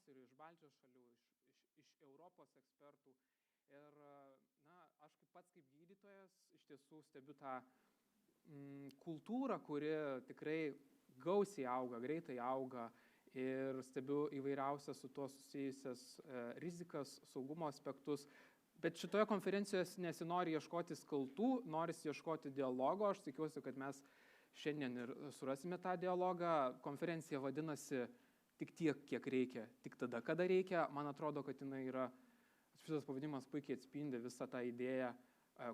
ir iš Baltijos šalių, iš Europos ekspertų. Ir aš pats kaip gydytojas iš tiesų stebiu tą kultūrą, kuri tikrai gausiai auga, greitai auga ir stebiu įvairiausias su tuo susijusias rizikas, saugumo aspektus. Bet šitoje konferencijoje nesinori ieškoti kaltų, norisi ieškoti dialogo. Aš tikiuosi, kad mes šiandien ir surasime tą dialogą. Konferencija vadinasi tik tiek, kiek reikia, tik tada, kada reikia. Man atrodo, kad jinai yra, šitas pavadinimas puikiai atspindi visą tą idėją,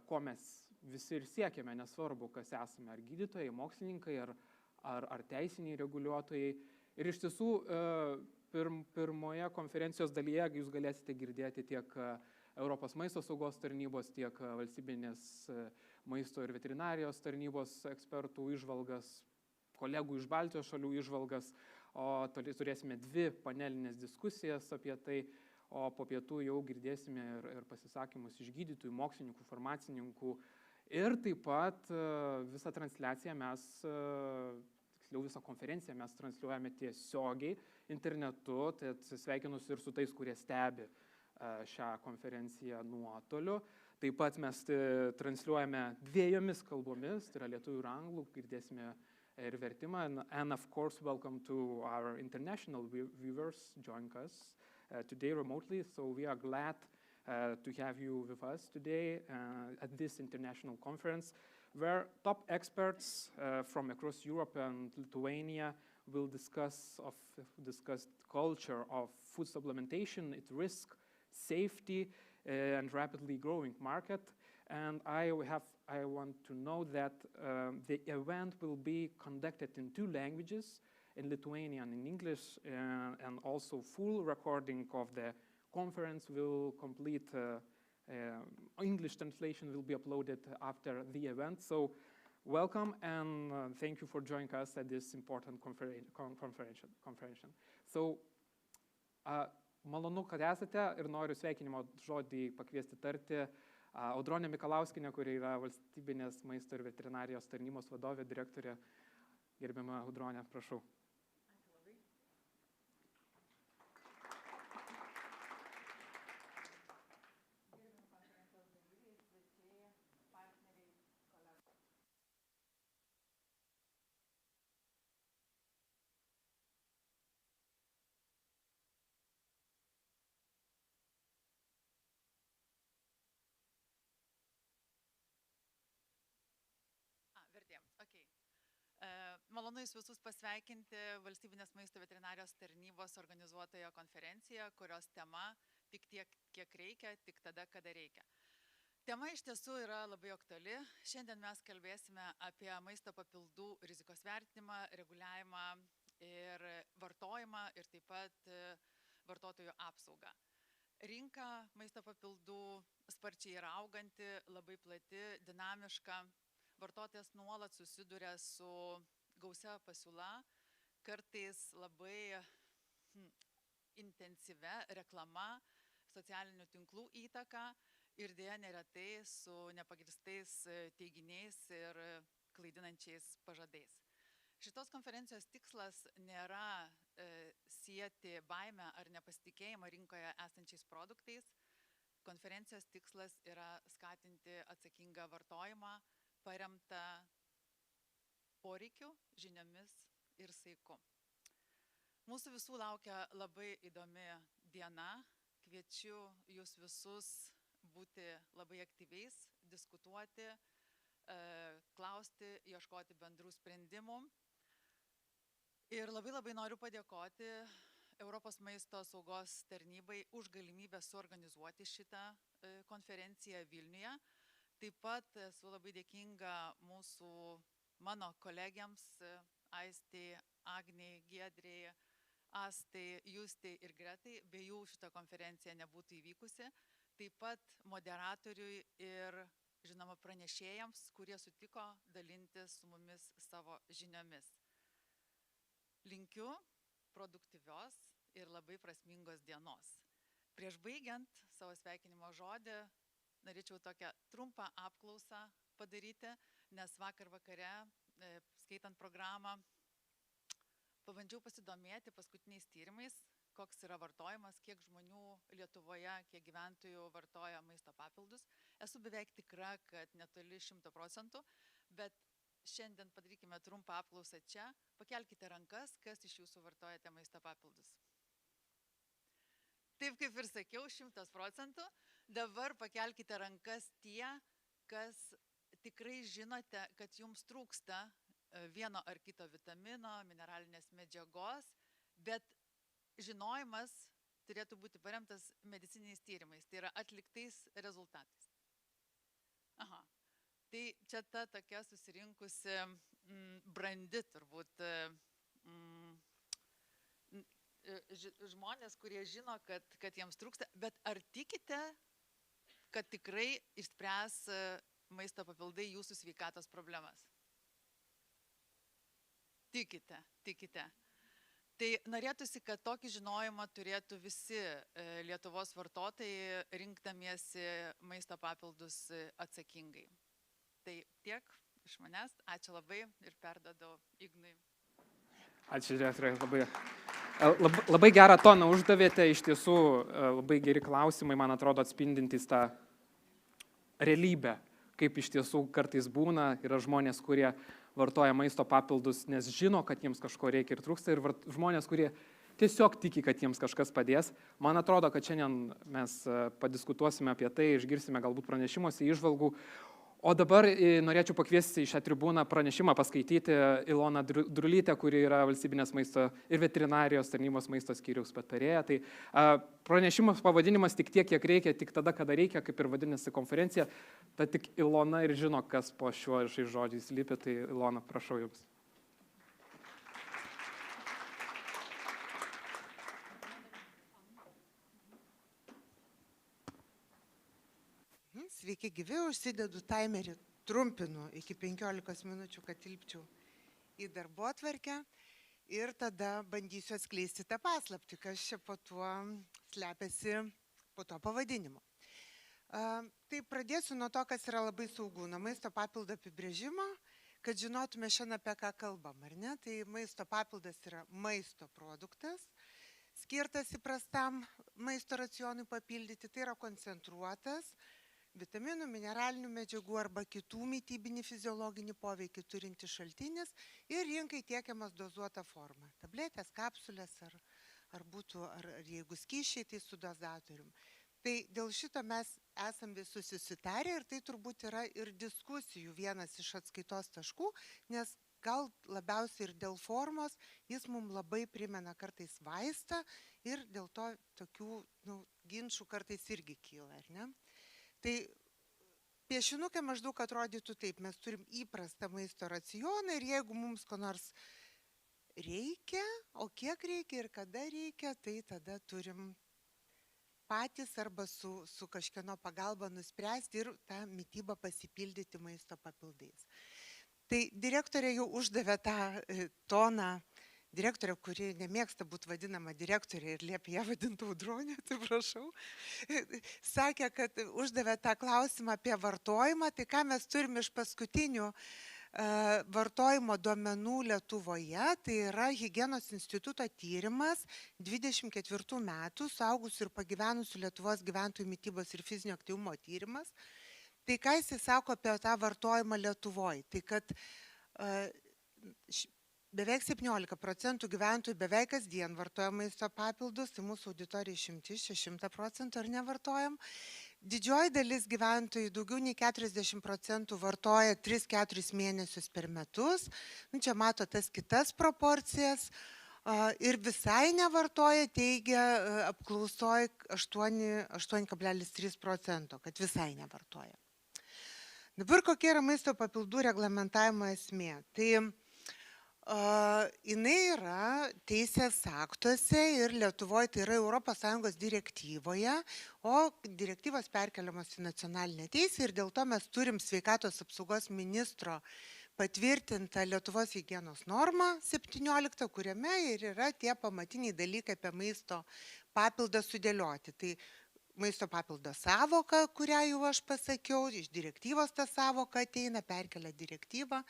ko mes visi ir siekiame, nesvarbu, kas esame, ar gydytojai, mokslininkai, ar teisiniai reguliuotojai. Ir iš tiesų, pirmoje konferencijos dalyje jūs galėsite girdėti tiek Europos maisto saugos tarnybos, tiek valstybinės maisto ir veterinarijos tarnybos ekspertų įžvalgas, kolegų iš Baltijos šalių įžvalgas, o turėsime 2 panelinės diskusijas apie tai, o po pietų jau girdėsime ir pasisakymus iš gydytojų, mokslininkų, farmacininkų. Ir taip pat visą transliaciją mes, tiksliau visą konferenciją mes transliuojame tiesiogiai internetu, tai sveikinusi ir su tais, kurie stebi šią konferenciją nuotoliu. Taip pat mes transliuojame 2 kalbomis, tai yra lietuvių ir anglų, girdėsime ir vertimą. And of course, welcome to our international viewers joining us today remotely. So we are glad to have you with us today at this international conference, where top experts from across Europe and Lithuania will discuss culture of food supplementation, its risk, safety, and rapidly growing market. And I want to note that the event will be conducted in 2 languages, in Lithuanian and in English, and also full recording of the conference will complete, English translation will be uploaded after the event. So welcome and thank you for joining us at this important conference. So, malonu, kad esate ir noriu sveikinimo žodį pakviesti tarti Audronė Mikalauskienė, kuri yra valstybinės maisto ir veterinarijos tarnybos vadovė, direktorė. Gerbiama Audronė, prašau. Ačiū labai. Gerbiami konferencijos dalyviai, svečiai, partneriai, kolegos. Vertėjams, okei. Malonu jūs visus pasveikinti Valstybinės maisto veterinarijos tarnybos organizuotoje konferencijoje, kurios tema tik tiek, kiek reikia, tik tada, kada reikia. Tema iš tiesų yra labai aktuali. Šiandien mes kalbėsime apie maisto papildų rizikos vertinimą, reguliavimą ir vartojimą ir taip pat vartotojų apsaugą. Rinka maisto papildų sparčiai yra auganti, labai plati, dinamiška. Vartotojas nuolat susiduria su gausia pasiūla, kartais labai intensyvia reklama, socialinių tinklų įtaka ir dėja neretai su nepagristais teiginiais ir klaidinančiais pažadais. Šitos konferencijos tikslas nėra sieti baimę ar nepasitikėjimą rinkoje esančiais produktais. Konferencijos tikslas yra skatinti atsakingą vartojimą, paremta poreikiu, žiniomis ir saiku. Mūsų visų laukia labai įdomi diena. Kviečiu jūs visus būti labai aktyviais, diskutuoti, klausti, ieškoti bendrų sprendimų. Ir labai noriu padėkoti Europos maisto saugos tarnybai už galimybę suorganizuoti šitą konferenciją Vilniuje. Taip pat esu labai dėkinga mano kolegiams Aistei, Agnei, Giedrei, Astai, Justai ir Gretai. Be jų šita konferencija nebūtų įvykusi. Taip pat moderatoriui ir, žinoma, pranešėjams, kurie sutiko dalintis su mumis savo žiniomis. Linkiu produktyvios ir labai prasmingos dienos. Prieš baigiant savo sveikinimo žodį, norėčiau tokią trumpą apklausą padaryti, nes vakar vakare, skaitant programą, pabandžiau pasidomėti paskutiniais tyrimais, koks yra vartojimas, kiek žmonių Lietuvoje, kiek gyventojų vartoja maisto papildus. Esu beveik tikra, kad netoli 100%, bet šiandien padarykime trumpą apklausą čia. Pakelkite rankas, kas iš jūsų vartojate maisto papildus. Taip kaip ir sakiau, 100%. Dabar pakelkite rankas tie, kas tikrai žinote, kad jums trūksta vieno ar kito vitamino, mineralinės medžiagos, bet žinojimas turėtų būti paremtas medicininiais tyrimais, tai yra atliktais rezultatais. Aha, tai čia ta tokia susirinkusi brandi turbūt žmonės, kurie žino, kad jiems trūksta, bet ar tikite, kad tikrai išspręs maisto papildai jūsų sveikatos problemas? Tikite. Tai norėtųsi, kad tokį žinojimą turėtų visi Lietuvos vartotojai, rinkdamiesi maisto papildus atsakingai. Tai tiek iš manęs. Ačiū labai ir perduodu Ignui. Ačiū, direktorė. Labai gerą toną uždavėte. Iš tiesų labai geri klausimai, man atrodo, atspindintys tą realybę, kaip iš tiesų kartais būna. Yra žmonės, kurie vartoja maisto papildus, nes žino, kad jiems kažko reikia ir trūksta, ir žmonės, kurie tiesiog tiki, kad jiems kažkas padės. Man atrodo, kad šiandien mes padiskutuosime apie tai, išgirsime galbūt pranešimuose įžvalgų. O dabar norėčiau pakviesti į šią tribūną pranešimą paskaityti Iloną Drulytę, kuri yra valstybinės maisto ir veterinarijos tarnybos maisto skyriaus patarėja. Tai pranešimas pavadinimas tik tiek, kiek reikia, tik tada, kada reikia, kaip ir vadinasi konferencija. Ta tik Ilona ir žino, kas po šiais žodžiais slypi. Tai Ilona, prašau jums. Sveiki gyvi, užsidedu timerį, trumpinu iki 15 minučių, kad tilpčiau į darbotvarkę ir tada bandysiu atskleisti tą paslaptį, kas čia po tuo slepiasi po to pavadinimu. Tai pradėsiu nuo to, kas yra labai saugu, nuo maisto papildo apibrėžimo, kad žinotume šiandien apie ką kalbam, ar ne? Tai maisto papildas yra maisto produktas, skirtas įprastam maisto racionui papildyti, tai yra koncentruotas, vitaminų, mineralinių medžiagų arba kitų mitybinį fiziologinį poveikį turinti šaltinis ir rinkai tiekiamas dozuota forma. Tabletės, kapsulės ar jeigu skysčiai, tai su dozatorium. Tai dėl šito mes esam visi susitarę ir tai turbūt yra ir diskusijų vienas iš atskaitos taškų, nes gal labiausiai ir dėl formos jis mums labai primena kartais vaistą ir dėl to tokių ginčų kartais irgi kyla, ar ne? Tai piešinukė maždaug atrodytų taip, mes turim įprastą maisto racioną ir jeigu mums ko nors reikia, o kiek reikia ir kada reikia, tai tada turim patys arba su kažkieno pagalba nuspręsti ir tą mitybą pasipildyti maisto papildais. Tai direktorė jau uždavė tą toną. Direktorė, kuri nemėgsta būti vadinama direktorė ir liepia ją vadinti Audronė, tai prašau, sakė, kad uždavė tą klausimą apie vartojimą. Tai ką mes turim iš paskutinių vartojimo duomenų Lietuvoje, tai yra Higienos instituto tyrimas 24 metų suaugusių ir pagyvenusių Lietuvos gyventojų mitybos ir fizinio aktyvumo tyrimas. Tai ką jis sako apie tą vartojimą Lietuvoje? Tai kad beveik 17% gyventojų beveik kasdien vartoja maisto papildus, tai mūsų auditorija išimtis, 100% ar nevartojam. Didžioji dalis gyventojų, daugiau nei 40% vartoja 3-4 mėnesius per metus. Čia mato tas kitas proporcijas. Ir visai nevartoja, teigia apklausoj 8,3%, kad visai nevartoja. Dabar kokia yra maisto papildų reglamentavimo esmė? Tai jinai yra teisės aktuose ir Lietuvoje tai yra ES direktyvoje, o direktyvos perkeliamos į nacionalinę teisę ir dėl to mes turim sveikatos apsaugos ministro patvirtintą Lietuvos higienos normą 17, kuriame ir yra tie pamatiniai dalykai apie maisto papildą sudėlioti. Tai maisto papildo savoka, kurią jau aš pasakiau, iš direktyvos ta savoka ateina, perkelia direktyvą.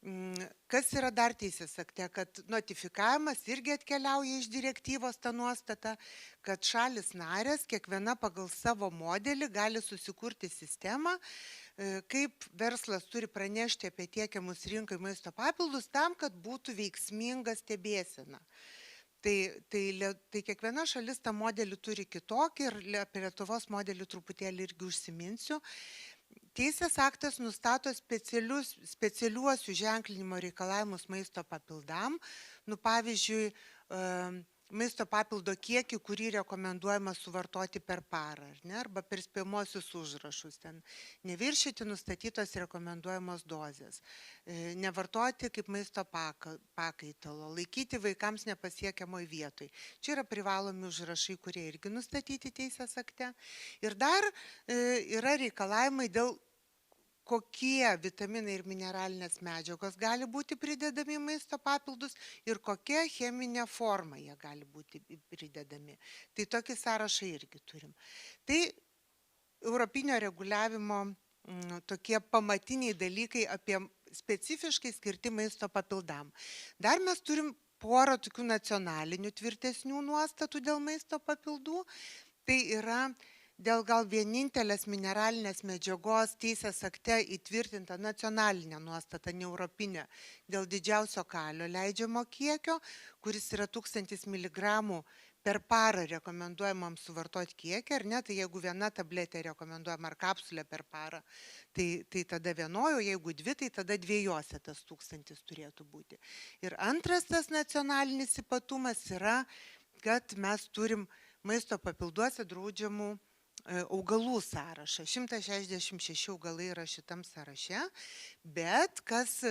Kas yra dar teisės akte, kad notifikavimas irgi atkeliauja iš direktyvos ta nuostata, kad šalis narės kiekviena pagal savo modelį gali susikurti sistemą, kaip verslas turi pranešti apie tiekiamus rinkai maisto papildus tam, kad būtų veiksminga stebėsena. Tai kiekviena šalis tą modelį turi kitokį ir apie Lietuvos modelį truputėlį irgi užsiminsiu. Teisės aktas nustato specialiuosius ženklinimo reikalavimus maisto papildam. Pavyzdžiui, maisto papildo kiekį, kurį rekomenduojama suvartoti per parą, arba per spėjimuosius užrašus. Ten neviršyti nustatytos rekomenduojamos dozės, nevartoti kaip maisto pakaitalo, laikyti vaikams nepasiekiamoj vietoj. Čia yra privalomi užrašai, kurie irgi nustatyti teisės akte. Ir dar yra reikalavimai dėl kokie vitaminai ir mineralinės medžiagos gali būti pridedami į maisto papildus ir kokia cheminė forma jie gali būti pridedami. Tai tokį sąrašą irgi turim. Tai europinio reguliavimo tokie pamatiniai dalykai apie specifiškai skirti maisto papildam. Dar mes turim porą tokių nacionalinių tvirtesnių nuostatų dėl maisto papildų. Tai yra dėl gal vienintelės mineralinės medžiagos teisės akte įtvirtinta nacionalinė nuostata, ne europinė, dėl didžiausio kalio leidžiamo kiekio, kuris yra 1000 mg per parą rekomenduojamam suvartoti kiekį, ar ne, tai jeigu viena tabletė rekomenduojama ar kapsulė per parą, tai tada vienoje, o jeigu dvi, tai tada dviejose tas 1000 turėtų būti. Ir antras tas nacionalinis ypatumas yra, kad mes turim maisto papilduose draudžiamų augalų sąrašą. 166 augalai yra šitam sąraše, bet kas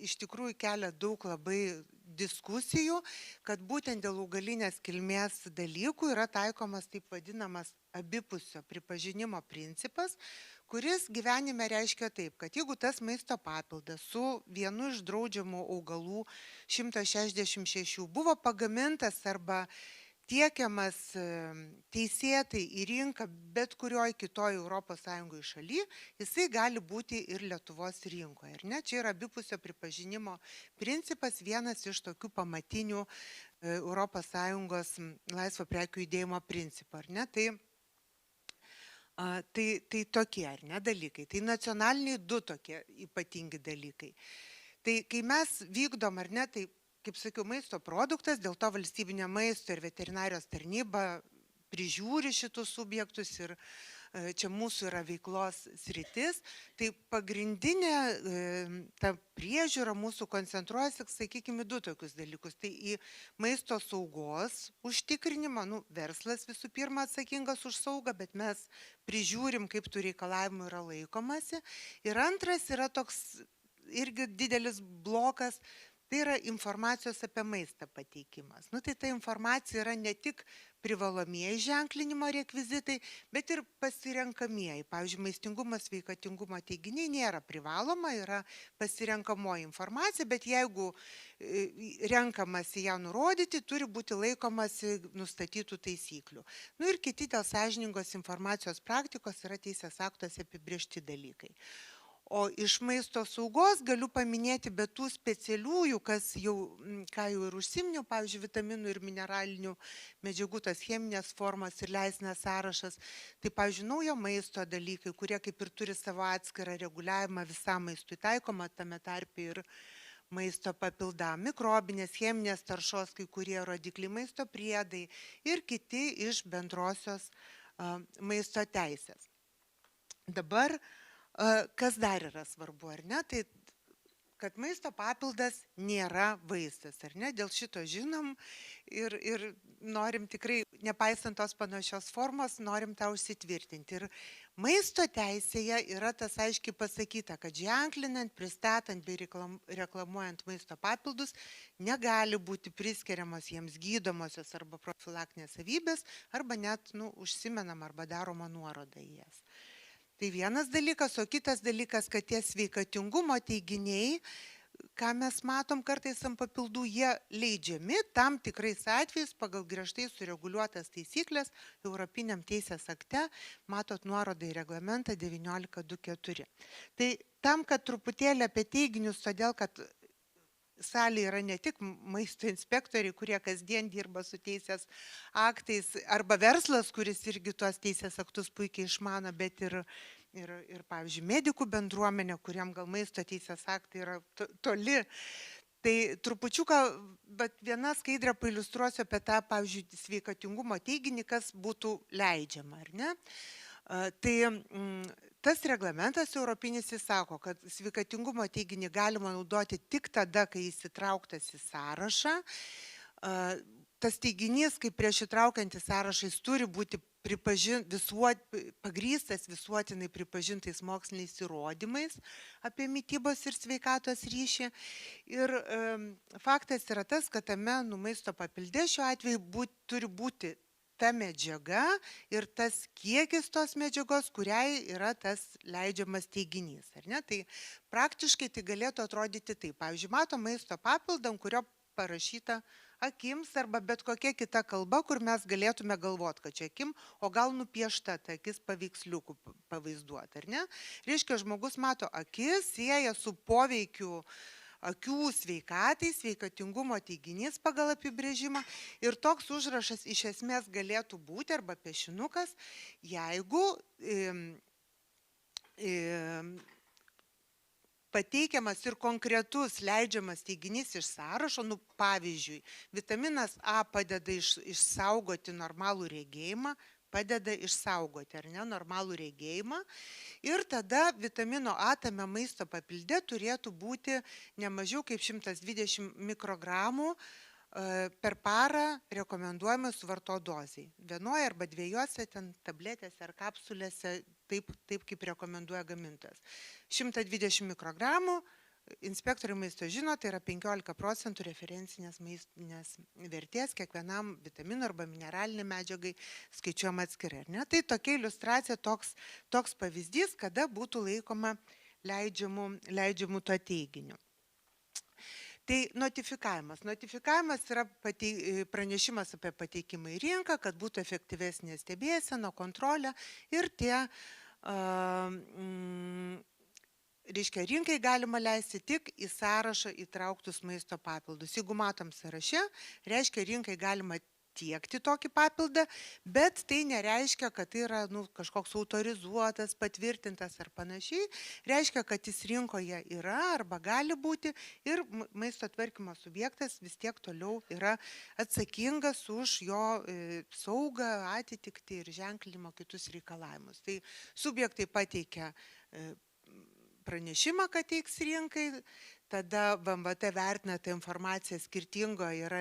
iš tikrųjų kelia daug labai diskusijų, kad būtent dėl augalinės kilmės dalykų yra taikomas taip vadinamas abipusio pripažinimo principas, kuris gyvenime reiškia taip, kad jeigu tas maisto papildas su vienu iš draudžiamų augalų 166 buvo pagamintas arba tiekiamas teisėtai į rinką bet kurioj kitoj ES šaly, jisai gali būti ir Lietuvos rinkoje. Čia yra abipusio pripažinimo principas, vienas iš tokių pamatinių ES laisvo prekių judėjimo principų. Tai tokie dalykai. Tai nacionaliniai du tokie ypatingi dalykai. Tai kai mes vykdom, tai kaip sakiau, maisto produktas, dėl to valstybinė maisto ir veterinarijos tarnyba prižiūri šitus subjektus ir čia mūsų yra veiklos sritis. Tai pagrindinė ta priežiūra mūsų koncentruojasi, sakykime, du tokius dalykus. Tai į maisto saugos užtikrinimą, verslas visų pirma atsakingas už saugą, bet mes prižiūrim, kaip tų reikalavimų yra laikomasi. Ir antras yra toks irgi didelis blokas, tai yra informacijos apie maistą pateikimas. Tai ta informacija yra ne tik privalomieji ženklinimo rekvizitai, bet ir pasirenkamieji. Pavyzdžiui, maistingumo, sveikatingumo teiginiai nėra privaloma, yra pasirenkamoji informacija, bet jeigu renkamasi ją nurodyti, turi būti laikomasi nustatytų taisyklių. Ir kiti dėl sąžiningos informacijos praktikos yra teisės aktuose apibrėžti dalykai. O iš maisto saugos galiu paminėti, bet tų specialiųjų, ką jau ir užsiminiau, pavyzdžiui, vitaminų ir mineralinių medžiagų, tas cheminės formos ir leistinas sąrašas, tai, pavyzdžiui, naujo maisto dalykai, kurie kaip ir turi savo atskirą reguliavimą visam maistui taikoma, tame tarpe ir maisto papildam, mikrobinės, cheminės taršos, kai kurie rodikliai, maisto priedai ir kiti iš bendrosios maisto teisės. Dabar kas dar yra svarbu, tai kad maisto papildas nėra vaistas, dėl šito žinom ir norim tikrai, nepaisant tos panašios formos, norim tą užsitvirtinti. Ir maisto teisėje yra tas aiškiai pasakyta, kad ženklinant, pristatant bei reklamuojant maisto papildus negali būti priskiriamos jiems gydomosios arba profilaktinės savybės, arba net užsimenama arba daroma nuoroda į jas. Tai vienas dalykas, o kitas dalykas, kad tie sveikatingumo teiginiai ką mes matom kartais ant papildų, jie leidžiami tam tikrais atvejais pagal griežtai sureguliuotas taisyklės Europiniam teisės akte, matot nuorodą į reglamentą 1924. Tai tam, kad truputėlį apie teiginius, todėl kad salėje yra ne tik maisto inspektoriai, kurie kasdien dirba su teisės aktais, arba verslas, kuris irgi tuos teisės aktus puikiai išmano, bet ir pavyzdžiui, medikų bendruomenė, kuriam gal maisto teisės aktai yra toli. Tai trupučiuką, bet vieną skaidrę pailiustruosiu apie tą, pavyzdžiui, sveikatingumo teiginį, kas būtų leidžiama, ar ne? Tai tas reglamentas europinis įsako, kad sveikatingumo teiginį galima naudoti tik tada, kai jis įtrauktas į sąrašą. Tas teiginys, kaip prieš įtraukiant į sąrašą, jis turi būti pagrįstas visuotinai pripažintais moksliniais įrodymais apie mitybos ir sveikatos ryšį. Ir faktas yra tas, kad tame maisto papilde šiuo atveju turi būti ta medžiaga ir tas kiekis tos medžiagos, kuriai yra tas leidžiamas teiginys. Ar ne? Tai praktiškai tai galėtų atrodyti taip. Pavyzdžiui, mato maisto papildą, kurio parašyta akims arba bet kokia kita kalba, kur mes galėtume galvoti, kad čia akim, o gal nupiešta ta akis paveiksliukų pavaizduoti, ar ne? Reiškia, žmogus mato akis, sieja su poveikiu akių sveikatai, sveikatingumo teiginys pagal apibrėžimą ir toks užrašas iš esmės galėtų būti arba piešinukas, jeigu pateikiamas ir konkretus leidžiamas teiginys iš sąrašo, pavyzdžiui, vitaminas A padeda išsaugoti normalų regėjimą, padeda išsaugoti, ar ne, normalų regėjimą. Ir tada vitamino A tame maisto papilde turėtų būti ne mažiau kaip 120 mikrogramų per parą rekomenduojama suvarto dozei. Vienoje arba dviejose ten tabletėse ar kapsulėse, taip kaip rekomenduoja gamintojas. 120 mikrogramų, inspektoriai maisto žino, tai yra 15% referencinės maistinės vertės kiekvienam vitaminui arba mineraliniai medžiagai skaičiuojama atskirai. Tai tokia iliustracija, toks pavyzdys, kada būtų laikoma leidžiamų to teiginiu. Tai notifikavimas. Notifikavimas yra pranešimas apie pateikimą į rinką, kad būtų efektyvesnė stebėsena, kontrolė ir tie reiškia, rinkai galima leisti tik į sąrašą įtrauktus maisto papildus. Jeigu matom sąraše, reiškia, rinkai galima tiekti tokį papildą, bet tai nereiškia, kad tai yra kažkoks autorizuotas, patvirtintas ar panašiai. Reiškia, kad jis rinkoje yra arba gali būti ir maisto tvarkymo subjektas vis tiek toliau yra atsakingas už jo saugą, atitikti ir ženklinimo kitus reikalavimus. Tai subjektai pateikia pranešimą, kad teiks rinkai, tada VMVT vertina tą informaciją skirtingo, yra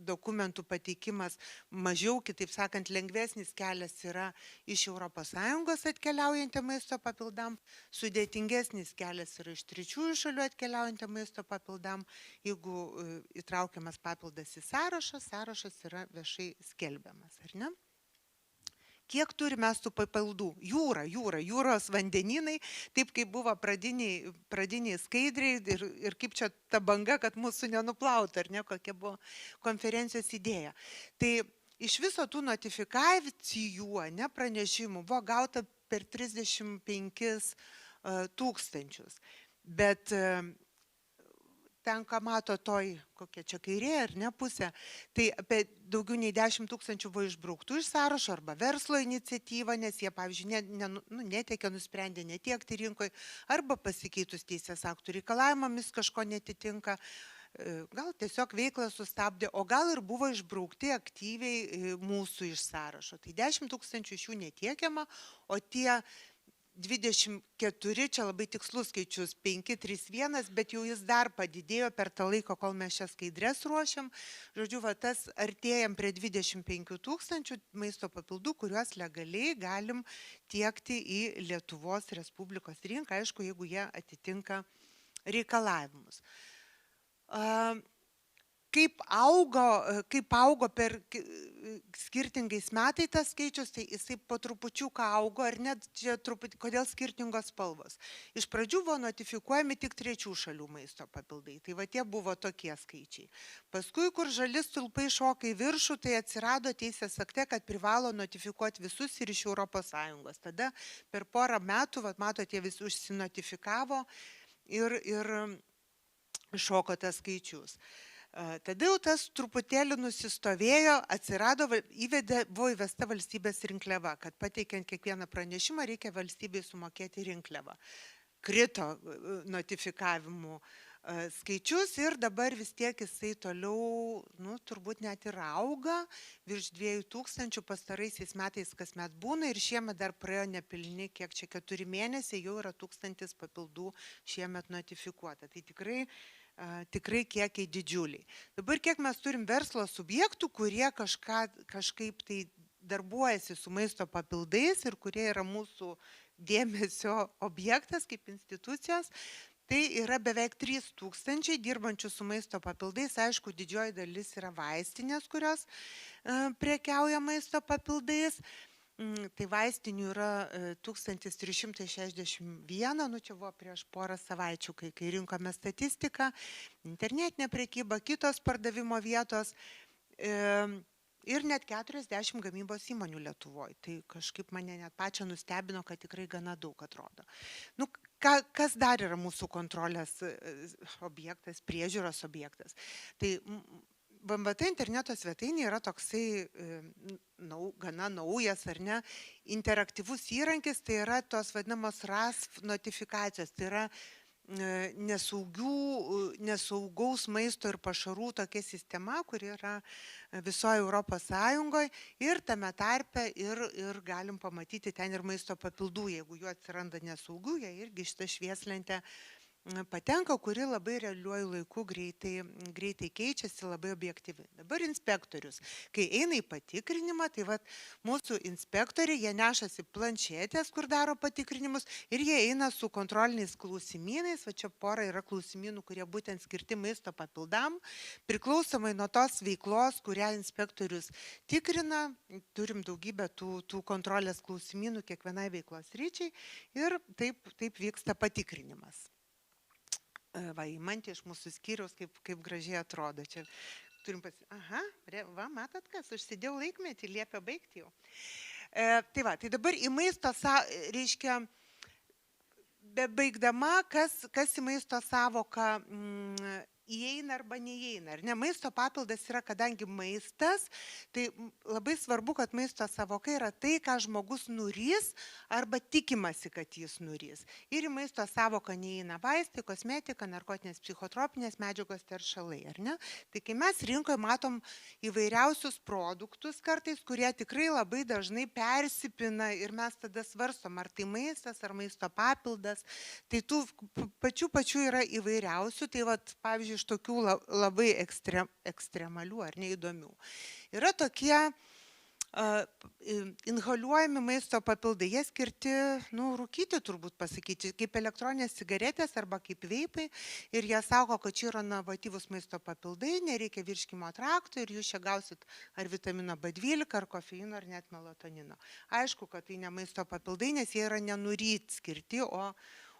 dokumentų pateikimas mažiau, kitaip sakant, lengvesnis kelias yra iš ES atkeliaujantį maisto papildam, sudėtingesnis kelias yra iš trečiųjų šalių atkeliaujantį maisto papildam. Jeigu įtraukiamas papildas į sąrašą, sąrašas yra viešai skelbiamas, ar ne? Kiek turime tų papildų? Jūros vandenynai, taip kaip buvo pradiniai skaidriai ir kaip čia ta banga, kad mūsų nenuplautų, ar ne, kokia buvo konferencijos idėja. Tai iš viso tų notifikacijų, pranešimų buvo gauta per 35 000. Bet ten, ką mato toj, kokia čia kairė ar ne pusė, tai apie daugiau nei 10 000 buvo išbrauktų iš sąrašo arba verslo iniciatyva, nes jie, pavyzdžiui, netekė, nusprendė netiekti rinkoje, arba pasikeitus teisės aktų reikalavimams kažko netitinka, gal tiesiog veiklą sustabdė, o gal ir buvo išbraukti aktyviai mūsų iš sąrašo. Tai 10 000 iš jų netiekiama, o tie 24, čia labai tikslus skaičius, 531, bet jau jis dar padidėjo per tą laiką, kol mes šias skaidres ruošiam. Žodžiu, tas artėjam prie 25 000 maisto papildų, kuriuos legaliai galim tiekti į Lietuvos Respublikos rinką, aišku, jeigu jie atitinka reikalavimus. kaip augo per skirtingais metais tas skaičius, tai jisai po trupučiuką augo, ar net čia truputį, kodėl skirtingos spalvos. Iš pradžių buvo notifikuojami tik 3 šalių maisto papildai, tai va tie buvo tokie skaičiai. Paskui, kur žali stulpai šoka į viršų, tai atsirado teisės akte, kad privalo notifikuoti visus ir iš ES. Tada per porą metų, va, matote, jie visi užsinotifikavo ir šoko tas skaičius. Tada jau tas truputėlį nusistovėjo, atsirado, buvo įvesta valstybės rinkliava, kad pateikiant kiekvieną pranešimą reikia valstybei sumokėti rinkliavą. Krito notifikavimų skaičius ir dabar vis tiek jisai toliau, turbūt net ir auga, virš 2000 pastaraisiais metais kasmet būna ir šiemet dar praėjo nepilni, kiek čia 4 mėnesiai, jau yra 1000 papildų šiemet notifikuota. Tai tikrai kiekiai didžiuliai. Dabar kiek mes turim verslo subjektų, kurie kažkaip tai darbuojasi su maisto papildais ir kurie yra mūsų dėmesio objektas kaip institucijos, tai yra beveik 3000 dirbančių su maisto papildais. Aišku, didžioji dalis yra vaistinės, kurios prekiauja maisto papildais. Tai vaistinių yra 1361, čia buvo prieš porą savaičių, kai rinkome statistiką, internetinė prekyba, kitos pardavimo vietos ir net 40 gamybos įmonių Lietuvoje. Tai kažkaip mane net pačią nustebino, kad tikrai gana daug atrodo. Kas dar yra mūsų kontrolės objektas, priežiūros objektas? Tai VMVT interneto svetainė yra toksai gana naujas, ar ne, interaktyvus įrankis, tai yra tos vadinamos RASF notifikacijos, tai yra nesaugaus maisto ir pašarų tokia sistema, kuri yra visoje Europos Sąjungoje ir tame tarpe ir galim pamatyti ten ir maisto papildų, jeigu jų atsiranda nesaugių, jie irgi šitą švieslentę patenka, kuri labai realiuoju laiku greitai keičiasi, labai objektyvi. Dabar inspektorius. Kai eina į patikrinimą, tai mūsų inspektoriai, jie nešasi planšetės, kur daro patikrinimus ir jie eina su kontroliniais klausimynais, va čia pora yra klausimynų, kurie būtent skirti maisto papildam, priklausomai nuo tos veiklos, kurią inspektorius tikrina, turim daugybę tų kontrolės klausimynų kiekvienai veiklos ryčiai ir taip vyksta patikrinimas. Va, įmantė iš mūsų skyriaus, kaip gražiai atrodo. Čia turim matot kas, užsidėjau laikmetį, liepia baigti jau. Tai dabar į maisto, reiškia, bebaigdama, kas į maisto savoką įeina arba neįeina. Ar ne? Maisto papildas yra, kadangi maistas, tai labai svarbu, kad maisto savoka yra tai, ką žmogus nurys arba tikimasi, kad jis nurys. Ir į maisto savoką neįeina vaistai, kosmetika, narkotinės psichotropinės medžiagos, teršalai. Ar ne? Tai kai mes rinkoje matom įvairiausius produktus kartais, kurie tikrai labai dažnai persipina ir mes tada svarstom, ar tai maistas, ar maisto papildas. Tai tų pačių yra įvairiausių. Tai pavyzdžiui, iš tokių labai ekstremalių ar neįdomių. Yra tokie inhaliuojami maisto papildai. Jie skirti, rūkyti turbūt pasakyti, kaip elektroninės cigaretės arba kaip veipai. Ir jie sako, kad čia yra inovatyvūs maisto papildai, nereikia virškimo trakto ir jūs čia gausit ar vitamino B12, ar kofeino, ar net melatonino. Aišku, kad tai ne maisto papildai, nes jie yra nenuryt skirti,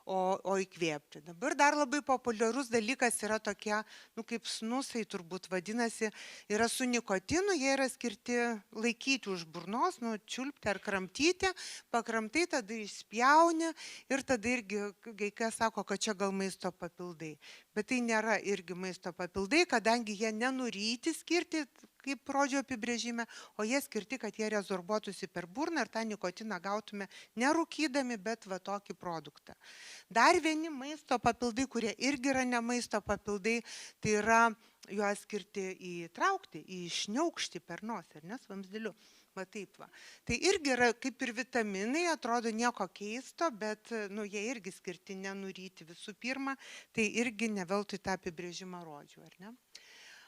o įkvėpti. Dabar dar labai populiarus dalykas yra tokie, kaip snusai turbūt vadinasi, yra su nikotinu, jie yra skirti laikyti už burnos, čiulpti ar kramtyti, pakramtai, tada išspjauni ir tada irgi, kai kas sako, kad čia gal maisto papildai. Bet tai nėra irgi maisto papildai, kadangi jie nenuryti skirti, kaip rodžio apibrėžime, o jie skirti, kad jie rezorbuotųsi per burną ir tą nikotiną gautume nerūkydami, bet tokį produktą. Dar vieni maisto papildai, kurie irgi yra ne maisto papildai, tai yra juos skirti įtraukti, išniaukšti per nosį, ar ne, su vamzdeliu. Tai irgi yra kaip ir vitaminai, atrodo nieko keisto, bet jie irgi skirti nenuryti visų pirma, tai irgi ne veltui tą apibrėžimą rodžiu, ar ne?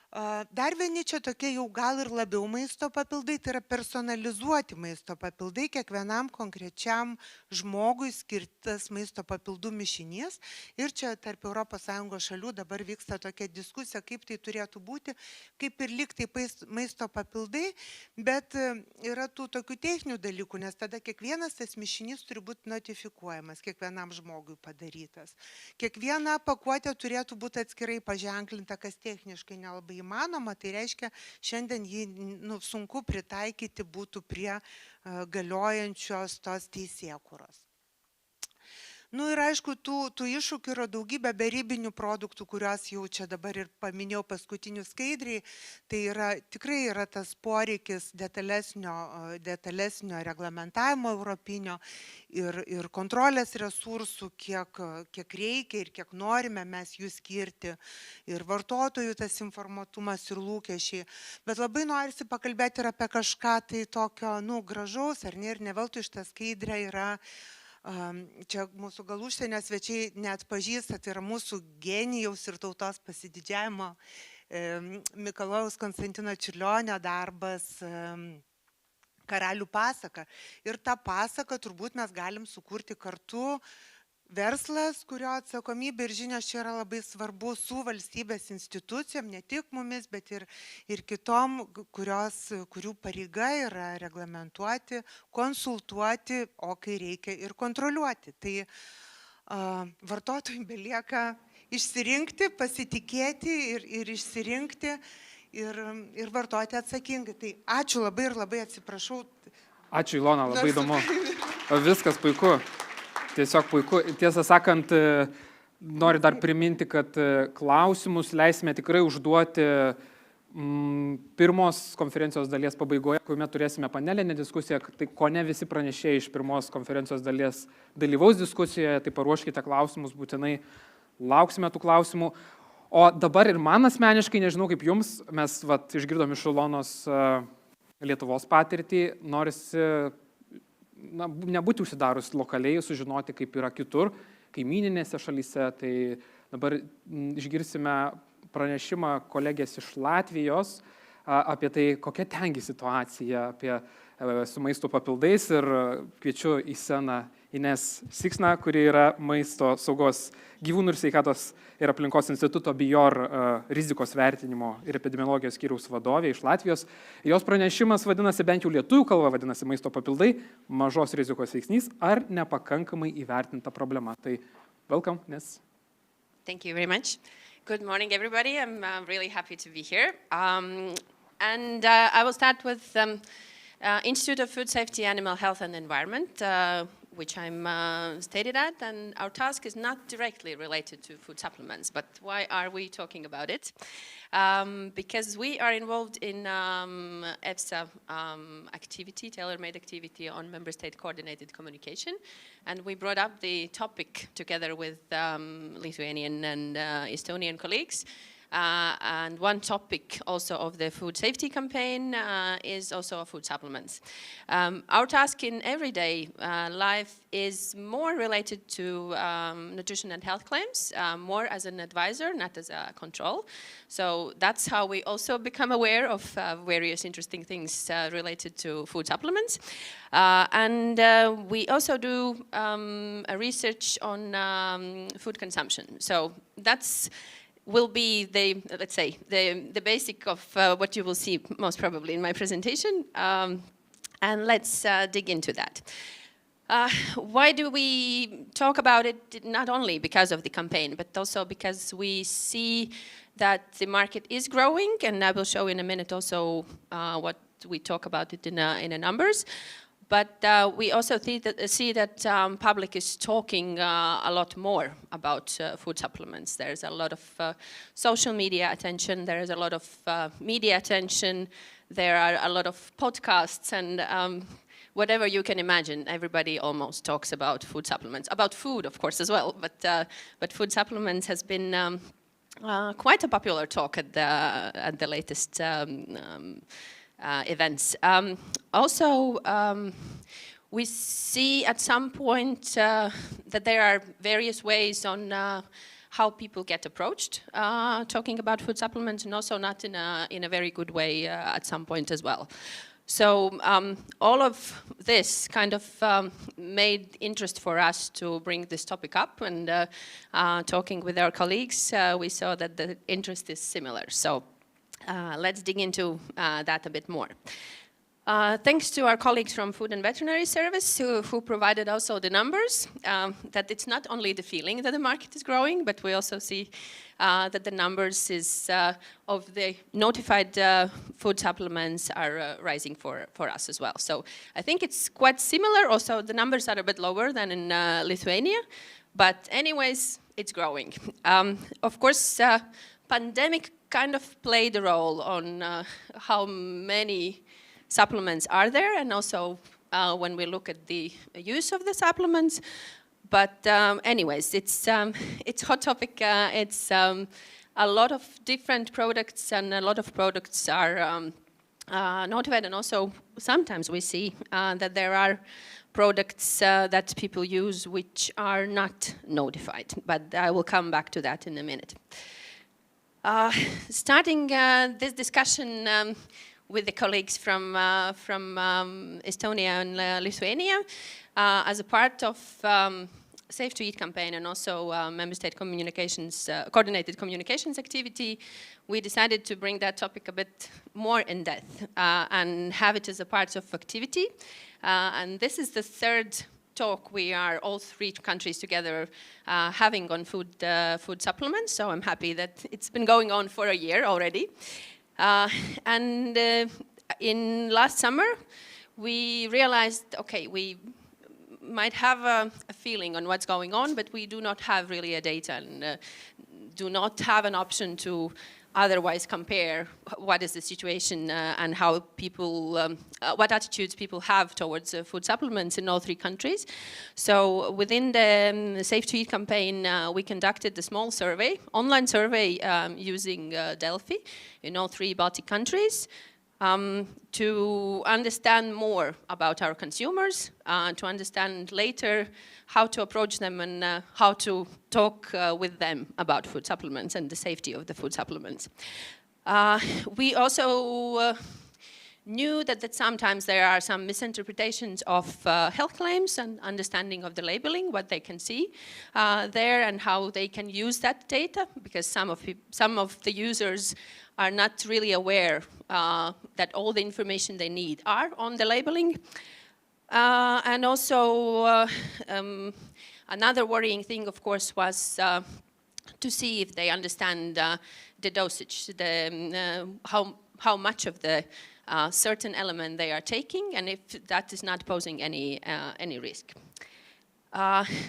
Dar vieni čia tokie jau gal ir labiau maisto papildai, tai yra personalizuoti maisto papildai, kiekvienam konkrečiam žmogui skirtas maisto papildų mišinys. Ir čia tarp ES šalių dabar vyksta tokia diskusija, kaip tai turėtų būti, kaip ir lyg tai maisto papildai, bet yra tų tokių techninių dalykų, nes tada kiekvienas tas mišinys turi būti notifikuojamas, kiekvienam žmogui padarytas. Kiekviena pakuotė turėtų būti atskirai paženklinta, kas techniškai nelabai įmanoma, tai reiškia, šiandien jį sunku pritaikyti būtų prie galiojančios tos teisėkūros. Ir aišku, tų iššūkių yra daugybė beribinių produktų, kuriuos jau čia dabar ir paminėjau paskutinių skaidriai. Tai tikrai yra tas poreikis detalesnio reglamentavimo europinio ir kontrolės resursų, kiek reikia ir kiek norime mes jų skirti. Ir vartotojų tas informatumas ir lūkesčiai. Bet labai norisi pakalbėti ir apie kažką tai tokio, gražaus, ar ne, ir ne veltui šitą skaidrę yra. Čia mūsų gal užsienio svečiai net pažįsta, tai yra mūsų genijaus ir tautos pasididžiavimo Mikalojaus Konstantino Čiurlionio darbas Karalių pasaka. Ir tą pasaką turbūt mes galim sukurti kartu. Verslas, kurio atsakomybė ir žinios čia yra labai svarbu su valstybės institucijom, ne tik mumis, bet ir kitom, kurių pareiga yra reglamentuoti, konsultuoti, o kai reikia ir kontroliuoti. Tai vartotojui belieka išsirinkti, pasitikėti ir išsirinkti ir vartoti atsakingai. Tai ačiū labai ir labai atsiprašau. Ačiū, Ilona, labai įdomu. Viskas puiku. Tiesiog puiku. Tiesą sakant, noriu dar priminti, kad klausimus leisime tikrai užduoti pirmos konferencijos dalies pabaigoje, kuomet turėsime panelinę diskusiją, tai ko ne visi pranešėjai iš pirmos konferencijos dalies dalyvaus diskusijoje, tai paruoškite klausimus, būtinai lauksime tų klausimų. O dabar ir man asmeniškai, nežinau kaip jums, mes išgirdom iš Ilonos Lietuvos patirtį, norisi nebūti užsidarus lokaliai, sužinoti, kaip yra kitur, kaimyninėse šalyse. Tai dabar išgirsime pranešimą kolegės iš Latvijos apie tai, kokia tengi situacija su maisto papildais. Ir kviečiu į sceną Inese Siksna, kuri yra maisto saugos gyvūnų ir sveikatos ir aplinkos instituto BIOR rizikos vertinimo ir epidemiologijos skyriaus vadovė iš Latvijos. Jos pranešimas vadinasi, bent jau lietuvių kalba vadinasi maisto papildai, mažos rizikos veiksnys ar nepakankamai įvertinta problema. Tai welcome, Inese. Thank you very much. Good morning, everybody. I'm really happy to be here. And I will start with Institute of Food Safety, Animal Health and Environment, which I'm stated at, and our task is not directly related to food supplements, but why are we talking about it? Because we are involved in EFSA activity, tailor-made activity on member state coordinated communication, and we brought up the topic together with Lithuanian and Estonian colleagues. And one topic also of the food safety campaign is also food supplements. Our task in everyday life is more related to nutrition and health claims, more as an advisor, not as a control. So that's how we also become aware of various interesting things related to food supplements. And we also do a research on food consumption. So that's will be let's say, the basic of what you will see most probably in my presentation. And let's dig into that. Why do we talk about it? Not only because of the campaign, but also because we see that the market is growing, and I will show in a minute also what we talk about it in a numbers. But we also see that public is talking a lot more about food supplements. There's a lot of social media attention. There is a lot of media attention. There are a lot of podcasts and whatever you can imagine. Everybody almost talks about food supplements. About food, of course, as well. But food supplements has been quite a popular talk at the latest events. Also, we see at some point that there are various ways on how people get approached talking about food supplements, and also not in a very good way at some point as well. So all of this kind of made interest for us to bring this topic up, and talking with our colleagues, we saw that the interest is similar. So let's dig into that a bit more. Thanks to our colleagues from Food and Veterinary Service who provided also the numbers, that it's not only the feeling that the market is growing, but we also see that the numbers of the notified food supplements are rising for us as well. So I think it's quite similar. Also, the numbers are a bit lower than in Lithuania, but anyways, it's growing. Of course, pandemic kind of played a role on how many supplements are there, and also when we look at the use of the supplements. But anyways, it's hot topic. It's a lot of different products, and a lot of products are notified, and also sometimes we see that there are products that people use which are not notified. But I will come back to that in a minute. Starting this discussion with the colleagues from Estonia and Lithuania, as a part of Safe to Eat campaign, and also member state communications, coordinated communications activity, we decided to bring that topic a bit more in depth and have it as a part of activity. And this is the third talk we are, all three countries together, having on food supplements. So I'm happy that it's been going on for a year already. And in last summer, we realized, okay, we might have a feeling on what's going on, but we do not have really a data, and do not have an option to otherwise compare what is the situation and how people, what attitudes people have towards food supplements in all three countries. So within the Safe to Eat campaign, we conducted a small survey, online survey using Delphi in all three Baltic countries, to understand more about our consumers, to understand later how to approach them, and how to talk with them about food supplements and the safety of the food supplements. We also knew that sometimes there are some misinterpretations of health claims and understanding of the labeling, what they can see there, and how they can use that data, because some of the users are not really aware that all the information they need are on the labeling. And also another worrying thing, of course, was to see if they understand the dosage, how much of the certain element they are taking, and if that is not posing any risk.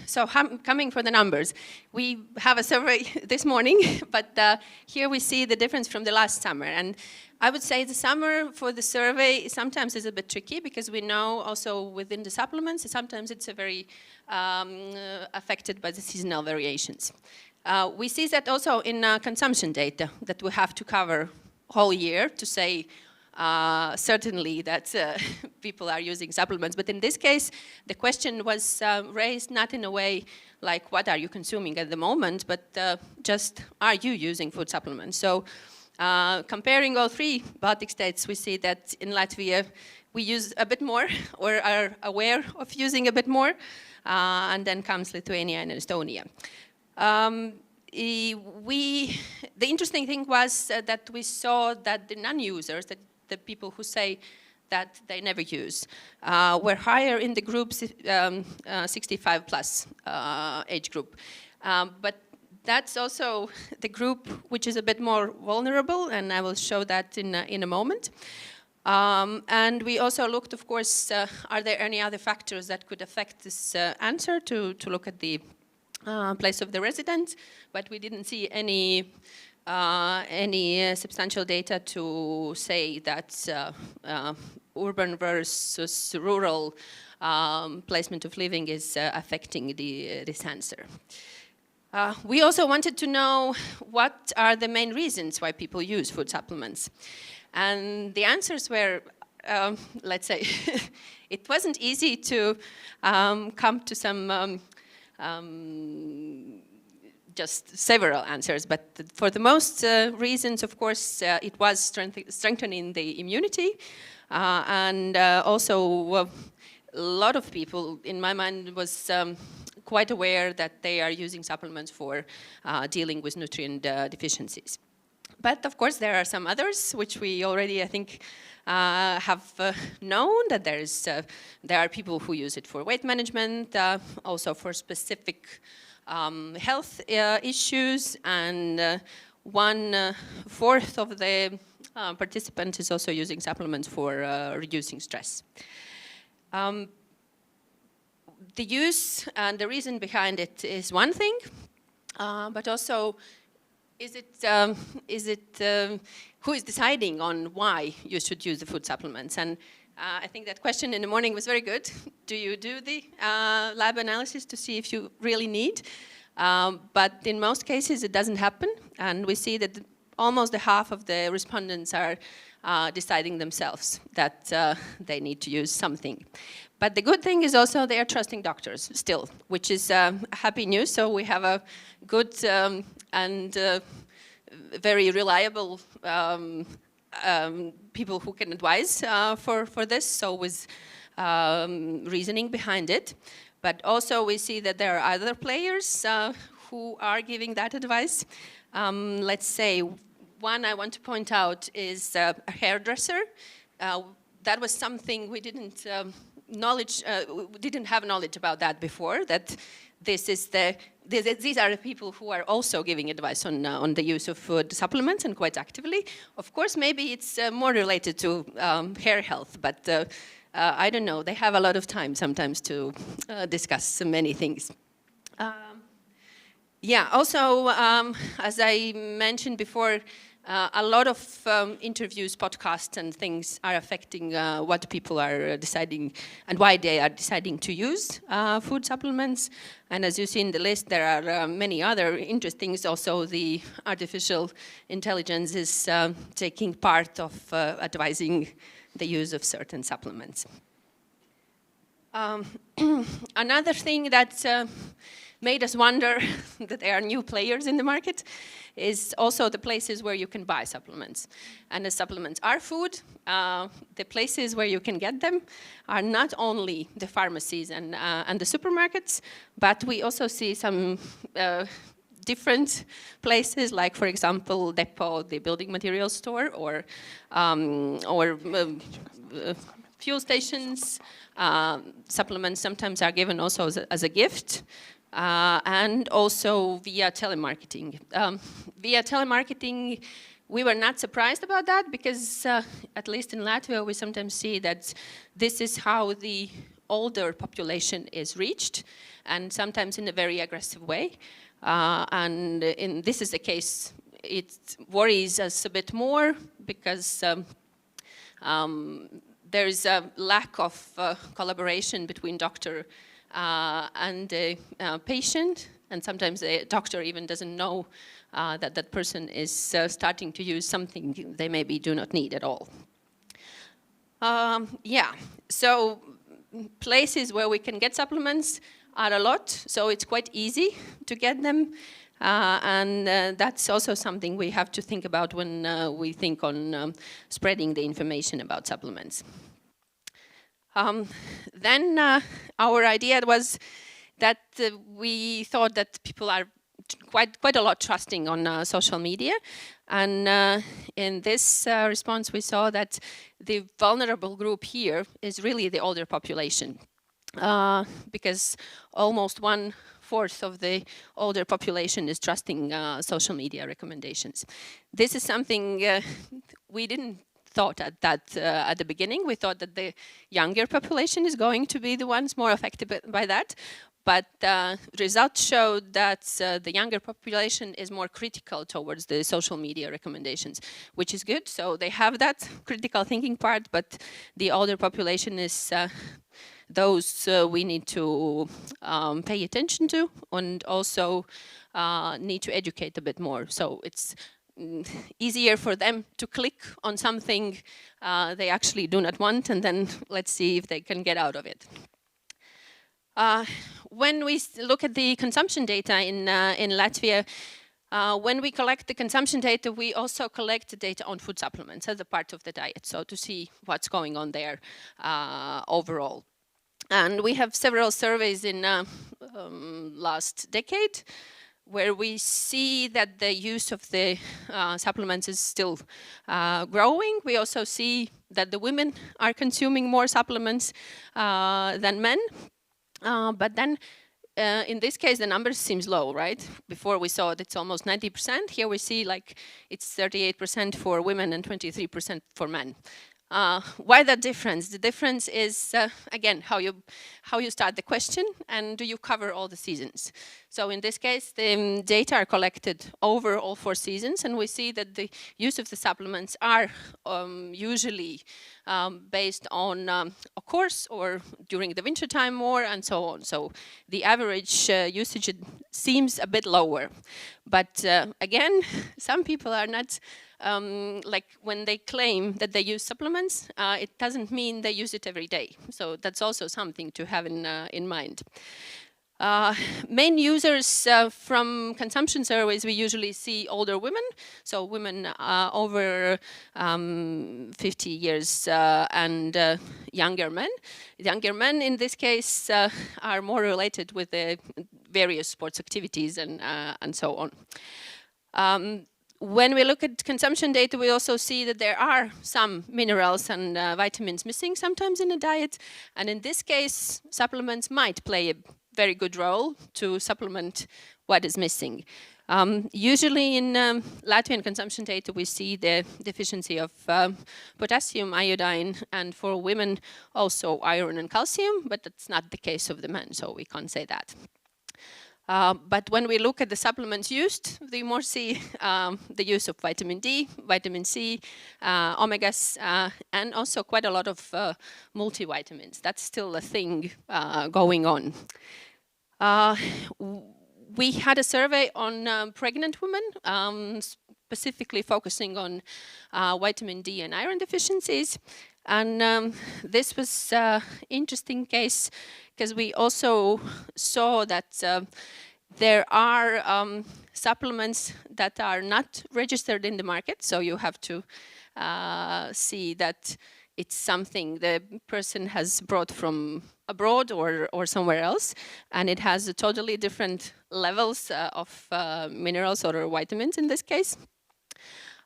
So coming for the numbers, we have a survey this morning, but here we see the difference from the last summer. And I would say the summer for the survey sometimes is a bit tricky, because we know also within the supplements, sometimes it's a very affected by the seasonal variations. We see that also in consumption data, that we have to cover whole year to say certainly that people are using supplements. But in this case, the question was raised not in a way like, what are you consuming at the moment, but just, are you using food supplements? So comparing all three Baltic states, we see that in Latvia, we use a bit more, or are aware of using a bit more, and then comes Lithuania and Estonia. The interesting thing was that we saw that the non-users, that the people who say that they never use, were higher in the group 65 plus age group. But that's also the group which is a bit more vulnerable, and I will show that in a moment. And we also looked, of course, are there any other factors that could affect this answer, to look at the place of the resident, but we didn't see any substantial data to say that urban versus rural placement of living is affecting this answer. We also wanted to know what are the main reasons why people use food supplements. And the answers were, let's say, it wasn't easy to come to some just several answers, but for the most reasons, of course, it was strengthening the immunity, and also a lot of people, in my mind, was quite aware that they are using supplements for dealing with nutrient deficiencies. But of course, there are some others, which we already, I think, have known that there are people who use it for weight management, also for specific health issues, and 1/4 of the participants is also using supplements for reducing stress. The use and the reason behind it is one thing, but also who is deciding on why you should use the food supplements? And I think that question in the morning was very good. Do you do the lab analysis to see if you really need? But in most cases, it doesn't happen. And we see that almost half of the respondents are deciding themselves that they need to use something. But the good thing is also they are trusting doctors still, which is happy news. So we have a good and very reliable people who can advise for this, so with reasoning behind it. But also we see that there are other players who are giving that advice. Let's say one I want to point out is a hairdresser. That was something we didn't have knowledge about that before, that these are the people who are also giving advice on the use of food supplements, and quite actively. Of course, maybe it's more related to hair health, but I don't know. They have a lot of time sometimes to discuss many things. Also, as I mentioned before, a lot of interviews, podcasts, and things are affecting what people are deciding and why they are deciding to use food supplements. And as you see in the list, there are many other interesting things. Also, the artificial intelligence is taking part of advising the use of certain supplements. Another thing that made us wonder that there are new players in the market is also the places where you can buy supplements. And the supplements are food. The places where you can get them are not only the pharmacies and the supermarkets, but we also see some different places, like, for example, Depot, the building materials store, or fuel stations. Supplements sometimes are given also as a gift. And also via telemarketing. Via telemarketing, we were not surprised about that because, at least in Latvia, we sometimes see that this is how the older population is reached, and sometimes in a very aggressive way. And this is the case, it worries us a bit more because there is a lack of collaboration between doctor and the patient, and sometimes the doctor even doesn't know that that person is starting to use something they maybe do not need at all. So places where we can get supplements are a lot, so it's quite easy to get them, and that's also something we have to think about when we think on spreading the information about supplements. Then our idea was that we thought that people are quite a lot trusting on social media, and in this response we saw that the vulnerable group here is really the older population, because almost 1/4 of the older population is trusting social media recommendations. This is something we didn't thought at the beginning. We thought that the younger population is going to be the ones more affected by that, but results showed that the younger population is more critical towards the social media recommendations, which is good. So they have that critical thinking part, but the older population is those we need to pay attention to, and also need to educate a bit more. So it's easier for them to click on something they actually do not want, and then let's see if they can get out of it. when we look at the consumption data in Latvia, when we collect the consumption data, we also collect the data on food supplements as a part of the diet, so to see what's going on there overall. And we have several surveys in last decade where we see that the use of the supplements is still growing. We also see that the women are consuming more supplements than men. But then in this case, the numbers seems low, right? Before we saw that it's almost 90%. Here we see like it's 38% for women and 23% for men. Why that difference? The difference is, again, how you start the question and do you cover all the seasons. So in this case, the data are collected over all 4 seasons, and we see that the use of the supplements are usually based on a course or during the winter time more and so on. So the average usage seems a bit lower. But again, some people are not like when they claim that they use supplements, it doesn't mean they use it every day. So that's also something to have in mind. Main users from consumption surveys, we usually see older women, so women over 50 years and younger men. Younger men in this case are more related with the various sports activities and so on. When we look at consumption data, we also see that there are some minerals and vitamins missing sometimes in a diet. And in this case, supplements might play a very good role to supplement what is missing. Usually in Latvian consumption data, we see the deficiency of potassium, iodine, and for women also iron and calcium, but that's not the case of the men, so we can't say that. But when we look at the supplements used, we more see the use of vitamin D, vitamin C, omegas, and also quite a lot of multivitamins. That's still a thing going on. We had a survey on pregnant women, specifically focusing on vitamin D and iron deficiencies. And this was an interesting case because we also saw that there are supplements that are not registered in the market. So you have to see that it's something the person has brought from abroad or somewhere else. And it has a totally different levels of minerals or vitamins in this case.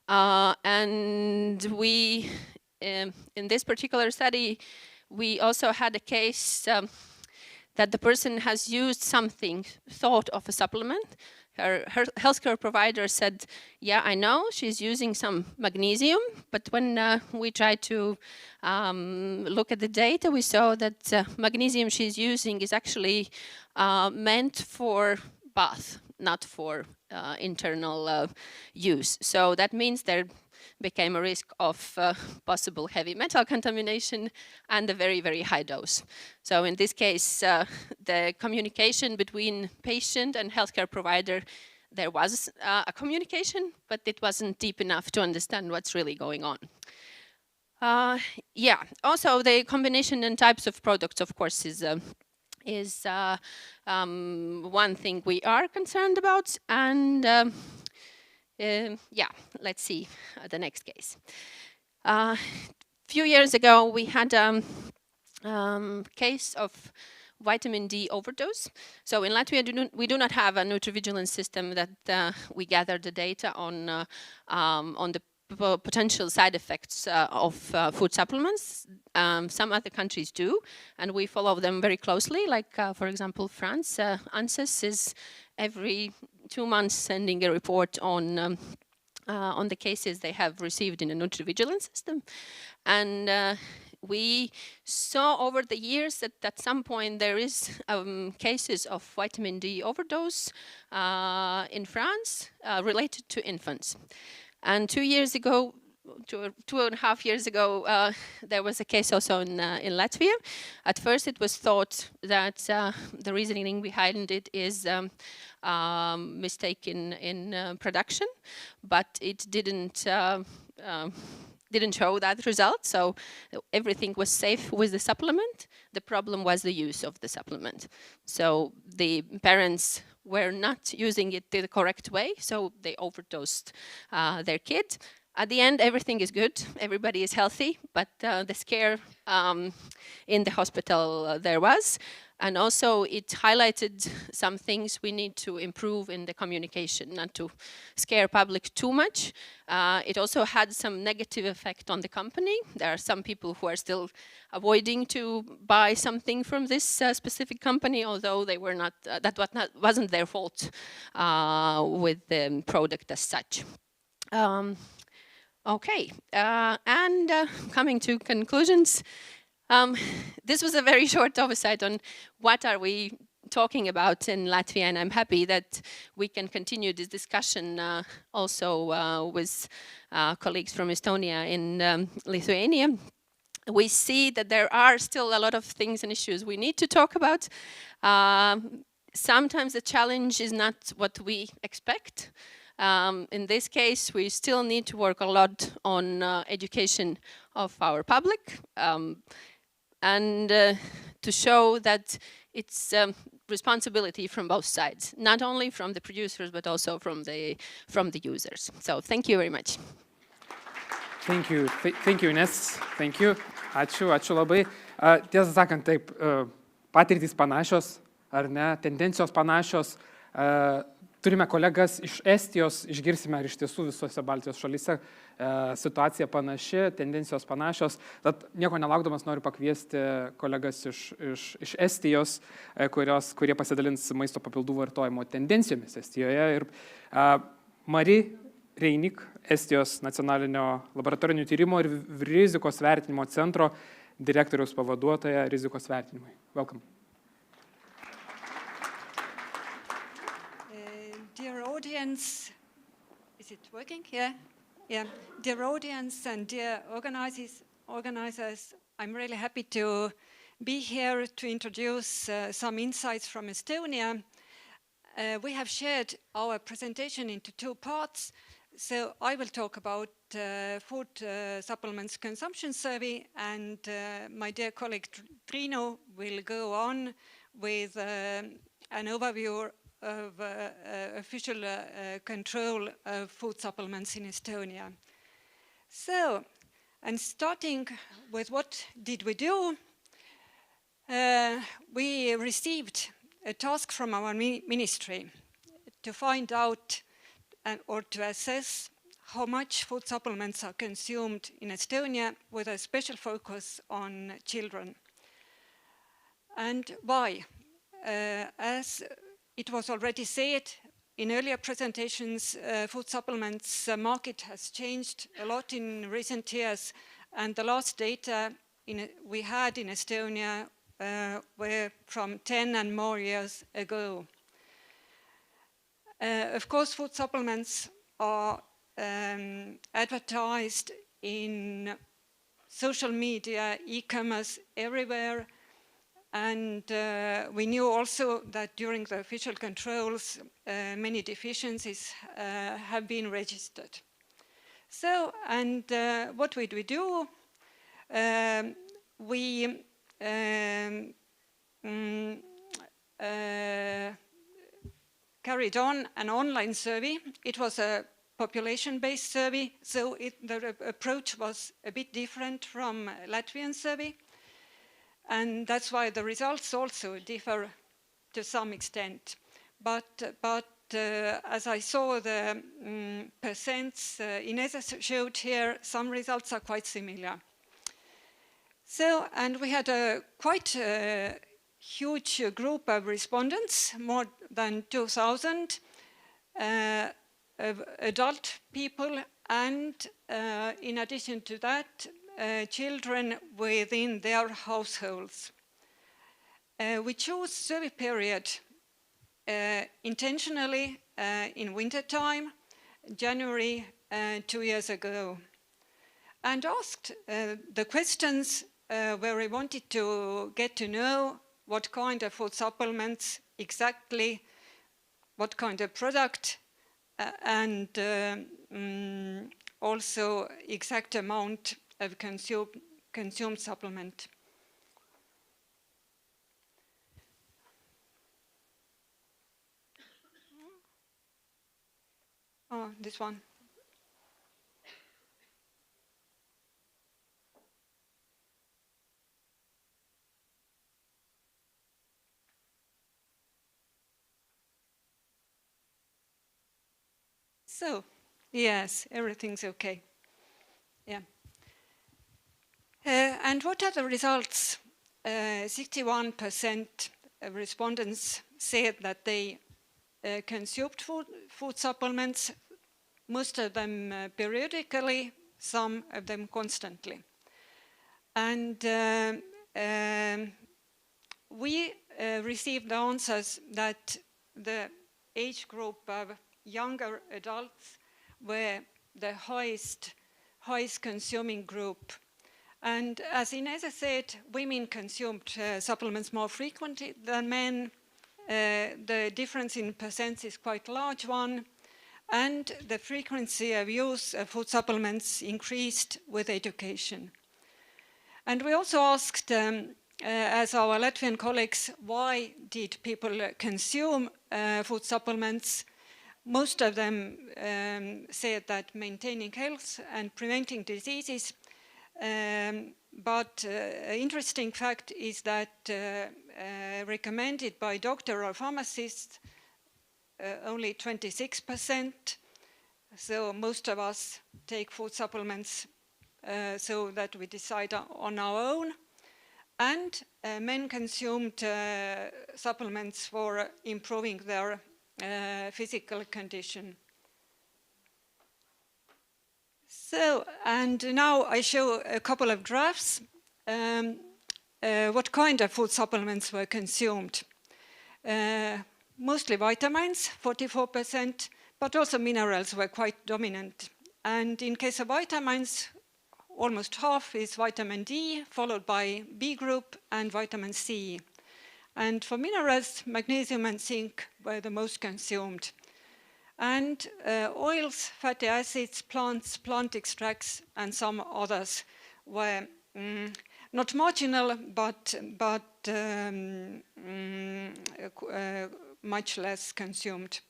And we, in this particular study, we also had a case that the person has used something, thought of a supplement. Her healthcare provider said, yeah, I know, she's using some magnesium, but when we tried to look at the data, we saw that magnesium she's using is actually meant for bath, not for internal use. So that means there became a risk of possible heavy metal contamination and a very, very high dose. So in this case, the communication between patient and healthcare provider, there was a communication, but it wasn't deep enough to understand what's really going on. Yeah, also the combination and types of products, of course, is one thing we are concerned about. And yeah, let's see the next case. A few years ago, we had a case of vitamin D overdose. So in Latvia, we do not have a nutri-vigilance system that we gather the data on the potential side effects of food supplements. Some other countries do, and we follow them very closely. Like, for example, France, ANSES is every 2 months sending a report on the cases they have received in a nutri-vigilance system. And we saw over the years that at some point there is cases of vitamin D overdose in France related to infants. And 2 years ago, 2.5 years ago, there was a case also in Latvia. At first, it was thought that the reasoning behind it is mistake in production, but it didn't show that result. So everything was safe with the supplement. the problem was the use of the supplement. So the parents were not using it the correct way, so they overdosed their kid. At the end, everything is good, everybody is healthy, but the scare in the hospital there was. And also it highlighted some things we need to improve in the communication, not to scare public too much. It also had some negative effect on the company. There are some people who are still avoiding to buy something from this specific company, although they were not, wasn't their fault with the product as such. Okay, and coming to conclusions, this was a very short oversight on what are we talking about in Latvia, and I'm happy that we can continue this discussion also with colleagues from Estonia in Lithuania. We see that there are still a lot of things and issues we need to talk about. Sometimes the challenge is not what we expect. In this case, we still need to work a lot on education of our public and to show that it's responsibility from both sides, not only from the producers, but also from the users. So thank you very much. Thank you, Inese. Thank you. Ačiū labai. Tiesą sakant, taip, patirtys panašios, ar ne, tendencijos panašios. Turime kolegas iš Estijos, išgirsime, ar iš tiesų visose Baltijos šalyse situacija panaši, tendencijos panašios. Tad nieko nelaukdamas noriu pakviesti kolegas iš Estijos, kurie pasidalins maisto papildų vartojimo tendencijomis Estijoje. Ir Mari Reinik, Estijos nacionalinio laboratorinių tyrimo ir rizikos vertinimo centro direktoriaus pavaduotoja rizikos vertinimui. Welcome. Dear audience, is it working? Yeah. Dear audience and dear organizers, I'm really happy to be here to introduce some insights from Estonia. We have shared our presentation into two parts. So I will talk about food supplements consumption survey, and my dear colleague Trino will go on with an overview of official control of food supplements in Estonia. So, and starting with what did we do? We received a task from our ministry to find out or to assess how much food supplements are consumed in Estonia, with a special focus on children. And why? As it was already said in earlier presentations, food supplements market has changed a lot in recent years, and the last data we had in Estonia were from 10 and more years ago. Of course, food supplements are advertised in social media, e-commerce, everywhere. And we knew also that during the official controls, many deficiencies have been registered. So, and what did we do? We carried on an online survey. It was a population-based survey, so the approach was a bit different from Latvian survey. And that's why the results also differ to some extent. But as I saw the percents Inese showed here, some results are quite similar. So, and we had a quite huge group of respondents, more than 2,000 adult people, and in addition to that, children within their households. We chose survey period intentionally in winter time, January 2 years ago, and asked the questions where we wanted to get to know what kind of food supplements exactly, what kind of product, and also exact amount of consumed supplement. Oh, this one. So, yes, everything's okay. Yeah. And what are the results? 61% of respondents said that they consumed food supplements, most of them periodically, some of them constantly. And we received the answers that the age group of younger adults were the highest consuming group. And as Inese said, women consumed supplements more frequently than men. The difference in percents is quite a large one. And the frequency of use of food supplements increased with education. And we also asked, as our Latvian colleagues, why did people consume food supplements? Most of them said that maintaining health and preventing diseases. But an interesting fact is that recommended by doctor or pharmacist, only 26%. So most of us take food supplements so that we decide on our own. And men consumed supplements for improving their physical condition. So, and now I show a couple of graphs. What kind of food supplements were consumed? Mostly vitamins, 44%, but also minerals were quite dominant. And in case of vitamins, almost half is vitamin D, followed by B group and vitamin C. And for minerals, magnesium and zinc were the most consumed. And oils, fatty acids, plant extracts, and some others were not marginal, but much less consumed.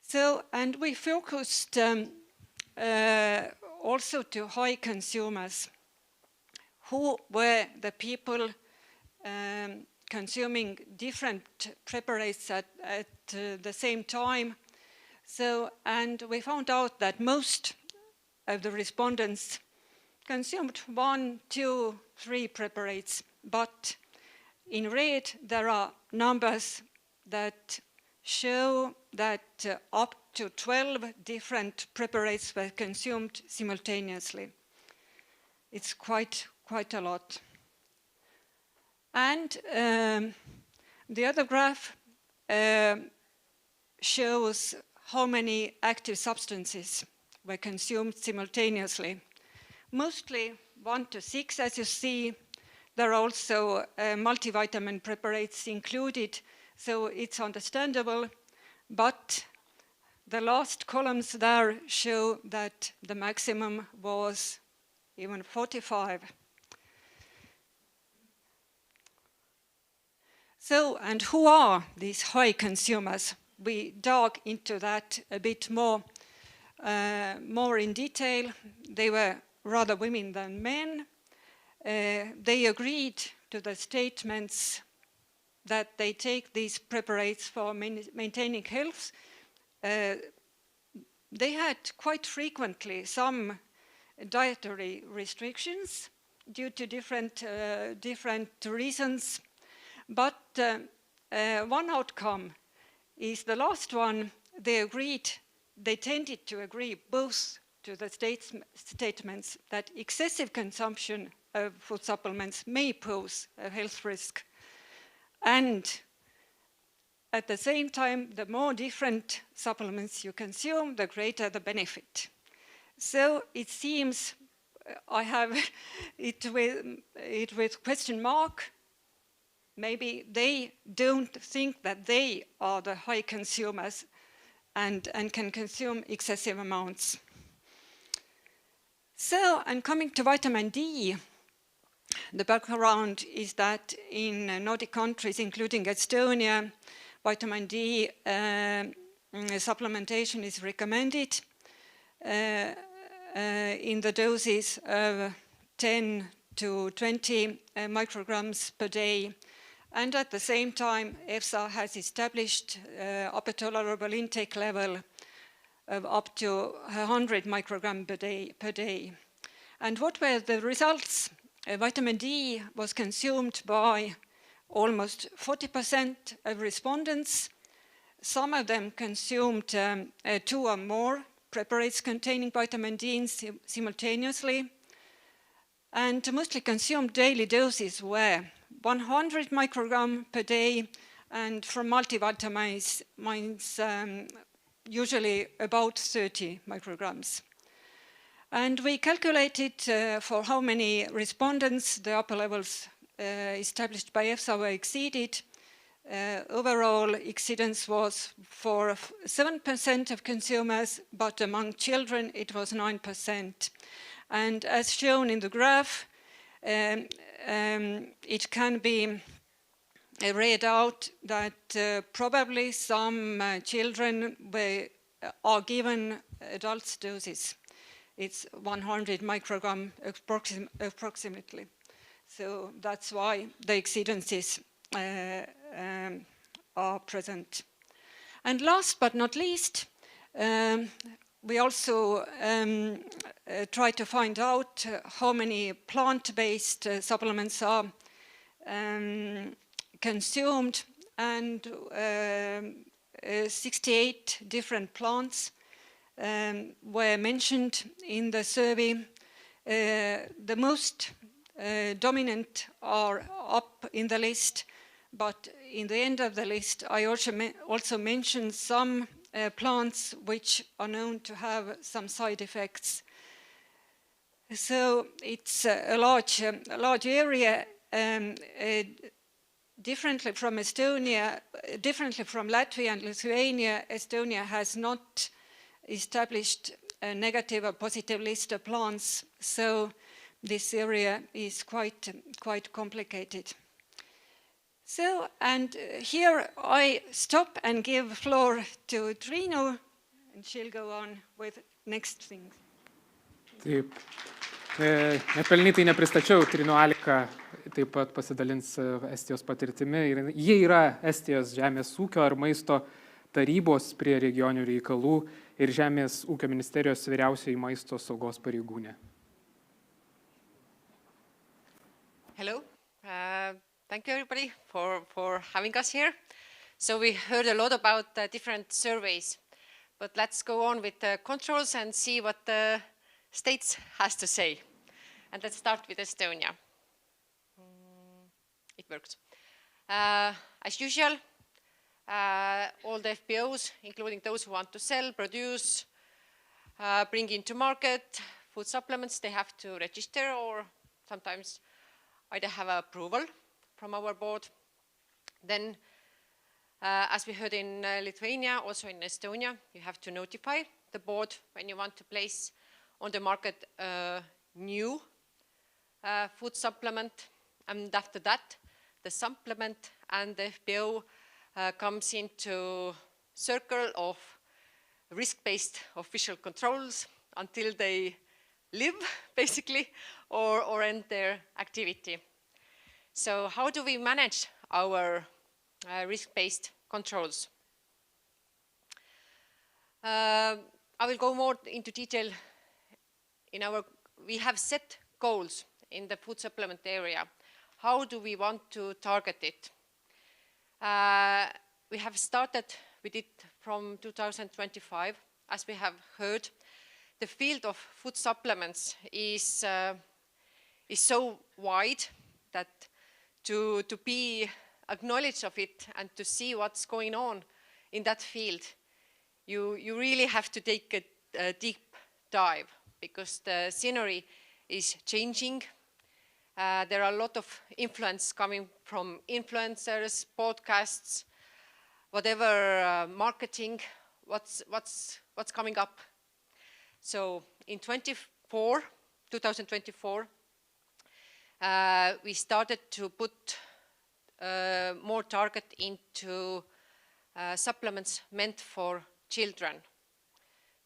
So, and we focused also to high consumers. Who were the people consuming different preparates at the same time? So, and we found out that most of the respondents consumed 1, 2, 3 preparates, but in red there are numbers that show that up to 12 different preparates were consumed simultaneously. It's quite a lot. And the other graph shows how many active substances were consumed simultaneously. Mostly 1 to 6, as you see. There are also multivitamin preparates included, so it's understandable. But the last columns there show that the maximum was even 45. So, and who are these high consumers? We dug into that a bit more in detail. They were rather women than men. They agreed to the statements that they take these preparates for maintaining health. They had quite frequently some dietary restrictions due to different reasons. But one outcome is the last one. They tended to agree both to the statements that excessive consumption of food supplements may pose a health risk. And at the same time, the more different supplements you consume, the greater the benefit. So it seems, I have it with question mark. Maybe they don't think that they are the high consumers and can consume excessive amounts. So, and coming to vitamin D, the background is that in Nordic countries, including Estonia, vitamin D supplementation is recommended in the doses of 10 to 20 micrograms per day. And at the same time, EFSA has established upper tolerable intake level of up to 100 micrograms per day. And what were the results? Vitamin D was consumed by almost 40% of respondents. Some of them consumed 2 or more preparates containing vitamin D simultaneously. And mostly consumed daily doses were 100 microgram per day, and from multivitamins, usually about 30 micrograms. And we calculated for how many respondents the upper levels established by EFSA were exceeded. Overall exceedance was for 7% of consumers, but among children it was 9%. And as shown in the graph, it can be read out that probably some children are given adult doses. It's 100 microgram approximately. So that's why the exceedances are present. And last but not least, we also try to find out how many plant-based supplements are consumed, and 68 different plants were mentioned in the survey. The most dominant are up in the list, but in the end of the list I also mentioned some plants which are known to have some side effects. So it's a large area. Differently from Estonia, differently from Latvia and Lithuania, Estonia has not established a negative or positive list of plants, so this area is quite complicated. So, and here I stop and give floor to Triinu, and she'll go on with next things. Taip. Nepelnytai nepristačiau, Triinu Alika taip pat pasidalins Estijos patirtimi. Jie yra Estijos žemės ūkio ar maisto tarybos prie regioninių reikalų ir Žemės ūkio ministerijos vyriausioji maisto saugos pareigūnė. Hello. Thank you everybody for having us here. So we heard a lot about different surveys, but let's go on with the controls and see what the states has to say. And let's start with Estonia. It works. As usual, all the FPOs, including those who want to sell, produce, bring into market food supplements, they have to register or sometimes either have approval from our board. Then, as we heard in Lithuania, also in Estonia, you have to notify the board when you want to place on the market a new food supplement. And after that, the supplement and the FPO comes into circle of risk-based official controls until they live, basically, or end their activity. So how do we manage our risk-based controls? I will go more into detail. We have set goals in the food supplement area. How do we want to target it? We have started with it from 2025. As we have heard, the field of food supplements is so wide that to be acknowledged of it and to see what's going on in that field, you really have to take a deep dive, because the scenery is changing. There are a lot of influence coming from influencers, podcasts, whatever, marketing, what's coming up. So in 2024, we started to put more target into supplements meant for children.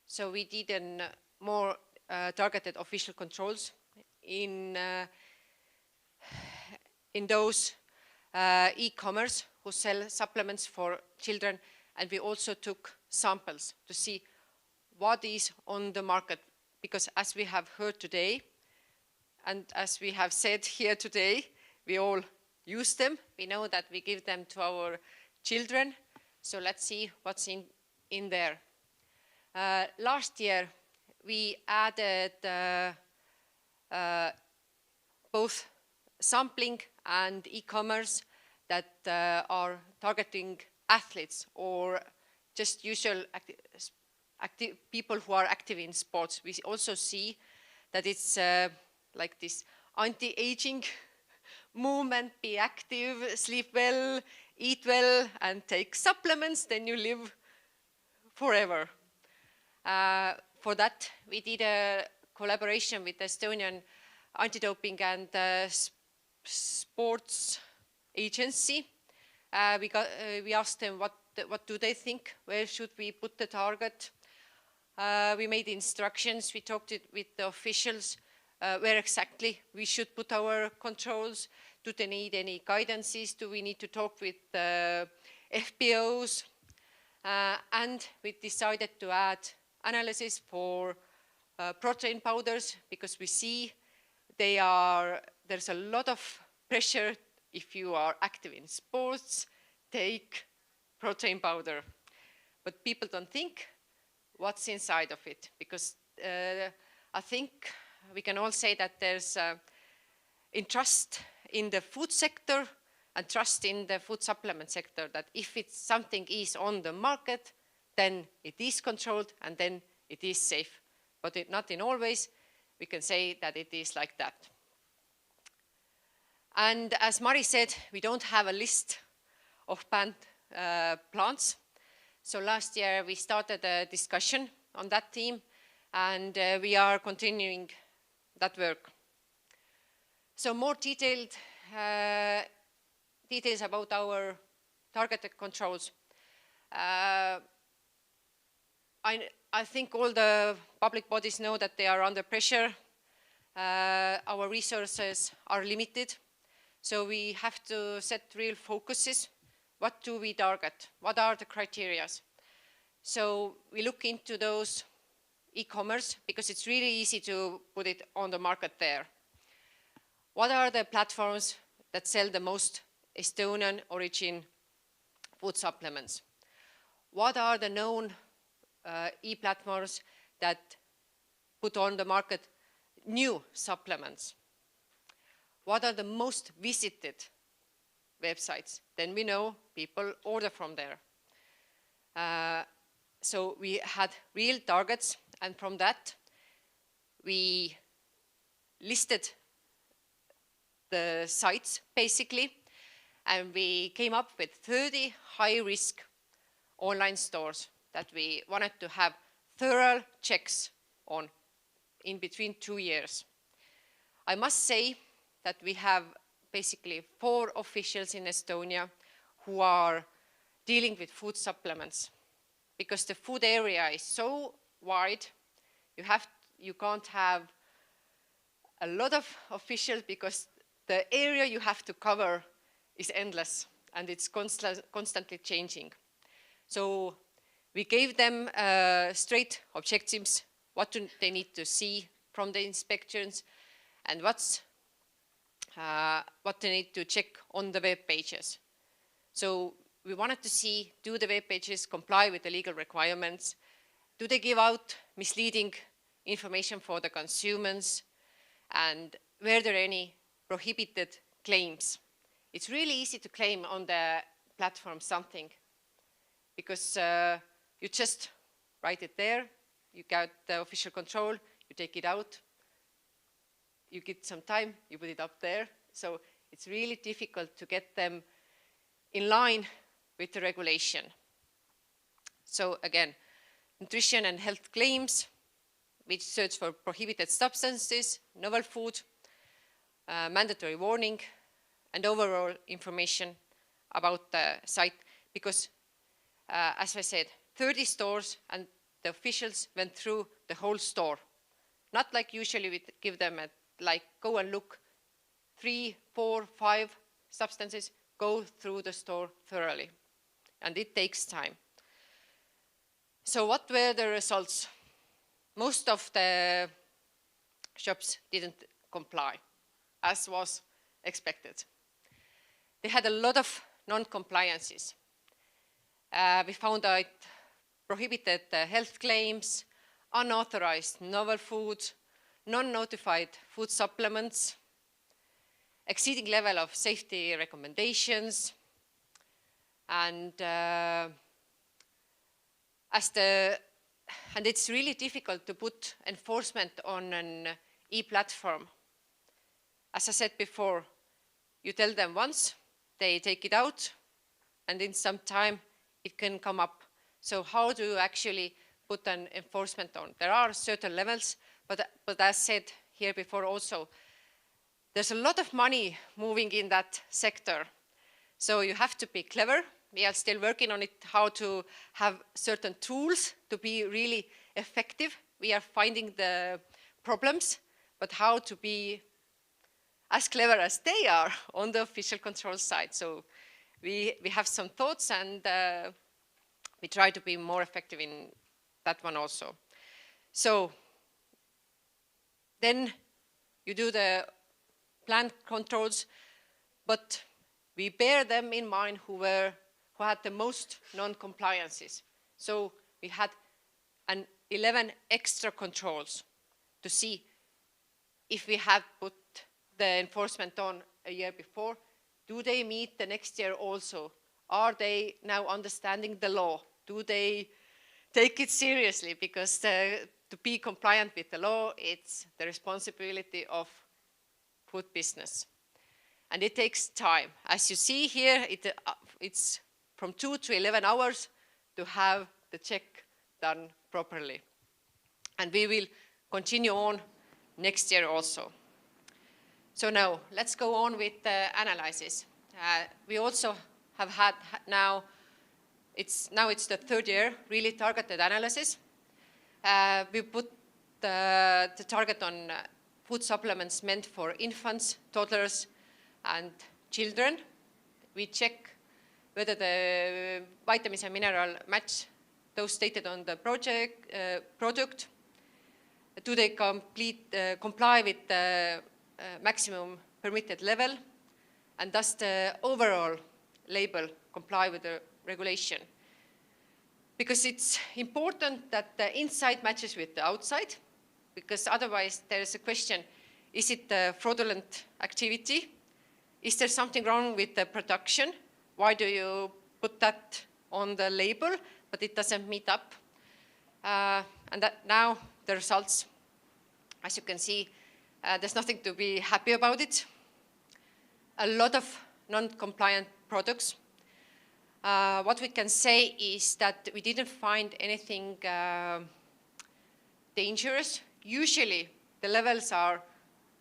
So we did more targeted official controls in those e-commerce who sell supplements for children, and we also took samples to see what is on the market, because as we have heard today, and as we have said here today, we all use them. We know that we give them to our children, so let's see what's in there. Last year, we added both sampling and e-commerce that are targeting athletes or just usual people who are active in sports. We also see that it's like this anti-aging movement: be active, sleep well, eat well, and take supplements, then you live forever. For that, we did a collaboration with the Estonian Anti-Doping and Sports Agency. We asked them what do they think, where should we put the target. We made instructions, we talked with the officials where exactly we should put our controls. Do they need any guidances? Do we need to talk with FBOs? And we decided to add analysis for protein powders, because we see there's a lot of pressure. If you are active in sports, take protein powder. But people don't think what's inside of it, because I think we can all say that there's trust in the food sector and trust in the food supplement sector, that if something is on the market, then it is controlled and then it is safe. But not in all ways we can say that it is like that. And as Mari said, we don't have a list of banned plants. So last year we started a discussion on that theme, and we are continuing that work. So more details about our targeted controls. I think all the public bodies know that they are under pressure. Our resources are limited, so we have to set real focuses. What do we target? What are the criteria? So we look into those e-commerce, because it's really easy to put it on the market there. What are the platforms that sell the most Estonian origin food supplements? What are the known e-platforms that put on the market new supplements? What are the most visited websites? Then we know people order from there. So we had real targets, and from that we listed the sites basically, and we came up with 30 high-risk online stores that we wanted to have thorough checks on in between 2 years. I must say that we have basically 4 officials in Estonia who are dealing with food supplements, because the food area is so wide. You can't have a lot of officials, because the area you have to cover is endless and it's constantly changing. So we gave them straight objectives, what do they need to see from the inspections, and what they need to check on the web pages. So we wanted to see, do the web pages comply with the legal requirements? Do they give out misleading information for the consumers? And were there any prohibited claims? It's really easy to claim on the platform something, because you just write it there, you get the official control, you take it out, you get some time, you put it up there. So it's really difficult to get them in line with the regulation. So again, nutrition and health claims, which search for prohibited substances, novel food, mandatory warning, and overall information about the site, because as I said, 30 stores, and the officials went through the whole store. Not like usually we give them like go and look 3, 4, 5 substances, go through the store thoroughly. And it takes time. So what were the results? Most of the shops didn't comply, as was expected. They had a lot of non-compliances. We found out prohibited health claims, unauthorized novel food, non-notified food supplements, exceeding level of safety recommendations, and it's really difficult to put enforcement on an e-platform. As I said before, you tell them once, they take it out, and in some time it can come up. So how do you actually put an enforcement on? There are certain levels, but as said here before also, there's a lot of money moving in that sector. So you have to be clever. We are still working on it, how to have certain tools to be really effective. We are finding the problems, but how to be as clever as they are on the official control side. So we have some thoughts, and we try to be more effective in that one also. So then you do the planned controls, but we bear them in mind who had the most non-compliances. So we had 11 extra controls to see if we have put the enforcement on a year before, do they meet the next year also? Are they now understanding the law? Do they take it seriously? Because to be compliant with the law, it's the responsibility of food business. And it takes time. As you see here, it's from 2 to 11 hours to have the check done properly. And we will continue on next year also. So now, let's go on with the analysis. We also have had now it's the third year, really targeted analysis. We put the target on food supplements meant for infants, toddlers, and children. We check whether the vitamins and mineral match those stated on the product. Do they comply with the maximum permitted level? And does the overall label comply with the regulation? Because it's important that the inside matches with the outside, because otherwise there is a question, is it a fraudulent activity? Is there something wrong with the production? Why do you put that on the label, but it doesn't meet up? And that now the results, as you can see, there's nothing to be happy about it. A lot of non-compliant products. What we can say is that we didn't find anything dangerous. Usually the levels are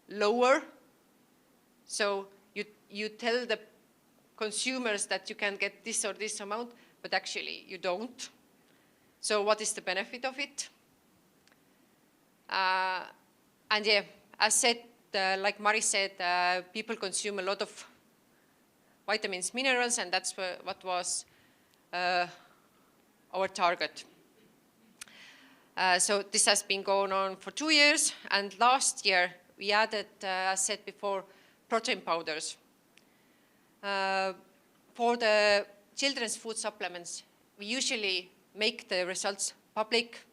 lower, so you tell the consumers that you can get this or this amount, but actually you don't. So what is the benefit of it? And yeah, as said, like Mari said, people consume a lot of vitamins, minerals, and that's what was our target. So this has been going on for 2 years, and last year we added, as said before, protein powders. For the children's food supplements, we usually make the results public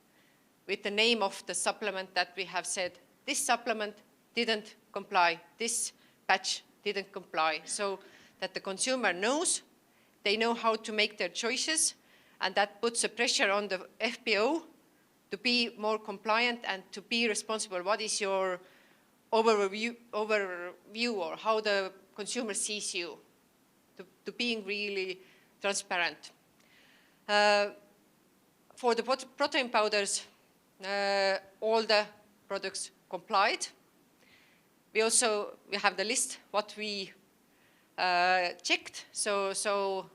with the name of the supplement that we have said, this supplement didn't comply, this batch didn't comply, so that the consumer knows, they know how to make their choices, and that puts a pressure on the FBO to be more compliant and to be responsible. What is your overview or how the consumer sees you, to being really transparent. For the protein powders, all the products complied. We have the list what we checked. So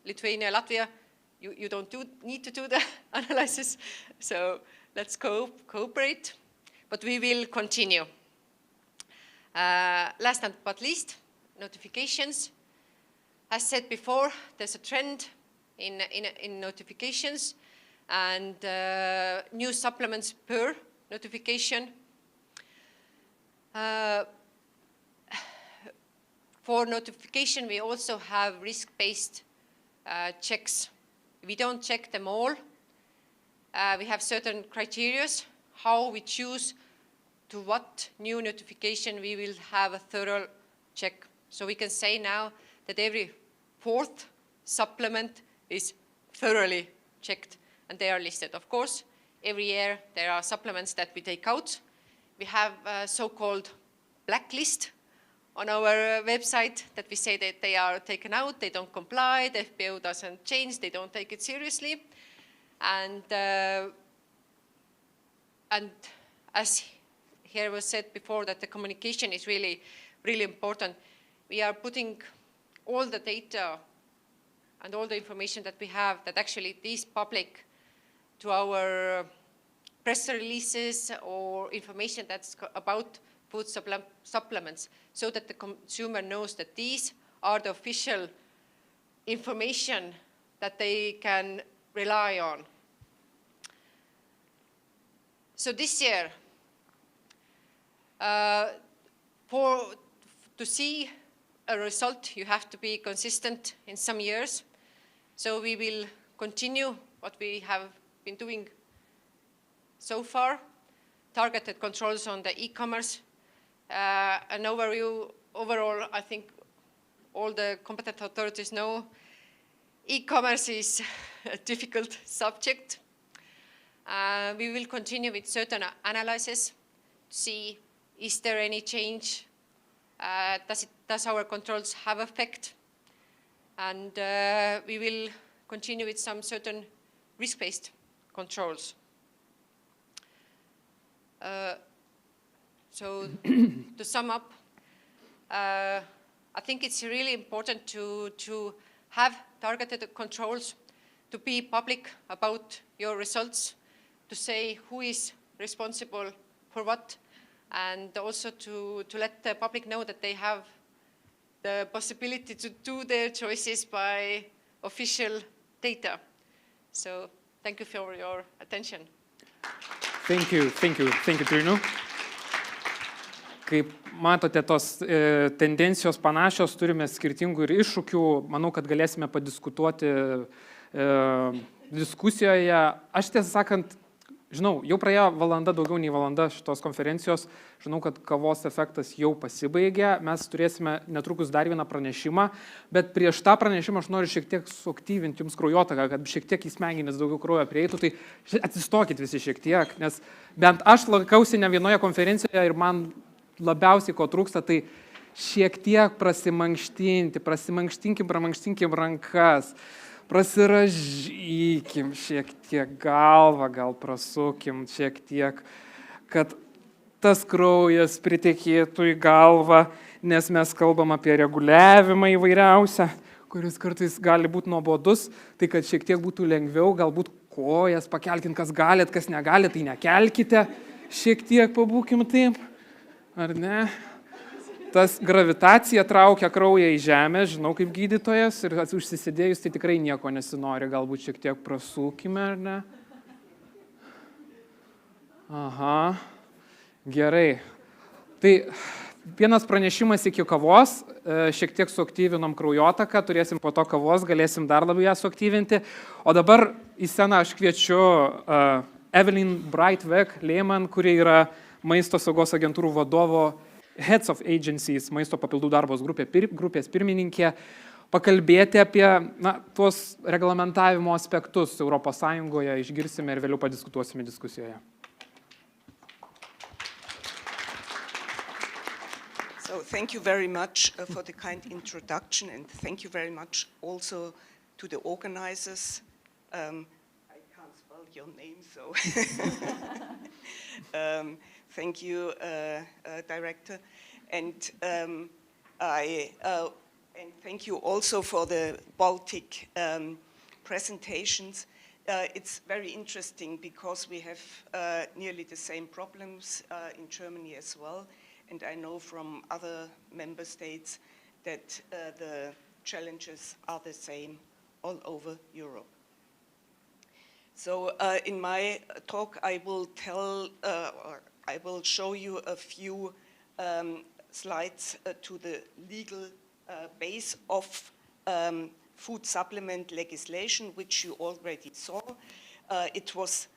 Lithuania, Latvia, you don't need to do the analysis, so let's cooperate, but we will continue. Last but not least, notifications. As said before, there's a trend in notifications and new supplements per notification. For notification, we also have risk-based checks. We don't check them all. We have certain criteria how we choose to what new notification we will have a thorough check. So we can say now that every 4th supplement is thoroughly checked, and they are listed. Of course, every year there are supplements that we take out. We have a so-called blacklist on our website that we say that they are taken out, they don't comply, the FPO doesn't change, they don't take it seriously. And as here was said before, that the communication is really, really important. We are putting all the data and all the information that we have that actually is public to our press releases or information that's about food supplements, so that the consumer knows that these are the official information that they can rely on. So this year, to see a result, you have to be consistent in some years. So we will continue what we have been doing so far, targeted controls on the e-commerce. An overview, overall, I think all the competent authorities know e-commerce is a difficult subject. We will continue with certain analysis to see, is there any change? Does our controls have effect? And we will continue with some certain risk-based controls. So to sum up, I think it's really important to have targeted controls, to be public about your results, to say who is responsible for what, and also to let the public know that they have the possibility to do their choices by official data. So thank you for your attention. Thank you, Trinu. Kaip matote, tos tendencijos panašios, turime skirtingų ir iššūkių. Manau, kad galėsime padiskutuoti diskusijoje. Aš tiesą sakant, žinau, jau praėjo valanda, daugiau nei valanda šitos konferencijos. Žinau, kad kavos efektas jau pasibaigė. Mes turėsime netrukus dar vieną pranešimą, bet prieš tą pranešimą aš noriu šiek tiek suaktyvinti jums kraujotaką, kad šiek tiek į smegenis daugiau kraujo prieitų. Tai atsistokit visi šiek tiek, nes bent aš lankausi ne vienoje konferencijoje ir man labiausiai ko trūksta, tai šiek tiek pramankštinkim rankas, prasiražykim šiek tiek galvą, gal prasukim šiek tiek, kad tas kraujas pritekėtų į galvą, nes mes kalbam apie reguliavimą įvairiausią, kuris kartais gali būti nuobodus, tai kad šiek tiek būtų lengviau, galbūt kojas pakelkint, kas galit, kas negalit, tai nekelkite, šiek tiek pabūkim taip. Ar ne? Tas gravitacija traukia kraują į žemę, žinau kaip gydytojas, ir užsisėdėjus tai tikrai nieko nesinori, galbūt šiek tiek prasūkime, ar ne? Aha, gerai. Tai vienas pranešimas iki kavos, šiek tiek suaktyvinom kraujotaką, turėsim po to kavos, galėsim dar labiau ją suaktyvinti. O dabar į sceną aš kviečiu Evelyn Brightweg-Lehman, kuri yra Maisto saugos agentūrų vadovo Heads of Agencies, Maisto papildų darbos grupės pirmininkė, pakalbėti apie tuos reglamentavimo aspektus Europos Sąjungoje, išgirsime ir vėliau padiskutuosime diskusijoje. So thank you very much for the kind introduction, and thank you very much also to the organizers. I can't spell your name, so thank you, Director, and thank you also for the Baltic presentations. It's very interesting because we have nearly the same problems in Germany as well. And I know from other member states that the challenges are the same all over Europe. So in my talk, I will show you a few slides to the legal base of food supplement legislation, which you already saw. It was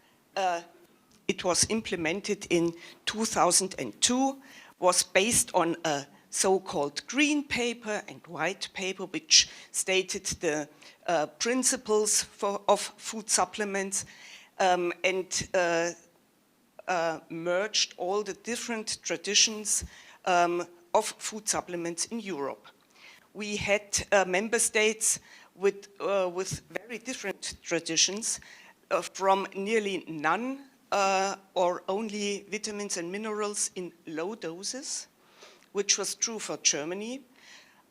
implemented in 2002, was based on a so-called green paper and white paper, which stated the principles of food supplements and merged all the different traditions of food supplements in Europe. We had member states with very different traditions, from nearly none or only vitamins and minerals in low doses, which was true for Germany,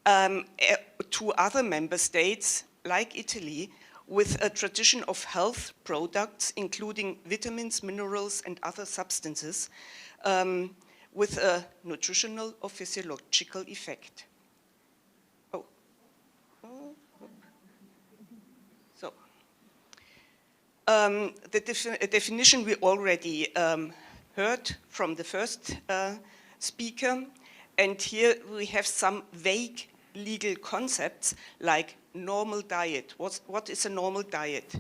to other member states like Italy with a tradition of health products, including vitamins, minerals, and other substances, with a nutritional or physiological effect. The definition we already heard from the first speaker, and here we have some vague legal concepts like normal diet. What is a normal diet?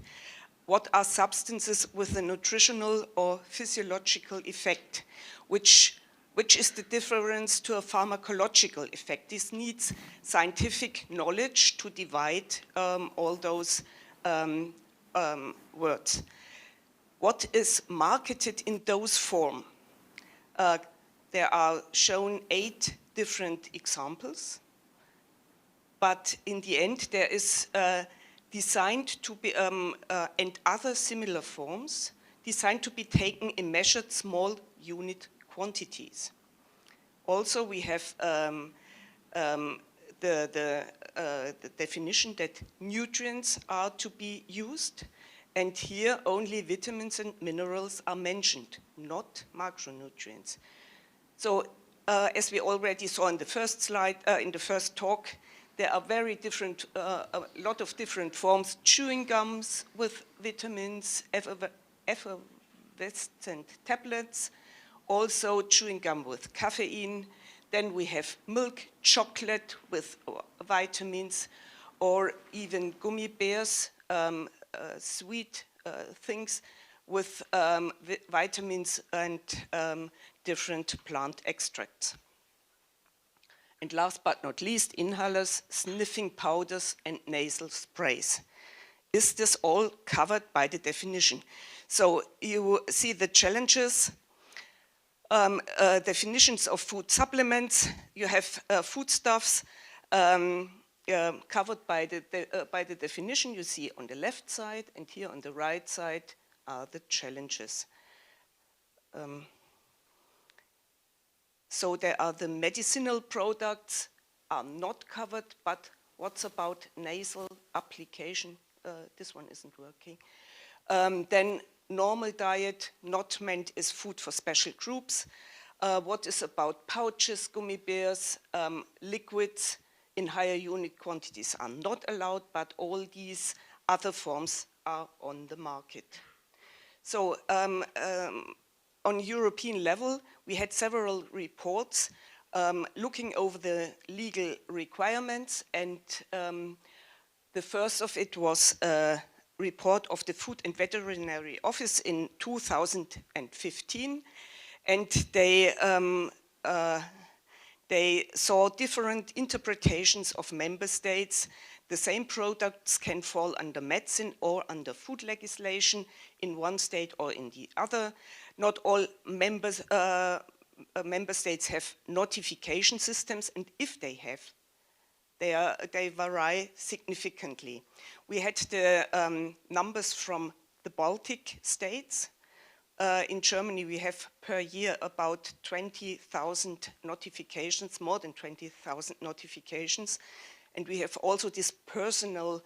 What are substances with a nutritional or physiological effect? Which is the difference to a pharmacological effect? This needs scientific knowledge to divide all those words. What is marketed in those form? There are shown 8 different examples, but in the end there is designed to be, and other similar forms, designed to be taken in measured small unit quantities. Also we have the definition that nutrients are to be used, and here only vitamins and minerals are mentioned, not macronutrients. So as we already saw in the first slide, in the first talk, there are very different, a lot of different forms. Chewing gums with vitamins, effervescent tablets, also chewing gum with caffeine. Then we have milk chocolate with vitamins, or even gummy bears, sweet things with vitamins and different plant extracts. And last but not least, inhalers, sniffing powders, and nasal sprays. Is this all covered by the definition? So you see the challenges. Definitions of food supplements. You have foodstuffs covered by the definition you see on the left side, and here on the right side are the challenges. So there are the medicinal products are not covered, but what's about nasal application? This one isn't working. Then normal diet, not meant is food for special groups. What is about pouches, gummy bears, liquids in higher unit quantities are not allowed, but all these other forms are on the market. So on European level, we had several reports looking over the legal requirements, and the first of it was a report of the Food and Veterinary Office in 2015, and they saw different interpretations of member states. The same products can fall under medicine or under food legislation in one state or in the other. Not all member states have notification systems, and if they have, they vary significantly. We had the numbers from the Baltic states. In Germany, we have per year about 20,000 notifications, more than 20,000 notifications. And we have also this personal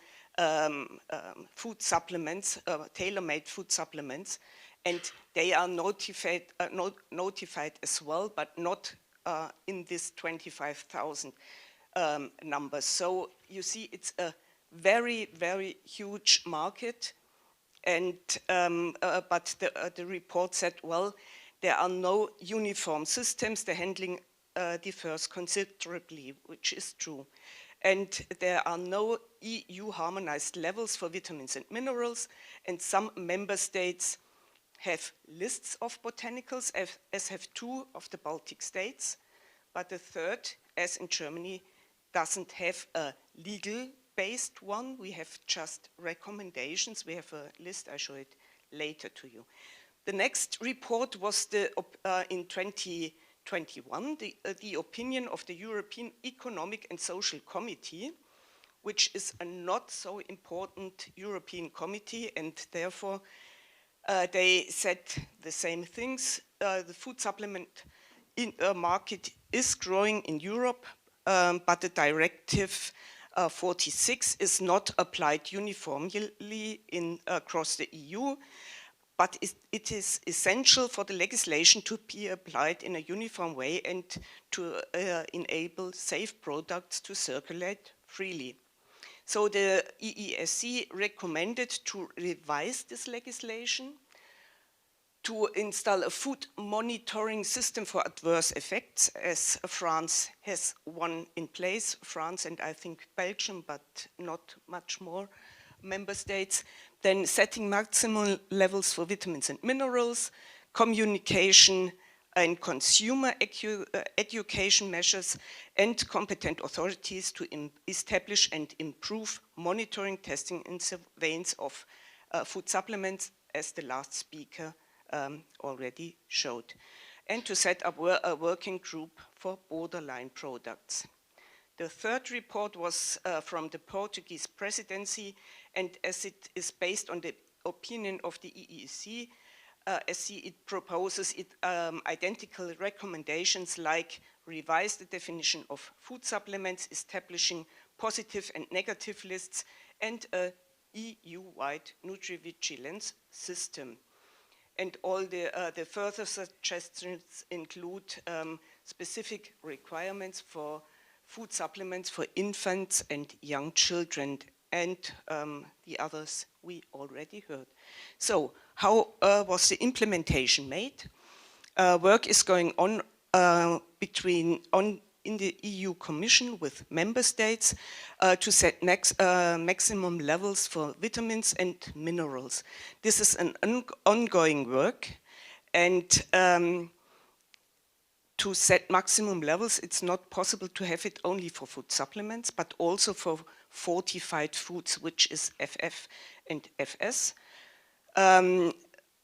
food supplements, tailor-made food supplements, and they are notified as well, but not in this 25,000 numbers. So you see, it's a very, very huge market, and but the report said, well, there are no uniform systems. The handling differs considerably, which is true. And there are no EU harmonized levels for vitamins and minerals, and some member states have lists of botanicals, as have 2 of the Baltic states, but the third, as in Germany, doesn't have a legal-based one. We have just recommendations. We have a list. I show it later to you. The next report was in 2021, the opinion of the European Economic and Social Committee, which is a not so important European committee, and therefore they said the same things. The food supplement market is growing in Europe, but the Directive 46 is not applied uniformly across the EU, but it is essential for the legislation to be applied in a uniform way and to enable safe products to circulate freely. So the EESC recommended to revise this legislation, to install a food monitoring system for adverse effects, as France has one in place, France and I think Belgium, but not much more member states. Then setting maximum levels for vitamins and minerals, communication and consumer education measures, and competent authorities to establish and improve monitoring, testing, and surveillance of food supplements, as the last speaker already showed, and to set up a working group for borderline products. The third report was from the Portuguese presidency, and as it is based on the opinion of the EEC, it proposes identical recommendations like revise the definition of food supplements, establishing positive and negative lists, and a EU-wide nutri-vigilance system. And all the further suggestions include specific requirements for food supplements for infants and young children, and the others we already heard. So how was the implementation made? Work is going on in the EU Commission with member states to set maximum levels for vitamins and minerals. This is an ongoing work, and to set maximum levels, it's not possible to have it only for food supplements, but also for fortified foods, which is FF and FS.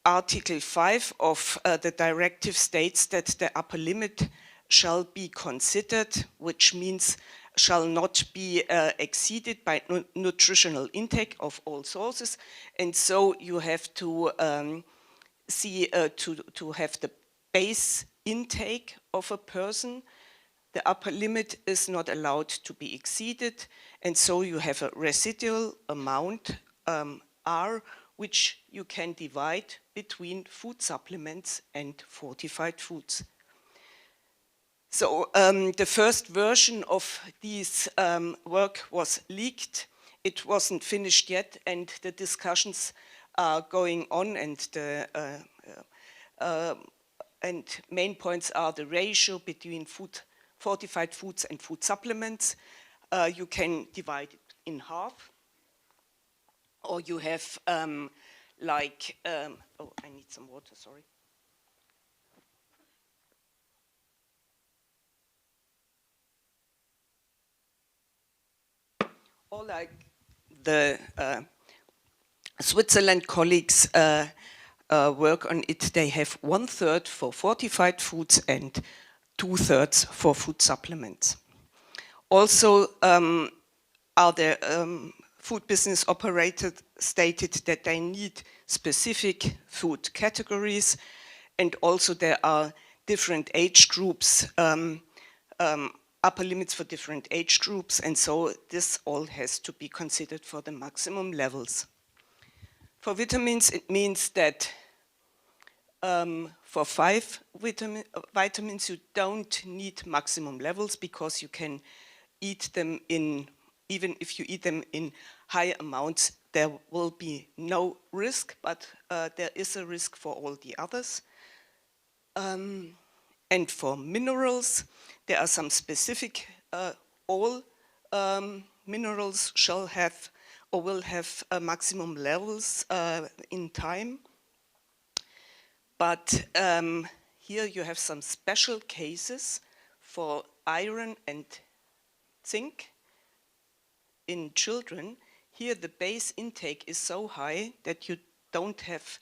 Article 5 of the directive states that the upper limit shall be considered, which means shall not be exceeded by nutritional intake of all sources. And so you have to see to have the base intake of a person. The upper limit is not allowed to be exceeded, and so you have a residual amount, R, which you can divide between food supplements and fortified foods. So the first version of this work was leaked. It wasn't finished yet, and the discussions are going on, and main points are the ratio between fortified foods and food supplements. You can divide it in half, or you have oh, I need some water, sorry. Or like the Switzerland colleagues work on it, they have 1/3 for fortified foods and 2/3 for food supplements. Also, are the food business operators stated that they need specific food categories, and also there are different age groups upper limits for different age groups, and so this all has to be considered for the maximum levels. For vitamins, it means that for 5 vitamins, you don't need maximum levels because you can eat them in, even if you eat them in high amounts, there will be no risk, but there is a risk for all the others. And for minerals, there are some specific, all minerals shall have or will have maximum levels in time. But here you have some special cases for iron and zinc in children. Here the base intake is so high that you don't have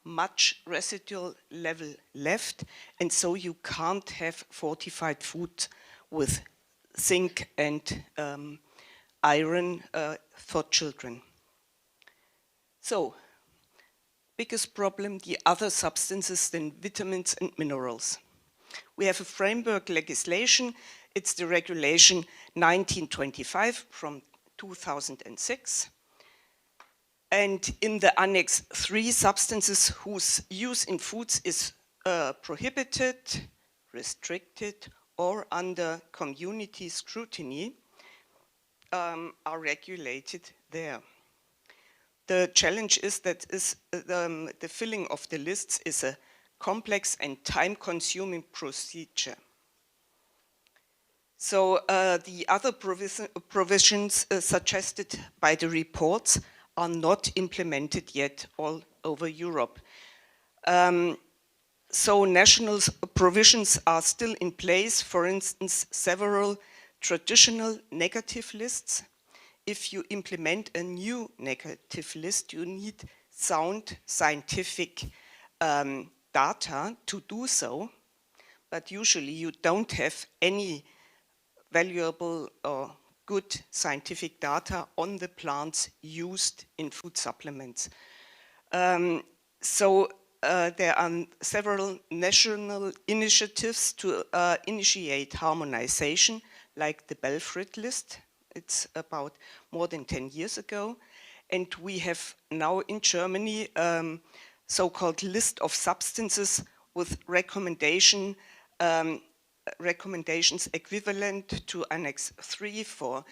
much residual level left, and so you can't have fortified food with zinc and iron for children. So, biggest problem, the other substances than vitamins and minerals. We have a framework legislation. It's the regulation 1925 from 2006. And in the Annex 3, substances whose use in foods is prohibited, restricted, or under community scrutiny are regulated there. The challenge is that the filling of the lists is a complex and time-consuming procedure. So the other provisions suggested by the reports are not implemented yet all over Europe. So national provisions are still in place, for instance, several traditional negative lists. If you implement a new negative list, you need sound scientific data to do so, but usually you don't have any valuable or good scientific data on the plants used in food supplements. So there are several national initiatives to initiate harmonization, like the Belfrit list. It's about more than 10 years ago. And we have now in Germany so-called list of substances with recommendations equivalent to Annex 3 for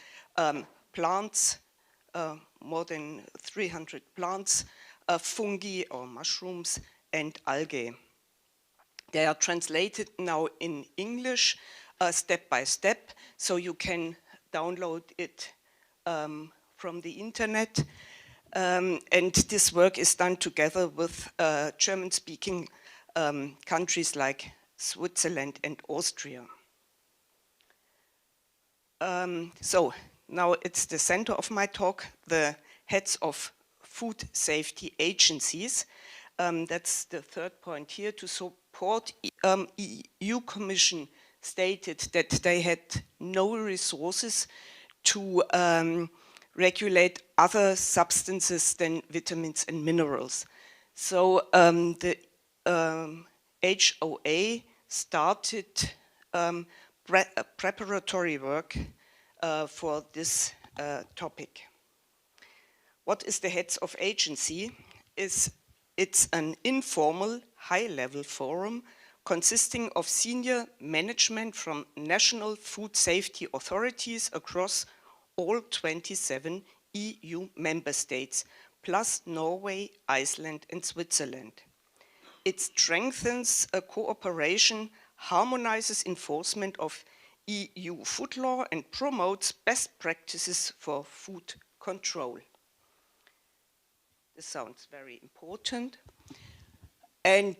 plants, more than 300 plants, fungi or mushrooms, and algae. They are translated now in English step by step, so you can download it from the internet. And this work is done together with German-speaking countries like Switzerland and Austria. So now it's the center of my talk, the heads of food safety agencies. That's the third point here. To support EU Commission stated that they had no resources to regulate other substances than vitamins and minerals. So the HOA started preparatory work for this topic. What is the heads of agency? It's an informal, high-level forum consisting of senior management from national food safety authorities across all 27 EU member states, plus Norway, Iceland, and Switzerland. It strengthens a cooperation, harmonizes enforcement of EU food law, and promotes best practices for food control. This sounds very important. And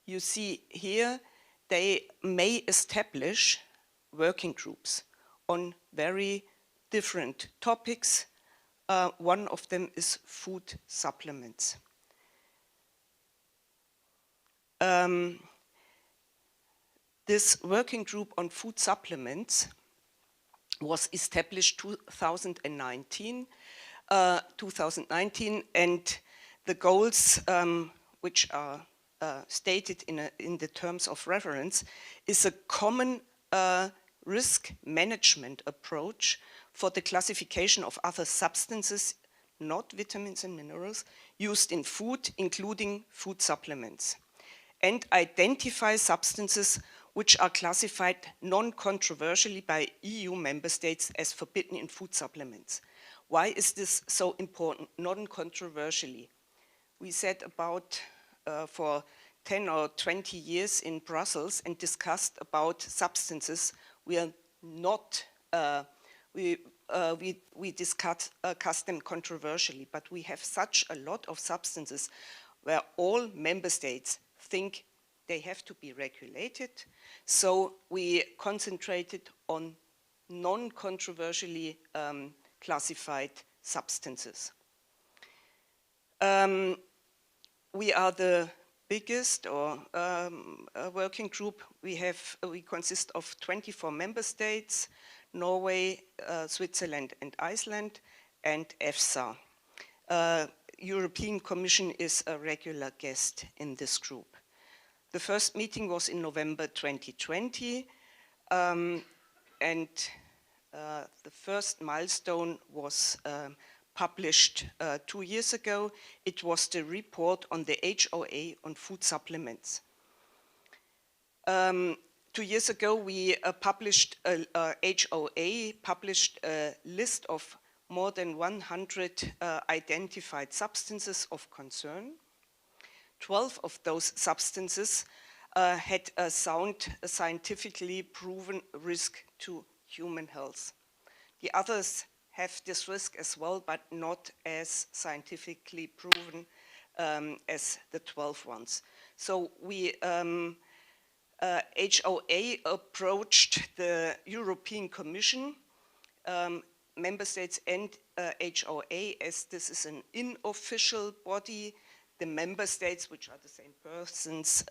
you see here, they may establish working groups on very different topics. One of them is food supplements. This working group on food supplements was established 2019, and the goals which are stated in the terms of reference is a common a risk management approach for the classification of other substances, not vitamins and minerals, used in food, including food supplements, and identify substances which are classified non-controversially by EU member states as forbidden in food supplements. Why is this so important, non-controversially? We said about for 10 or 20 years in Brussels and discussed about substances. We are not, we discuss them controversially, but we have such a lot of substances where all member states think they have to be regulated. So we concentrated on non-controversially classified substances. We are the biggest working group. We consist of 24 member states, Norway, Switzerland and Iceland, and EFSA. European Commission is a regular guest in this group. The first meeting was in November 2020, and the first milestone was published 2 years ago. It was the report on the HOA on food supplements. 2 years ago, we HOA published a list of more than 100 identified substances of concern. 12 of those substances had a sound, scientifically proven risk to human health. The others have this risk as well, but not as scientifically proven as the 12 ones. So we, HOA approached the European Commission, member states and HOA, as this is an unofficial body. The member states, which are the same persons,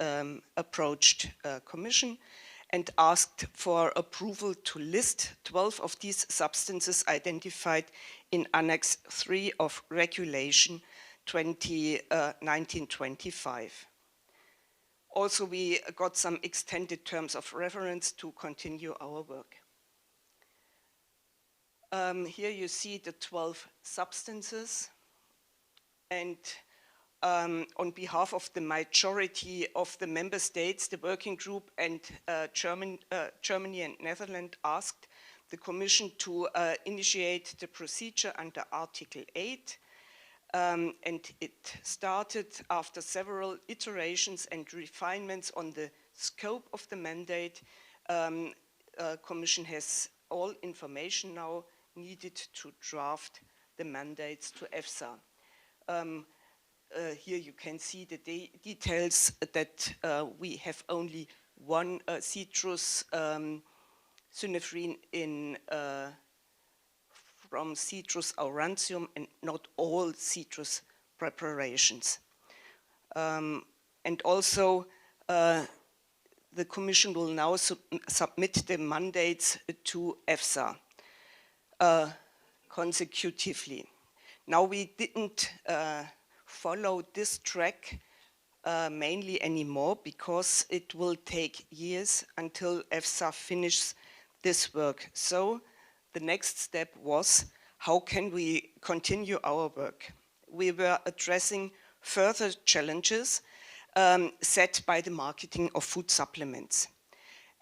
approached Commission and asked for approval to list 12 of these substances identified in Annex 3 of Regulation 1925. Also, we got some extended terms of reference to continue our work. Here you see the 12 substances, and on behalf of the majority of the member states, the working group and Germany and Netherlands asked the Commission to initiate the procedure under Article 8. And it started after several iterations and refinements on the scope of the mandate. Commission has all information now needed to draft the mandates to EFSA. Here you can see the details that we have only one citrus synephrine from Citrus aurantium and not all citrus preparations. And also the Commission will now submit the mandates to EFSA consecutively. Now we didn't follow this track mainly anymore because it will take years until EFSA finishes this work. So the next step was, how can we continue our work? We were addressing further challenges set by the marketing of food supplements.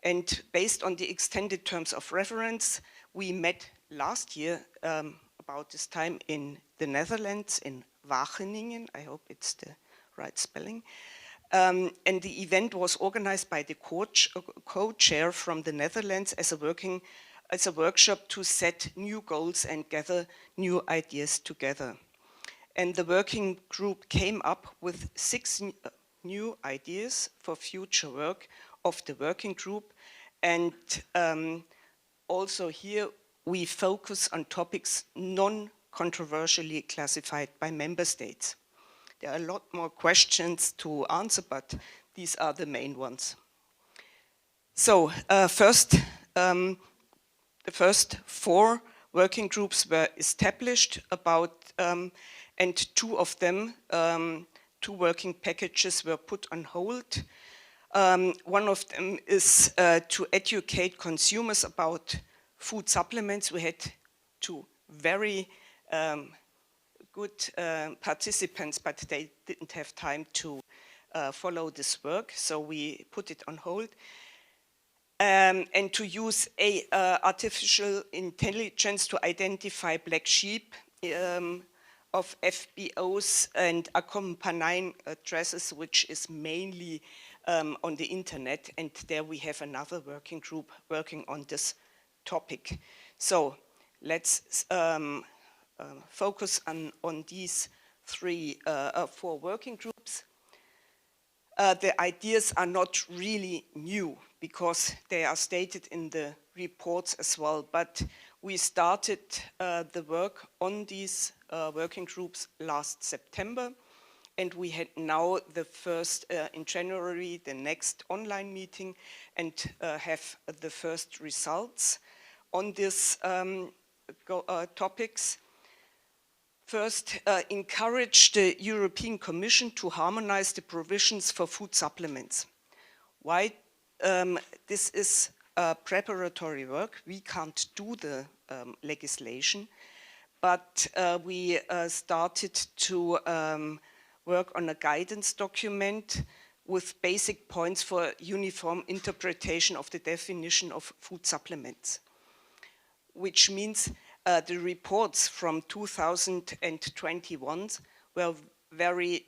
And based on the extended terms of reference, we met last year about this time in the Netherlands, in Wageningen, I hope it's the right spelling. And the event was organized by the co-chair from the Netherlands as a workshop to set new goals and gather new ideas together. And the working group came up with 6 new ideas for future work of the working group. And also here we focus on topics non-controversially classified by member states. There are a lot more questions to answer, but these are the main ones. So first, the first 4 working groups were established about, and 2 of them, 2 working packages were put on hold. One of them is to educate consumers about food supplements. We had two very good participants, but they didn't have time to follow this work, so we put it on hold. And to use artificial intelligence to identify black sheep of FBOs and accompanying addresses, which is mainly on the internet, and there we have another working group working on this topic. So let's focus on these four working groups. The ideas are not really new because they are stated in the reports as well, but we started the work on these working groups last September, and we had now the first in January, the next online meeting, and have the first results on these topics. First, encourage the European Commission to harmonize the provisions for food supplements. Why? This is preparatory work. We can't do the legislation, but we started to work on a guidance document with basic points for uniform interpretation of the definition of food supplements, which means the reports from 2021 were very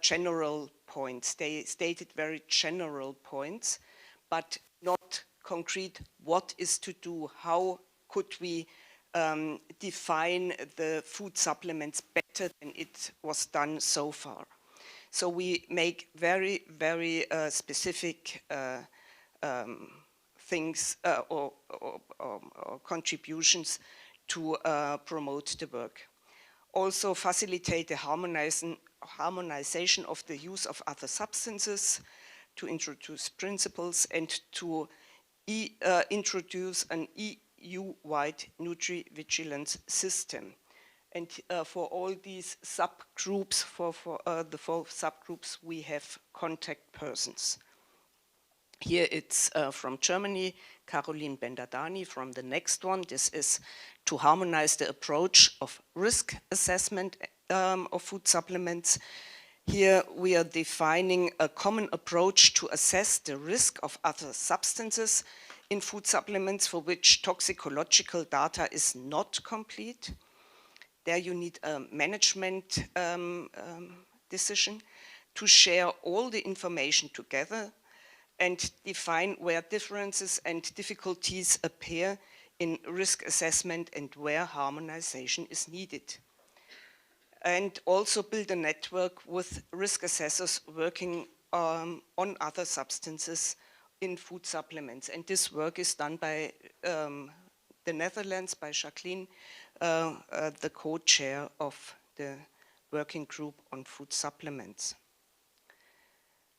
general points. They stated very general points, but not concrete what is to do, how could we define the food supplements better than it was done so far. So we make very, very specific things or contributions to promote the work. Also facilitate the harmonization of the use of other substances, to introduce principles, and to introduce an EU-wide nutri-vigilance system. And for all these subgroups, for the 4 subgroups, we have contact persons. Here it's from Germany, Caroline Bendadani. From the next one, this is to harmonize the approach of risk assessment of food supplements. Here we are defining a common approach to assess the risk of other substances in food supplements for which toxicological data is not complete. There you need a management decision to share all the information together and define where differences and difficulties appear in risk assessment and where harmonization is needed. And also build a network with risk assessors working on other substances in food supplements. And this work is done by the Netherlands, by Jacqueline, the co-chair of the working group on food supplements.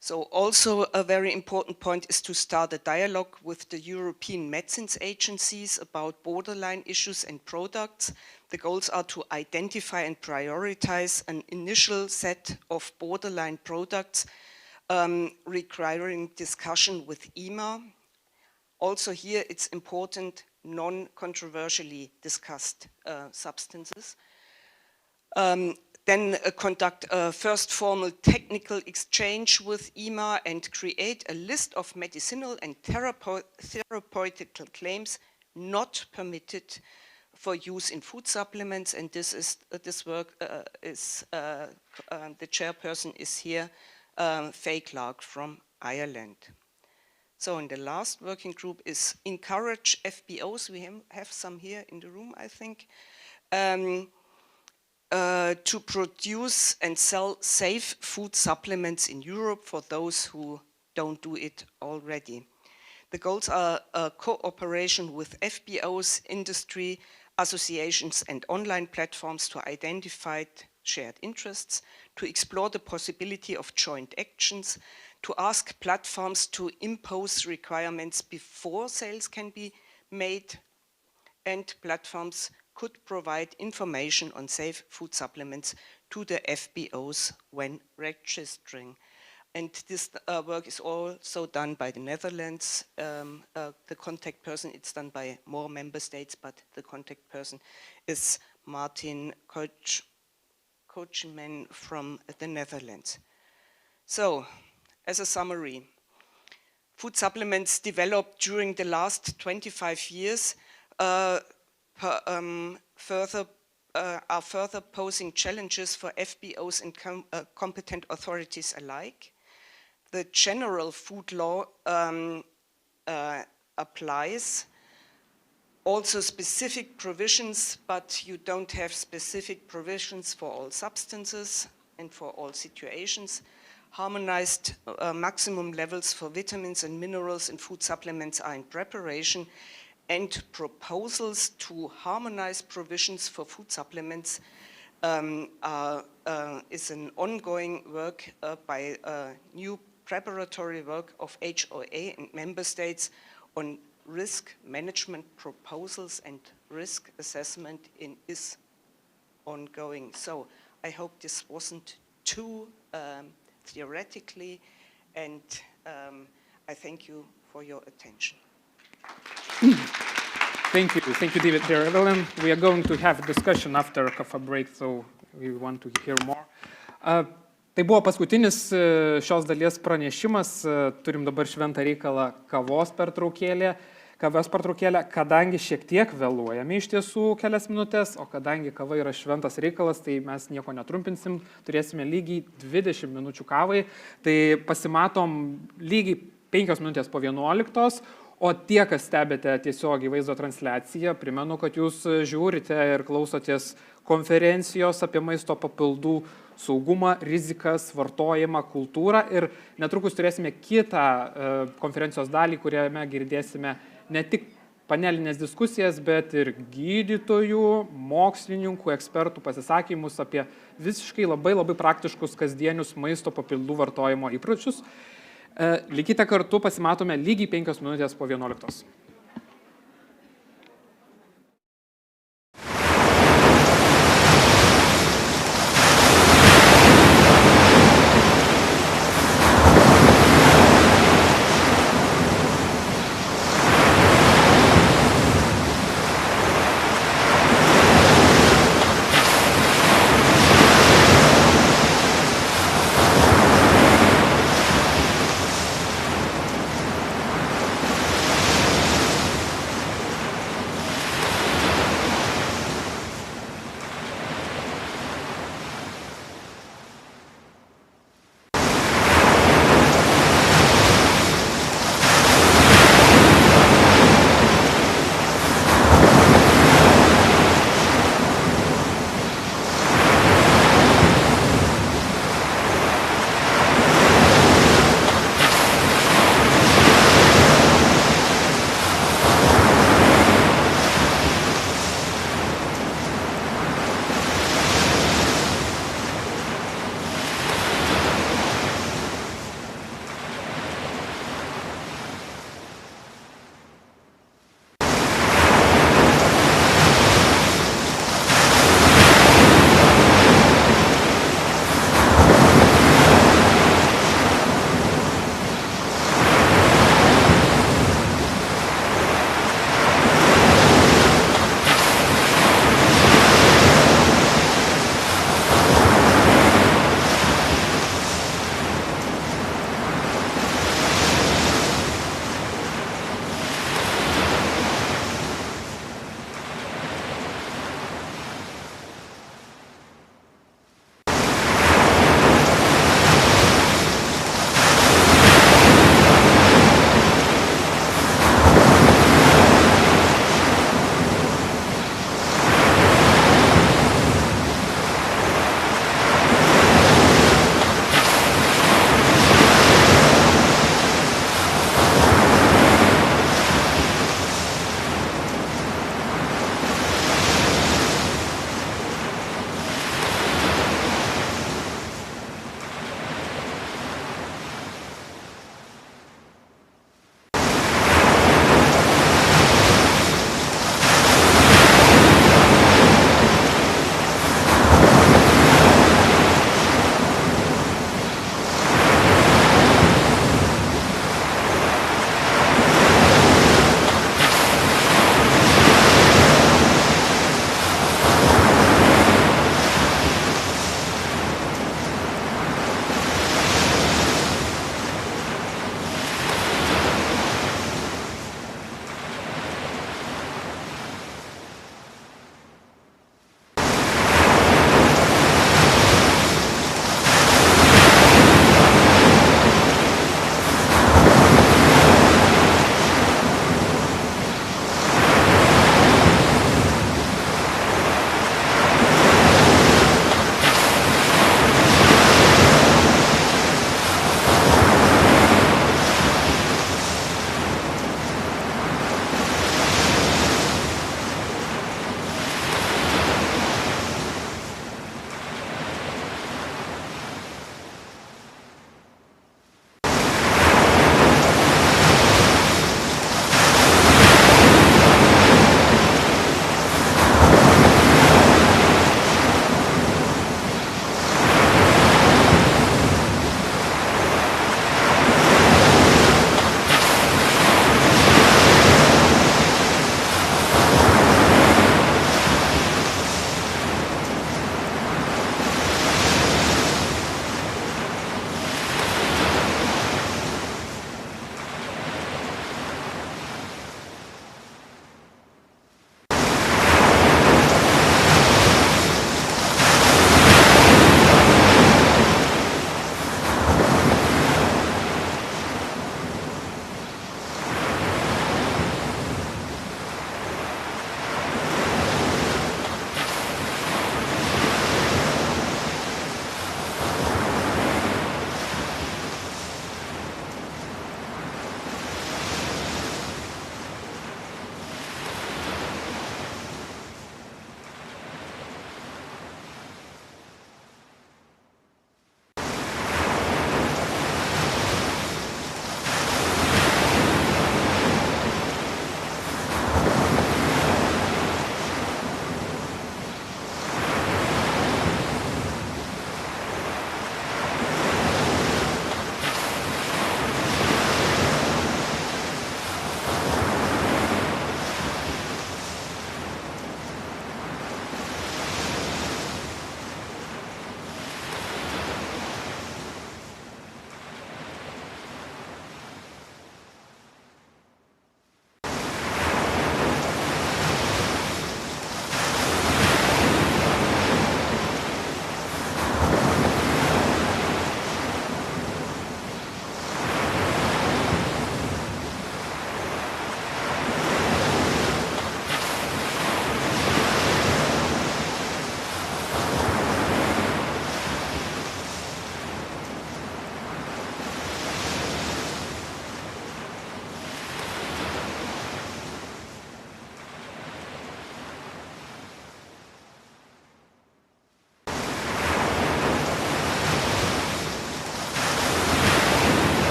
So also a very important point is to start a dialogue with the European medicines agencies about borderline issues and products. The goals are to identify and prioritize an initial set of borderline products requiring discussion with EMA. Also here it's important non-controversially discussed substances. Then conduct a first formal technical exchange with EMA and create a list of medicinal and therapeutical claims not permitted for use in food supplements. And this work is the chairperson is here, Faye Clark from Ireland. So in the last working group is encourage FBOs. We have some here in the room, I think. To produce and sell safe food supplements in Europe for those who don't do it already. The goals are cooperation with FBOs, industry, associations and online platforms to identify shared interests, to explore the possibility of joint actions, to ask platforms to impose requirements before sales can be made, and platforms could provide information on safe food supplements to the FBOs when registering. And this work is also done by the Netherlands. The contact person, it's done by more member states, but the contact person is Martin Kochman from the Netherlands. So, as a summary, food supplements developed during the last 25 years are further posing challenges for FBOs and competent authorities alike. The general food law applies, also specific provisions, but you don't have specific provisions for all substances and for all situations. Harmonized maximum levels for vitamins and minerals in food supplements are in preparation, and proposals to harmonize provisions for food supplements is an ongoing work by new preparatory work of HOA and member states on risk management proposals, and risk assessment is ongoing. So I hope this wasn't too theoretically, and I thank you for your attention. Thank you, David. We are going to have a discussion after a coffee break, so we want to hear more. Tai buvo paskutinis šios dalies pranešimas, turim dabar šventą reikalą kavos pertraukėlę, kadangi šiek tiek vėluojame iš tiesų kelias minutės, o kadangi kava yra šventas reikalas, tai mes nieko netrumpinsim, turėsime lygiai 20 minučių kavai, tai pasimatom lygiai 5 minutės po 11, o tie, kas stebite tiesiogiai vaizdo transliaciją, primenu, kad jūs žiūrite ir klausotės konferencijos apie maisto papildų saugumą, rizikas, vartojimą, kultūrą, ir netrukus turėsime kitą konferencijos dalį, kuriame girdėsime ne tik panelinės diskusijas, bet ir gydytojų, mokslininkų, ekspertų pasisakymus apie visiškai labai praktiškus kasdienius maisto papildų vartojimo įpročius. Likite kartu, pasimatome lygiai 5 minutės po 11.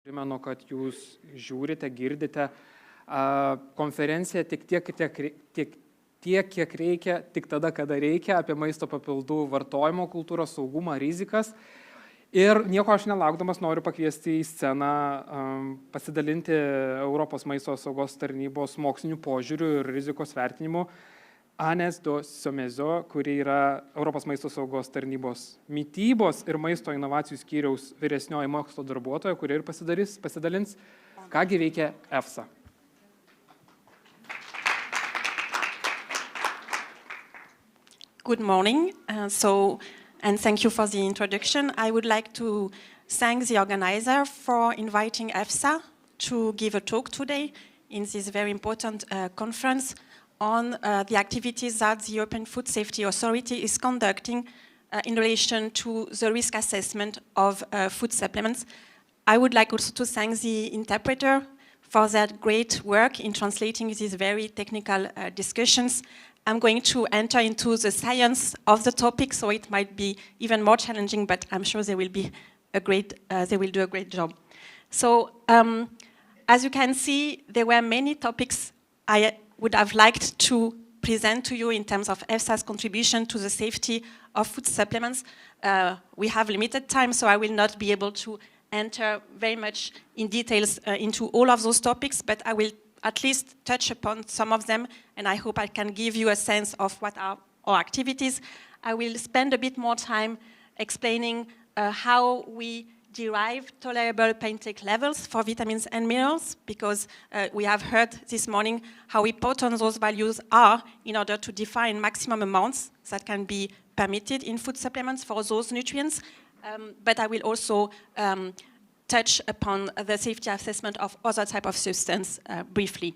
Primenu, kad jūs žiūrite, girdite konferenciją tik tiek, kiek reikia, tik tada, kada reikia, apie maisto papildų vartojimo kultūros, saugumą, rizikas. Ir nieko aš nelaukdamas noriu pakviesti į sceną pasidalinti Europos maisto saugos tarnybos mokslinių požiūrių ir rizikos vertinimų Inese Siksna, kuri yra Europos maisto saugos tarnybos mitybos ir maisto inovacijų skyriaus vyresnioji mokslo darbuotoja, kuri ir pasidalins, kągi veikia EFSA. Good morning. And thank you for the introduction. I would like to thank the organizer for inviting EFSA to give a talk today in this very important conference on the activities that the European Food Safety Authority is conducting in relation to the risk assessment of food supplements. I would like also to thank the interpreter for that great work in translating these very technical discussions. I'm going to enter into the science of the topic, so it might be even more challenging, but I'm sure they will do a great job. So, as you can see, there were many topics I would have liked to present to you in terms of EFSA's contribution to the safety of food supplements. We have limited time, so I will not be able to enter very much in details into all of those topics, but I will at least touch upon some of them, and I hope I can give you a sense of what are our activities. I will spend a bit more time explaining how we derive tolerable intake levels for vitamins and minerals, because we have heard this morning how important those values are in order to define maximum amounts that can be permitted in food supplements for those nutrients. But I will also touch upon the safety assessment of other type of substance briefly.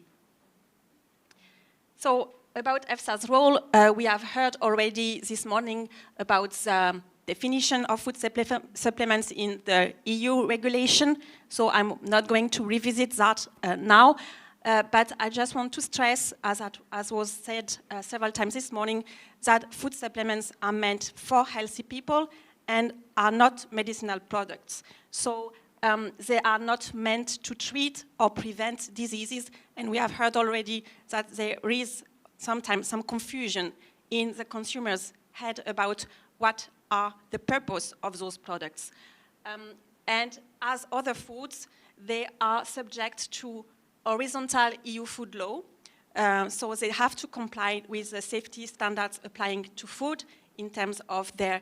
So about EFSA's role, we have heard already this morning about the definition of food supplements in the EU regulation, so I'm not going to revisit that now, but I just want to stress, as was said several times this morning, that food supplements are meant for healthy people and are not medicinal products. So they are not meant to treat or prevent diseases, and we have heard already that there is sometimes some confusion in the consumer's head about what are the purpose of those products. And as other foods, they are subject to horizontal EU food law, so they have to comply with the safety standards applying to food in terms of their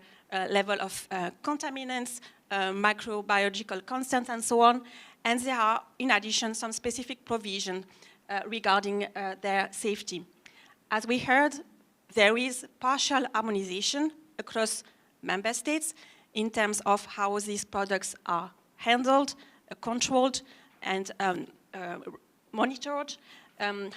level of contaminants, microbiological constant, and so on. And there are, in addition, some specific provision regarding their safety. As we heard, there is partial harmonization across member states in terms of how these products are handled, controlled, and monitored.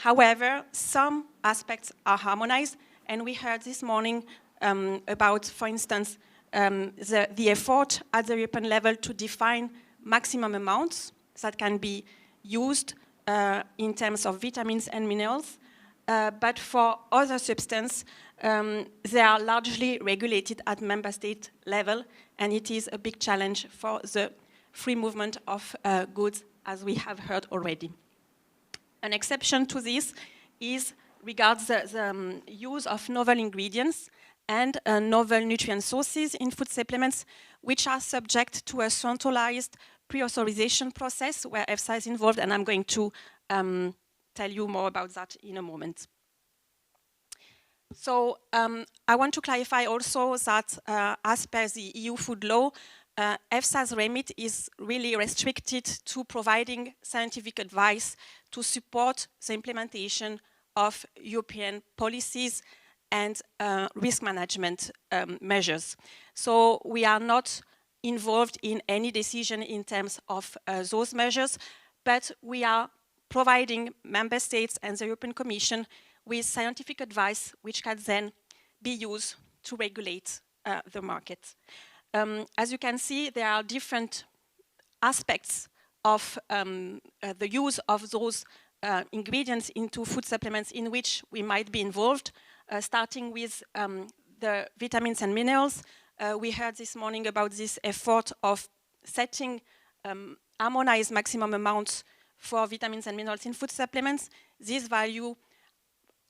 However, some aspects are harmonized, and we heard this morning about, for instance, the effort at the European level to define maximum amounts that can be used in terms of vitamins and minerals. But for other substances, they are largely regulated at member state level, and it is a big challenge for the free movement of goods, as we have heard already. An exception to this regards the use of novel ingredients and novel nutrient sources in food supplements, which are subject to a centralized pre-authorization process where EFSA is involved, and I'm going to tell you more about that in a moment. So I want to clarify also that as per the EU food law, EFSA's remit is really restricted to providing scientific advice to support the implementation of European policies and risk management measures. So we are not involved in any decision in terms of those measures, but we are providing member states and the European Commission with scientific advice which can then be used to regulate the market. As you can see, there are different aspects of the use of those ingredients into food supplements in which we might be involved, starting with the vitamins and minerals. We heard this morning about this effort of setting harmonized maximum amounts for vitamins and minerals in food supplements. This value,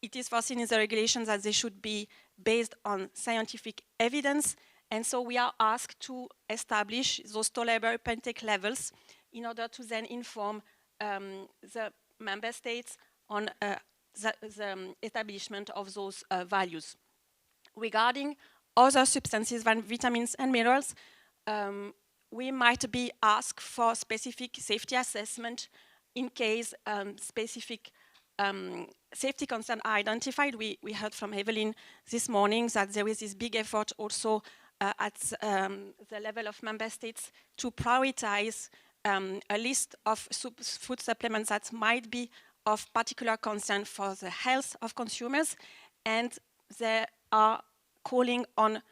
it is foreseen in the regulations that they should be based on scientific evidence, and so we are asked to establish those tolerable intake levels in order to then inform the member states on the establishment of those values. Regarding other substances than vitamins and minerals, we might be asked for specific safety assessment in case specific safety concerns are identified. We heard from Evelyn this morning that there is this big effort also at the level of member states to prioritize a list of food supplements that might be of particular concern for the health of consumers, and they are calling on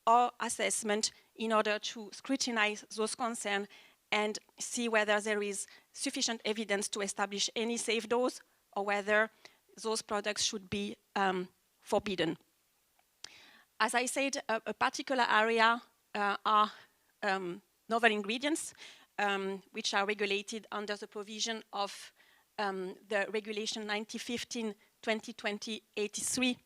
our assessment in order to scrutinize those concerns and see whether there is sufficient evidence to establish any safe dose or whether those products should be forbidden. As I said, a particular area are novel ingredients, which are regulated under the provision of the regulation 1915-2020-83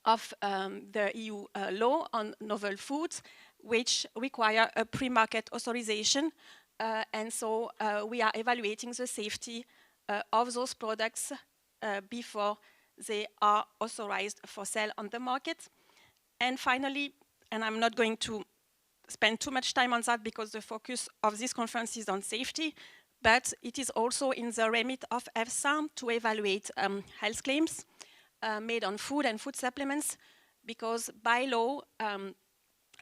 of the EU law on novel foods, which require a pre-market authorization. And so we are evaluating the safety of those products before they are authorized for sale on the market. And finally, and I'm not going to spend too much time on that because the focus of this conference is on safety, but it is also in the remit of EFSA to evaluate health claims made on food and food supplements, because by law,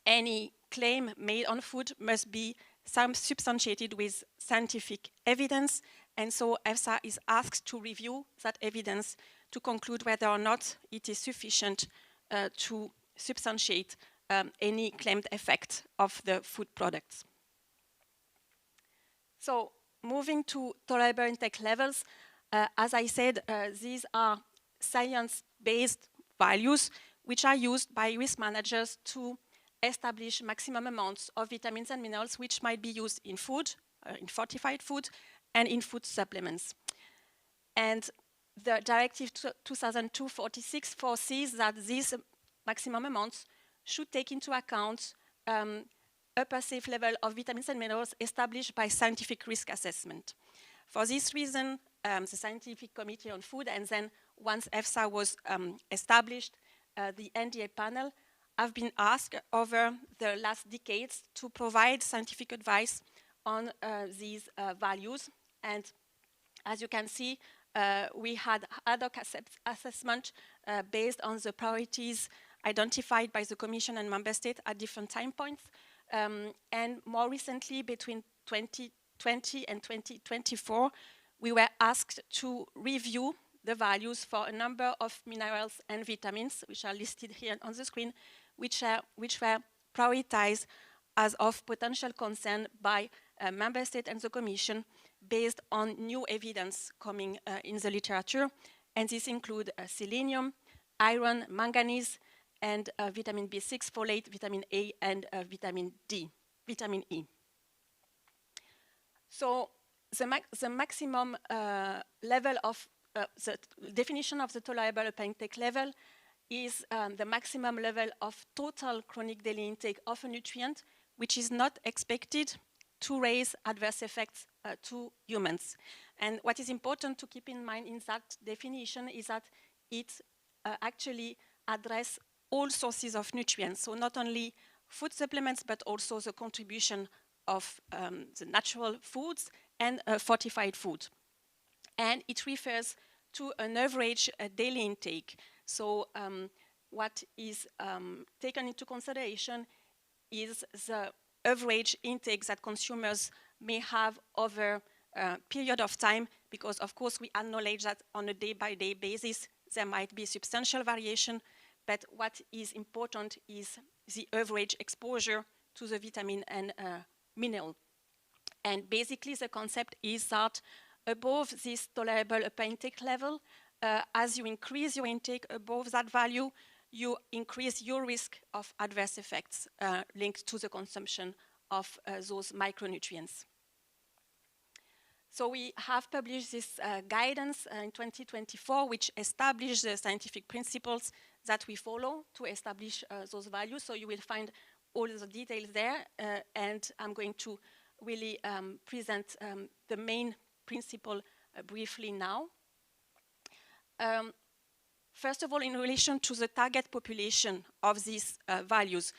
any claim made on food must be substantiated with scientific evidence, and so EFSA is asked to review that evidence to conclude whether or not it is sufficient to substantiate any claimed effect of the food products. So, moving to tolerable intake levels, as I said, these are science-based values which are used by risk managers to establish maximum amounts of vitamins and minerals which might be used in food, in fortified food, and in food supplements. And the Directive 2002/46 foresees that these maximum amounts should take into account upper safe level of vitamins and minerals established by scientific risk assessment. For this reason, the Scientific Committee on Food, and then once EFSA was established, the NDA panel have been asked over the last decades to provide scientific advice on these values. And as you can see, we had ad hoc assessment based on the priorities identified by the Commission and Member States at different time points. And more recently, between 2020 and 2024, we were asked to review the values for a number of minerals and vitamins, which are listed here on the screen, which were prioritized as of potential concern by Member State and the Commission based on new evidence coming in the literature. And this include selenium, iron, manganese, and vitamin B6, folate, vitamin A, and vitamin E. So the maximum level of the definition of the tolerable upper intake level is the maximum level of total chronic daily intake of a nutrient which is not expected to raise adverse effects to humans. And what is important to keep in mind in that definition is that it actually addresses all sources of nutrients, so not only food supplements, but also the contribution of the natural foods and fortified food. And it refers to an average daily intake. So what is taken into consideration is the average intake that consumers may have over a period of time, because of course we acknowledge that on a day-by-day basis there might be substantial variation, but what is important is the average exposure to the vitamin and mineral. And basically the concept is that above this tolerable upper intake level, as you increase your intake above that value, you increase your risk of adverse effects linked to the consumption of those micronutrients. So we have published this guidance in 2024, which established the scientific principles that we follow to establish those values. So you will find all the details there, and I'm going to really present the main principle briefly now. First of all, in relation to the target population of these values,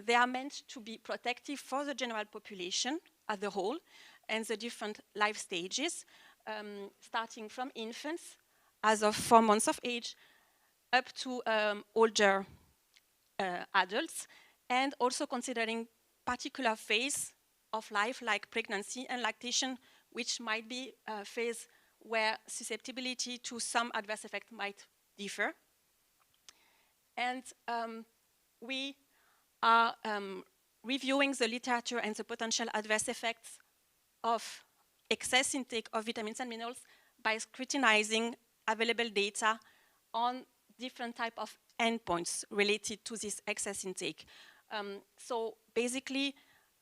they are meant to be protective for the general population as a whole and the different life stages, starting from infants as of 4 months of age up to older adults, and also considering particular phase of life like pregnancy and lactation, which might be a phase where susceptibility to some adverse effect might differ. And we are reviewing the literature and the potential adverse effects of excess intake of vitamins and minerals by scrutinizing available data on different type of endpoints related to this excess intake. So basically,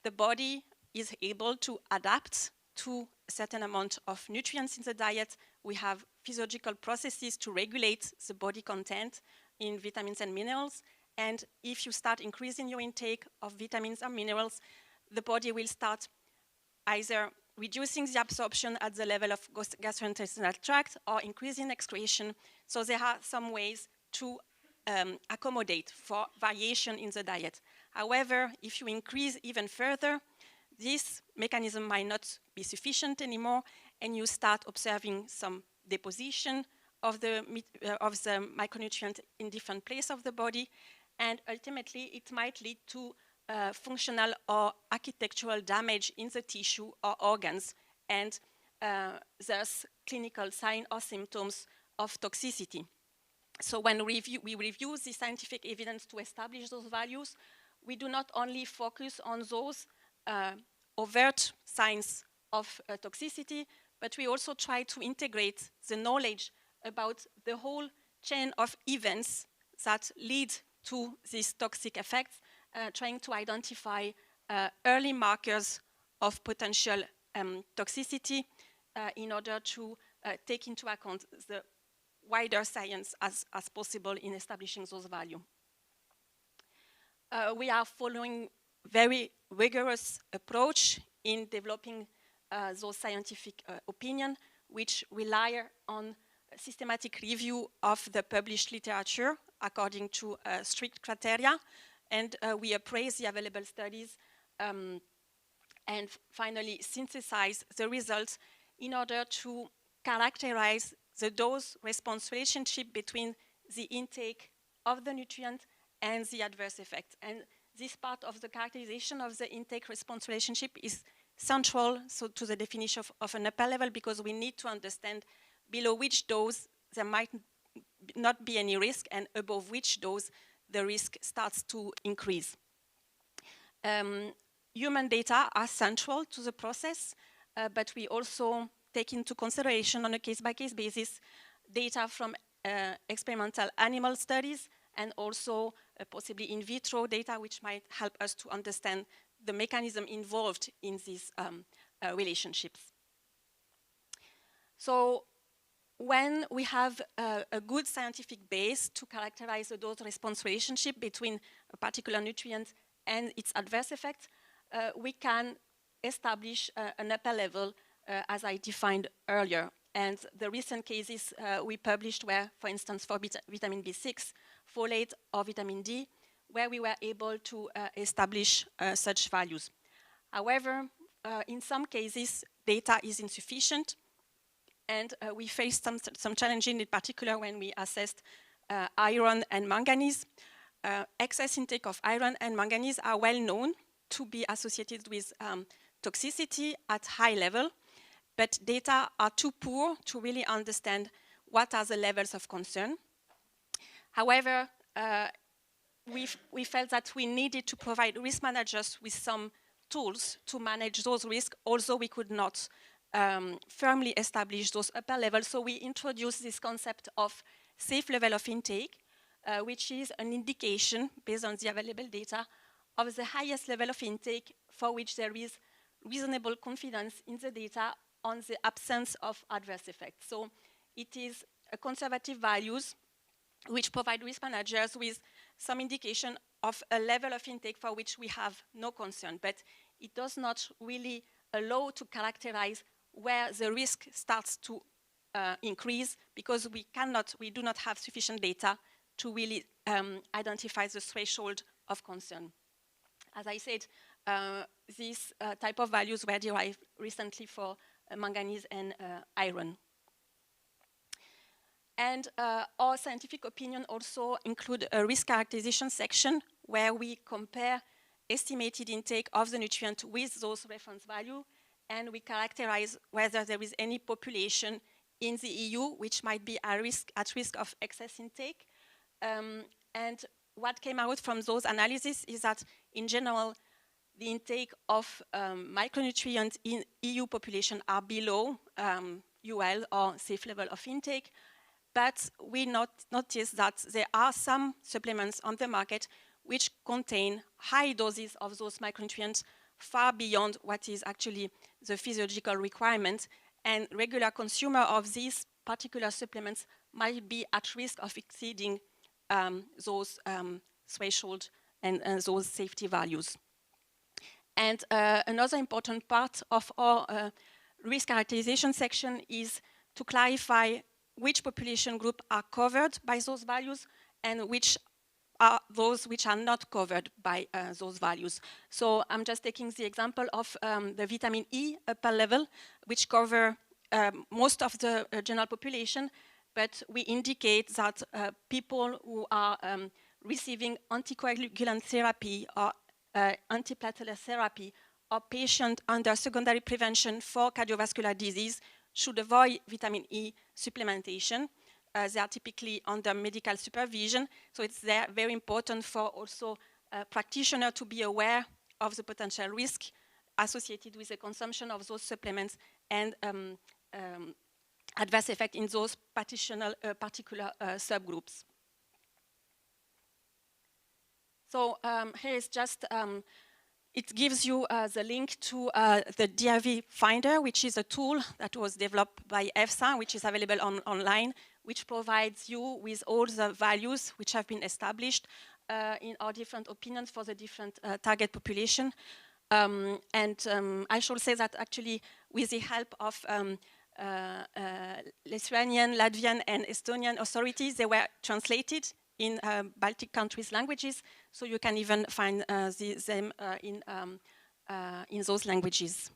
the body is able to adapt to a certain amount of nutrients in the diet. We have physiological processes to regulate the body content in vitamins and minerals. And if you start increasing your intake of vitamins and minerals, the body will start either reducing the absorption at the level of gastrointestinal tract or increasing excretion. So there are some ways to accommodate for variation in the diet. However, if you increase even further, this mechanism might not be sufficient anymore, and you start observing some deposition of the micronutrient in different places of the body, and ultimately it might lead to functional or architectural damage in the tissue or organs, and thus clinical signs or symptoms of toxicity. So when we review the scientific evidence to establish those values, we do not only focus on those overt signs of toxicity, but we also try to integrate the knowledge about the whole chain of events that lead to these toxic effects, trying to identify early markers of potential toxicity in order to take into account the wider science as possible in establishing those values. We are following very rigorous approach in developing those scientific opinion, which rely on a systematic review of the published literature according to strict criteria, and we appraise the available studies and finally synthesize the results in order to characterize the dose-response relationship between the intake of the nutrient and the adverse effect. And this part of the characterization of the intake-response relationship is central to the definition of an upper level, because we need to understand below which dose there might not be any risk, and above which dose the risk starts to increase. Human data are central to the process, but we also take into consideration on a case-by-case basis data from experimental animal studies and also possibly in vitro data, which might help us to understand the mechanism involved in these relationships. So when we have a good scientific base to characterize the dose-response relationship between a particular nutrient and its adverse effect, we can establish an upper level as I defined earlier. And the recent cases we published were, for instance, for vitamin B6, folate, or vitamin D, where we were able to establish such values. However, in some cases, data is insufficient, and we faced some challenges, in particular when we assessed iron and manganese. Excess intake of iron and manganese are well known to be associated with toxicity at high level, but data are too poor to really understand what are the levels of concern. However, we felt that we needed to provide risk managers with some tools to manage those risks, although we could not firmly establish those upper levels. So we introduced this concept of safe level of intake, which is an indication, based on the available data, of the highest level of intake for which there is reasonable confidence in the data on the absence of adverse effects. So it is a conservative values which provide risk managers with some indication of a level of intake for which we have no concern, but it does not really allow to characterize where the risk starts to increase, because we do not have sufficient data to really identify the threshold of concern. As I said, these type of values were derived recently for manganese and iron. And our scientific opinion also include a risk characterization section where we compare estimated intake of the nutrient with those reference value, and we characterize whether there is any population in the EU which might be at risk of excess intake. And what came out from those analyses is that, in general, the intake of micronutrients in EU population are below UL or safe level of intake, but we notice that there are some supplements on the market which contain high doses of those micronutrients far beyond what is actually the physiological requirement, and regular consumer of these particular supplements might be at risk of exceeding those threshold and those safety values. And another important part of our risk characterization section is to clarify which population group are covered by those values and which are those which are not covered by those values. So I'm just taking the example of the vitamin E upper level, which cover most of the general population, but we indicate that people who are receiving anticoagulant therapy or antiplatelet therapy or patients under secondary prevention for cardiovascular disease should avoid vitamin E supplementation. They are typically under medical supervision, so it's very important for also practitioners to be aware of the potential risk associated with the consumption of those supplements and adverse effect in those particular subgroups. So here is just, it gives you the link to the DRV Finder, which is a tool that was developed by EFSA, which is available online, which provides you with all the values which have been established in our different opinions for the different target population. I should say that actually with the help of Lithuanian, Latvian, and Estonian authorities, they were translated in Baltic countries' languages, so you can even find them in those languages.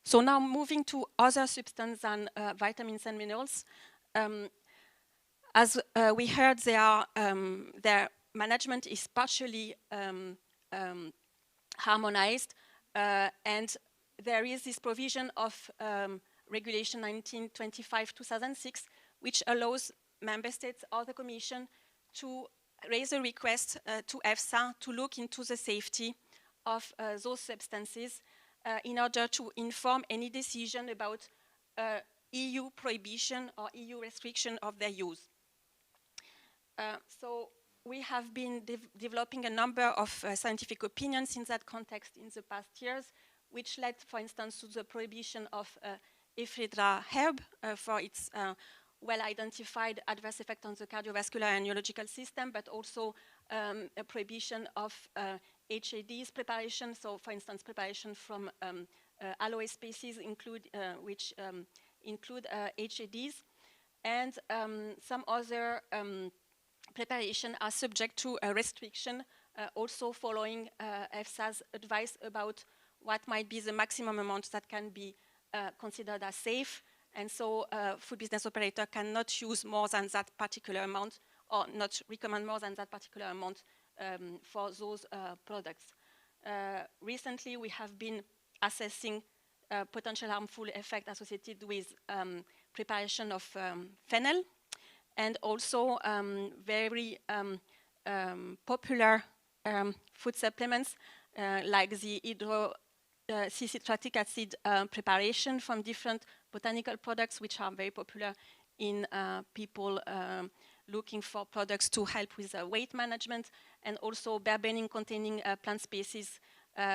So now moving to other substances than vitamins and minerals. As we heard, their management is partially harmonized, and there is this provision of Regulation 1925/2006, which allows member states or the Commission to raise a request to EFSA to look into the safety of those substances in order to inform any decision about EU prohibition or EU restriction of their use. So we have been developing a number of scientific opinions in that context in the past years, which led, for instance, to the prohibition of ephedra herb for its well-identified adverse effect on the cardiovascular and neurological system, but also a prohibition of HADs preparation. So, for instance, preparation from aloe species which include HADs, and some other preparation are subject to a restriction, also following EFSA's advice about what might be the maximum amount that can be considered as safe. And so food business operator cannot use more than that particular amount, or not recommend more than that particular amount for those products. Recently, we have been assessing potential harmful effect associated with preparation of fennel, and also very popular food supplements like the hydroxycitric acid preparation from different botanical products, which are very popular in people looking for products to help with weight management, and also bare burning containing plant species,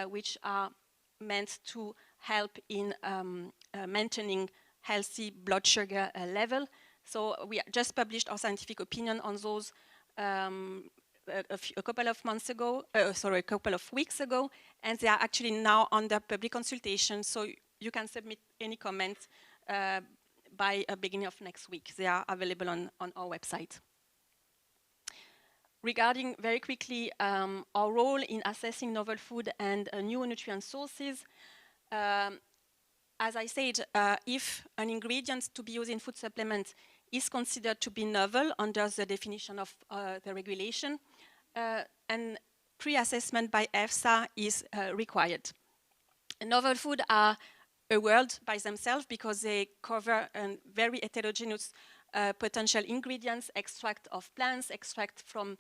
which are meant to help in maintaining healthy blood sugar level. So we just published our scientific opinion on those a couple of months ago, a couple of weeks ago, and they are actually now under public consultation, so you can submit any comments by beginning of next week. They are available on our website. Regarding, very quickly, our role in assessing novel food and new nutrient sources, as I said, if an ingredient to be used in food supplements is considered to be novel under the definition of the regulation, and pre-assessment by EFSA is required. Novel food are a word by themselves because they cover a very heterogeneous potential ingredients, extract of plants, extract from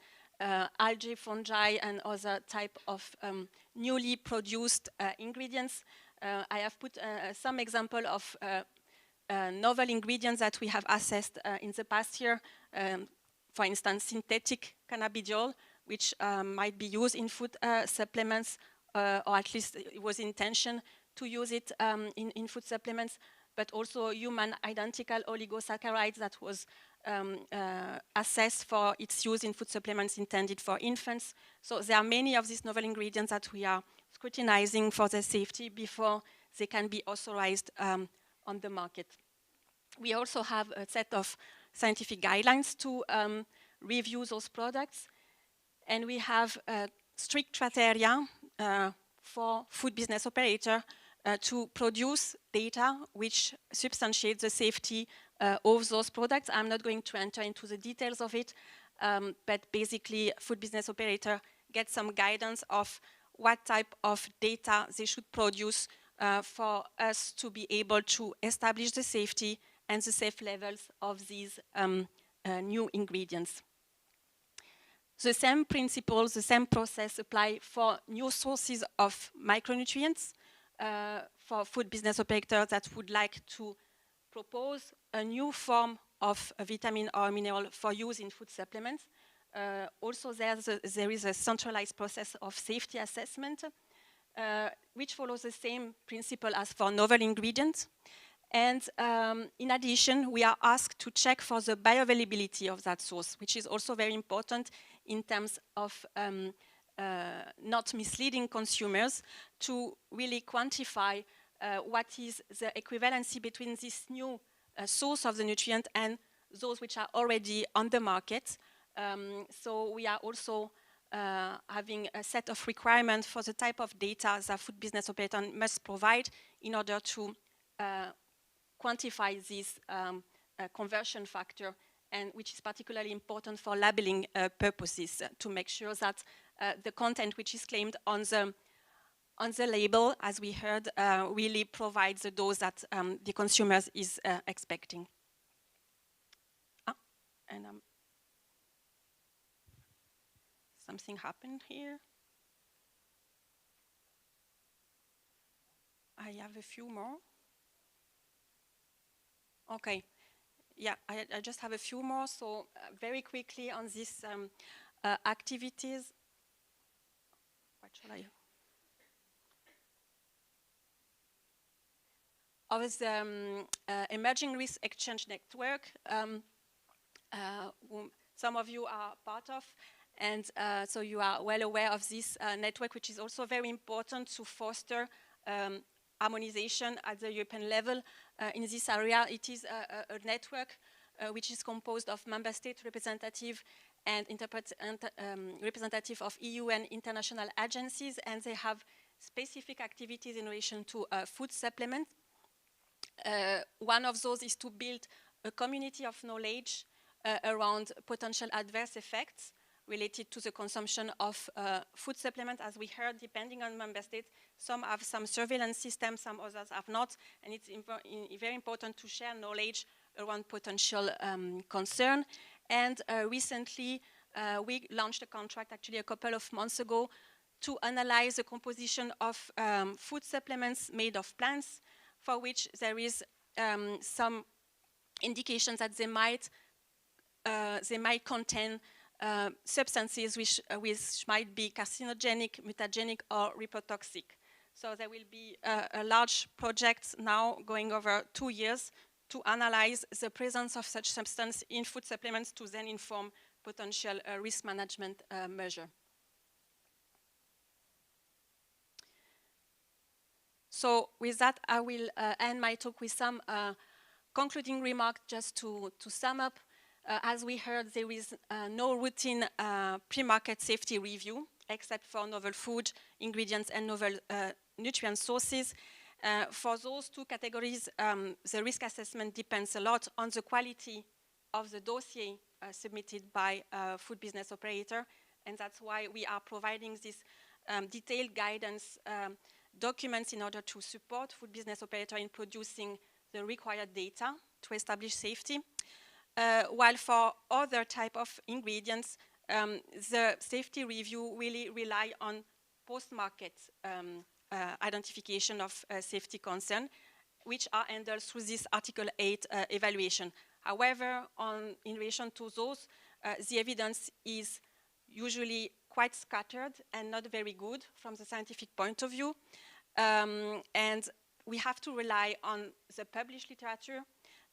algae, fungi, and other type of newly produced ingredients. I have put some example of novel ingredients that we have assessed in the past year. For instance, synthetic cannabidiol, which might be used in food supplements, or at least it was intention to use it in food supplements, but also human identical oligosaccharides that was assessed for its use in food supplements intended for infants. So there are many of these novel ingredients that we are scrutinizing for their safety before they can be authorized on the market. We also have a set of scientific guidelines to review those products, and we have strict criteria for food business operator to produce data which substantiate the safety of those products. I'm not going to enter into the details of it, but basically food business operator get some guidance of what type of data they should produce for us to be able to establish the safety and the safe levels of these new ingredients. The same principles, the same process apply for new sources of micronutrients for food business operators that would like to propose a new form of a vitamin or mineral for use in food supplements. Also there is a centralized process of safety assessment which follows the same principle as for novel ingredients. And in addition, we are asked to check for the bioavailability of that source, which is also very important in terms of not misleading consumers, to really quantify what is the equivalency between this new source of the nutrient and those which are already on the market. So we are also having a set of requirements for the type of data that food business operator must provide in order to quantify this conversion factor, and which is particularly important for labeling purposes to make sure that the content which is claimed on the label, as we heard, really provides the dose that the consumers is expecting. And something happened here. I have a few more. Okay, yeah, I just have a few more. So very quickly on these activities. What shall I? Of the Emerging Risk Exchange Network, whom some of you are part of, and so you are well aware of this network, which is also very important to foster harmonization at the European level. In this area, it is a network which is composed of member state representative and representative of EU and international agencies, and they have specific activities in relation to food supplements. One of those is to build a community of knowledge around potential adverse effects related to the consumption of food supplements. As we heard, depending on member states, some have some surveillance systems, some others have not, and it's very important to share knowledge around potential concern. And recently, we launched a contract actually a couple of months ago to analyze the composition of food supplements made of plants, for which there is some indications that they might contain substances which might be carcinogenic, mutagenic, or reprotoxic. So there will be a large project now going over 2 years to analyze the presence of such substance in food supplements to then inform potential risk management measure. So with that, I will end my talk with some concluding remarks just to sum up. As we heard, there is no routine pre-market safety review except for novel food ingredients and novel nutrient sources. For those two categories, the risk assessment depends a lot on the quality of the dossier submitted by a food business operator, and that's why we are providing this detailed guidance documents in order to support food business operator in producing the required data to establish safety. While for other type of ingredients, the safety review really rely on post-market identification of safety concern, which are handled through this Article 8 evaluation. However, in relation to those, the evidence is usually quite scattered and not very good from the scientific point of view. And we have to rely on the published literature,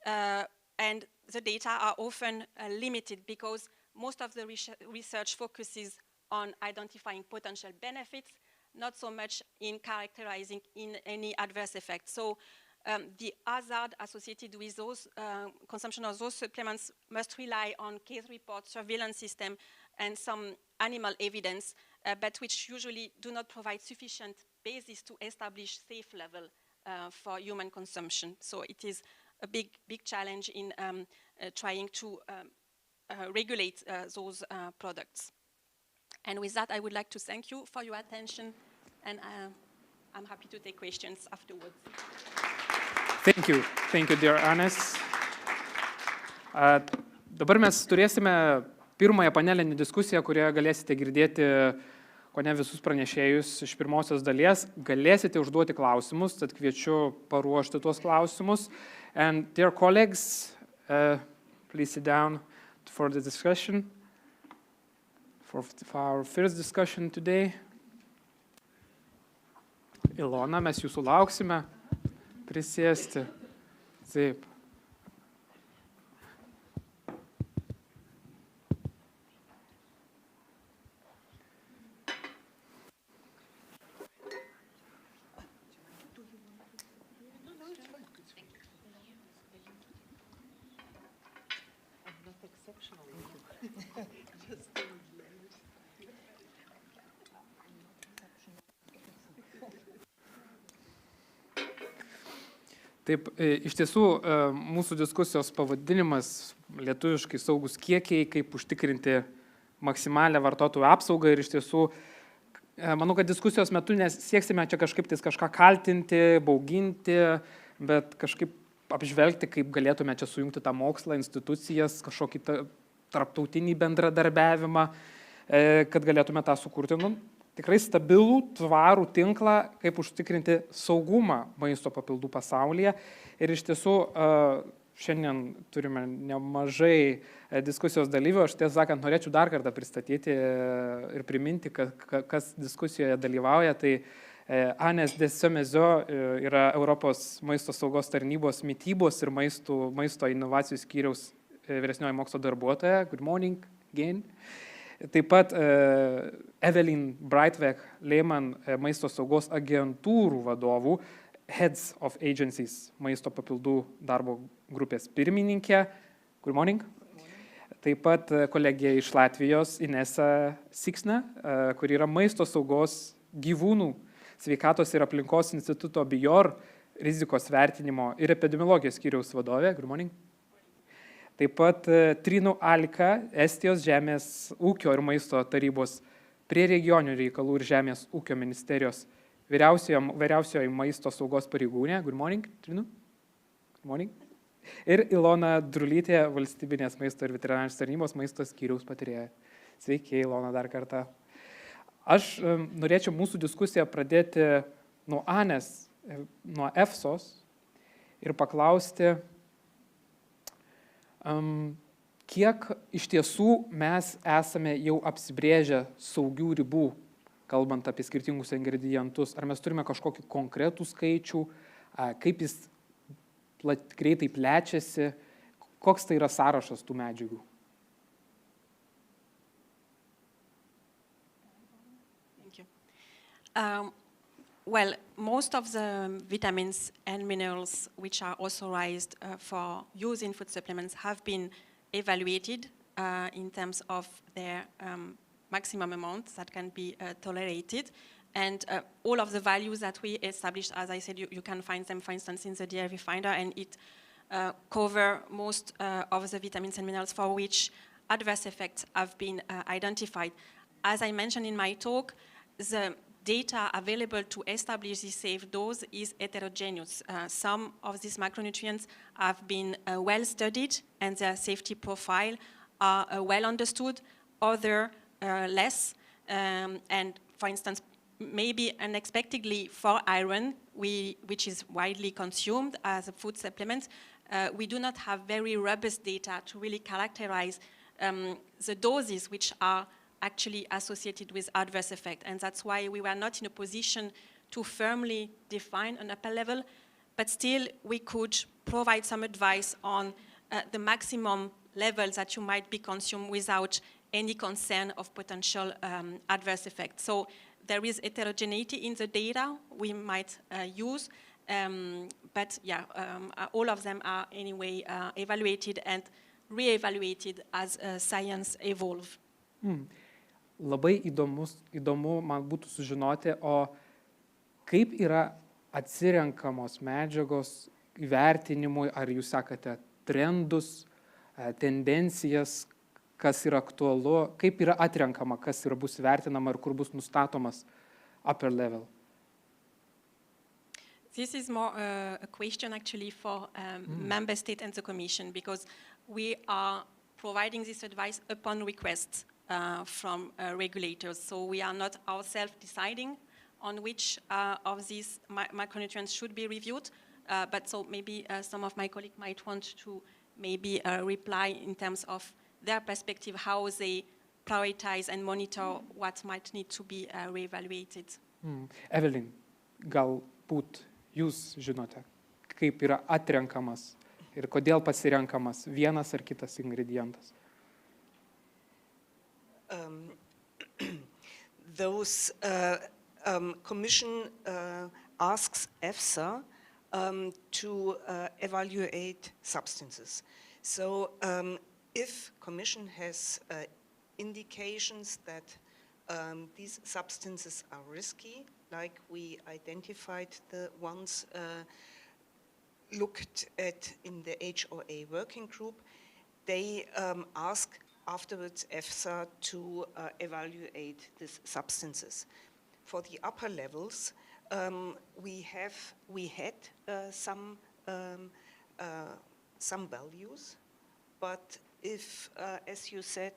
and the data are often limited because most of the research focuses on identifying potential benefits, not so much in characterizing in any adverse effects. So the hazard associated with those consumption of those supplements must rely on case reports, surveillance system, and some animal evidence, but which usually do not provide sufficient basis to establish safe level for human consumption. So it is a big challenge in trying to regulate those products. And with that, I would like to thank you for your attention, and I'm happy to take questions afterwards. Thank you, dear Ines. Dabar mes turėsime pirmąją panelinę diskusiją, kurioje galėsite girdėti kone visus pranešėjus iš pirmosios dalies. Galėsite užduoti klausimus, tad kviečiu paruošti tuos klausimus. And dear colleagues, please sit down for the discussion, for our first discussion today. Ilona, mes jūsų lauksime prisėsti. Taip. Taip, iš tiesų, mūsų diskusijos pavadinimas lietuviškai saugus kiekiai, kaip užtikrinti maksimalę vartotojų apsaugą, ir iš tiesų, manau, kad diskusijos metu nesieksime čia kažkaip kažką kaltinti, bauginti, bet kažkaip apžvelgti, kaip galėtume čia sujungti tą mokslą, institucijas, kažkokį tarptautinį bendradarbiavimą, kad galėtume tą sukurti tikrai stabilų, tvarų tinklą, kaip užtikrinti saugumą maisto papildų pasaulyje. Ir iš tiesų šiandien turime nemažai diskusijos dalyvių. Aš tiesą sakant, norėčiau dar kartą pristatyti ir priminti, kas diskusijoje dalyvauja. Tai Inese Siksna yra Europos maisto saugos tarnybos mitybos ir maisto inovacijų skyriaus vyresnioji mokslo darbuotoja. Good morning again. Taip pat Evelyn Breitvek-Lehman maisto saugos agentūrų vadovų, Heads of Agencies maisto papildų darbo grupės pirmininkė. Good morning. Taip pat kolegė iš Latvijos Inese Siksna, kuri yra maisto saugos gyvūnų sveikatos ir aplinkos instituto BIOR rizikos vertinimo ir epidemiologijos skyriaus vadovė. Good morning. Taip pat Trinu Alika, Estijos žemės ūkio ir maisto tarybos prie regioninių reikalų ir žemės ūkio ministerijos vyriausioji maisto saugos pareigūnė. Good morning, Trinu. Good morning. Ir Ilona Drulytė, valstybinės maisto ir veterinarijos tarnybos maisto skyriaus patarėja. Sveiki, Ilona, dar kartą. Aš norėčiau mūsų diskusiją pradėti nuo Ines, nuo EFSOS ir paklausti, kiek iš tiesų mes esame jau apsibrėžę saugių ribų, kalbant apie skirtingus ingredientus, ar mes turime kažkokį konkretų skaičių, kaip jis greitai plečiasi, koks tai yra sąrašas tų medžiagų? Well, most of the vitamins and minerals which are authorized for use in food supplements have been evaluated in terms of their maximum amounts that can be tolerated. And all of the values that we established, as I said, you can find them, for instance, in the DRV Finder, and it covers most of the vitamins and minerals for which adverse effects have been identified. As I mentioned in my talk, the data available to establish the safe dose is heterogeneous. Some of these macronutrients have been well studied and their safety profile are well understood, other less. And for instance, maybe unexpectedly for iron, which is widely consumed as a food supplement, we do not have very robust data to really characterize the doses which are actually associated with adverse effect. And that's why we were not in a position to firmly define an upper level, but still we could provide some advice on the maximum levels that you might be consumed without any concern of potential adverse effects. So there is heterogeneity in the data we might use, but yeah, all of them are anyway evaluated and re-evaluated as science evolves. Labai įdomu man būtų sužinoti, o kaip yra atsirenkamos medžiagos įvertinimui, ar jūs sekate trendus, tendencijas, kas yra aktualu, kaip yra atrenkama, kas yra bus vertinama ir kur bus nustatomas upper level? This is more a question actually for member state and the commission, because we are providing this advice upon request from regulators. So we are not ourselves deciding on which of these macronutrients should be reviewed, but so maybe some of my colleagues might want to maybe reply in terms of their perspective, how they prioritize and monitor what might need to be reevaluated. Evelyn, galbūt jūs žinote, kaip yra atrenkamas ir kodėl pasirenkamas vienas ar kitas ingredientas? Those commission asks EFSA to evaluate substances. So if commission has indications that these substances are risky, like we identified the ones looked at in the HOA working group, they ask afterwards EFSA to evaluate these substances. For the upper levels, we had some values, but if, as you said,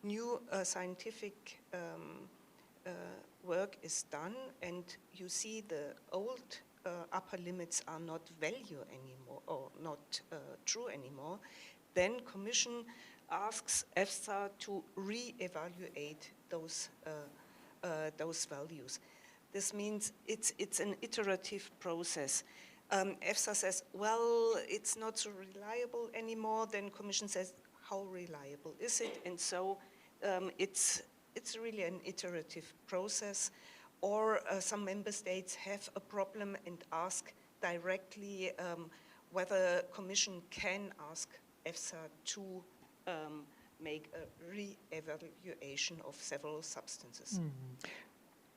new scientific work is done and you see the old upper limits are not value anymore or not true anymore, then Commission asks EFSA to re-evaluate those values. This means it's an iterative process. EFSA says, well, it's not so reliable anymore. Then Commission says, how reliable is it? And so it's really an iterative process. Or some member states have a problem and ask directly whether Commission can ask EFSA to make a re-evaluation of several substances.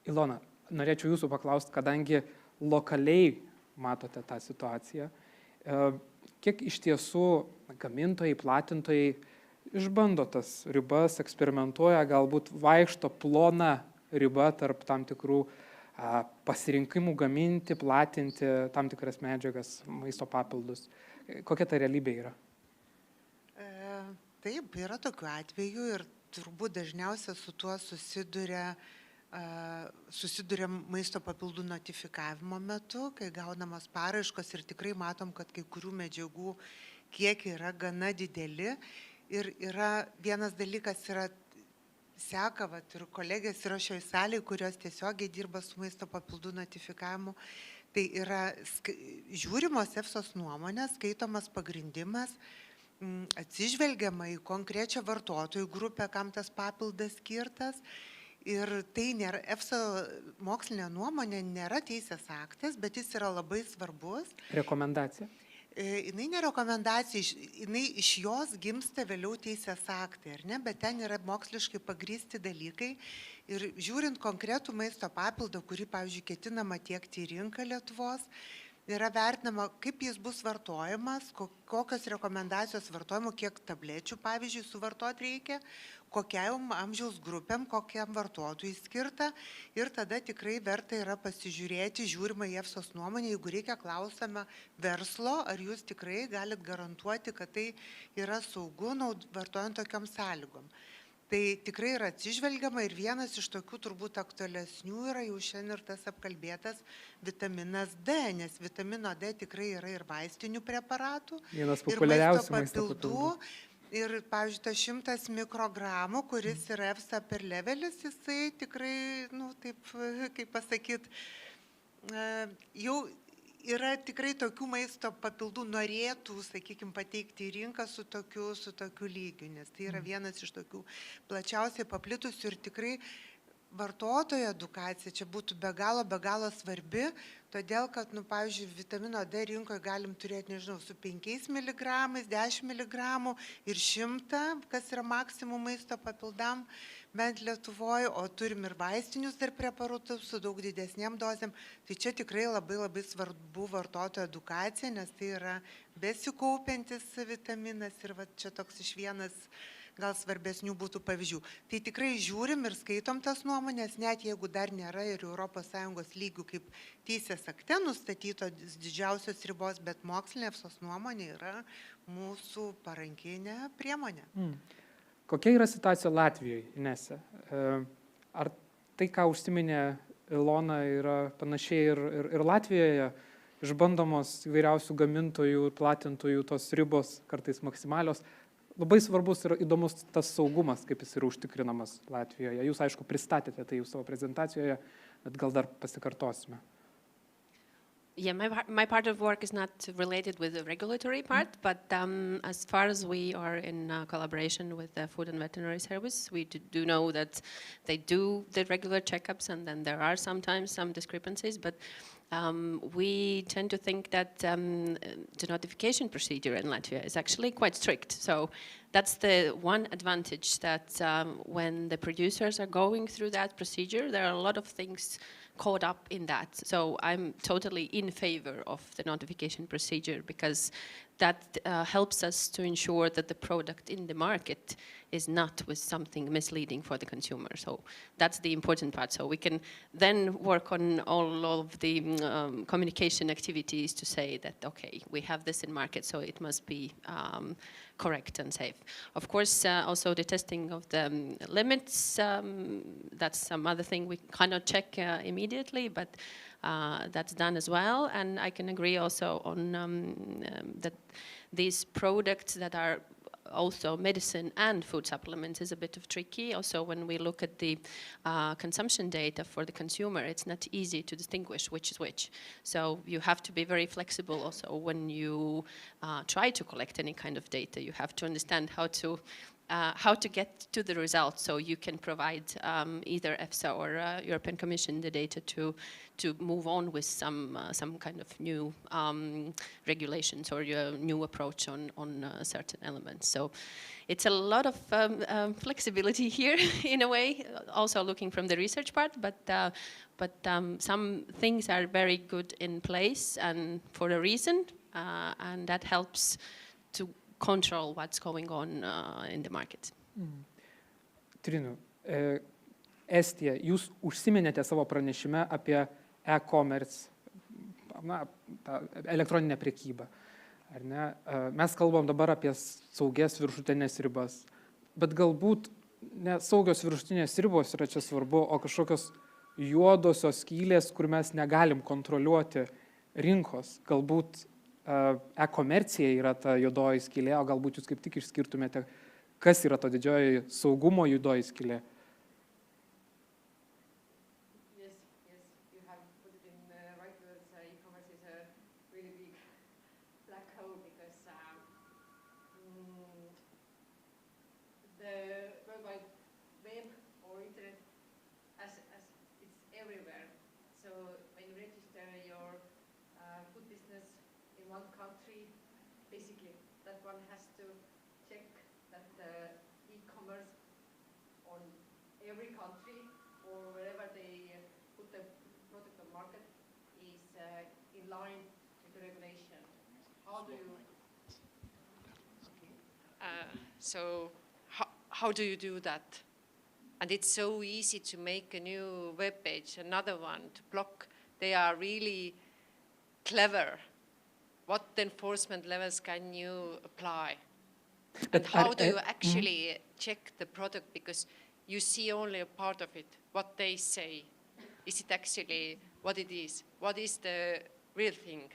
Ilona, norėčiau jūsų paklausti, kadangi lokaliai matote tą situaciją, kiek iš tiesų gamintojai, platintojai išbando tas ribas, eksperimentuoja, galbūt vaikšto plona riba tarp tam tikrų pasirinkimų gaminti, platinti tam tikras medžiagas, maisto papildus. Kokia ta realybė yra? Taip, yra tokių atvejų ir turbūt dažniausia su tuo susiduria maisto papildų notifikavimo metu, kai gaunamos paraiškos ir tikrai matom, kad kai kurių medžiagų kiekiai yra gana dideli Ir yra vienas dalykas, yra seka, ir kolegės yra šioje salėje, kurios tiesiogiai dirba su maisto papildų notifikavimu. Tai yra žiūrimos EFSOS nuomonės, skaitomas pagrindimas, atsižvelgiama į konkrečią vartotojų grupę, kam tas papildas skirtas. Ir tai nėra, EFSA mokslinė nuomonė nėra teisės aktas, bet jis yra labai svarbus. Rekomendacija? Jinai ne rekomendacija, jinai iš jos gimsta vėliau teisės aktai, ar ne? Bet ten yra moksliškai pagrįsti dalykai. Ir žiūrint konkretų maisto papildą, kurį, pavyzdžiui, ketinama tiekti į rinką Lietuvos, yra vertinama, kaip jis bus vartojamas, kokios rekomendacijos vartojimo, kiek tablečių, pavyzdžiui, suvartoti reikia, kokiam amžiaus grupėm, kokiam vartotojui skirta. Ir tada tikrai verta yra pasižiūrėti, žiūrima į EFSOS nuomonę, jeigu reikia klausame verslo, ar jūs tikrai galit garantuoti, kad tai yra saugu vartojant tokiam sąlygom. Tai tikrai yra atsižvelgiama ir vienas iš tokių turbūt aktualesnių yra jau šiandien ir tas apkalbėtas vitaminas D, nes vitamino D tikrai yra ir vaistinių preparatų, vienas ir maisto papildų. Ir, pavyzdžiui, tas 100 mikrogramų, kuris yra EFSA per levelis, jisai tikrai, taip, kaip pasakyt, jau yra tikrai tokių maisto papildų norėtų, sakykime, pateikti į rinką su tokiu lygiu, nes tai yra vienas iš tokių plačiausiai paplitusių ir tikrai vartotojo edukacija čia būtų be galo svarbi, todėl kad, pavyzdžiui, vitamino D rinkoje galim turėti, nežinau, su 5 mg, 10 mg ir 100, kas yra maksimum maisto papildam, bent Lietuvoje, o turim ir vaistinius dar preparatus su daug didesnėm dozėm. Tai čia tikrai labai svarbu vartotojo edukacija, nes tai yra besikaupiantis vitaminas ir čia toks iš vienas gal svarbesnių būtų pavyzdžių. Tai tikrai žiūrim ir skaitom tas nuomonės, net jeigu dar nėra ir ES lygių kaip teisės akte nustatytos didžiausios ribos, bet mokslinė EFSOS nuomonė yra mūsų parankinė priemonė. Kokia yra situacija Latvijoje, Inese? Ar tai, ką užsiminė Ilona, yra panašiai ir Latvijoje? Išbandomos įvairiausių gamintojų ir platintojų tos ribos, kartais maksimalios. Labai svarbus ir įdomus tas saugumas, kaip jis yra užtikrinamas Latvijoje. Jūs, aišku, pristatėte tai jūs savo prezentacijoje, bet gal dar pasikartosime. Yeah, my part of work is not related with the regulatory part, but as far as we are in collaboration with the Food and Veterinary Service, we do know that they do the regular checkups and then there are sometimes some discrepancies, but we tend to think that the notification procedure in Latvia is actually quite strict. So that's the one advantage, that when the producers are going through that procedure, there are a lot of things caught up in that. So I'm totally in favor of the notification procedure because that helps us to ensure that the product in the market is not with something misleading for the consumer. So that's the important part. So we can then work on all of the communication activities to say that, okay, we have this in market, so it must be correct and safe. Of course, also the testing of the limits, that's some other thing we cannot check immediately, but that's done as well. And I can agree also on that these products that are also medicine and food supplements is a bit of tricky. Also, when we look at the consumption data for the consumer, it's not easy to distinguish which is which. So you have to be very flexible also when you try to collect any kind of data. You have to understand how to get to the results, so you can provide either EFSA or European Commission the data to move on with some kind of new regulations or a new approach on certain elements. So it's a lot of flexibility here in a way, also looking from the research part, but some things are very good in place and for a reason, and that helps to control what's going on in the market. Trinu, Estija, jūs užsiminėte savo pranešime apie e-commerce, elektroninę prekybą. Ar ne? Mes kalbam dabar apie saugias viršutinės ribas, bet galbūt ne saugios viršutinės ribos yra čia svarbu, o kažkokios juodosios skylės, kur mes negalim kontroliuoti rinkos. Galbūt e-komercija yra ta juodoji skylė, o galbūt jūs kaip tik išskirtumėte kas yra to didžioji saugumo juodoji skylė? So how do you do that? And it's so easy to make a new web page, another one, to block. They are really clever. What enforcement levels can you apply? And how do you actually check the product? Because you see only a part of it, what they say. Is it actually what it is? What is the real thing?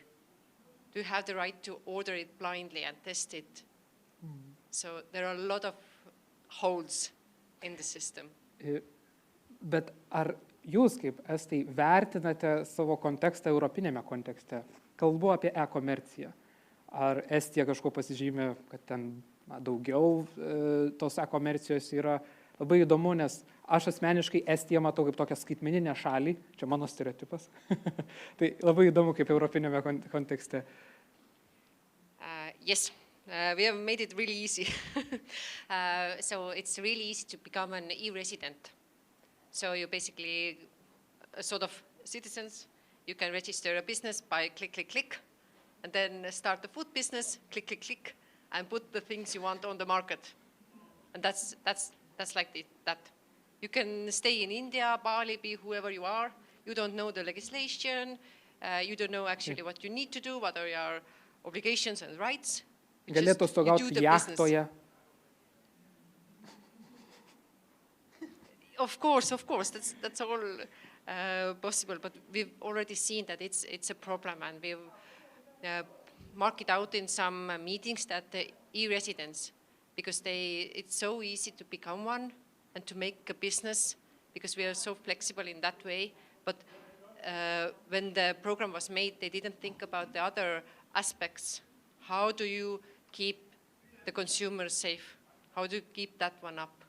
Do you have the right to order it blindly and test it? So there are a lot of holes in the system. Bet ar jūs kaip estai vertinate savo kontekstą europinėme kontekste? Kalbu apie e-komerciją. Ar Estija kažko pasižymė, kad ten daugiau tos e-komercijos yra? Labai įdomu, nes aš asmeniškai Estiją matau kaip tokią skaitmeninę šalį, čia mano stereotipas. Tai labai įdomu kaip europinėme kontekste. Yes. We have made it really easy. So it's really easy to become an e-resident. So you basically, sort of citizens, you can register a business by click, click, click, and then start the food business, click, click, click, and put the things you want on the market. And that's like that. You can stay in India, Bali, be whoever you are. You don't know the legislation. You don't know actually what you need to do, what are your obligations and rights. Galėtų stogauti jachtoje. Of course, that's all possible, but we've already seen that it's a problem, and we've marked it out in some meetings that the e-residents, because it's so easy to become one and to make a business, because we are so flexible in that way, but when the program was made, they didn't think about the other aspects. How do you keep the consumer safe? How do you keep that one up?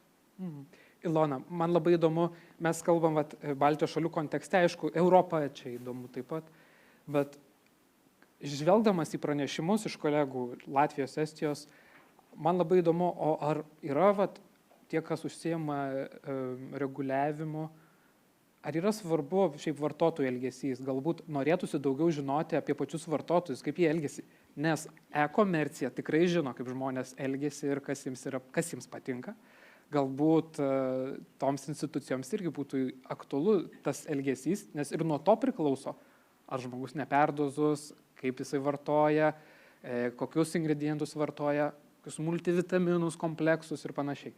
Ilona, man labai įdomu, mes kalbam Baltijos šalių kontekste, aišku, Europą čia įdomu taip pat, bet žvelgdamas į pranešimus iš kolegų Latvijos, Estijos, man labai įdomu, o ar yra tie, kas užsiema reguliavimu, ar yra svarbu šiaip vartotojų elgesys, galbūt norėtųsi daugiau žinoti apie pačius vartotojus, kaip jie elgesi, nes e-komercija tikrai žino, kaip žmonės elgesi ir kas jiems patinka. Galbūt toms institucijoms irgi būtų aktualu tas elgesys, nes ir nuo to priklauso, ar žmogus neperdozus, kaip jisai vartoja, kokius ingredientus vartoja, kokius multivitaminus, kompleksus ir panašiai.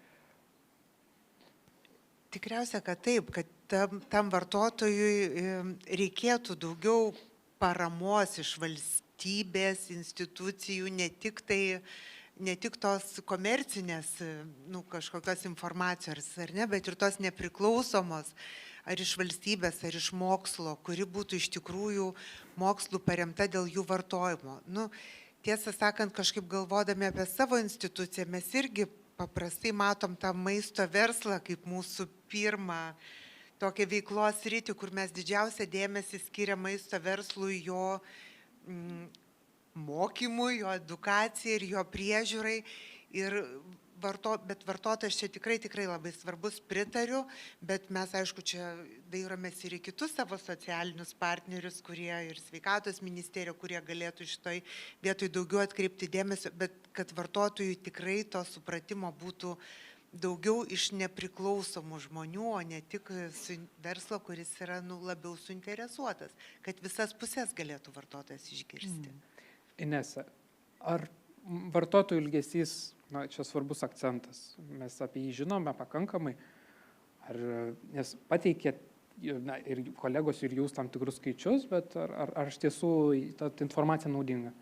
Tikriausia, kad taip, kad tam vartotojui reikėtų daugiau paramos iš valstybės institucijų, ne tik tos komercinės kažkokios informacijos, ar ne, bet ir tos nepriklausomos, ar iš valstybės, ar iš mokslo, kuri būtų iš tikrųjų mokslų paremta dėl jų vartojimo. Tiesą sakant, kažkaip galvodami apie savo instituciją, mes irgi paprastai matom tą maisto verslą kaip mūsų pirmą tokią veiklos sritį, kur mes didžiausią dėmesį skiria maisto verslui, jo mokymui, jo edukacijai ir jo priežiūrai. Bet vartotojas čia tikrai labai svarbus, pritariu, bet mes, aišku, čia dairomės ir į kitus savo socialinius partnerius, kurie ir sveikatos ministerija, kurie galėtų šitoj vietoj daugiau atkreipti dėmesio, bet kad vartotojui tikrai to supratimo būtų daugiau iš nepriklausomų žmonių, o ne tik verslo, kuris yra labiau suinteresuotas, kad visas pusės galėtų vartotojas išgirsti. Inese, ar vartotojų elgesys, čia svarbus akcentas, mes apie jį žinome pakankamai, nes pateikėt ir kolegos ir jūs tam tikrus skaičius, bet ar iš tiesų ta informacija naudinga?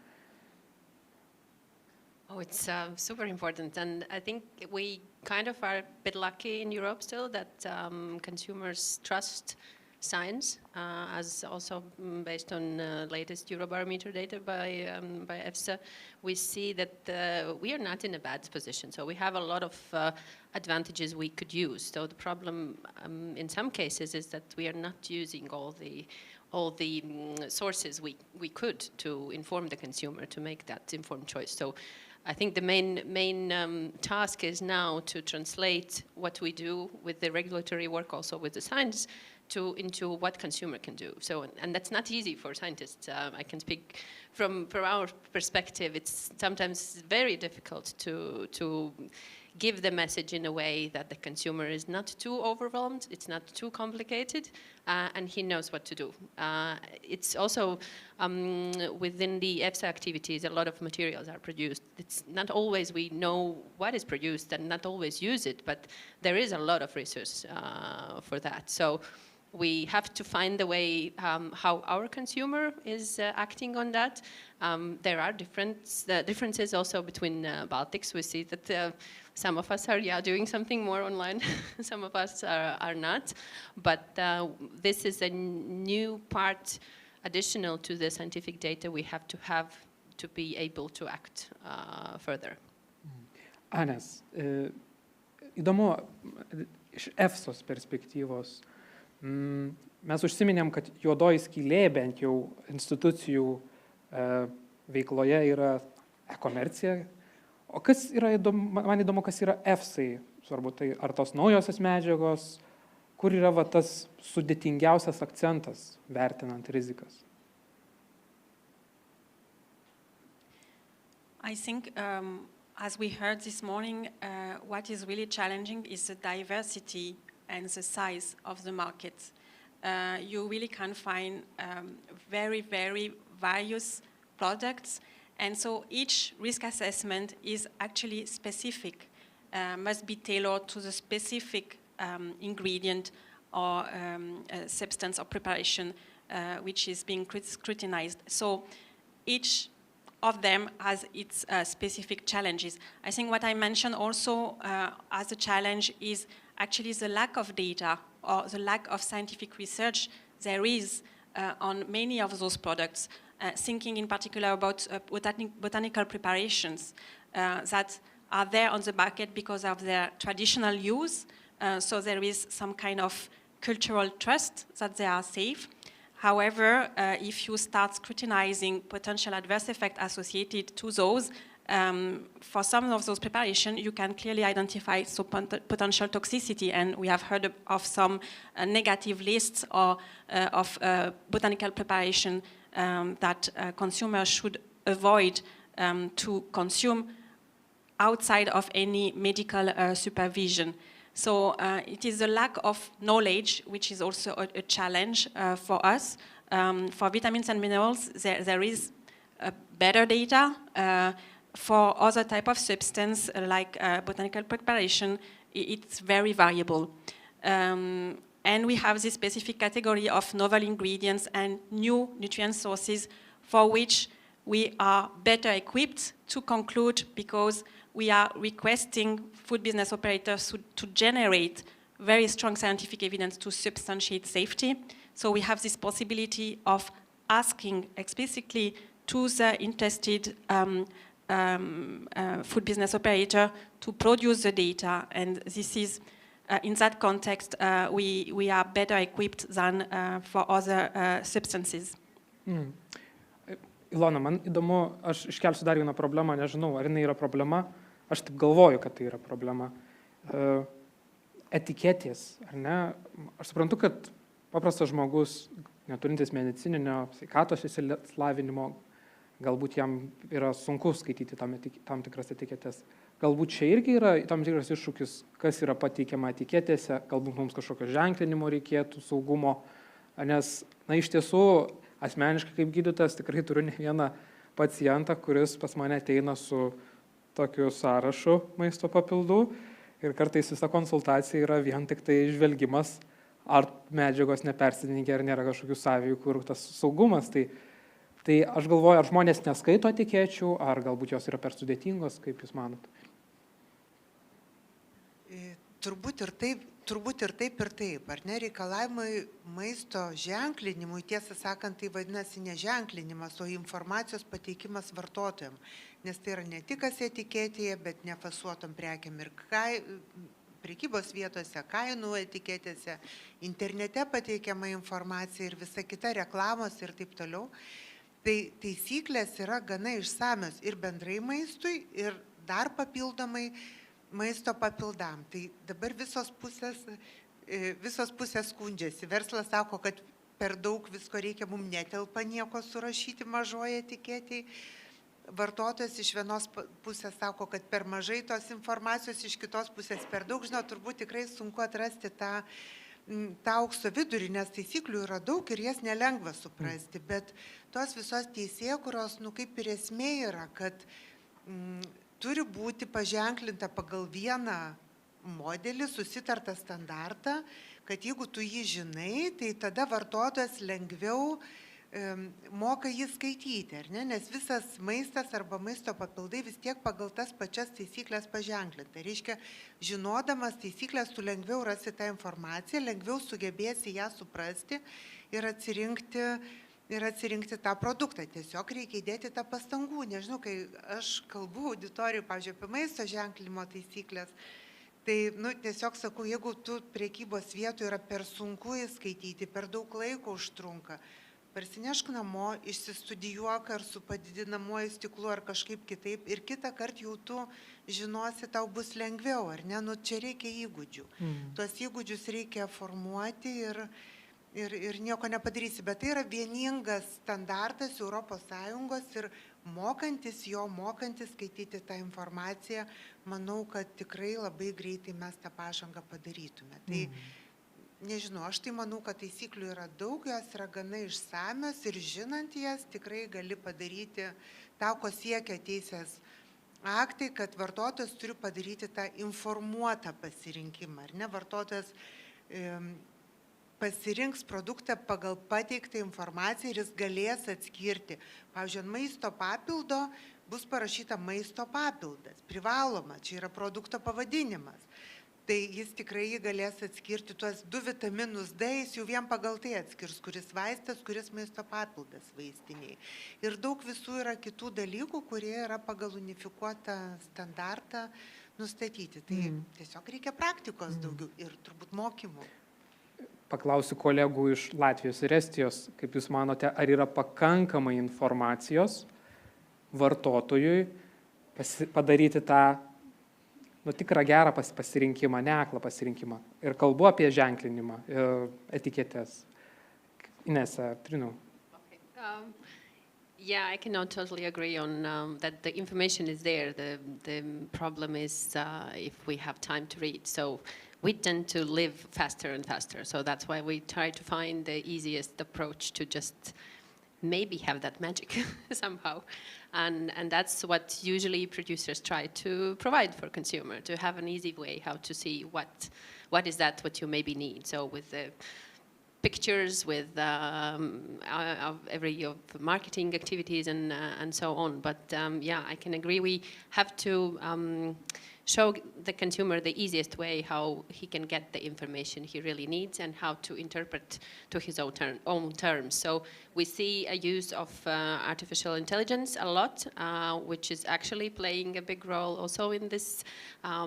Oh, it's super important, and I think we kind of are a bit lucky in Europe still that consumers trust science, as also based on latest Eurobarometer data by EFSA. We see that we are not in a bad position, so we have a lot of advantages we could use. So the problem in some cases is that we are not using all the sources we could to inform the consumer to make that informed choice. So I think the main task is now to translate what we do with the regulatory work, also with the science, into what consumer can do. So, and that's not easy for scientists. I can speak from our perspective. It's sometimes very difficult to give the message in a way that the consumer is not too overwhelmed, it's not too complicated, and he knows what to do. It's also within the EFSA activities, a lot of materials are produced. It's not always we know what is produced and not always use it, but there is a lot of research for that. So we have to find a way how our consumer is acting on that. There are differences also between Baltics. We see that some of us are doing something more online, some of us are not. But this is a new part additional to the scientific data we have to be able to act further. Ines, įdomu, iš EFSOS perspektyvos, mes užsiminėm, kad juodoji skylė bent jau institucijų veikloje yra e-komercija. O kas yra įdomu, man įdomu, kas yra EFSAI, svarbu, tai ar tos naujosios medžiagos, kur yra tas sudėtingiausias akcentas vertinant rizikas? I think, as we heard this morning, what is really challenging is the diversity and the size of the market. You really can find very, very various products, and so each risk assessment is actually specific, must be tailored to the specific ingredient or substance or preparation which is being scrutinized. So each of them has its specific challenges. I think what I mentioned also as a challenge is actually the lack of data or the lack of scientific research there is on many of those products, thinking in particular about botanical preparations that are there on the market because of their traditional use, so there is some kind of cultural trust that they are safe. However, if you start scrutinizing potential adverse effects associated to those, for some of those preparations, you can clearly identify potential toxicity, and we have heard of some negative lists or of botanical preparation that consumers should avoid to consume outside of any medical supervision. So it is a lack of knowledge, which is also a challenge for us. For vitamins and minerals, there is better data. For other type of substance, like botanical preparation, it's very variable. And we have this specific category of novel ingredients and new nutrient sources for which we are better equipped to conclude, because we are requesting food business operators to generate very strong scientific evidence to substantiate safety. So we have this possibility of asking explicitly to the interested food business operator to produce the data, and this is, in that context, we are better equipped than for other substances. Ilona, man įdomu, aš iškelsiu dar vieną problemą, nežinau, ar jinai yra problema, aš taip galvoju, kad tai yra problema. Etiketės, ar ne? Aš suprantu, kad paprastas žmogus, neturintis medicininio sveikatos išsilavinimo, galbūt jam yra sunku skaityti tam tikras etiketės. Galbūt čia irgi yra tam tikras iššūkis, kas yra pateikiama etiketėse, galbūt mums kažkokio ženklinimo reikėtų, saugumo, nes, iš tiesų, asmeniškai kaip gydytojas tikrai turiu ne vieną pacientą, kuris pas mane ateina su tokiu sąrašu maisto papildų ir kartais visa konsultacija yra vien tik tai žvelgimas, ar medžiagos nepersidengia, ar nėra kažkokių sąveikų ir tas saugumas. Tai Tai aš galvoju, ar žmonės neskaito etikečių, ar galbūt jos yra per sudėtingos, kaip Jūs manot? Turbūt ir taip, ar ne, reikalavimai maisto ženklinimui, tiesą sakant, tai vadinasi ne ženklinimas, o informacijos pateikimas vartotojams, nes tai yra ne tik kas etiketėje, bet nefasuotom prekiam ir prekybos vietose, kainų etiketėse, internete pateikiama informacija ir visa kita reklamos ir taip toliau. Tai taisyklės yra gana išsamios ir bendrai maistui, ir dar papildomai maisto papildam. Tai dabar visos pusės skundžiasi. Verslas sako, kad per daug visko reikia, mums netelpa nieko surašyti mažoje etiketėje. Vartotojas iš vienos pusės sako, kad per mažai tos informacijos, iš kitos pusės per daug. Žinau, turbūt tikrai sunku atrasti tą aukso vidurį, nes taisyklių yra daug ir jas nelengva suprasti. Bet tos visos teisėkūros, kaip ir esmė yra, kad turi būti paženklinta pagal vieną modelį, susitartą standartą, kad jeigu tu jį žinai, tai tada vartotojas lengviau moka jį skaityti, ar ne? Nes visas maistas arba maisto papildai vis tiek pagal tas pačias taisyklės paženklinta. Reiškia, žinodamas taisyklės, tu lengviau rasi tą informaciją, lengviau sugebėsi ją suprasti ir atsirinkti tą produktą. Tiesiog reikia įdėti tą pastangų. Nežinau, kai aš kalbu auditorijų, pavyzdžiui, apie maisto ženklinimo taisyklės, tai tiesiog sakau, jeigu tu prekybos vietoje yra per sunku įskaityti, per daug laiko užtrunka, parsinešk namo, išsistudijuok ar su padidinamuoju stiklu ar kažkaip kitaip ir kitą kartą jau tu žinosi, tau bus lengviau, ar ne? Čia reikia įgūdžių. Tuos įgūdžius reikia formuoti ir nieko nepadarysi. Bet tai yra vieningas standartas ES ir mokantis skaityti tą informaciją, manau, kad tikrai labai greitai mes tą pažangą padarytume. Tai nežinau, aš tai manau, kad taisyklių yra daug, jos yra gana išsamios ir žinant jas tikrai gali padaryti tą, ko siekia teisės aktai, kad vartotojas turi padaryti tą informuotą pasirinkimą. Ar ne? Vartotojas pasirinks produktą pagal pateiktą informaciją ir jis galės atskirti. Pavyzdžiui, ant maisto papildo bus parašyta maisto papildas, privaloma, čia yra produkto pavadinimas. Tai jis tikrai galės atskirti tuos 2 vitaminus D, jis jau vien pagal tai atskirs, kuris vaistas, kuris maisto papildas vaistiniai. Ir daug visų yra kitų dalykų, kurie yra pagal unifikuotą standartą nustatyti. Tai tiesiog reikia praktikos daugiau ir turbūt mokymų. Paklausiu kolegų iš Latvijos ir Estijos, kaip Jūs manote, ar yra pakankamai informacijos vartotojui padaryti tą tikrą gerą pasirinkimą, ne aklą pasirinkimą. Ir kalbu apie ženklinimą, etiketes. Inese, Trinu. Yeah, I cannot totally agree on that the information is there. The problem is if we have time to read. So we tend to live faster and faster. So that's why we try to find the easiest approach to just maybe have that magic somehow. And that's what usually producers try to provide for consumer, to have an easy way how to see what is that what you maybe need. So with the pictures, with every of marketing activities and so on. But yeah, I can agree. We have to show the consumer the easiest way how he can get the information he really needs and how to interpret to his own terms. So we see a use of artificial intelligence a lot, which is actually playing a big role also in this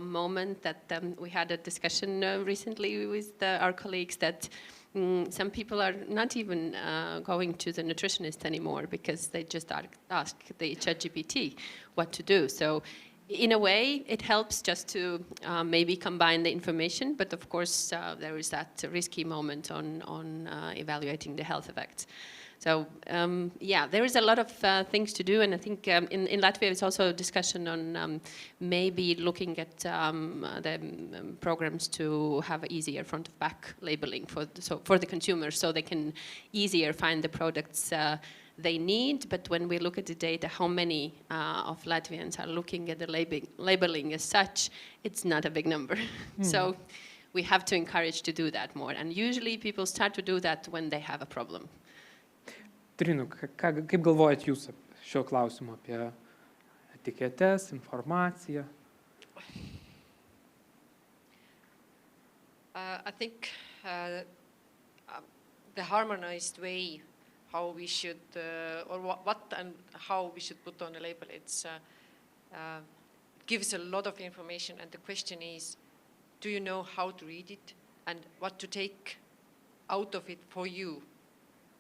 moment that we had a discussion recently with our colleagues that some people are not even going to the nutritionist anymore because they just ask the ChatGPT what to do. So in a way, it helps just to maybe combine the information, but of course there is that risky moment on evaluating the health effects. So yeah, there is a lot of things to do, and I think in Latvia there's also a discussion on maybe looking at the programs to have easier front of back labeling for the consumers, so they can easier find the products they need. But when we look at the data, how many of Latvians are looking at the labeling as such, it's not a big number. So we have to encourage to do that more. And usually people start to do that when they have a problem. Trinu, kaip galvojat jūs šio klausimu apie etiketes, informaciją? I think the harmonized way how we should, or what and how we should put on a label, it gives a lot of information, and the question is, do you know how to read it and what to take out of it for you?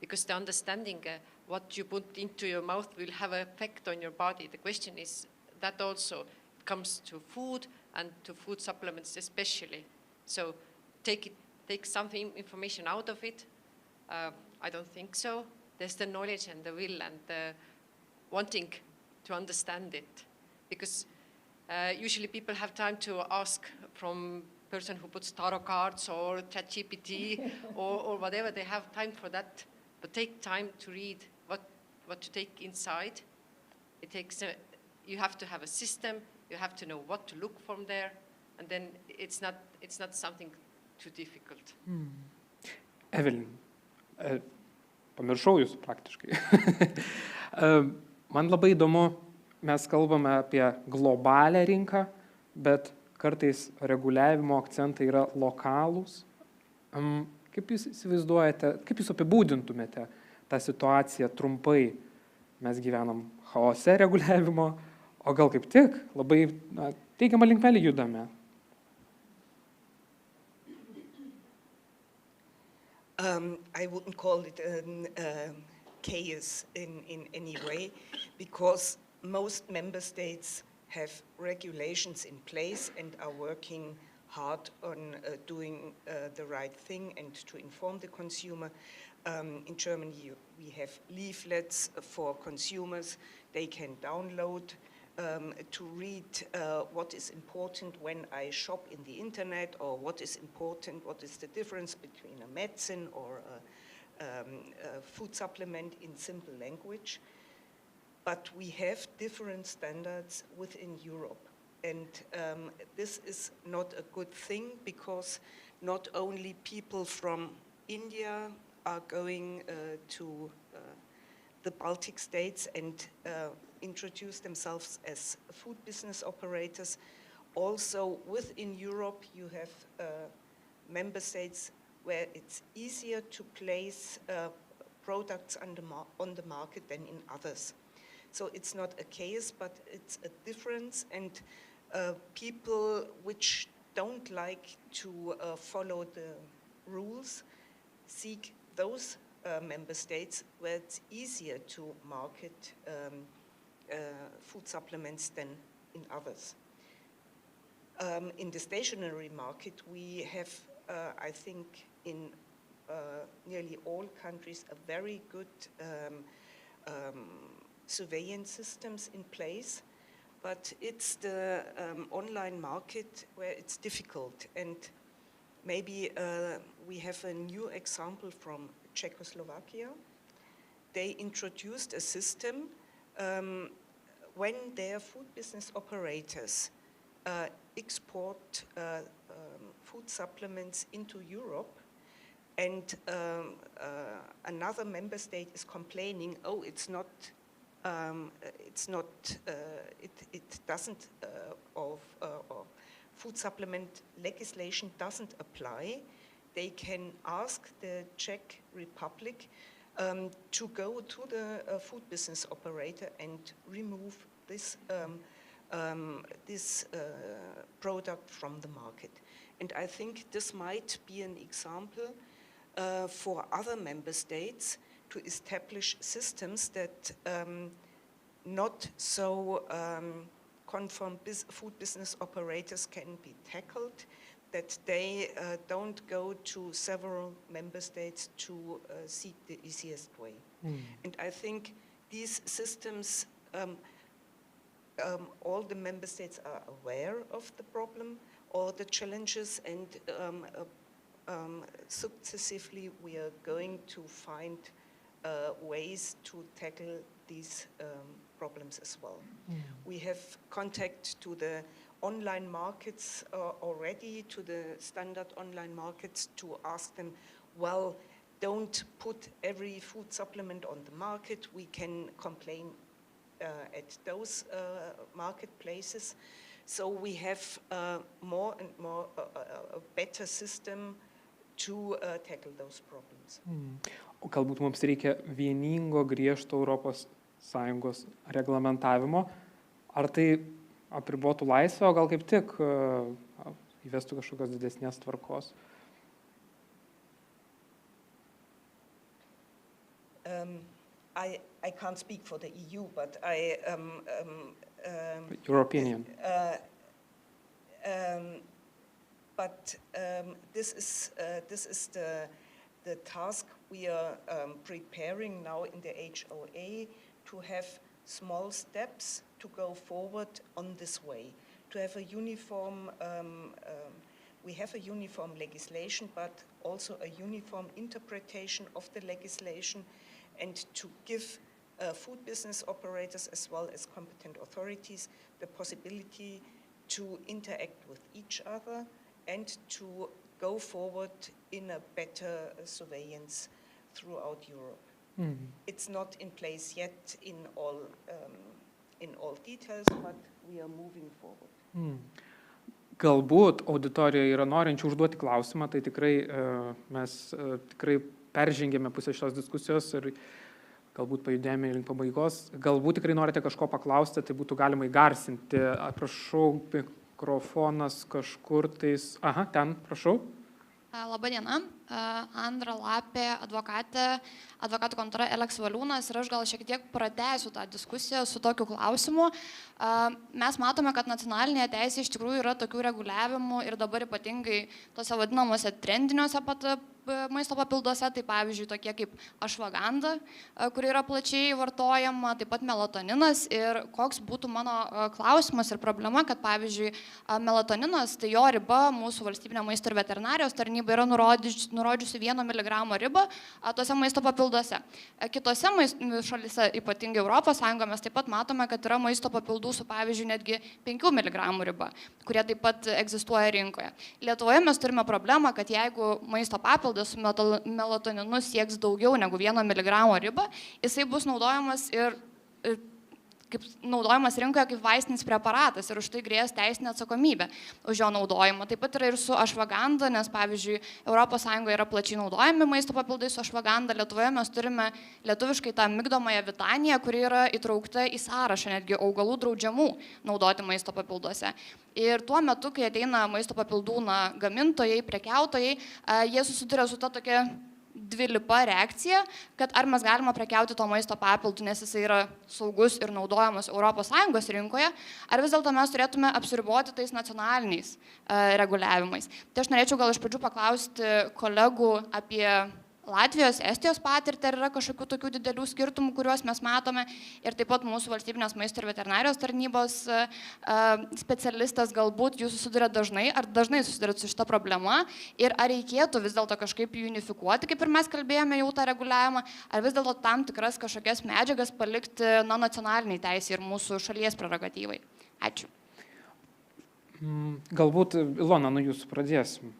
Because the understanding what you put into your mouth will have an effect on your body. The question is that also comes to food and to food supplements especially. So take something information out of it. I don't think so. There's the knowledge and the will and the wanting to understand it. Because usually people have time to ask from person who puts tarot cards or ChatGPT or whatever. They have time for that. But take time to read what to take inside. It takes you have to have a system. You have to know what to look from there, and then it's not something too difficult. Evelyn, pamiršau jūsų praktiškai. Man labai įdomu, mes kalbame apie globalią rinką, bet kartais reguliavimo akcentai yra lokalūs. Kaip jūs įsivaizduojate, kaip jūs apibūdintumėte tą situaciją trumpai? Mes gyvenam chaose reguliavimo, o gal kaip tik labai teigiamą linkmelį judame? I wouldn't call it chaos in any way, because most member states have regulations in place and are working hard on doing the right thing and to inform the consumer. In Germany, we have leaflets for consumers. They can download to read what is important when I shop in the internet, or what is important, what is the difference between a medicine or a food supplement in simple language. But we have different standards within Europe. And this is not a good thing, because not only people from India are going to the Baltic states and introduce themselves as food business operators. Also within Europe you have member states where it's easier to place products on the market than in others. So it's not a chaos, but it's a difference, and people which don't like to follow the rules seek those member states where it's easier to market food supplements than in others. In the stationary market, we have, I think, in nearly all countries, a very good surveillance systems in place, but it's the online market where it's difficult. And maybe we have a new example from Czechoslovakia. They introduced a system when their food business operators export food supplements into Europe, and another member state is complaining, oh, it doesn't, or food supplement legislation doesn't apply, they can ask the Czech Republic to go to the food business operator and remove this product from the market. And I think this might be an example for other member states to establish systems that not so conform food business operators can be tackled, that they don't go to several member states to seek the easiest way. And I think these systems, all the member states are aware of the problem or the challenges, and successively we are going to find ways to tackle these problems as well. We have contact to the online markets already, to the standard online markets, to ask them, well, don't put every food supplement on the market. We can complain at those marketplaces. So we have more and more a better system to tackle those problems. O galbūt mums reikia vieningo griežto Europos Sąjungos reglamentavimo. Ar tai apribotų laisvę, o gal kaip tik įvestų kažkokios didesnės tvarkos? I can't speak for the EU, but Your opinion. This is the task we are preparing now in the HOA, to have small steps to go forward on this way, to have a uniform. We have a uniform legislation, but also a uniform interpretation of the legislation, and to give food business operators as well as competent authorities the possibility to interact with each other and to go forward in a better surveillance throughout Europe. Mm-hmm. It's not in place yet in all details, but we are moving forward. Mm. Galbūt auditorijoje yra norinčių užduoti klausimą, tai tikrai mes tikrai peržengėme pusę šios diskusijos ir galbūt pajudėjome link pabaigos. Galbūt tikrai norite kažko paklausti, tai būtų galima įgarsinti. Prašau, mikrofonas kažkur tais. Aha, ten, prašau. Labadiena, Andra Lapė, advokatų kontora Eleks Valiūnas, ir aš gal šiek tiek pratęsiu tą diskusiją su tokiu klausimu. Mes matome, kad nacionalinėje teisėje iš tikrųjų yra tokių reguliavimų ir dabar ypatingai tose vadinamuose trendiniuose maisto papilduose, tai pavyzdžiui tokie kaip ašvaganda, kuri yra plačiai vartojama, taip pat melatoninas. Ir koks būtų mano klausimas ir problema, kad pavyzdžiui melatoninas, tai jo riba mūsų valstybinė maisto ir veterinarijos tarnyba yra nurodžiusi 1 mg ribą tose maisto papilduose. Kitose šalyse, ypatingai Europos Sąjungoje, mes taip pat matome, kad yra maisto papildų su pavyzdžiui netgi 5 mg riba, kurie taip pat egzistuoja rinkoje. Lietuvoje mes turime problemą, kad jeigu maisto papildas su melatoninu sieks daugiau negu 1 mg ribą, jisai bus naudojamas naudojamas rinkoje kaip vaistinis preparatas ir už tai grės teisinė atsakomybė už jo naudojimą. Taip pat yra ir su ašvaganda, nes pavyzdžiui Europos Sąjungoje yra plačiai naudojami maisto papildai su ašvaganda. Lietuvoje mes turime lietuviškai tą migdomąją vitaniją, kuri yra įtraukta į sąrašą netgi augalų draudžiamų naudoti maisto papilduose. Ir tuo metu, kai ateina maisto papildų gamintojai, prekiautojai, jie susiduria su ta tokia dvilipa reakcija, kad ar mes galime prekiauti to maisto papildų, nes jis yra saugus ir naudojamas ES rinkoje, ar vis dėlto mes turėtume apsiriboti tais nacionaliniais reguliavimais. Tai aš norėčiau gal iš pradžių paklausti kolegų apie Latvijos, Estijos patirtį, ar yra kažkokių tokių didelių skirtumų, kuriuos mes matome, ir taip pat mūsų valstybinės maisto ir veterinarijos tarnybos specialistas, galbūt jūs susiduria dažnai, ar dažnai susiduria su šita problema, ir ar reikėtų vis dėlto kažkaip unifikuoti, kaip ir mes kalbėjome jau tą reguliavimą, ar vis dėlto tam tikras kažkokias medžiagas palikti nacionaliniai teisė ir mūsų šalies prerogatyvai. Ačiū. Galbūt, Ilona, nuo jūsų pradėsim.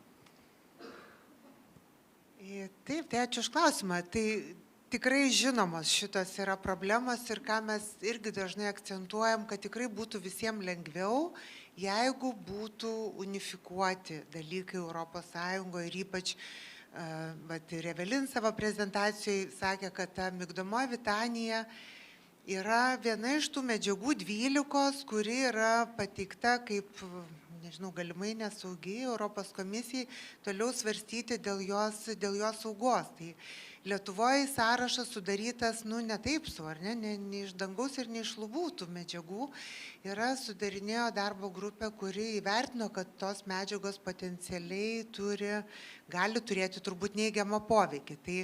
Taip, tai ačiū už klausimą. Tai tikrai žinomos šitos yra problemos ir ką mes irgi dažnai akcentuojam, kad tikrai būtų visiems lengviau, jeigu būtų unifikuoti dalykai Europos Sąjungoje ir ypač, ir Evelin savo prezentacijoje sakė, kad ta migdomoji vitanija yra viena iš tų medžiagų 12, kuri yra pateikta kaip, nežinau, galimai nesaugiai Europos komisijai toliau svarstyti dėl jos saugos. Tai Lietuvoje sąrašas sudarytas, ne taip su, ar ne iš dangaus ir ne iš lubų tų medžiagų. Sudarinėjo darbo grupė, kuri įvertino, kad tos medžiagos potencialiai gali turėti turbūt neigiamą poveikį. Tai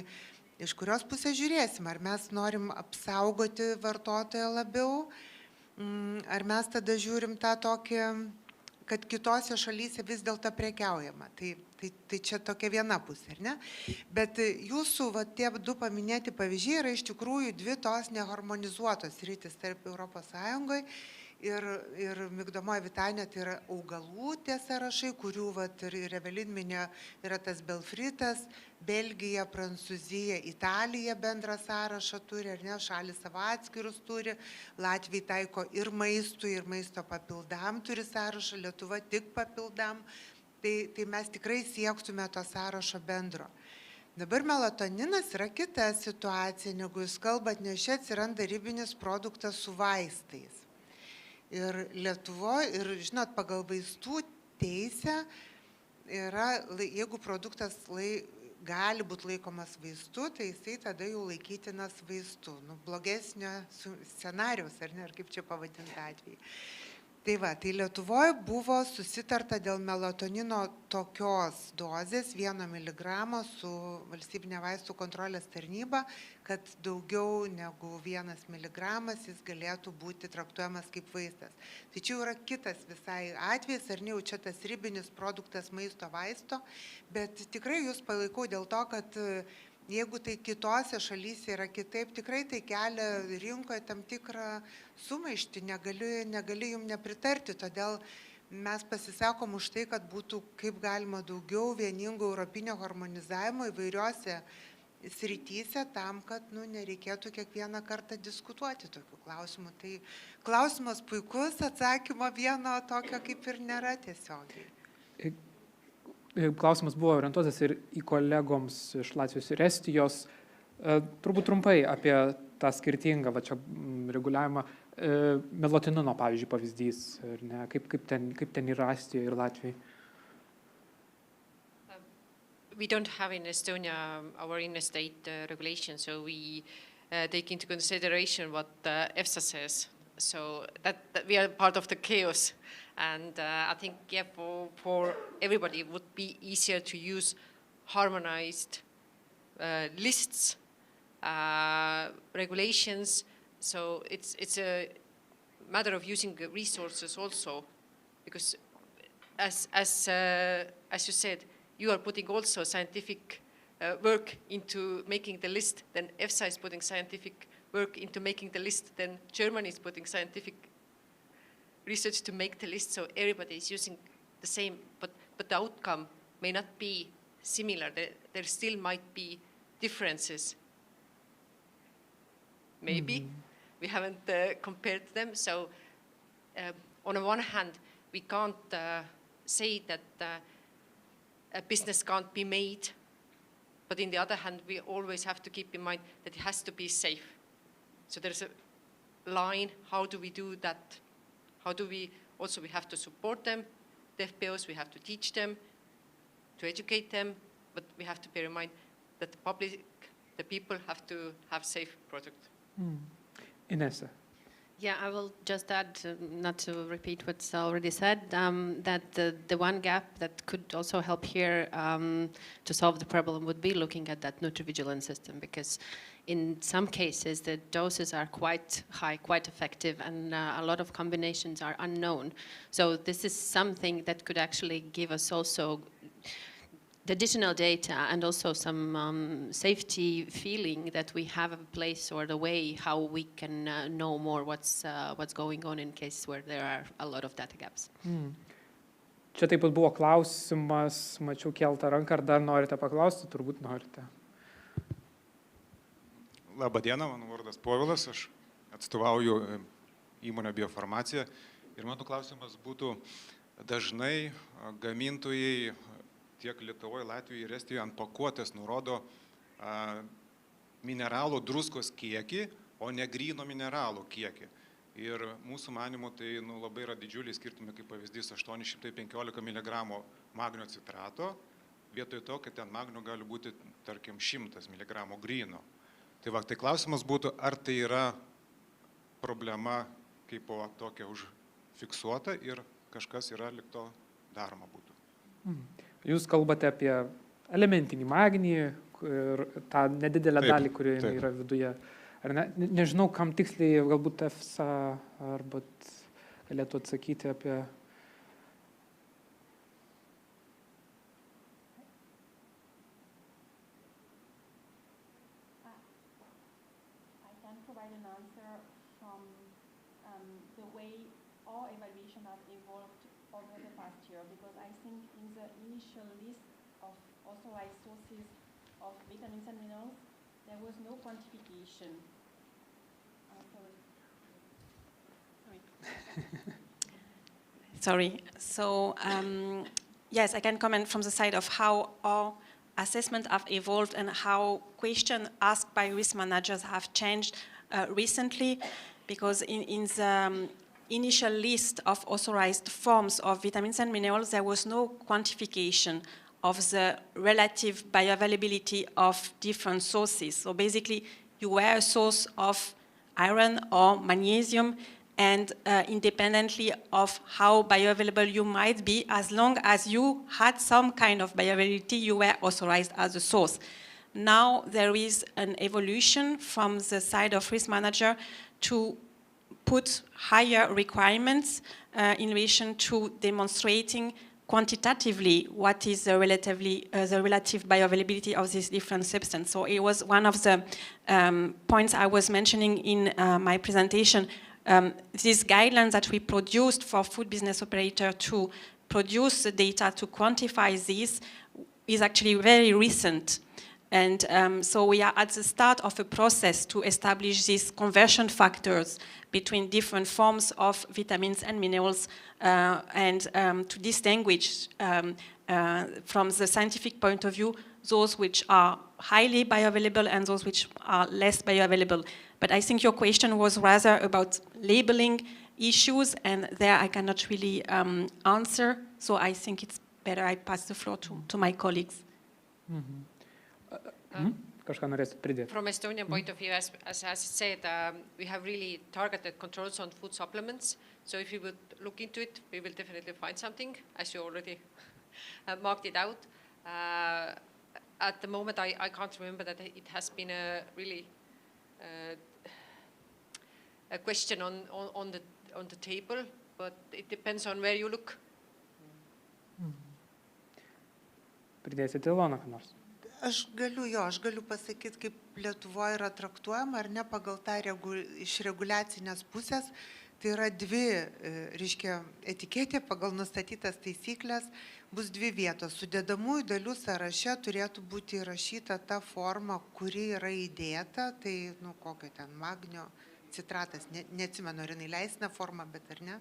iš kurios pusės žiūrėsim, ar mes norim apsaugoti vartotoją labiau, ar mes tada žiūrim tą tokį, kad kitose šalyse vis dėlto prekiaujama. Tai čia tokia viena pusė, ar ne? Bet jūsų tie du paminėti pavyzdžiai yra iš tikrųjų dvi tos neharmonizuotos sritys tarp Europos Sąjungoje ir migdomoji vitamina tai yra augalų tie sąrašai, kurių vat, ir Evelin minėjo, yra tas belfritas, Belgija, Prancūzija, Italija bendrą sąrašą turi, ar ne, šalis savo atskirus turi, Latvijai taiko ir maistui, ir maisto papildam turi sąrašą, Lietuva tik papildam, tai mes tikrai siektume to sąrašo bendro. Dabar melatoninas yra kita situacija, negu jūs kalbat, nes čia atsiranda ribinis produktas su vaistais. Ir Lietuvoje, ir žinot, pagal vaistų teisę yra, jeigu produktas gali būti laikomas vaistu, tai jisai tada jau laikytinas vaistu. Blogesnio scenarijaus, ar ne, ar kaip čia pavadinti atvejai. Tai va, tai Lietuvoje buvo susitarta dėl melatonino tokios dozės 1 mg su valstybinė vaistų kontrolės tarnyba, kad daugiau negu 1 mg jis galėtų būti traktuojamas kaip vaistas. Tai čia yra kitas visai atvejis, ar ne jau čia tas ribinis produktas maisto vaisto, bet tikrai jūs palaikau dėl to, kad jeigu tai kitose šalyse yra kitaip, tikrai tai kelia rinkoje tam tikrą sumaištį, negaliu jums nepritarti, todėl mes pasisakom už tai, kad būtų kaip galima daugiau vieningo europinio harmonizavimo įvairiose srityse tam, kad nereikėtų kiekvieną kartą diskutuoti tokių klausimų. Tai klausimas puikus, atsakymo vieno tokio kaip ir nėra tiesiogiai. Klausimas buvo orientuotas ir į kolegoms iš Latvijos ir Estijos. Turbūt trumpai apie tą skirtingą reguliavimą. Melatonino, pavyzdžiui, pavyzdys, ne? Kaip ten yra Estijoje ir Latvijoje? We don't have in Estonia our in-state regulation, so we take into consideration what EFSA says. So that we are part of the chaos. And I think, yeah, for everybody, it would be easier to use harmonized lists, regulations. So it's a matter of using resources also, because as you said, you are putting also scientific work into making the list. Then EFSA is putting scientific work into making the list. Then Germany is putting scientific research to make the list, so everybody is using the same, but the outcome may not be similar. There still might be differences. Maybe. We haven't compared them. So on the one hand, we can't say that a business can't be made, but in the other hand, we always have to keep in mind that it has to be safe. So there's a line, how do we do that? How do we have to support them, the FPOs, we have to teach them, to educate them, but we have to bear in mind that the public, the people have to have safe product. Inese. Yeah, I will just add, not to repeat what's already said, that the one gap that could also help here to solve the problem would be looking at that nutri-vigilance system, because in some cases the doses are quite high, quite effective, and a lot of combinations are unknown. So this is something that could actually give us also the additional data and also some safety feeling that we have a place or the way how we can know more what's going on in case where there are a lot of data gaps. Čia taip pat buvo klausimas, mačiau keltą ranką, ar dar norite paklausti, turbūt norite. Labą dieną, mano vardas Povilas, aš atstovauju įmonę Biofarmaciją ir mano klausimas būtų, dažnai gamintojai tiek Lietuvoje, Latvijoje ir Estijoje ant pakuotės nurodo mineralų druskos kiekį, o ne gryno mineralų kiekį. Ir mūsų manimu tai labai yra didžiuliai skirtumai, kaip pavyzdys 815 mg magnio citrato, vietoj to, kad ten magnio gali būti, tarkim, 100 mg gryno. Tai klausimas būtų, ar tai yra problema kaip tokia užfiksuota ir kažkas yra lik to daroma būtų. Jūs kalbate apie elementinį magnį ir tą nedidelę dalį, kuri yra viduje. Ar ne? Nežinau, kam tiksliai galbūt EFSA arba galėtų atsakyti apie... I can provide an answer from the way our evaluation have evolved over the past year, because I think in the initial list of authorized sources of vitamins and minerals, there was no quantification. Sorry. So, yes, I can comment from the side of how our assessment have evolved and how questions asked by risk managers have changed recently, because in the initial list of authorized forms of vitamins and minerals, there was no quantification of the relative bioavailability of different sources. So basically, you were a source of iron or magnesium, and independently of how bioavailable you might be, as long as you had some kind of bioavailability, you were authorized as a source. Now there is an evolution from the side of risk manager to put higher requirements in relation to demonstrating quantitatively what is the relative bioavailability of this different substance. So it was one of the points I was mentioning in my presentation. These guidelines that we produced for food business operator to produce the data to quantify this is actually very recent. And so we are at the start of a process to establish these conversion factors between different forms of vitamins and minerals and to distinguish from the scientific point of view those which are highly bioavailable and those which are less bioavailable. But I think your question was rather about labeling issues, and there I cannot really answer. So I think it's better I pass the floor to my colleagues. From Estonian point of view, as I said, we have really targeted controls on food supplements. So if you would look into it, we will definitely find something, as you already marked it out. At the moment, I can't remember that it has been a really a question on the table, but it depends on where you look. Pridėsite Ilona ką nors? Aš galiu pasakyti, kaip Lietuvoje yra traktuojama, ar ne, pagal tą iš reguliacinės pusės. Tai yra dvi, reiškia, etiketė pagal nustatytas taisyklės, bus dvi vietos. Sudedamųjų dalių sąraše turėtų būti įrašyta ta forma, kuri yra įdėta, tai, kokio ten, magnio citratas, neatsimenu, ar jinai leisina forma, bet ar ne.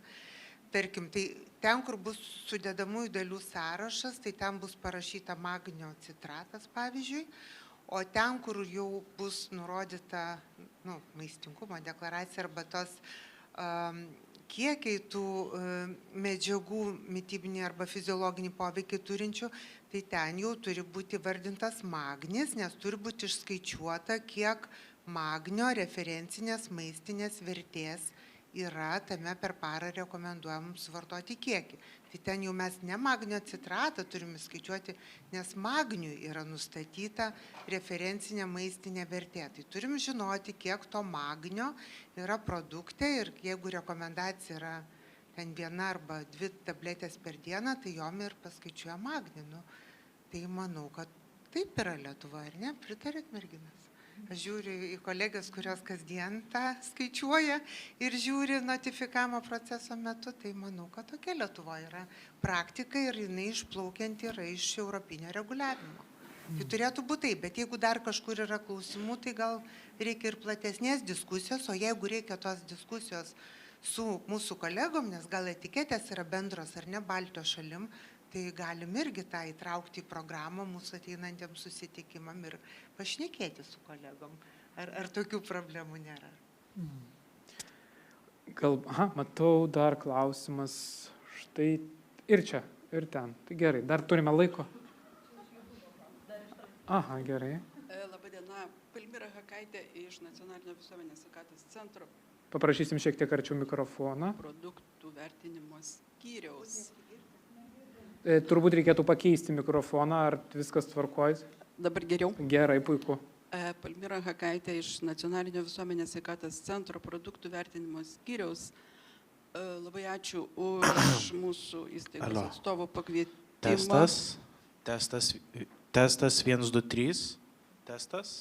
Tarkim, tai ten, kur bus sudedamųjų dalių sąrašas, tai ten bus parašyta magnio citratas, pavyzdžiui, o ten, kur jau bus nurodyta maistingumo deklaracija arba tos kiekiai tų medžiagų mitybinį arba fiziologinį poveikį turinčių, tai ten jau turi būti vardintas magnis, nes turi būti išskaičiuota, kiek magnio referencinės maistinės vertės yra tame per parą rekomenduojam suvartoti kiekį. Tai ten jau mes ne magnio citratą turime skaičiuoti, nes magniui yra nustatyta referencinė maistinė vertė. Tai turim žinoti, kiek to magnio yra produkte ir jeigu rekomendacija yra ten 1 arba 2 tabletės per dieną, tai jom ir paskaičiuoja magnį. Tai manau, kad taip yra Lietuva, ar ne? Pritarėt, merginas? Aš žiūriu į kolegės, kurios kasdien tą skaičiuoja ir žiūri notifikavimo proceso metu, tai manau, kad tokia Lietuvoje yra praktika ir jinai išplaukianti yra iš europinio reguliavimo. Tai turėtų būti taip, bet jeigu dar kažkur yra klausimų, tai gal reikia ir platesnės diskusijos, o jeigu reikia tos diskusijos su mūsų kolegom, nes gal etiketės yra bendros ar ne Baltijos šalim, tai galim irgi tą įtraukti į programą mūsų ateinantiem susitikimam ir pašnekėti su kolegom. Ar tokių problemų nėra? Matau dar klausimas. Štai ir čia, ir ten. Tai gerai, dar turime laiko. Gerai. Labadiena, Palmira Hakaitė iš Nacionalinio visuomenės sveikatos centro. Paprašysim šiek tiek arčiau mikrofoną. Produktų vertinimo skyriaus. Turbūt reikėtų pakeisti mikrofoną, ar viskas tvarkoj? Dabar geriau? Gerai, puiku. Palmira Hakaitė iš Nacionalinio visuomenės sveikatos centro produktų vertinimo skyriaus. Labai ačiū už mūsų įstaigos atstovų pakvietimą. Testas 1, 2, 3. Testas.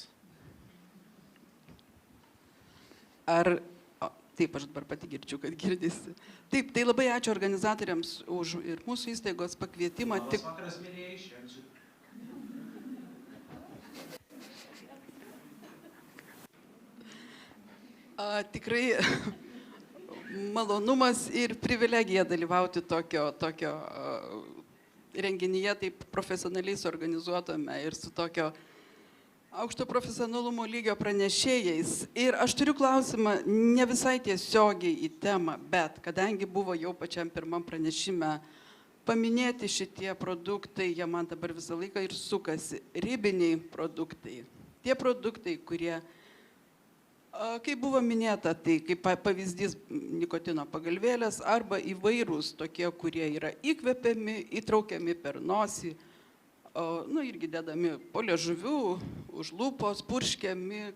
Taip, aš dabar pati girdžiu, kad girdisi. Taip, tai labai ačiū organizatoriams už ir mūsų įstaigos pakvietimą. Labas vakaras, mėlyjeji, šiandien. Tikrai malonumas ir privilegija dalyvauti tokio renginyje, taip profesionaliai suorganizuotame ir su tokio aukšto profesionalumo lygio pranešėjais. Ir aš turiu klausimą ne visai tiesiogiai į temą, bet kadangi buvo jau pačiam pirmam pranešime paminėti šitie produktai, jie man dabar visą laiką ir sukasi, ribiniai produktai. Tie produktai, kurie, kaip buvo minėta, tai kaip pavyzdys nikotino pagalvėlės arba įvairūs tokie, kurie yra įkvepiami, įtraukiami per nosį, irgi dedami po liežuvių, už lūpos, purškiami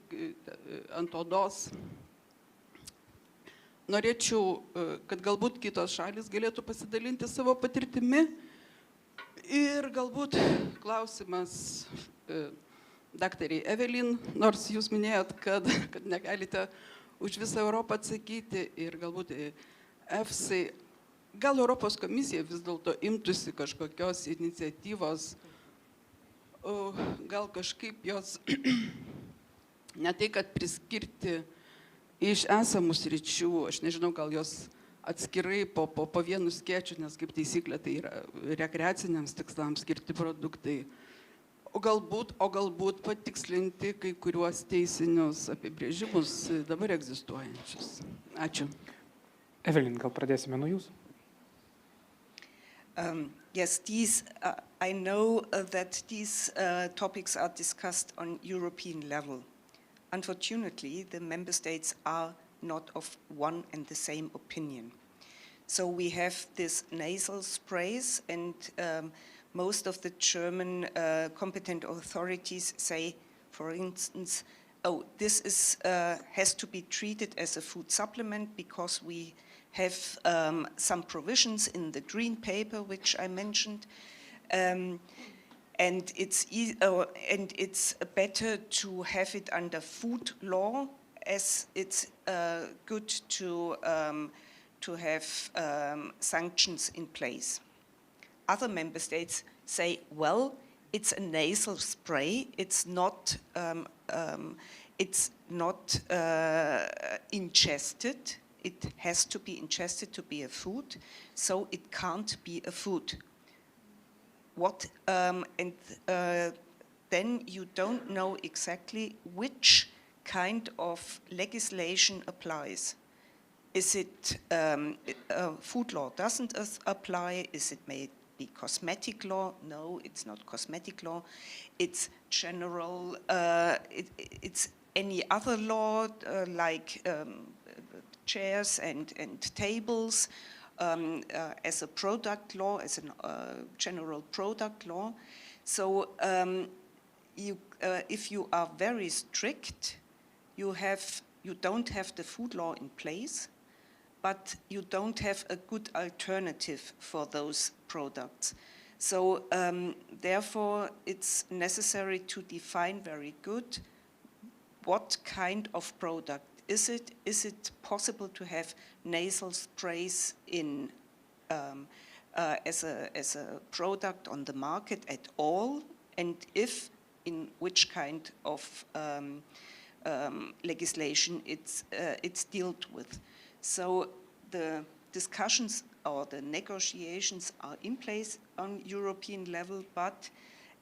ant odos. Norėčiau, kad galbūt kitos šalis galėtų pasidalinti savo patirtimi. Ir galbūt klausimas daktarei Evelyn, nors jūs minėjot, kad negalite už visą Europą atsakyti ir galbūt EFSA, gal Europos komisija vis dėlto imtųsi kažkokios iniciatyvos, gal kažkaip jos ne tai, kad priskirti iš esamų sričių, aš nežinau, gal jos atskirai po vienu skėčiu, nes kaip taisyklė tai yra rekreaciniams tikslams skirti produktai, o galbūt patikslinti kai kuriuos teisinius apibrėžimus dabar egzistuojančius. Ačiū. Evelyn, gal pradėsime nuo jūsų? Yes, I know that these topics are discussed on European level. Unfortunately, the member states are not of one and the same opinion. So we have these nasal sprays, and most of the German competent authorities say, for instance, this has to be treated as a food supplement because we have some provisions in the green paper, which I mentioned, and it's better to have it under food law, as it's good to have sanctions in place. Other member states say, well, it's a nasal spray. It's not ingested. It has to be ingested to be a food, so it can't be a food. Then you don't know exactly which kind of legislation applies. Is it food law doesn't apply? Is it maybe cosmetic law? No, it's not cosmetic law. It's general, it's any other law like chairs and tables as a product law, as a general product law. So if you are very strict, you don't have the food law in place, but you don't have a good alternative for those products. So therefore, it's necessary to define very good what kind of product is it. Is it possible to have nasal sprays in as a product on the market at all, and if in which kind of legislation it's dealt with. So the discussions or the negotiations are in place on European level, but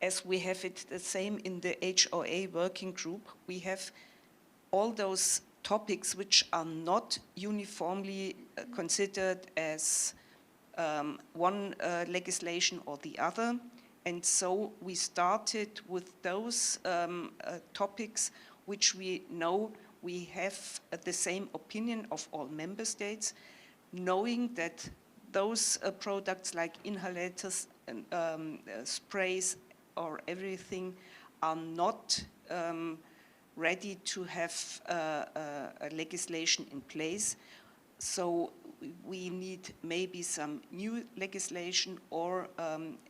as we have it the same in the HOA working group, we have all those topics which are not uniformly considered as one legislation or the other. And so we started with those topics which we know we have the same opinion of all member states, knowing that those products like inhalators, sprays or everything are not ready to have a legislation in place. So we need maybe some new legislation or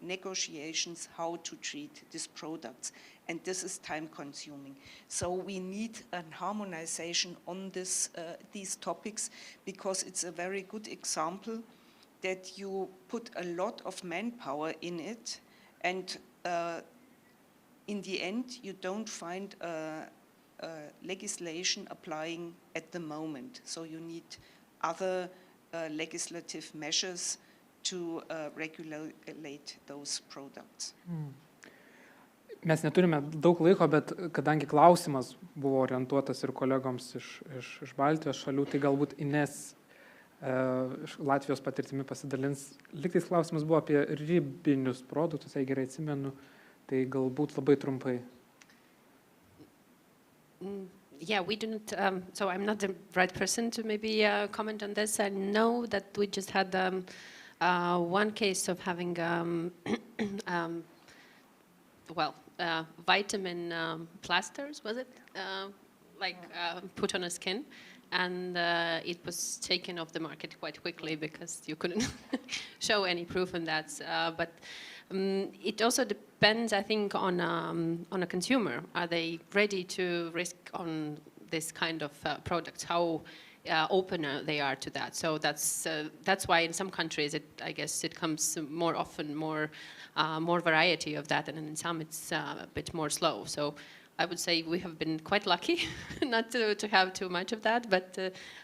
negotiations how to treat these products. And this is time consuming. So we need a harmonization on these topics, because it's a very good example that you put a lot of manpower in it, and in the end you don't find legislation applying at the moment. So you need other legislative measures to regulate those products. Mes neturime daug laiko, bet kadangi klausimas buvo orientuotas ir kolegoms iš Baltijos šalių, tai galbūt Ines iš Latvijos patirtimi pasidalins. Liktais klausimas buvo apie ribinius produktus, jei gerai atsimenu, tai galbūt labai trumpai. Yeah, we do not, so I'm not the right person to maybe comment on this. I know that we just had one case of having, vitamin plasters, was it? Put on a skin. And it was taken off the market quite quickly because you couldn't show any proof on that. But it also depends, I think, on a consumer. Are they ready to risk on this kind of products? How open they are to that? So that's why in some countries, I guess it comes more often, more variety of that, and in some it's a bit more slow. So I would say we have been quite lucky not to have too much of that, but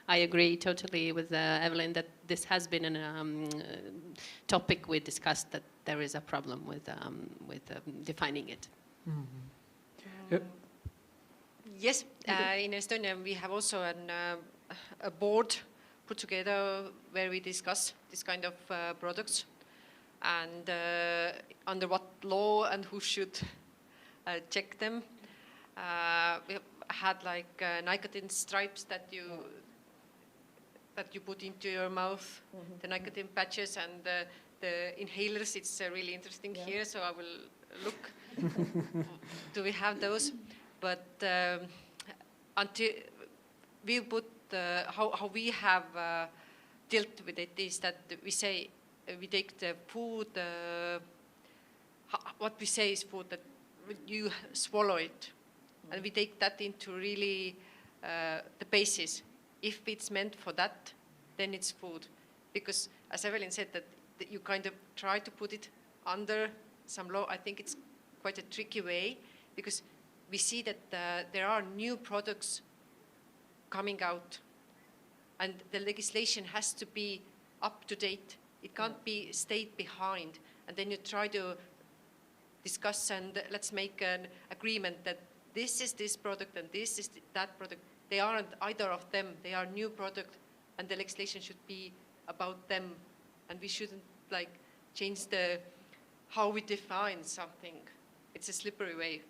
I agree totally with Evelyn that this has been a topic we discussed, that there is a problem with defining it. Mm-hmm. Yep. Yes, in Estonia we have also a board put together where we discuss this kind of products and under what law and who should check them. We had like nicotine stripes that you put into your mouth, the nicotine patches, and the inhalers. It's really interesting here, so I will look. Do we have those? But until we put how we have dealt with it is that we say we take the food. What we say is food that you swallow it. And we take that into really the basis. If it's meant for that, then it's food. Because as Evelyn said, that you kind of try to put it under some law. I think it's quite a tricky way, because we see that there are new products coming out, and the legislation has to be up to date. It can't be stayed behind. And then you try to discuss and let's make an agreement that this is this product and this is that product. They aren't either of them. They are new product, and the legislation should be about them. And we shouldn't like change how we define something. It's a slippery way.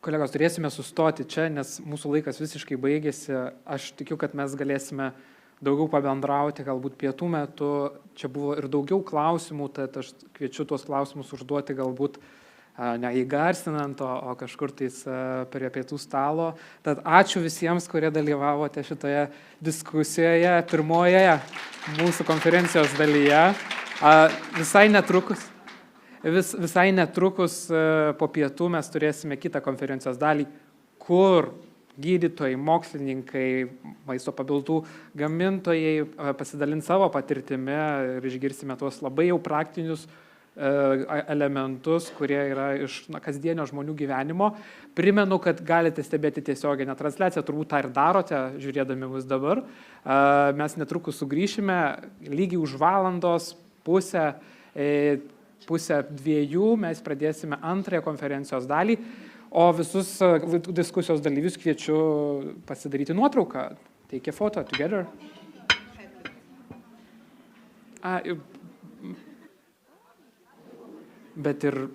Kolegos, turėsime sustoti čia, nes mūsų laikas visiškai baigėsi. Aš tikiu, kad mes galėsime daugiau pabendrauti, galbūt pietų metu. Čia buvo ir daugiau klausimų, tad aš kviečiu tuos klausimus užduoti galbūt neįgarsinant, o kažkur tais prie pietų stalo. Tad ačiū visiems, kurie dalyvavote šitoje diskusijoje, pirmojoje mūsų konferencijos dalyje. Visai netrukus po pietų mes turėsime kitą konferencijos dalį, kur gydytojai, mokslininkai, maisto papildų gamintojai pasidalins savo patirtimi ir išgirsime tuos labai jau praktinius elementus, kurie yra iš kasdienio žmonių gyvenimo. Primenu, kad galite stebėti tiesioginę transliaciją, turbūt tą ir darote, žiūrėdami mus dabar. Mes netrukus sugrįšime, lygiai už valandos, pusę 2:30 mes pradėsime antrąją konferencijos dalį, o visus diskusijos dalyvius kviečiu pasidaryti nuotrauką. Take a photo together. Bet ir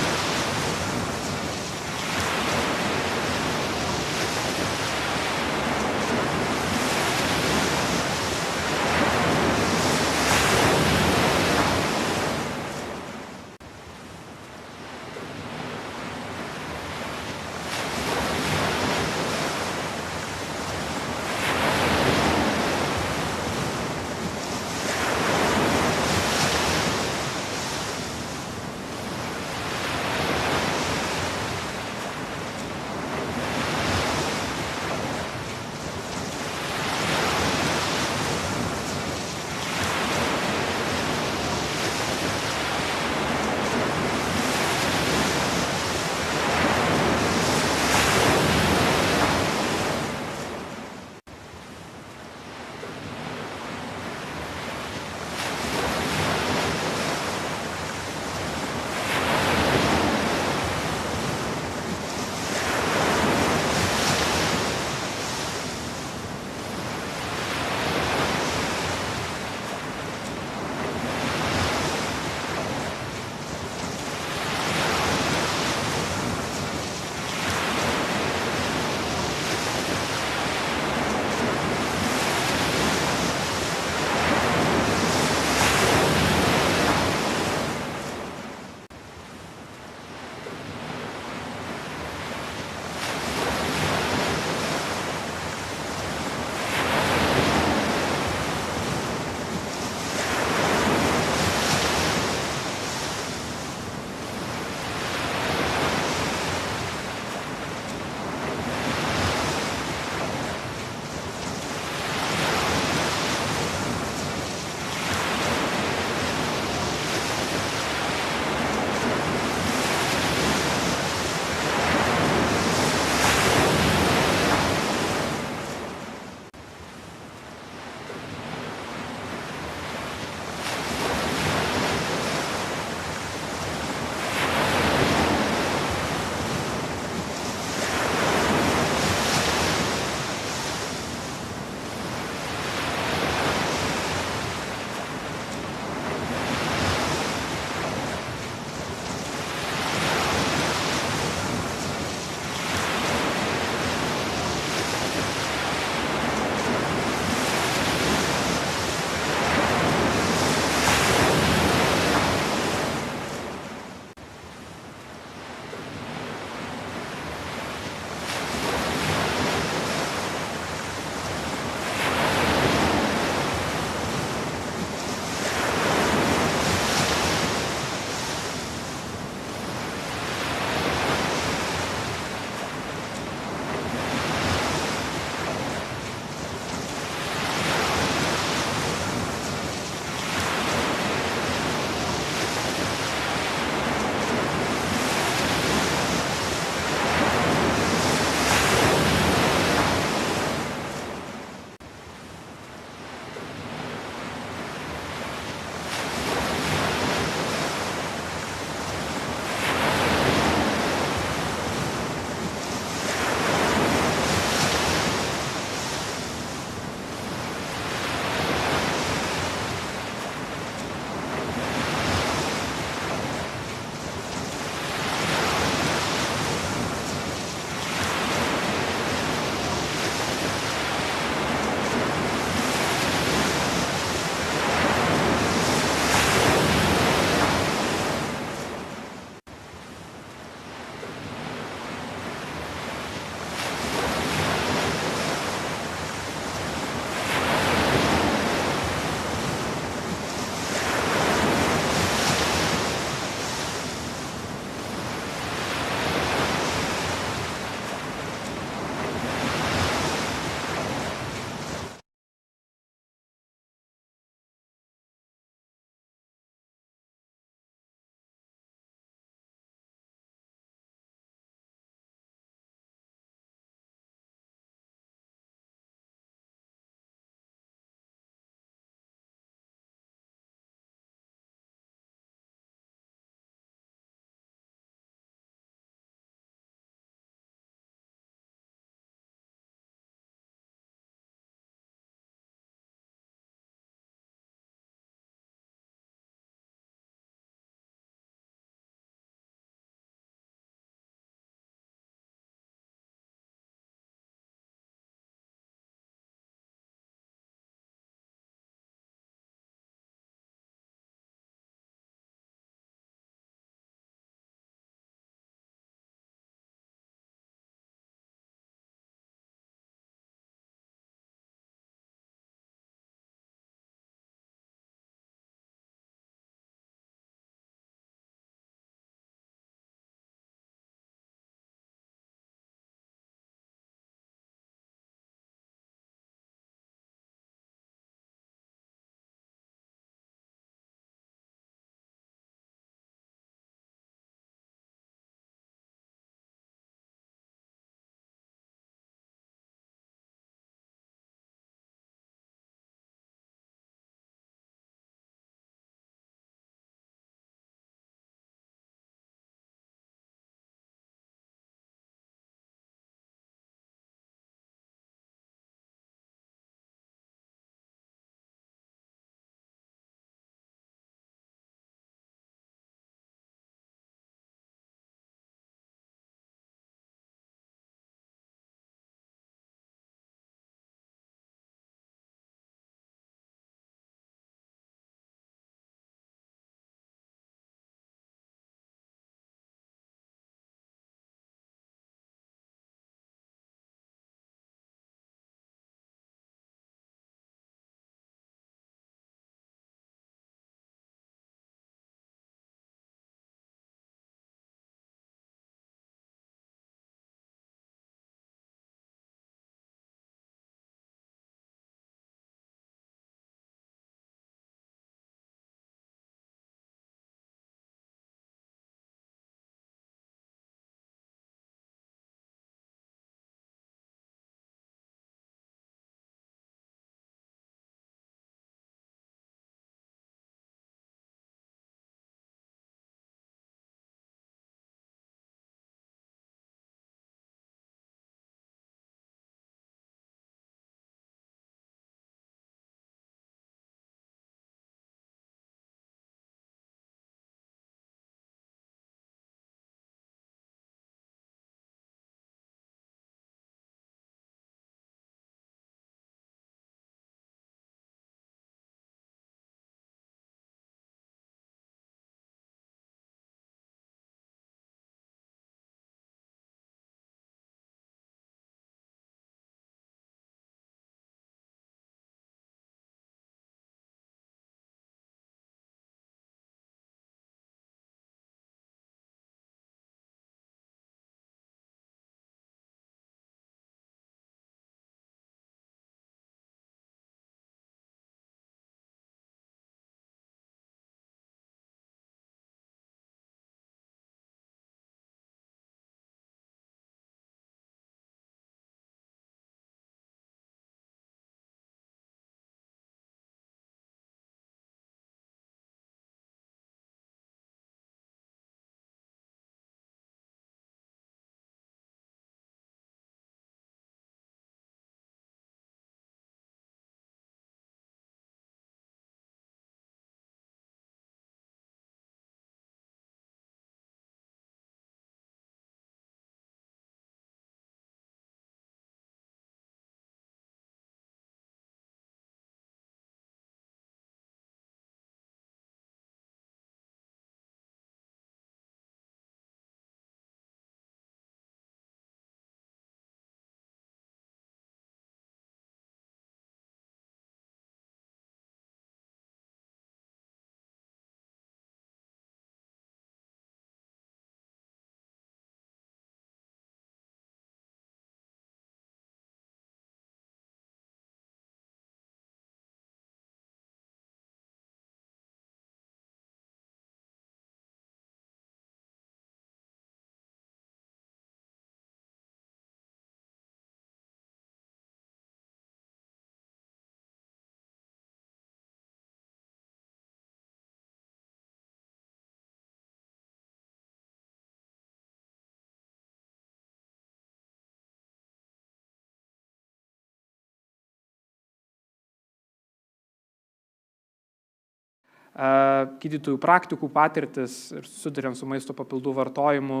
gydytojų praktikų patirtis ir susiduriant su maisto papildų vartojimu,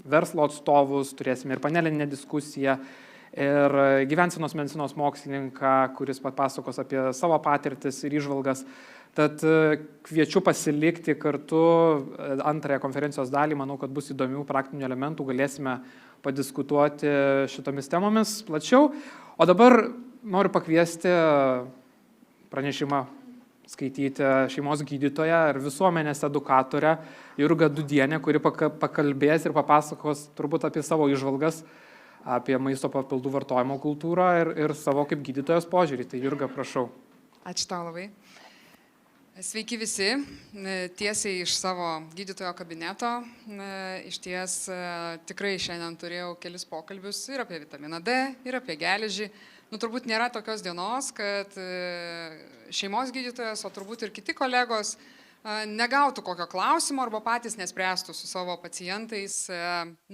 verslo atstovus, turėsime ir panelinę diskusiją, ir gyvensenos medicinos mokslininką, kuris papasakos apie savo patirtis ir įžvalgas. Tad kviečiu pasilikti kartu antrąją konferencijos dalį, manau, kad bus įdomių praktinių elementų, galėsime padiskutuoti šitomis temomis plačiau. O dabar noriu pakviesti pranešimą skaityti šeimos gydytoją ir visuomenės edukatorę Jurgą Dudienę, kuri pakalbės ir papasakos turbūt apie savo įžvalgas, apie maisto papildų vartojimo kultūrą ir savo kaip gydytojos požiūrį. Tai Jurga, prašau. Ačiū tau labai. Sveiki visi, tiesiai iš savo gydytojo kabineto. Iš ties tikrai šiandien turėjau kelis pokalbius ir apie vitaminą D, ir apie geležį. Turbūt nėra tokios dienos, kad šeimos gydytojas, o turbūt ir kiti kolegos negautų kokio klausimo arba patys nespręstų su savo pacientais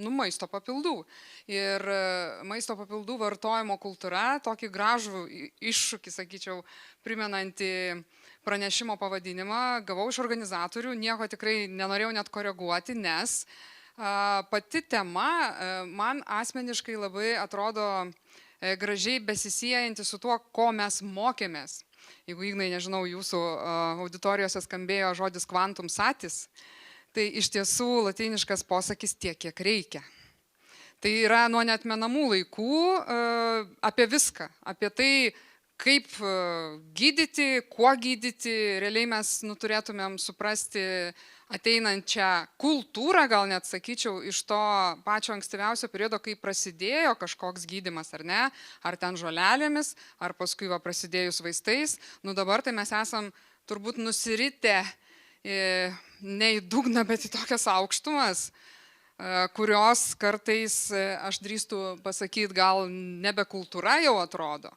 maisto papildų. Ir maisto papildų vartojimo kultūra, tokį gražų iššūkį, sakyčiau, primenantį pranešimo pavadinimą, gavau iš organizatorių, nieko tikrai nenorėjau net koreguoti, nes pati tema man asmeniškai labai atrodo gražiai besisiejanti su tuo, ko mes mokėmės. Jeigu, Ignai, nežinau, jūsų auditorijose skambėjo žodis quantum satis, tai iš tiesų latyniškas posakis tiek, kiek reikia. Tai yra nuo neatmenamų laikų apie viską, apie tai, kaip gydyti, kuo gydyti, realiai mes turėtumėm suprasti ateinančią kultūrą, gal net sakyčiau, iš to pačio ankstyviausio periodo, kai prasidėjo kažkoks gydymas, ar ne, ar ten žolelėmis, ar paskui prasidėjus vaistais. Dabar tai mes esam turbūt nusiritę ne į dugną, bet į tokias aukštumas, kurios kartais, aš drįstu pasakyti, gal nebe kultūra jau atrodo.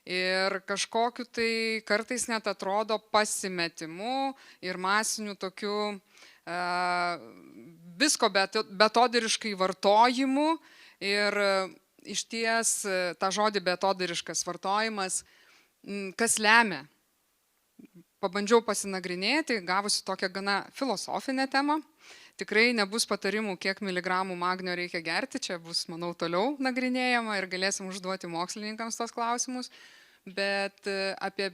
Ir kažkokiu tai kartais net atrodo pasimetimu ir masiniu tokiu visko betodiriškai vartojimu. Ir iš ties tą žodį betodiriškas vartojimas, kas lemia. Pabandžiau pasinagrinėti, gavusi tokią gana filosofinę temą. Tikrai nebus patarimų, kiek miligramų magnio reikia gerti, čia bus, manau, toliau nagrinėjama ir galėsim užduoti mokslininkams tos klausimus, bet apie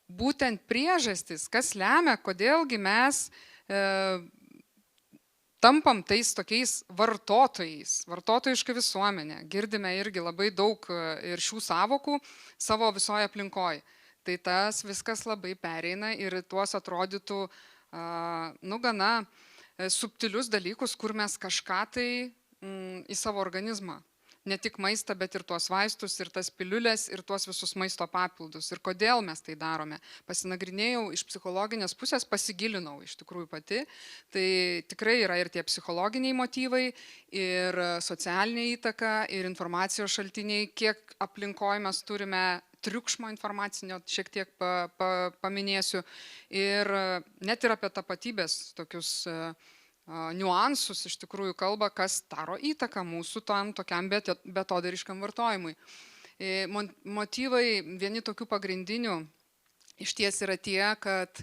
būtent priežastis, kas lemia, kodėlgi mes tampam tais tokiais vartotojais, vartotojiška visuomenė, girdime irgi labai daug ir šių savokų savo visoje aplinkoje. Tai tas viskas labai pereina ir tuos atrodytų, gana subtilius dalykus, kur mes kažką tai į savo organizmą. Ne tik maistą, bet ir tuos vaistus, ir tas piliulės, ir tuos visus maisto papildus. Ir kodėl mes tai darome. Pasinagrinėjau iš psichologinės pusės, pasigilinau iš tikrųjų pati. Tai tikrai yra ir tie psichologiniai motyvai, ir socialinė įtaka, ir informacijos šaltiniai, kiek aplinkoje mes turime triukšmo informacinio, šiek tiek paminėsiu. Ir net ir apie tapatybės tokius niuansus iš tikrųjų kalba, kas daro įtaką mūsų tam tokiam betodariškam vartojimui. Motyvai vieni tokių pagrindinių iš ties yra tie, kad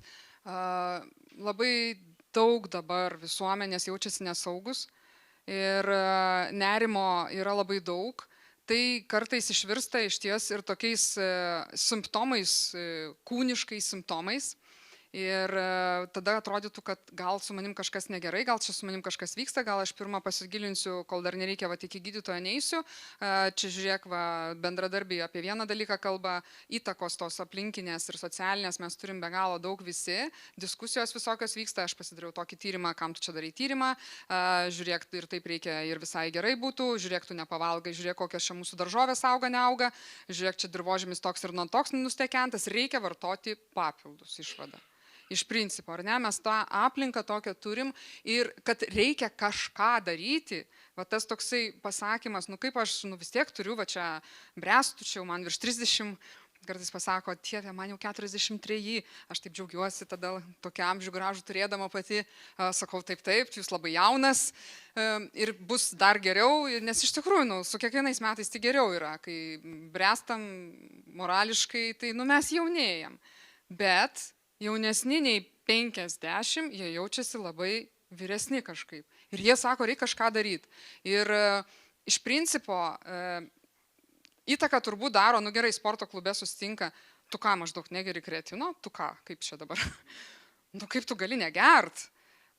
labai daug dabar visuomenės jaučiasi nesaugus ir nerimo yra labai daug. Tai kartais išvirsta iš ties ir tokiais simptomais, kūniškais simptomais. Ir tada atrodytų, kad gal su manim kažkas negerai, gal čia su manim kažkas vyksta, gal aš pirmą pasigilinsiu, kol dar nereikia, iki gydytojo neisiu. Čia žiūrėk, bendradarbiai apie vieną dalyką kalba, įtakos tos aplinkinės ir socialinės mes turim be galo daug visi, diskusijos visokios vyksta, aš pasidariau tokį tyrimą, kam tu čia darai tyrimą, žiūrėk, ir taip reikia ir visai gerai būtų, žiūrėk, tu nepavalgai, žiūrėk, kokios čia mūsų daržovės auga, neauga, žiūrėk, čia dirvožemis toks ir non toks nustekentas, reikia vartoti papildus, išvada. Iš principo, ar ne, mes tą aplinką tokią turim ir kad reikia kažką daryti, tas toksai pasakymas, kaip aš vis tiek turiu, čia bręstu, čia jau man virš 30, kartais pasako, tievė, man jau 43, aš taip džiaugiuosi, tada tokią amžių gražų turėdama pati, sakau, taip, jūs labai jaunas ir bus dar geriau, nes iš tikrųjų, su kiekvienais metais tai geriau yra, kai bręstam morališkai, tai mes jaunėjam, bet jaunesni nei 50, jie jaučiasi labai vyresni kažkaip. Ir jie sako, reikia kažką daryti. Ir iš principo įtaką turbūt daro, nu gerai, sporto klube susitinka, tu ką, maždaug negeri kreatino, tu ką, kaip čia dabar? Nu kaip tu gali negert?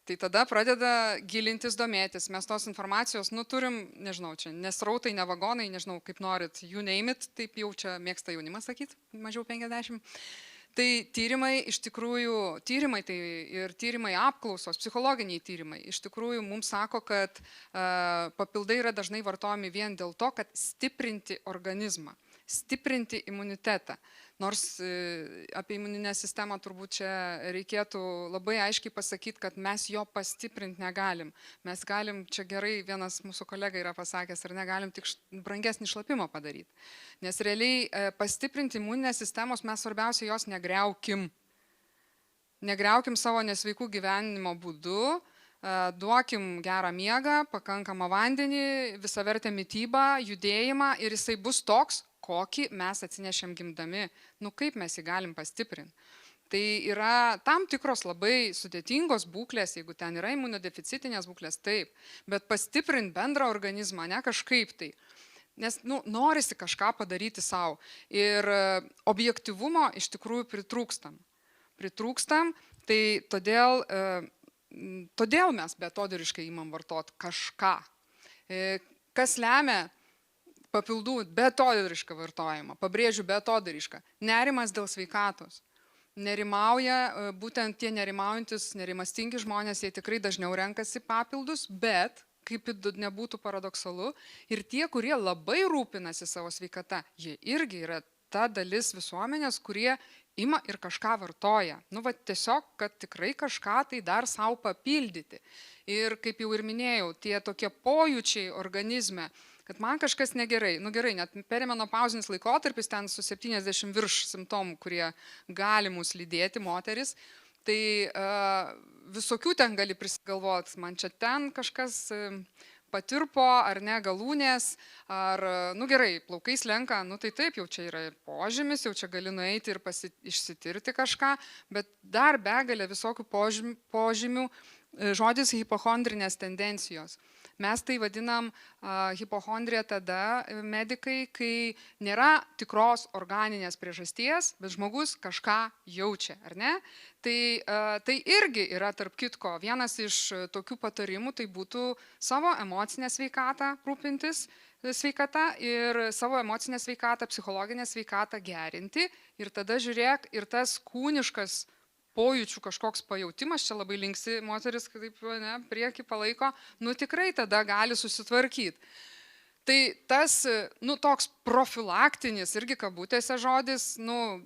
Tai tada pradeda gilintis, domėtis. Mes tos informacijos, nu turim, nežinau, čia nesrautai, ne vagonai, nežinau, kaip norit, you name it, taip jau čia mėgsta jaunimas sakyti, mažiau 50. Tai tyrimai, iš tikrųjų, tai ir tyrimai apklausos, psichologiniai tyrimai, iš tikrųjų mums sako, kad papildai yra dažnai vartojami vien dėl to, kad stiprinti organizmą, stiprinti imunitetą. Nors apie imuninę sistemą turbūt čia reikėtų labai aiškiai pasakyti, kad mes jo pastiprinti negalim. Mes galim, čia gerai vienas mūsų kolega yra pasakęs, ar negalim tik brangesnį šlapimą padaryti. Nes realiai pastiprinti imuninę sistemos mes svarbiausia jos negriaukim. Negriaukim savo nesveikų gyvenimo būdu, duokim gerą miegą, pakankamą vandenį, visavertę mitybą, judėjimą ir jisai bus toks, kokį mes atsinešėm gimdami, nu kaip mes jį galim pastiprinti. Tai yra tam tikros labai sudėtingos būklės, jeigu ten yra imunodeficitinės būklės, taip, bet pastiprinti bendrą organizmą, ne kažkaip tai. Nes norisi kažką padaryti savo. Ir objektyvumo iš tikrųjų pritrūkstam. Tai todėl mes betodiriškai imam vartoti kažką. Kas lemia papildų betodirišką vartojimą, pabrėžiu betodirišką, nerimas dėl sveikatos. Nerimauja, būtent tie nerimaujantis, nerimastingi žmonės, jie tikrai dažniau renkasi papildus, bet, kaip nebūtų paradoksalu, ir tie, kurie labai rūpinasi savo sveikata, jie irgi yra ta dalis visuomenės, kurie ima ir kažką vartoja. Nu, va, tiesiog, kad tikrai kažką tai dar savo papildyti. Ir kaip jau ir minėjau, tie tokie pojūčiai organizme, kad man kažkas negerai. Nu gerai, net perimenopauzinis laikotarpis ten su 70 virš simptomų, kurie gali mus lydėti, moteris, tai visokių ten gali prisigalvoti. Man čia ten kažkas patirpo, ar ne, galūnės, ar, nu gerai, plaukai slenka, nu tai taip, jau čia yra ir požymis, jau čia gali nueiti ir išsitirti kažką, bet dar begalė visokių požymių, žodis hipochondrinės tendencijos. Mes tai vadinam hipochondrija tada, medikai, kai nėra tikros organinės priežasties, bet žmogus kažką jaučia, ar ne? Tai irgi yra, tarp kitko, vienas iš tokių patarimų, tai būtų savo emocinę sveikatą rūpintis sveikata ir savo emocinę sveikatą, psichologinę sveikatą gerinti ir tada žiūrėk ir tas kūniškas pojūčių kažkoks pajautimas, čia labai linksi moteris, kaip ne, prieki palaiko, nu tikrai tada gali susitvarkyti. Tai tas, nu toks profilaktinis, irgi kabutėse žodis, nu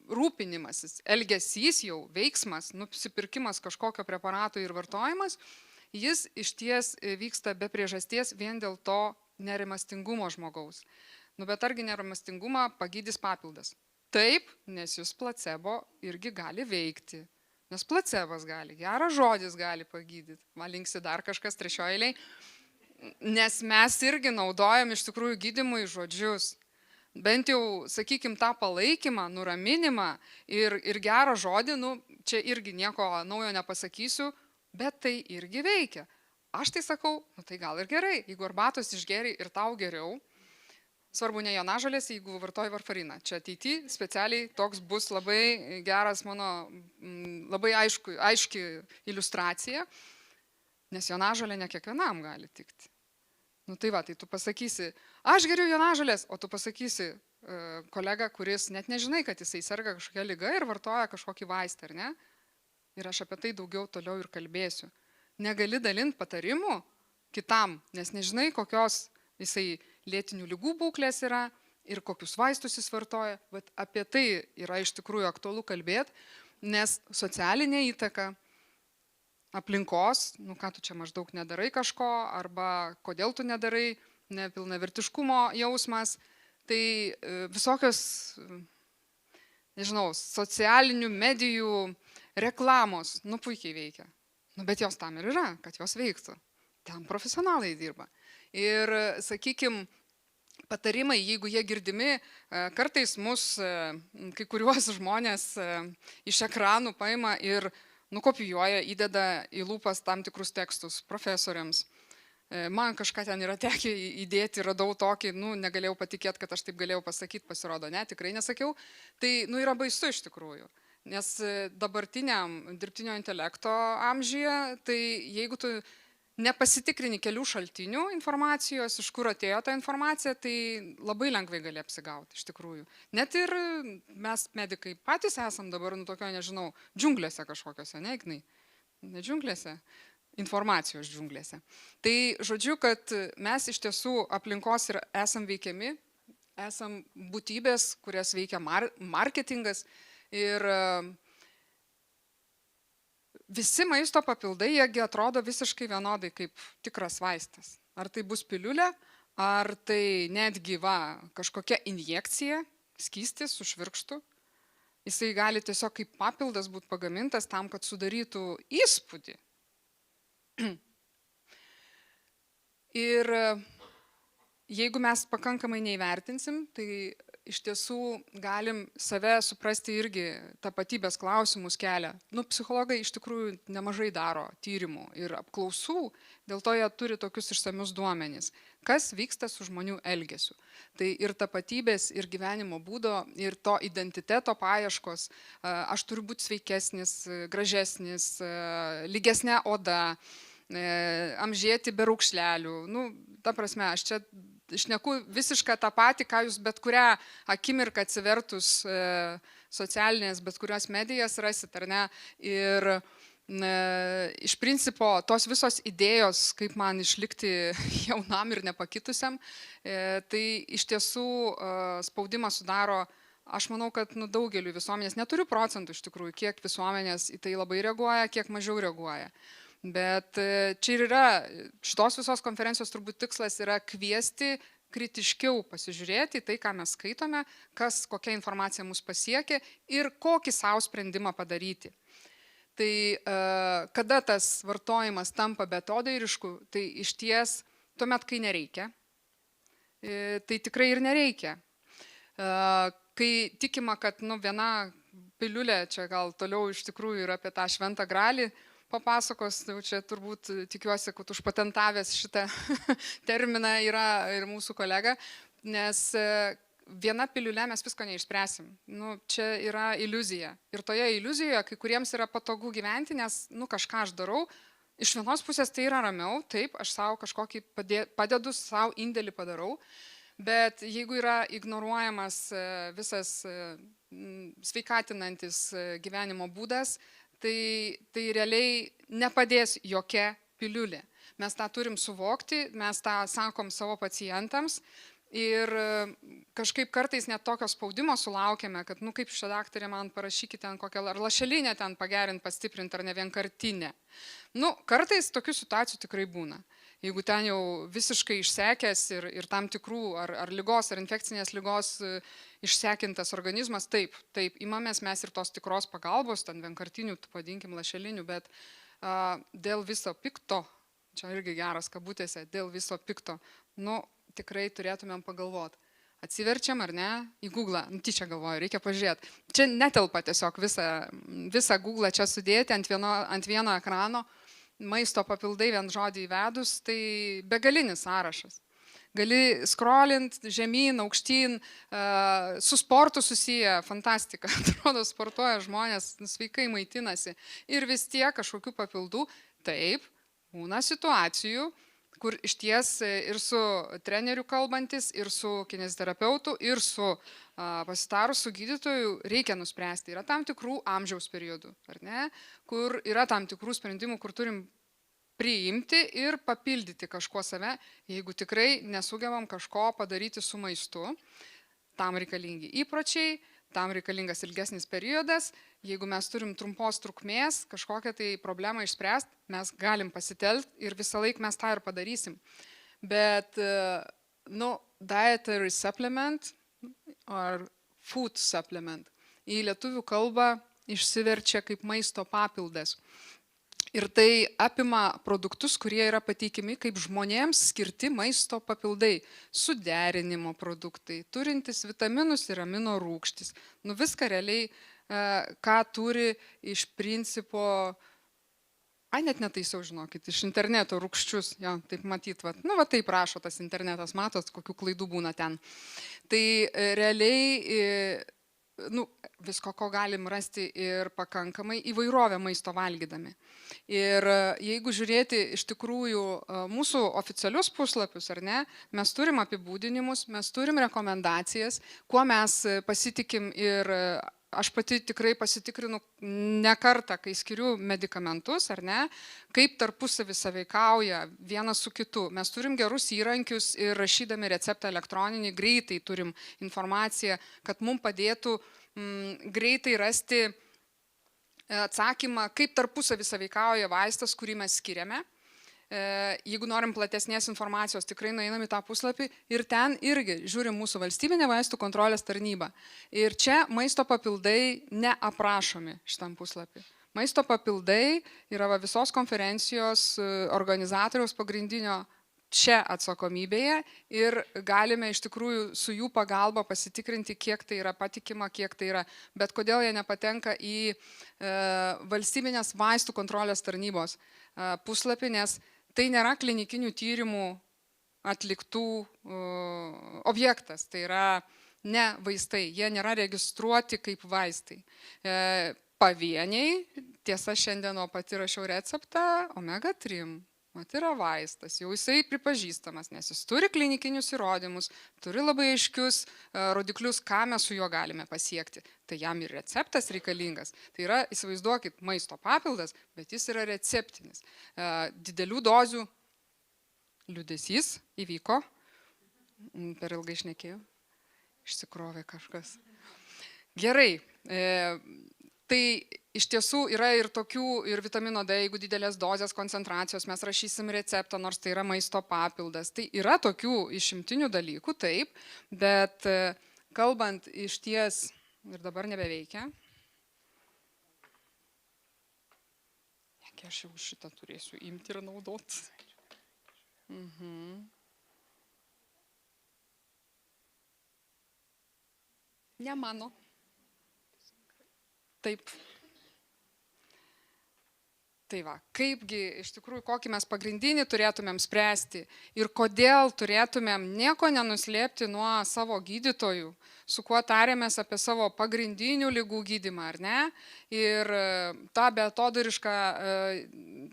rūpinimasis, elgesys jau, veiksmas, nusipirkimas kažkokio preparato ir vartojimas, jis iš ties vyksta be priežasties vien dėl to nerimastingumo žmogaus. Nu bet argi nerimastingumą pagydys papildas? Taip, nes jūs placebo irgi gali veikti. Nes placebas gali, geras žodis gali pagydyti. Man linksi dar kažkas trečioje eilėje. Nes mes irgi naudojam iš tikrųjų gydymui žodžius. Bent jau, sakykim, tą palaikymą, nuraminimą ir gerą žodį, nu, čia irgi nieko naujo nepasakysiu, bet tai irgi veikia. Aš tai sakau, nu tai gal ir gerai, jeigu arbatos išgeri ir tau geriau, svarbu ne jonažolės, jeigu vartoji varfariną. Čia ateity specialiai toks bus labai geras mano, labai aiški iliustracija, nes jonažolė ne kiekvienam gali tikti. Nu tai va, tai tu pasakysi, aš geriu jonažolės, o tu pasakysi kolega, kuris net nežinai, kad jisai serga kažkokia liga ir vartoja kažkokį vaistą, ar ne? Ir aš apie tai daugiau toliau ir kalbėsiu. Negali dalinti patarimų kitam, nes nežinai, kokios jisai lėtinių ligų būklės yra ir kokius vaistus jis vartoja. Bet apie tai yra iš tikrųjų aktualu kalbėti, nes socialinė įtaka aplinkos, nu ką tu čia maždaug nedarai kažko, arba kodėl tu nedarai, nepilnavertiškumo jausmas, tai visokios, nežinau, socialinių medijų reklamos, nu puikiai veikia. Nu bet jos tam ir yra, kad jos veiktų. Ten profesionalai dirba. Ir, sakykime, patarimai, jeigu jie girdimi, kartais mus, kai kuriuos žmonės iš ekranų paima ir nukopijuoja, įdeda į lūpas tam tikrus tekstus profesoriams. Man kažką ten yra tekę įdėti, radau tokį, negalėjau patikėti, kad aš taip galėjau pasakyti, pasirodo, ne, tikrai nesakiau. Tai, yra baisu iš tikrųjų, nes dabartiniam dirbtinio intelekto amžiuje, tai jeigu tu nepasitikrini kelių šaltinių informacijos, iš kur atėjo ta informacija, tai labai lengvai gali apsigauti, iš tikrųjų. Net ir mes, medikai, patys esam dabar, tokio, nežinau, džiunglėse kažkokiose, ne, Ignai? Ne džiunglėse, informacijos džiunglėse. Tai žodžiu, kad mes iš tiesų aplinkos ir esam veikiami, esam būtybės, kurias veikia marketingas ir visi maisto papildai, jiegi atrodo visiškai vienodai kaip tikras vaistas. Ar tai bus piliulė, ar tai netgi kažkokia injekcija, skystis su švirkštu. Jisai gali tiesiog kaip papildas būti pagamintas tam, kad sudarytų įspūdį. Ir jeigu mes pakankamai neįvertinsim, tai iš tiesų galim save suprasti irgi tapatybės klausimus kelia. Psichologai iš tikrųjų nemažai daro tyrimų ir apklausų, dėl to jie turi tokius išsamius duomenys. Kas vyksta su žmonių elgesiu. Tai ir tapatybės, ir gyvenimo būdo, ir to identiteto paieškos. Aš turiu būti sveikesnis, gražesnis, lygesnė oda, amžėti be raukšlelių. Ta prasme, aš čia šneku visišką tą patį, ką jūs bet kurią akimirką atsivertus socialinės, bet kurios medijas rasit, ar ne. Ir iš principo tos visos idėjos, kaip man išlikti jaunam ir nepakitusiam, tai iš tiesų spaudimą sudaro, aš manau, kad daugeliu visuomenės, neturiu procentų iš tikrųjų, kiek visuomenės į tai labai reaguoja, kiek mažiau reaguoja. Bet čia ir yra, šitos visos konferencijos turbūt tikslas yra kviesti kritiškiau pasižiūrėti tai, ką mes skaitome, kokia informacija mus pasiekia ir kokį savo sprendimą padaryti. Tai kada tas vartojimas tampa beatodairišku, tai iš ties tuomet, kai nereikia, tai tikrai ir nereikia. Kai tikima, kad viena piliulė, čia gal toliau iš tikrųjų yra apie tą šventą gralį, papasakos, čia turbūt tikiuosi, kad užpatentavęs šitą terminą yra ir mūsų kolega, nes viena piliulė mes visko neišspręsim. Čia yra iliuzija. Ir toje iliuzijoje kai kuriems yra patogu gyventi, nes kažką aš darau. Iš vienos pusės tai yra ramiau, taip, aš savo kažkokį padedu, savo indėlį padarau, bet jeigu yra ignoruojamas visas sveikatinantis gyvenimo būdas, tai realiai nepadės jokia piliulė. Mes tą turim suvokti, mes tą sakom savo pacientams ir kažkaip kartais net tokio spaudimo sulaukiame, kad kaip šia daktarė man parašykite ten kokią ar lašelinę ten pagerint, pastiprinti ar ne vienkartinę. Kartais tokių situacijų tikrai būna. Jeigu ten jau visiškai išsekęs ir tam tikrų ar lygos, ar infekcinės lygos išsekintas organizmas, taip, imamės mes ir tos tikros pagalbos, ten vienkartinių, vadinkim, lašelinių, bet dėl viso pikto, čia irgi geras kabutėse, dėl viso pikto, tikrai turėtumėm pagalvoti. Atsiverčiam ar ne į Google, tyčia galvoju, reikia pažiūrėti. Čia netelpa tiesiog visą Google čia sudėti ant vieno ekrano. Maisto papildai vien žodį įvedus, tai begalinis sąrašas. Gali scrollint žemyn, aukštyn, su sportu susiję, fantastika. Atrodo, sportuoja žmonės, sveikai maitinasi. Ir vis tiek kažkokių papildų. Taip, būna situacijų, kur iš ties ir su treneriu kalbantis, ir su kineziterapeutu, ir su pasitarus su gydytoju reikia nuspręsti. Yra tam tikrų amžiaus periodų, ar ne, kur yra tam tikrų sprendimų, kur turim priimti ir papildyti kažko save, jeigu tikrai nesugebam kažko padaryti su maistu. Tam reikalingi įpročiai, tam reikalingas ilgesnis periodas. Jeigu mes turim trumpos trukmės, kažkokią tai problemą išspręsti, mes galim pasitelkti ir visą laiką mes tą ir padarysim. Bet, dietary supplement ar food supplement į lietuvių kalbą išsiverčia kaip maisto papildas. Ir tai apima produktus, kurie yra pateikiami kaip žmonėms skirti maisto papildai, suderinimo produktai, turintys vitaminus ir amino rūgštis. Nu viską realiai, ką turi iš principo, net netaisiau žinokit, iš interneto rūgščius, jo, taip matyt, taip rašo tas internetas, matot, kokių klaidų būna ten. Tai realiai, visko, ko galim rasti ir pakankamai įvairovę maisto valgydami. Ir jeigu žiūrėti iš tikrųjų mūsų oficialius puslapius, ar ne, mes turim apibūdinimus, mes turim rekomendacijas, kuo mes pasitikim ir aš pati tikrai pasitikrinu ne kartą, kai skiriu medikamentus, ar ne, kaip tarpusavį sąveikauja vienas su kitu. Mes turim gerus įrankius ir rašydami receptą elektroninį greitai turim informaciją, kad mums padėtų greitai rasti atsakymą, kaip tarpusavį sąveikauja vaistas, kurį mes skiriame. Jeigu norim platesnės informacijos, tikrai nueinam į tą puslapį ir ten irgi žiūrim mūsų valstybinę vaistų kontrolės tarnybą. Ir čia maisto papildai neaprašomi šitam puslapį. Maisto papildai yra visos konferencijos organizatoriaus pagrindinio čia atsakomybėje ir galime iš tikrųjų su jų pagalba pasitikrinti, kiek tai yra patikima, kiek tai yra. Bet kodėl jie nepatenka į valstybinės vaistų kontrolės tarnybos puslapį, nes tai nėra klinikinių tyrimų atliktų objektas, tai yra ne vaistai, jie nėra registruoti kaip vaistai. Pavieniai, tiesa šiandien pati rašiau receptą, omega 3, yra vaistas, jau jisai pripažįstamas, nes jis turi klinikinius įrodymus, turi labai aiškius rodiklius, ką mes su juo galime pasiekti. Tai jam ir receptas reikalingas. Tai yra, įsivaizduokit, maisto papildas, bet jis yra receptinis. Didelių dozių liūdesys įvyko, per ilgai šnekėjau, išsikrovė kažkas. Gerai. Tai iš tiesų yra ir tokių, ir vitamino D, jeigu didelės dozės koncentracijos, mes rašysim receptą, nors tai yra maisto papildas. Tai yra tokių išimtinių dalykų, taip, bet kalbant iš ties, ir dabar nebeveikia. Aš jau šitą turėsiu imti ir naudoti. Ne mano. Taip. Tai va, kaipgi iš tikrųjų, kokį mes pagrindinį turėtumėm spręsti ir kodėl turėtumėm nieko nenuslėpti nuo savo gydytojų, su kuo tarėmės apie savo pagrindinių ligų gydymą, ar ne? Ir tą beatodarišką,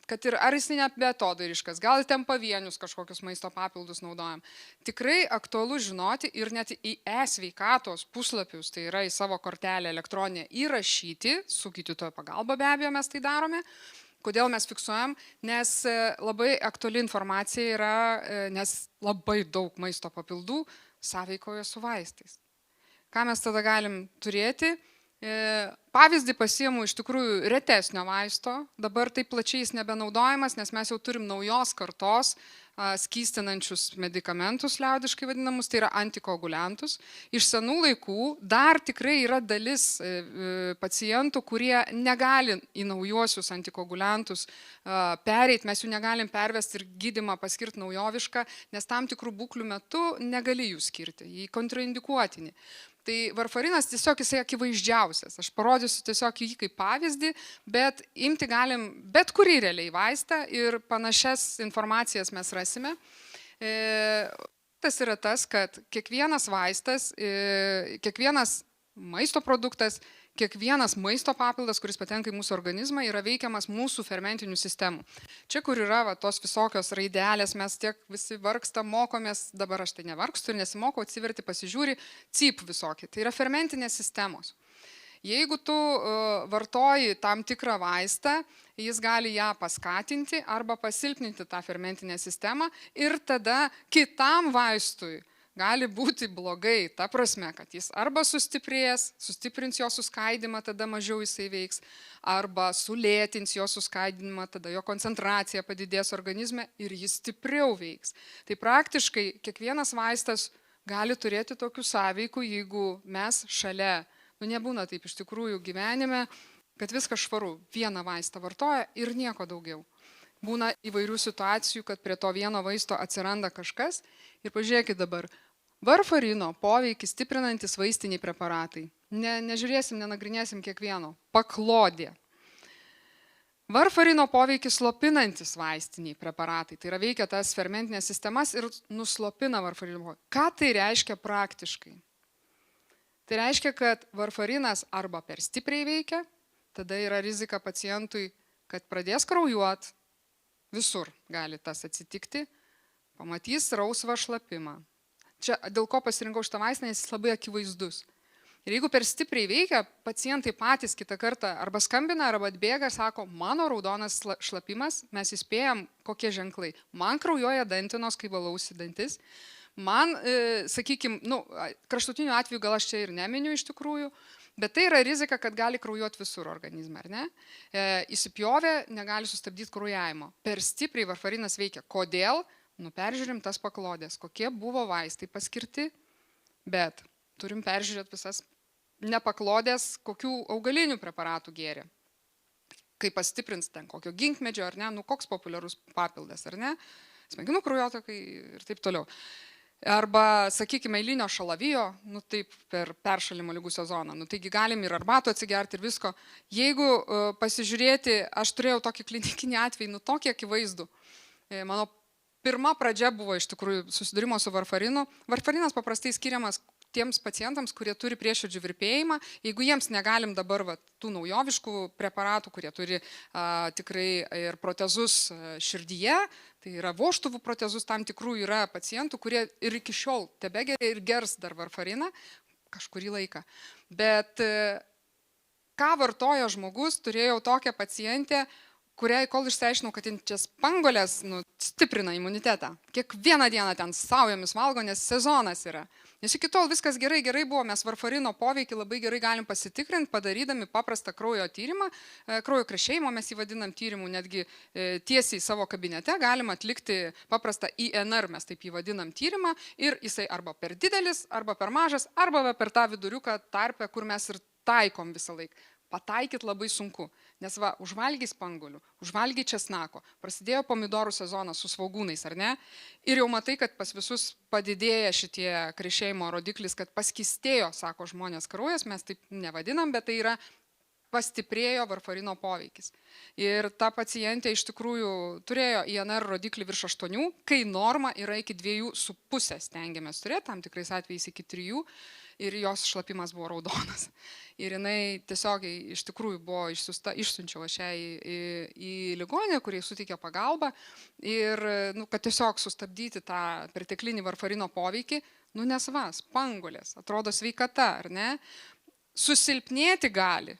kad ir ar jis ne beatodariškas, gal ten pavienius kažkokius maisto papildus naudojam. Tikrai aktualu žinoti ir net į e-sveikatos puslapius, tai yra į savo kortelę elektroninę įrašyti, su gydytojo pagalba be abejo mes tai darome. Kodėl mes fiksuojam? Nes labai aktuali informacija yra, nes labai daug maisto papildų sąveikoja su vaistais. Ką mes tada galim turėti? Pavyzdį pasiimu iš tikrųjų retesnio vaisto, dabar taip plačiai jis nebenaudojamas, nes mes jau turim naujos kartos skystinančius medikamentus, liaudiškai vadinamus, tai yra antikoaguliantus. Iš senų laikų dar tikrai yra dalis pacientų, kurie negali į naujuosius antikoaguliantus pereiti, mes jų negalim pervesti ir gydymą paskirti naujovišką, nes tam tikrų būklių metu negali jų skirti, jį kontraindikuotini. Tai varfarinas tiesiog jisai akivaizdžiausias. Aš parodysiu tiesiog jį kaip pavyzdį, bet imti galim bet kurį realiai vaistą ir panašias informacijas mes rasime. Tas yra tas, kad kiekvienas vaistas, kiekvienas maisto produktas, kiekvienas maisto papildas, kuris patenka į mūsų organizmą, yra veikiamas mūsų fermentinių sistemų. Čia, kur yra tos visokios raidelės, mes tiek visi vargstam, mokomės, dabar aš tai nevargstu ir nesimokau, atsiverti, pasižiūri, cyp visokį. Tai yra fermentinės sistemos. Jeigu tu vartoji tam tikrą vaistą, jis gali ją paskatinti arba pasilpninti tą fermentinę sistemą ir tada kitam vaistui gali būti blogai, ta prasme, kad jis arba sustiprins jo suskaidimą, tada mažiau jisai veiks, arba sulėtins jo suskaidimą, tada jo koncentracija padidės organizme ir jis stipriau veiks. Tai praktiškai kiekvienas vaistas gali turėti tokių sąveikų, jeigu mes šalia, nebūna taip iš tikrųjų gyvenime, kad viskas švaru, vieną vaistą vartoja ir nieko daugiau. Būna įvairių situacijų, kad prie to vieno vaisto atsiranda kažkas ir pažiūrėkit dabar, varfarino poveikį stiprinantis vaistiniai preparatai. Nežiūrėsim, nenagrinėsim kiekvieno. Paklodė. Varfarino poveikį slopinantis vaistiniai preparatai. Tai yra veikia tas fermentinės sistemas ir nuslopina varfarino poveikį. Ką tai reiškia praktiškai? Tai reiškia, kad varfarinas arba per stipriai veikia, tada yra rizika pacientui, kad pradės kraujuot, visur gali tas atsitikti, pamatys rausvą šlapimą. Čia dėl ko pasirinkau šitą vaistą, nes jis labai akivaizdus. Ir jeigu per stipriai veikia, pacientai patys kitą kartą arba skambina, arba atbėga ir sako, mano raudonas šlapimas, mes įspėjam, kokie ženklai. Man kraujuoja dantinos, kai valausi dantis. Man, sakykime, kraštutiniu atveju gal aš čia ir neminiu iš tikrųjų, bet tai yra rizika, kad gali kraujuoti visur organizme, ar ne? Įsipjovė, negali sustabdyti kraujavimo. Per stipriai varfarinas veikia. Kodėl? Peržiūrim tas paklodės. Kokie buvo vaistai paskirti, bet turim peržiūrėti visas nepaklodės, kokių augalinių preparatų gėrė. Kaip pastiprins ten, kokio ginkmedžio, ar ne? Koks populiarus papildas, ar ne? Smegenų kraujotakai ir taip toliau. Arba, sakykime, eilinio šalavijo, taip per peršalimo ligų sezoną. Taigi galim ir arbato atsigerti ir visko. Jeigu pasižiūrėti, aš turėjau tokį klinikinį atvejį, tokį akivaizdų. Mano pirma pradžia buvo iš tikrųjų susidūrimo su varfarinu. Varfarinas paprastai skiriamas tiems pacientams, kurie turi prieširdžių virpėjimą. Jeigu jiems negalim dabar tų naujoviškų preparatų, kurie turi tikrai ir protezus širdyje, tai yra vožtuvų protezus, tam tikrų yra pacientų, kurie ir iki šiol tebegeria ir gers dar varfariną kažkurį laiką. Bet ką vartoja žmogus, turėjau tokią pacientę, kuriai kol išsiaiškinau, kad čia spanguolės stiprina imunitetą. Kiekvieną dieną ten saujomis valgo, nes sezonas yra. Nes iki tol viskas gerai buvo, mes varfarino poveikį labai gerai galim pasitikrinti, padarydami paprastą kraujo tyrimą, kraujo krešėjimo mes jį vadinam tyrimu, netgi tiesiai savo kabinete galim atlikti paprastą INR, mes taip jį vadinam tyrimą, ir jisai arba per didelis, arba per mažas, arba per tą viduriuką tarpę, kur mes ir taikom visą laiką. Pataikyti labai sunku, nes užvalgiai spanguolių, užvalgiai česnako, prasidėjo pomidorų sezonas su svogūnais, ar ne? Ir jau matai, kad pas visus padidėja šitie krešėjimo rodiklis, kad paskistėjo, sako žmonės, kraujas, mes taip nevadinam, bet tai yra pastiprėjo varfarino poveikis. Ir ta pacientė iš tikrųjų turėjo INR rodiklį virš 8, kai norma yra iki 2,5 stengiamės turėti, tam tikrais atvejais iki 3. Ir jos šlapimas buvo raudonas. Ir jinai tiesiog iš tikrųjų buvo išsiunčiau aš ją į ligoninę, kurie suteikė pagalbą. Ir kad tiesiog sustabdyti tą perteklinį varfarino poveikį, nes spanguolės, atrodo sveikata, ar ne? Susilpnėti gali.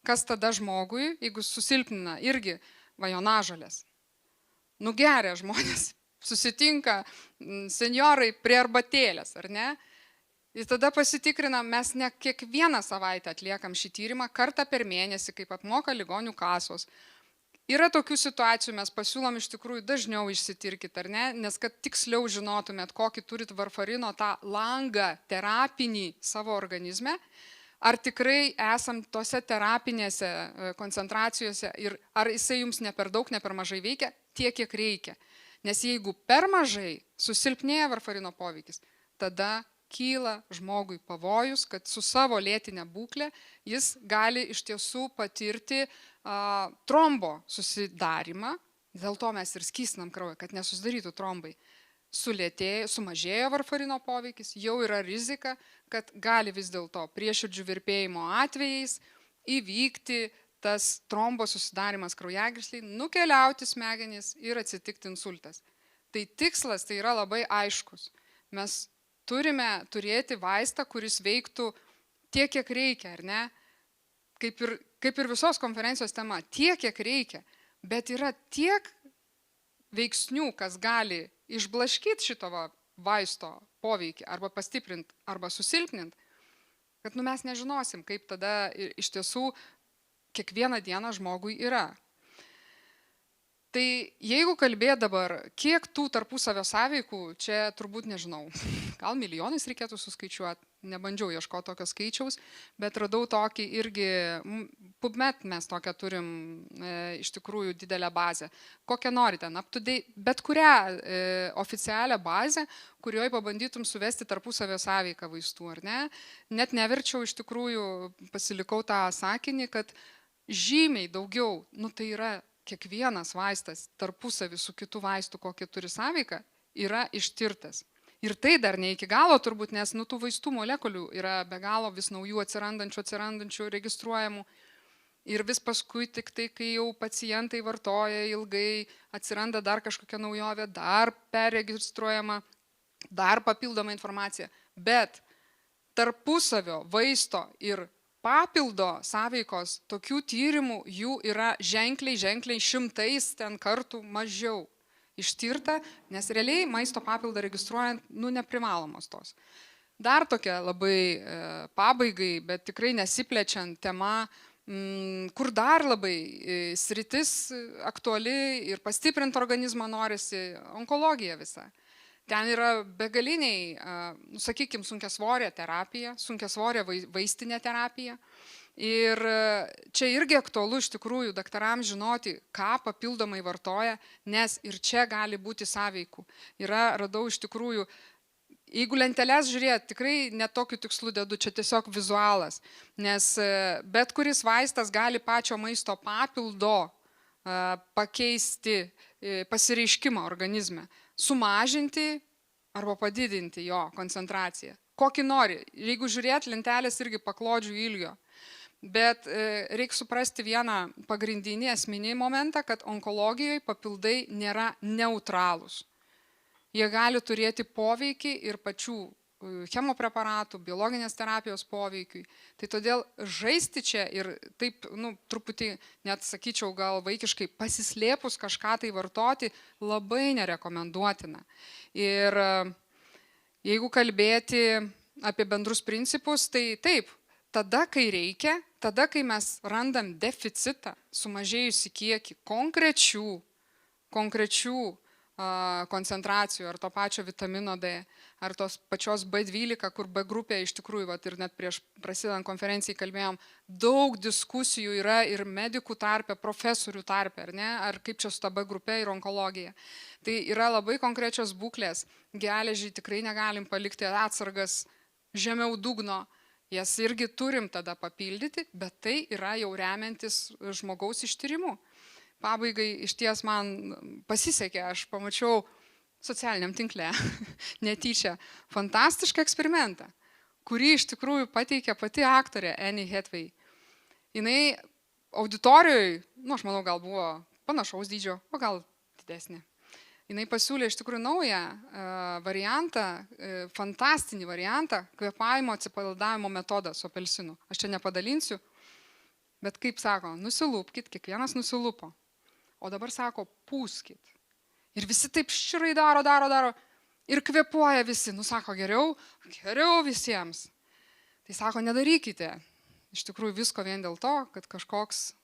Kas tada žmogui, jeigu susilpnina irgi vajonažolės? Geria žmonės, susitinka senjorai prie arbatėlės, ar ne? Ir tada pasitikrinam, mes ne kiekvieną savaitę atliekam šį tyrimą, kartą per mėnesį, kaip apmoka ligonių kasos. Yra tokių situacijų, mes pasiūlom iš tikrųjų dažniau išsitirkit, ar ne? Nes kad tiksliau žinotumėt, kokį turit varfarino tą langą terapinį savo organizme, ar tikrai esam tose terapinėse koncentracijose ir ar jisai jums ne per daug, ne per mažai veikia, tiek, kiek reikia. Nes jeigu per mažai susilpnėja varfarino poveikis, tada kyla žmogui pavojus, kad su savo lėtinė būklė jis gali iš tiesų patirti trombo susidarimą, dėl to mes ir skystinam kraują, kad nesusidarytų trombai. Sumažėjo varfarino poveikis, jau yra rizika, kad gali vis dėlto prieširdžių virpėjimo atvejais įvykti tas trombo susidarimas kraujagysliai, nukeliauti smegenys ir atsitikti insultas. Tai tikslas tai yra labai aiškus. Mes turime turėti vaistą, kuris veiktų tiek, kiek reikia, ar ne? Kaip ir visos konferencijos tema, tiek, kiek reikia, bet yra tiek veiksnių, kas gali išblaškyti šito vaisto poveikį, arba pastiprinti, arba susilpninti, kad mes nežinosim, kaip tada iš tiesų kiekvieną dieną žmogui yra. Tai jeigu kalbėt dabar, kiek tų tarpusavio sąveikų, čia turbūt nežinau, gal milijonais reikėtų suskaičiuoti, nebandžiau ieškoti tokio skaičiaus, bet radau tokį irgi PubMed mes tokią turim iš tikrųjų didelę bazę. Kokią norite, bet kurią oficialią bazę, kurioje pabandytum suvesti tarpusavio sąveiką vaistų, ar ne? Net neverčiau iš tikrųjų, pasilikau tą sakinį, kad žymiai daugiau, tai yra kiekvienas vaistas tarpusavį su kitu vaistu, kokį turi sąveiką, yra ištirtas. Ir tai dar ne iki galo turbūt, nes tų vaistų molekulių yra be galo vis naujų atsirandančių, registruojamų. Ir vis paskui tik tai, kai jau pacientai vartoja ilgai, atsiranda dar kažkokia naujovė, dar perregistruojama, dar papildoma informacija. Bet tarpusavio vaisto ir papildo sąveikos tokių tyrimų jų yra ženkliai šimtais ten kartų mažiau ištirta, nes realiai maisto papildą registruojant, neprivalomos tos. Dar tokia labai pabaigai, bet tikrai nesiplečiant tema, kur dar labai sritis aktuali ir pastiprinti organizmą norisi, onkologija visa. Ten yra begaliniai, sakykime, sunkiasvorė terapija, sunkiasvorė vaistinė terapija. Ir čia irgi aktualu iš tikrųjų daktarams žinoti, ką papildomai vartoja, nes ir čia gali būti sąveikų. Radau iš tikrųjų, jeigu lenteles žiūrėt, tikrai netokiu tikslu dedu, čia tiesiog vizualas, nes bet kuris vaistas gali pačio maisto papildo pakeisti pasireiškimą organizme, sumažinti arba padidinti jo koncentraciją. Kokį nori, jeigu žiūrėt lentelės irgi paklodžių ilgio. Bet reikia suprasti vieną pagrindinį esminį momentą, kad onkologijoje papildai nėra neutralūs. Jie gali turėti poveikį ir pačių chemopreparatų, biologinės terapijos poveikiui. Tai todėl žaisti čia ir taip, truputį, net sakyčiau, gal vaikiškai pasislėpus kažką tai vartoti, labai nerekomenduotina. Ir jeigu kalbėti apie bendrus principus, tai taip, tada, kai reikia, tada, kai mes randam deficitą, sumažėjusi kiekį konkrečių koncentracijų, ar to pačio vitamino D, ar tos pačios B12, kur B grupė iš tikrųjų, ir net prieš prasidedant konferencijai kalbėjom, daug diskusijų yra ir medikų tarpe, profesorių tarpe, ar kaip čia su ta B grupė ir onkologija. Tai yra labai konkrečios būklės, geležį tikrai negalim palikti atsargas žemiau dugno, jas irgi turim tada papildyti, bet tai yra jau remiantis žmogaus ištyrimu. Pabaigai iš ties man pasisekė, aš pamačiau socialiniam tinkle netyčia fantastišką eksperimentą, kurį iš tikrųjų pateikė pati aktorė Annie Hathaway. Jinai auditorijoje, aš manau, gal buvo panašaus dydžio, o gal didesnė. Jinai pasiūlė iš tikrųjų naują variantą, fantastinį variantą, kvėpavimo atsipalaidavimo metodą su apelsinu. Aš čia nepadalinsiu, bet kaip sako, nusilūpkit, kiekvienas nusilupo. O dabar sako, pūskit. Ir visi taip ščirai daro. Ir kvėpuoja visi. Sako, geriau visiems. Tai sako, nedarykite. Iš tikrųjų visko vien dėl to, kad kažkoks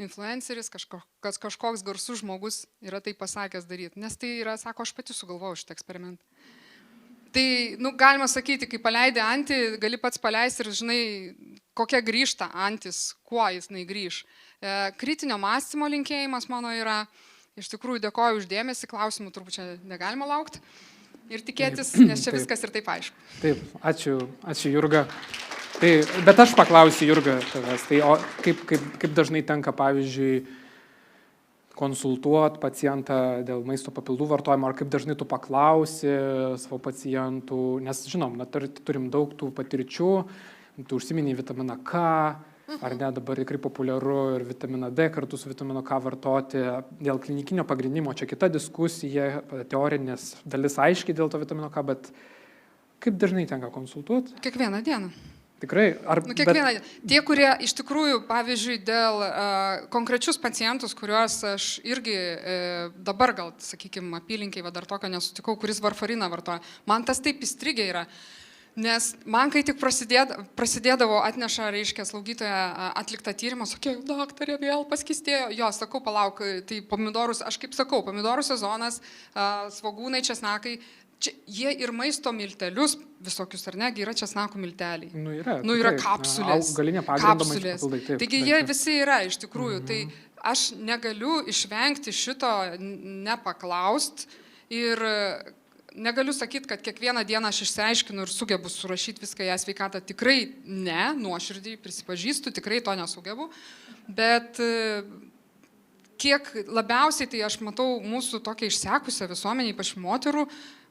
influenceris, kažkoks garsus žmogus yra tai pasakęs daryti. Nes tai yra, sako, aš pati sugalvojau šitą eksperimentą. Tai, galima sakyti, kai paleidė antį, gali pats paleisti ir žinai, kokia grįžta antis, kuo jis grįž. Kritinio mąstymo linkėjimas mano yra, iš tikrųjų dėkoju už dėmesį, klausimų turbūt čia negalima laukti ir tikėtis, nes čia viskas ir taip aišku. Taip, ačiū Jurga. Tai, bet aš paklausiu Jurga tavęs, tai o kaip dažnai tenka, pavyzdžiui, konsultuoti pacientą dėl maisto papildų vartojimo, ar kaip dažnai tu paklausi savo pacientų, nes žinom, turim daug tų patirčių, tu užsiminiai vitaminą K, ar ne, dabar tikrai populiaru ir vitaminą D kartu su vitamino K vartoti dėl klinikinio pagrindimo, čia kita diskusija, teorinės dalis aiškiai dėl to vitamino K, bet kaip dažnai tenka konsultuoti? Kiekvieną dieną. Tikrai? Kiekvieną dieną. Tie, kurie iš tikrųjų, pavyzdžiui, dėl konkrečius pacientus, kuriuos aš irgi dabar gal, sakykime, apylinkiai dar tokio nesutikau, kuris varfariną vartoja, man tas taip įstrigė yra. Nes man, kai tik prasidėdavo, atneša, reiškia, slaugytoja atliktą tyrimą, sakė, daktarė, vėl paskistėjo. Jo, sakau, palauk, tai pomidorus, aš kaip sakau, pomidorų sezonas, svogūnai, česnakai, jie ir maisto miltelius visokius, ar ne, yra česnako milteliai. Yra yra kapsulės. Augalinė pagrindo maisto Kapsulės. papildai. Taip, Taigi jie visi yra iš tikrųjų. Tai aš negaliu išvengti šito nepaklaust ir negaliu sakyti, kad kiekvieną dieną aš išsiaiškinu ir sugebu surašyti viską ją sveikatą. Tikrai ne, nuoširdžiai prisipažįstu, tikrai to nesugebu. Bet kiek labiausiai tai aš matau mūsų tokią išsekusią visuomenę, ypač moterų,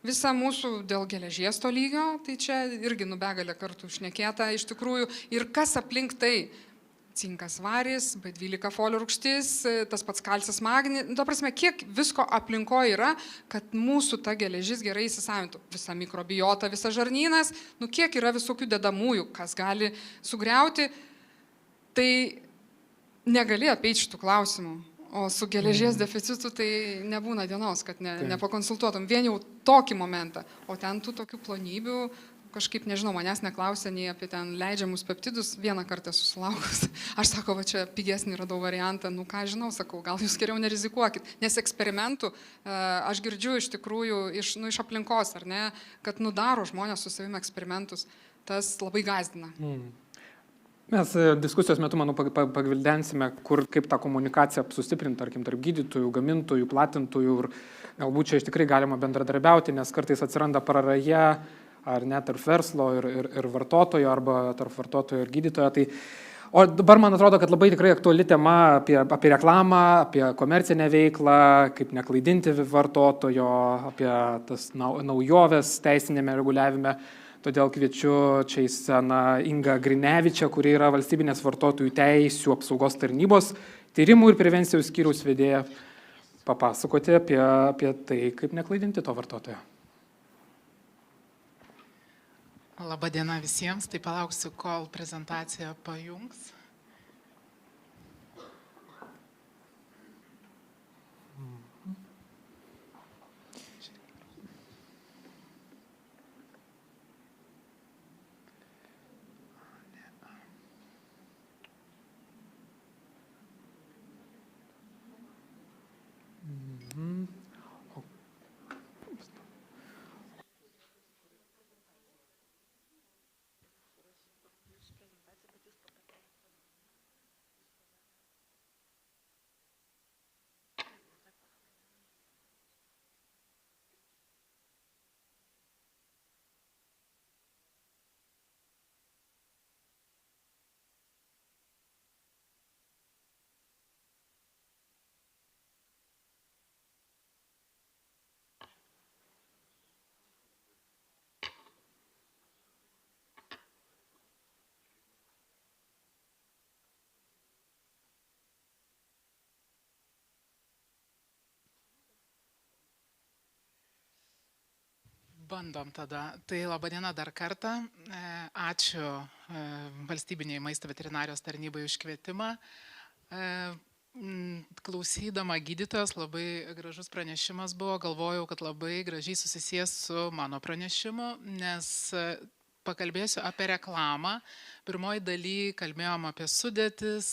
visą mūsų dėl geležies to lygio, tai čia irgi begalė kartų šnekėta iš tikrųjų. Ir kas aplink tai? Cinkas varis, B12 folio rūgštis, tas pats kalcis magnis. Ta prasme, kiek visko aplinkoje yra, kad mūsų ta geležis gerai įsisavintų. Visa mikrobiota, visa žarnynas, kiek yra visokių dedamųjų, kas gali sugriauti. Tai negali apeiti šitų klausimų. O su geležies deficitu tai nebūna dienos, kad nepakonsultuotum. Vien jau tokį momentą. O ten tų tokių plonybių, kažkaip, nežinau, manęs neklausė nei apie ten leidžiamus peptidus, vieną kartą susilaukus. Aš sakau, va čia pigesnį radau variantą, ką žinau, sakau, gal jūs geriau nerizikuokit. Nes eksperimentų aš girdžiu iš tikrųjų iš aplinkos, ar ne, kad daro žmonės su savimi eksperimentus. Tas labai gąsdina. Mes diskusijos metu, manau, pagvildensime, kaip tą komunikaciją sustiprinti, tarkim, tarp gydytojų, gamintojų, platintojų ir galbūt čia iš tikrai galima bendradarbiauti, nes kartais atsiranda praraja ar net tarp verslo ir vartotojo arba tarp vartotojo ir gydytojo. O dabar man atrodo, kad labai tikrai aktuali tema apie reklamą, apie komercinę veiklą, kaip neklaidinti vartotojo, apie tas naujoves teisinėme reguliavime. Todėl kviečiu čia į sceną Ingą Grinevičią, kuri yra valstybinės vartotojų teisių apsaugos tarnybos tyrimų ir prevencijos skyriaus vedėja, papasakoti apie tai, kaip neklaidinti to vartotojo. Labadiena visiems, tai palauksiu, kol prezentacija pajungs. Bandom tada. Tai labadiena dar kartą. Ačiū valstybiniai maisto veterinarijos tarnybai už kvietimą. Klausydama gydytojos, labai gražus pranešimas buvo, galvojau, kad labai gražiai susisies su mano pranešimu, nes pakalbėsiu apie reklamą. Pirmoji daly kalbėjom apie sudėtis,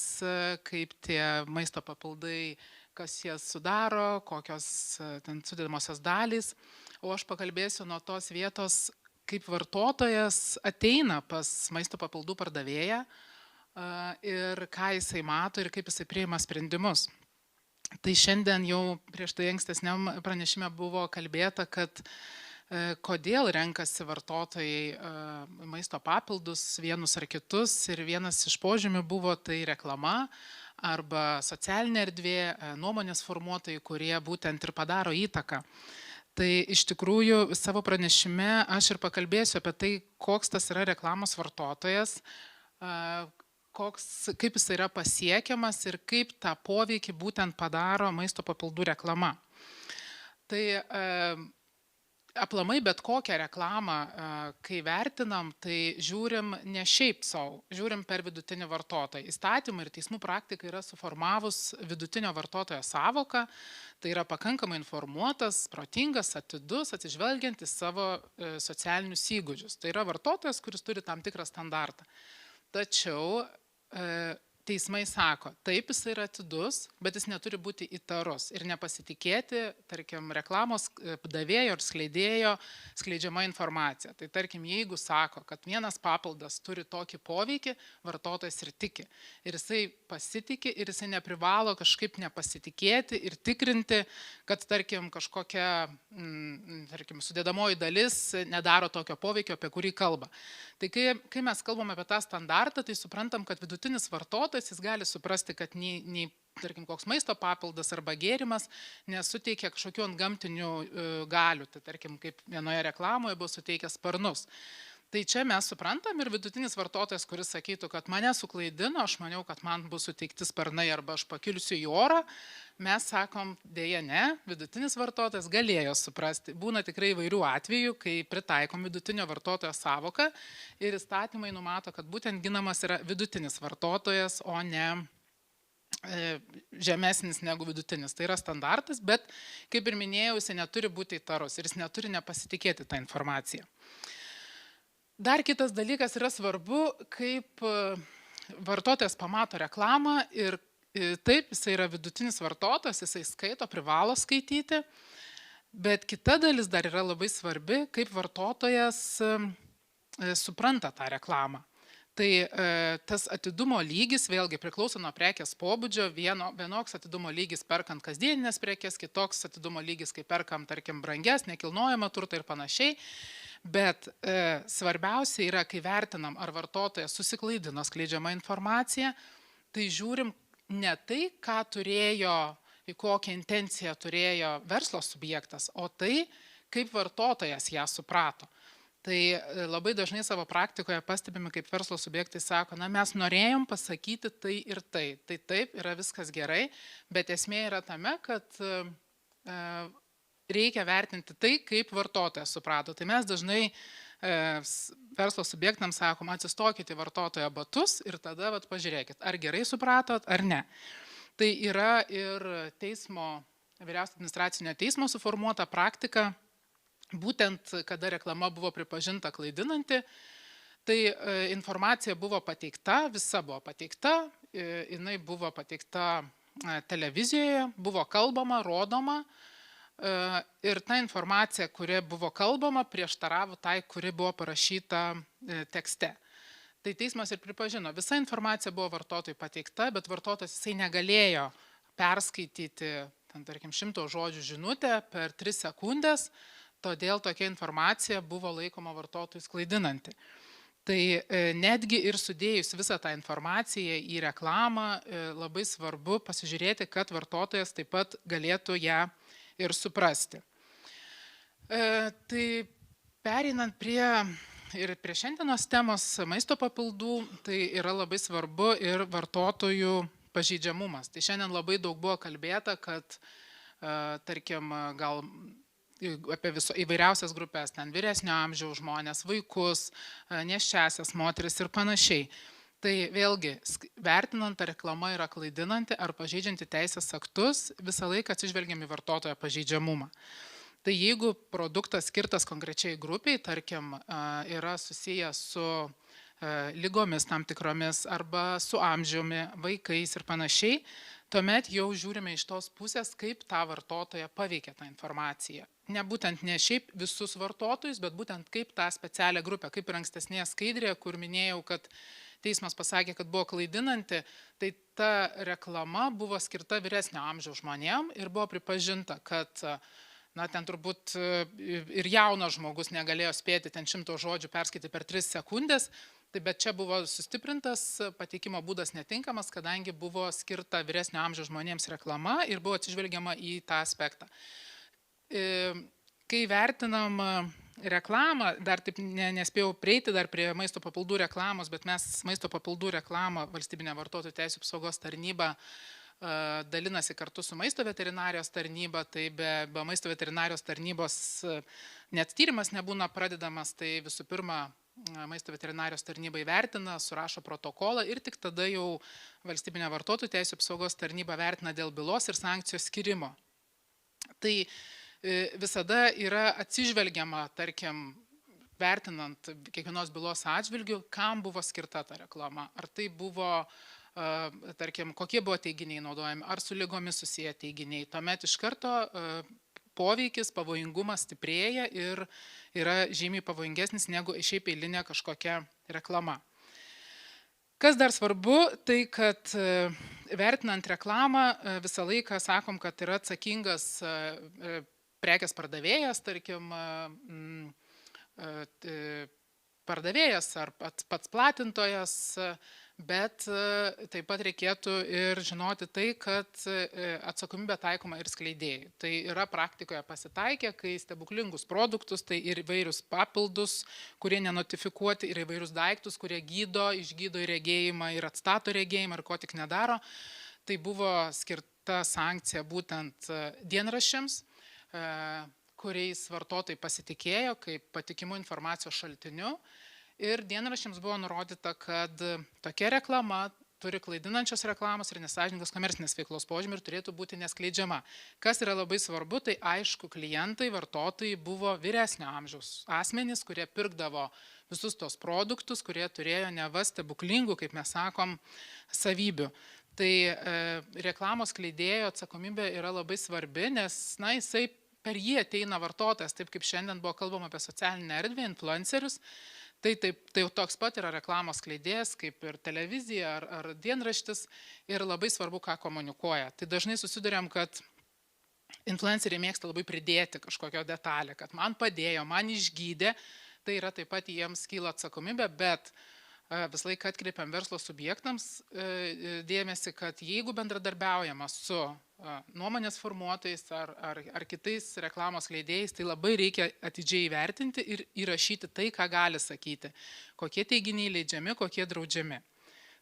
kaip tie maisto papildai, kas jas sudaro, kokios ten sudėdamosios dalys. O aš pakalbėsiu nuo tos vietos, kaip vartotojas ateina pas maisto papildų pardavėją ir ką jisai mato ir kaip jisai priima sprendimus. Tai šiandien jau prieš tai ankstesniam pranešime buvo kalbėta, kad kodėl renkasi vartotojai maisto papildus vienus ar kitus, ir vienas iš požymių buvo tai reklama arba socialinė erdvė, nuomonės formuotojai, kurie būtent ir padaro įtaką. Tai iš tikrųjų savo pranešime aš ir pakalbėsiu apie tai, koks tas yra reklamos vartotojas, kaip jis yra pasiekiamas ir kaip tą poveikį būtent padaro maisto papildų reklama. Tai aplamai bet kokią reklamą, kai vertinam, tai žiūrim ne šiaip savo, žiūrim per vidutinį vartotoją. Įstatymai ir teismų praktika yra suformavus vidutinio vartotojo savoką, tai yra pakankamai informuotas, protingas, atidus, atsižvelgiantis savo socialinius įgūdžius. Tai yra vartotojas, kuris turi tam tikrą standartą. Tačiau teismai sako, taip jis yra atidus, bet jis neturi būti įtarus ir nepasitikėti, tarkim, reklamos davėjo ir skleidėjo skleidžiama informacija. Tai tarkim, jeigu sako, kad vienas papildas turi tokį poveikį, vartotojas ir tiki. Ir jisai pasitikė ir jisai neprivalo kažkaip nepasitikėti ir tikrinti, kad tarkim, kažkokia sudėdamoji dalis nedaro tokio poveikio, apie kurį kalba. Tai kai mes kalbame apie tą standartą, tai suprantam, kad vidutinis vartotojas jis gali suprasti, kad nei tarkim, koks maisto papildas arba gėrimas nesuteikia kažkokių antgamtinių galių. Tai tarkim, kaip vienoje reklamoje buvo suteikęs sparnus. Tai čia mes suprantam ir vidutinis vartotojas, kuris sakytų, kad mane suklaidino, aš maniau, kad man bus suteikti sparnai arba aš pakilsiu į orą, mes sakom, dėja ne, vidutinis vartotojas galėjo suprasti. Būna tikrai įvairių atvejų, kai pritaikom vidutinio vartotojo savoką ir įstatymai numato, kad būtent ginamas yra vidutinis vartotojas, o ne žemesnis negu vidutinis. Tai yra standartas, bet, kaip ir minėjau, jis neturi būti įtarus ir jis neturi nepasitikėti tą informaciją. Dar kitas dalykas yra svarbu, kaip vartotojas pamato reklamą ir taip, jisai yra vidutinis vartotojas, jisai skaito, privalo skaityti, bet kita dalis dar yra labai svarbi, kaip vartotojas supranta tą reklamą. Tai tas atidumo lygis vėlgi priklauso nuo prekės pobūdžio, vienoks atidumo lygis perkant kasdieninės prekės, kitoks atidumo lygis, kai perkam, tarkim, branges, nekilnojamą turtą ir panašiai. Bet svarbiausia yra, kai vertinam, ar vartotojas susiklaidino skleidžiama informacija, tai žiūrim ne tai, ką turėjo, į kokią intenciją turėjo verslo subjektas, o tai, kaip vartotojas ją suprato. Tai labai dažnai savo praktikoje pastebime, kaip verslo subjektai sako, na mes norėjom pasakyti tai ir tai. Tai taip, yra viskas gerai, bet esmė yra tame, kad reikia vertinti tai, kaip vartotojas suprato. Tai mes dažnai verslo subjektams sakom, atsistokite į vartotojo batus ir tada pažiūrėkit, ar gerai supratot, ar ne. Tai yra ir vyriausio administracinio teismo suformuota praktika, būtent kada reklama buvo pripažinta klaidinanti, tai informacija buvo pateikta, visa buvo pateikta, jinai buvo pateikta televizijoje, buvo kalbama, rodoma, ir ta informacija, kuri buvo kalbama, prieštaravo tai, kuri buvo parašyta tekste. Tai teismas ir pripažino, visa informacija buvo vartotojui pateikta, bet vartotojas jisai negalėjo perskaityti, tarkim, 100 žodžių žinutę per 3 sekundės, todėl tokia informacija buvo laikoma vartotojui klaidinanti. Tai netgi ir sudėjus visą tą informaciją į reklamą, labai svarbu pasižiūrėti, kad vartotojas taip pat galėtų ją ir suprasti. Tai pereinant prie šiandienos temos maisto papildų, tai yra labai svarbu ir vartotojų pažeidžiamumas. Tai šiandien labai daug buvo kalbėta, kad, tarkim, gal apie įvairiausias grupės, ten vyresnio amžiaus žmonės, vaikus, nėščiasias moteris ir panašiai. Tai vėlgi, vertinant, ar reklama yra klaidinanti ar pažeidžianti teisės aktus, visą laiką atsižvelgiam į vartotojo pažeidžiamumą. Tai jeigu produktas skirtas konkrečiai grupiai, tarkim, yra susijęs su lygomis tam tikromis arba su amžiumi, vaikais ir panašiai, tuomet jau žiūrime iš tos pusės, kaip tą vartotoją paveikia tą informaciją. Būtent ne šiaip visus vartotojus, bet būtent kaip tą specialią grupę, kaip ir ankstesnėje skaidrėje, kur minėjau, kad teismas pasakė, kad buvo klaidinanti, tai ta reklama buvo skirta vyresnio amžiaus žmonėm ir buvo pripažinta, kad ten turbūt ir jaunas žmogus negalėjo spėti ten 100 žodžių perskaityti per 3 sekundės, bet čia buvo sustiprintas pateikimo būdas netinkamas, kadangi buvo skirta vyresnio amžiaus žmonėms reklama ir buvo atsižvelgiama į tą aspektą. Kai vertinam reklamą, dar taip nespėjau prieiti dar prie maisto papildų reklamos, bet mes maisto papildų reklamą Valstybinė vartotojų teisių apsaugos tarnyba dalinasi kartu su maisto veterinarijos tarnyba, tai be maisto veterinarijos tarnybos net tyrimas nebūna pradedamas, tai visų pirma maisto veterinarijos tarnyba įvertina, surašo protokolą ir tik tada jau Valstybinė vartotojų teisių apsaugos tarnyba vertina dėl bylos ir sankcijos skyrimo. Tai visada yra atsižvelgiama, tarkim, vertinant kiekvienos bylos atžvilgių, kam buvo skirta ta reklama. Ar tai buvo tarkim, kokie buvo teiginiai naudojami, ar su lygomis susiję teiginiai. Tuomet iš karto poveikis, pavojingumas stiprėja ir yra žymiai pavojingesnis negu šiaip eilinė kažkokia reklama. Kas dar svarbu, tai kad vertinant reklamą visą laiką sakom, kad yra atsakingas prekės pardavėjas, tarkim, pardavėjas ar pats platintojas, bet taip pat reikėtų ir žinoti tai, kad atsakomybė taikoma ir skleidėjai. Tai yra praktikoje pasitaikę, kai stebuklingus produktus, tai ir įvairius papildus, kurie nenotifikuoti, ir įvairius daiktus, kurie gydo, išgydo ir regėjimą, ir atstato regėjimą, ir ko tik nedaro. Tai buvo skirta sankcija būtent dienraščiams, kuriais vartotojai pasitikėjo kaip patikimų informacijos šaltiniu. Ir dienraščiams buvo nurodyta, kad tokia reklama turi klaidinančios reklamos ir nesąžiningos komercinės veiklos požymių ir turėtų būti neskleidžiama. Kas yra labai svarbu, tai aišku, klientai, vartotojai buvo vyresnio amžiaus asmenys, kurie pirkdavo visus tos produktus, kurie turėjo neva stebuklingų, kaip mes sakom, savybių. Tai reklamos kleidėjo atsakomybė yra labai svarbi, nes jisai per jį ateina vartotojas, taip kaip šiandien buvo kalbama apie socialinę erdvę, influencerius. Tai toks pat yra reklamos kleidėjas, kaip ir televizija ar dienraštis, ir labai svarbu, ką komunikuoja. Tai dažnai susiduriam, kad influenceriai mėgsta labai pridėti kažkokią detalę, kad man padėjo, man išgydė, tai yra taip pat jiems kyla atsakomybė, bet visą laiką atkreipiam verslo subjektams dėmesį, kad jeigu bendradarbiaujama su nuomonės formuotojais ar kitais reklamos leidėjais, tai labai reikia atidžiai įvertinti ir įrašyti tai, ką gali sakyti, kokie teiginiai leidžiami, kokie draudžiami.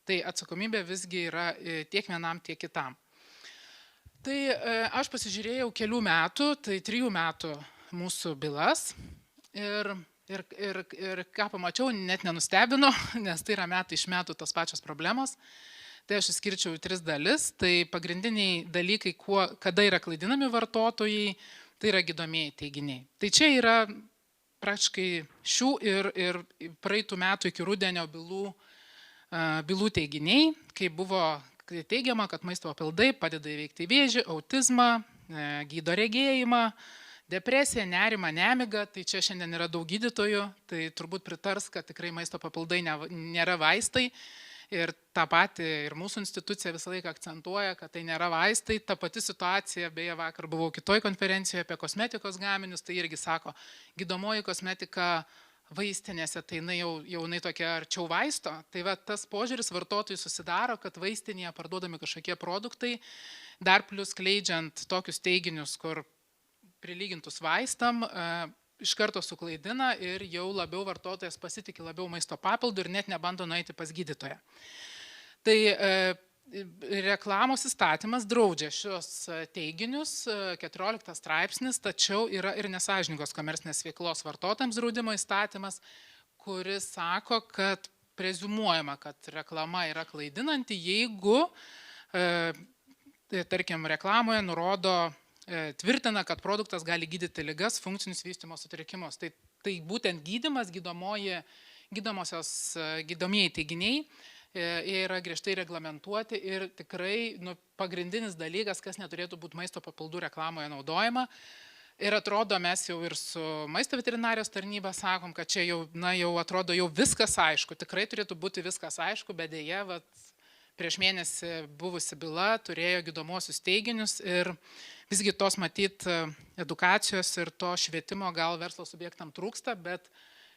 Tai atsakomybė visgi yra tiek vienam, tiek kitam. Tai aš pasižiūrėjau kelių metų, tai 3 metų mūsų bylas ir ką pamačiau, net nenustebino, nes tai yra metai iš metų tos pačios problemos. Tai aš išskirčiau 3 dalis. Tai pagrindiniai dalykai, kada yra klaidinami vartotojai, tai yra gydomieji teiginiai. Tai čia yra praktiškai šių ir praeitų metų iki rudenio bylų teiginiai, kai buvo teigiama, kad maisto papildai padeda įveikti vėžį, autizmą, gydo regėjimą, depresija, nerimą, nemigą. Tai čia šiandien yra daug gydytojų, tai turbūt pritars, kad tikrai maisto papildai nėra vaistai. Ir tą patį ir mūsų institucija visą laiką akcentuoja, kad tai nėra vaistai. Ta pati situacija, beje, vakar buvau kitoj konferencijoje apie kosmetikos gaminius, tai irgi sako, gydomoji kosmetika vaistinėse, tai jinai tokia arčiau vaisto. Tai va, tas požiūris vartotojų susidaro, kad vaistinėje parduodami kažkokie produktai, dar plus kleidžiant tokius teiginius, kur prilygintus vaistam, iš karto suklaidina ir jau labiau vartotojas pasitikė labiau maisto papildų ir net nebando nueiti pas gydytoją. Tai reklamos įstatymas draudžia šios teiginius, 14 straipsnis, tačiau yra ir nesąžiningos komercinės veiklos vartotojams draudimo įstatymas, kuris sako, kad preziumuojama, kad reklama yra klaidinanti, jeigu, tarkim, reklamoje nurodo tvirtina, kad produktas gali gydyti ligas, funkcinius vystymo sutrikimus. Tai būtent gydymas, gydomieji teiginiai, jie yra griežtai reglamentuoti ir tikrai pagrindinis dalykas, kas neturėtų būti maisto papildų reklamoje naudojama. Ir atrodo, mes jau ir su maisto veterinarijos tarnyba sakom, kad čia jau atrodo jau viskas aišku, tikrai turėtų būti viskas aišku, bet dėja, prieš mėnesį buvusi byla turėjo gydomuosius teiginius ir visgi tos matyt edukacijos ir to švietimo gal verslo subjektam trūksta, bet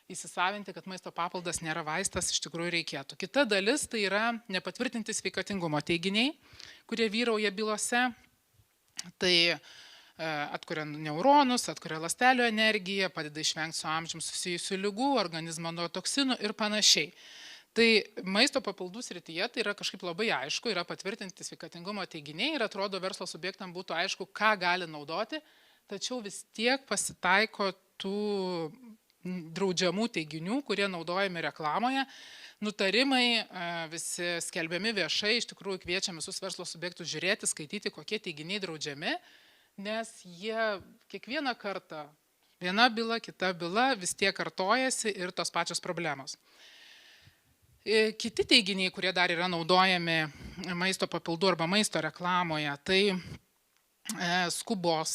įsisavinti, kad maisto papildas nėra vaistas, iš tikrųjų reikėtų. Kita dalis tai yra nepatvirtinti sveikatingumo teiginiai, kurie vyrauja bylose. Tai atkuria neuronus, atkuria ląstelių energiją, padeda išvengti su amžiumi susijusių ligų, organizmo nuo toksinų ir panašiai. Tai maisto papildų srityje tai yra kažkaip labai aišku, yra patvirtinti sveikatingumo teiginiai ir atrodo verslo subjektam būtų aišku, ką gali naudoti, tačiau vis tiek pasitaiko tų draudžiamų teiginių, kurie naudojami reklamoje. Nutarimai visi skelbiami viešai, iš tikrųjų kviečiam visus verslo subjektus žiūrėti, skaityti, kokie teiginiai draudžiami, nes jie kiekvieną kartą, viena byla, kita byla vis tiek kartojasi ir tos pačios problemos. Kiti teiginiai, kurie dar yra naudojami maisto papildų arba maisto reklamoje, tai skubos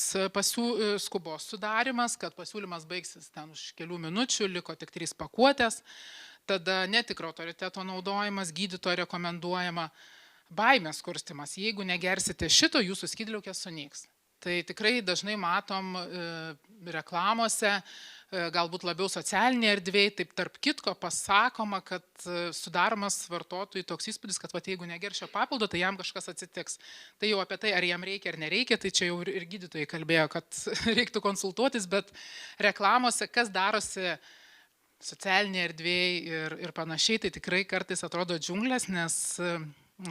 sudarimas, kad pasiūlymas baigsis ten už kelių minučių, liko tik 3 pakuotės, tada netikro autoriteto naudojimas, gydytojo rekomenduojama, baimės kurstimas, jeigu negersite šito, jūsų skydliaukė sunyks. Tai tikrai dažnai matom reklamose, galbūt labiau socialinėje erdvėje, taip tarp kitko pasakoma, kad sudaromas vartotojui toks įspūdis, kad jeigu negeršio papildo, tai jam kažkas atsitiks. Tai jau apie tai, ar jam reikia ar nereikia, tai čia jau ir gydytojai kalbėjo, kad reiktų konsultuotis, bet reklamose, kas darosi socialinėje erdvėje ir panašiai, tai tikrai kartais atrodo džiunglės, nes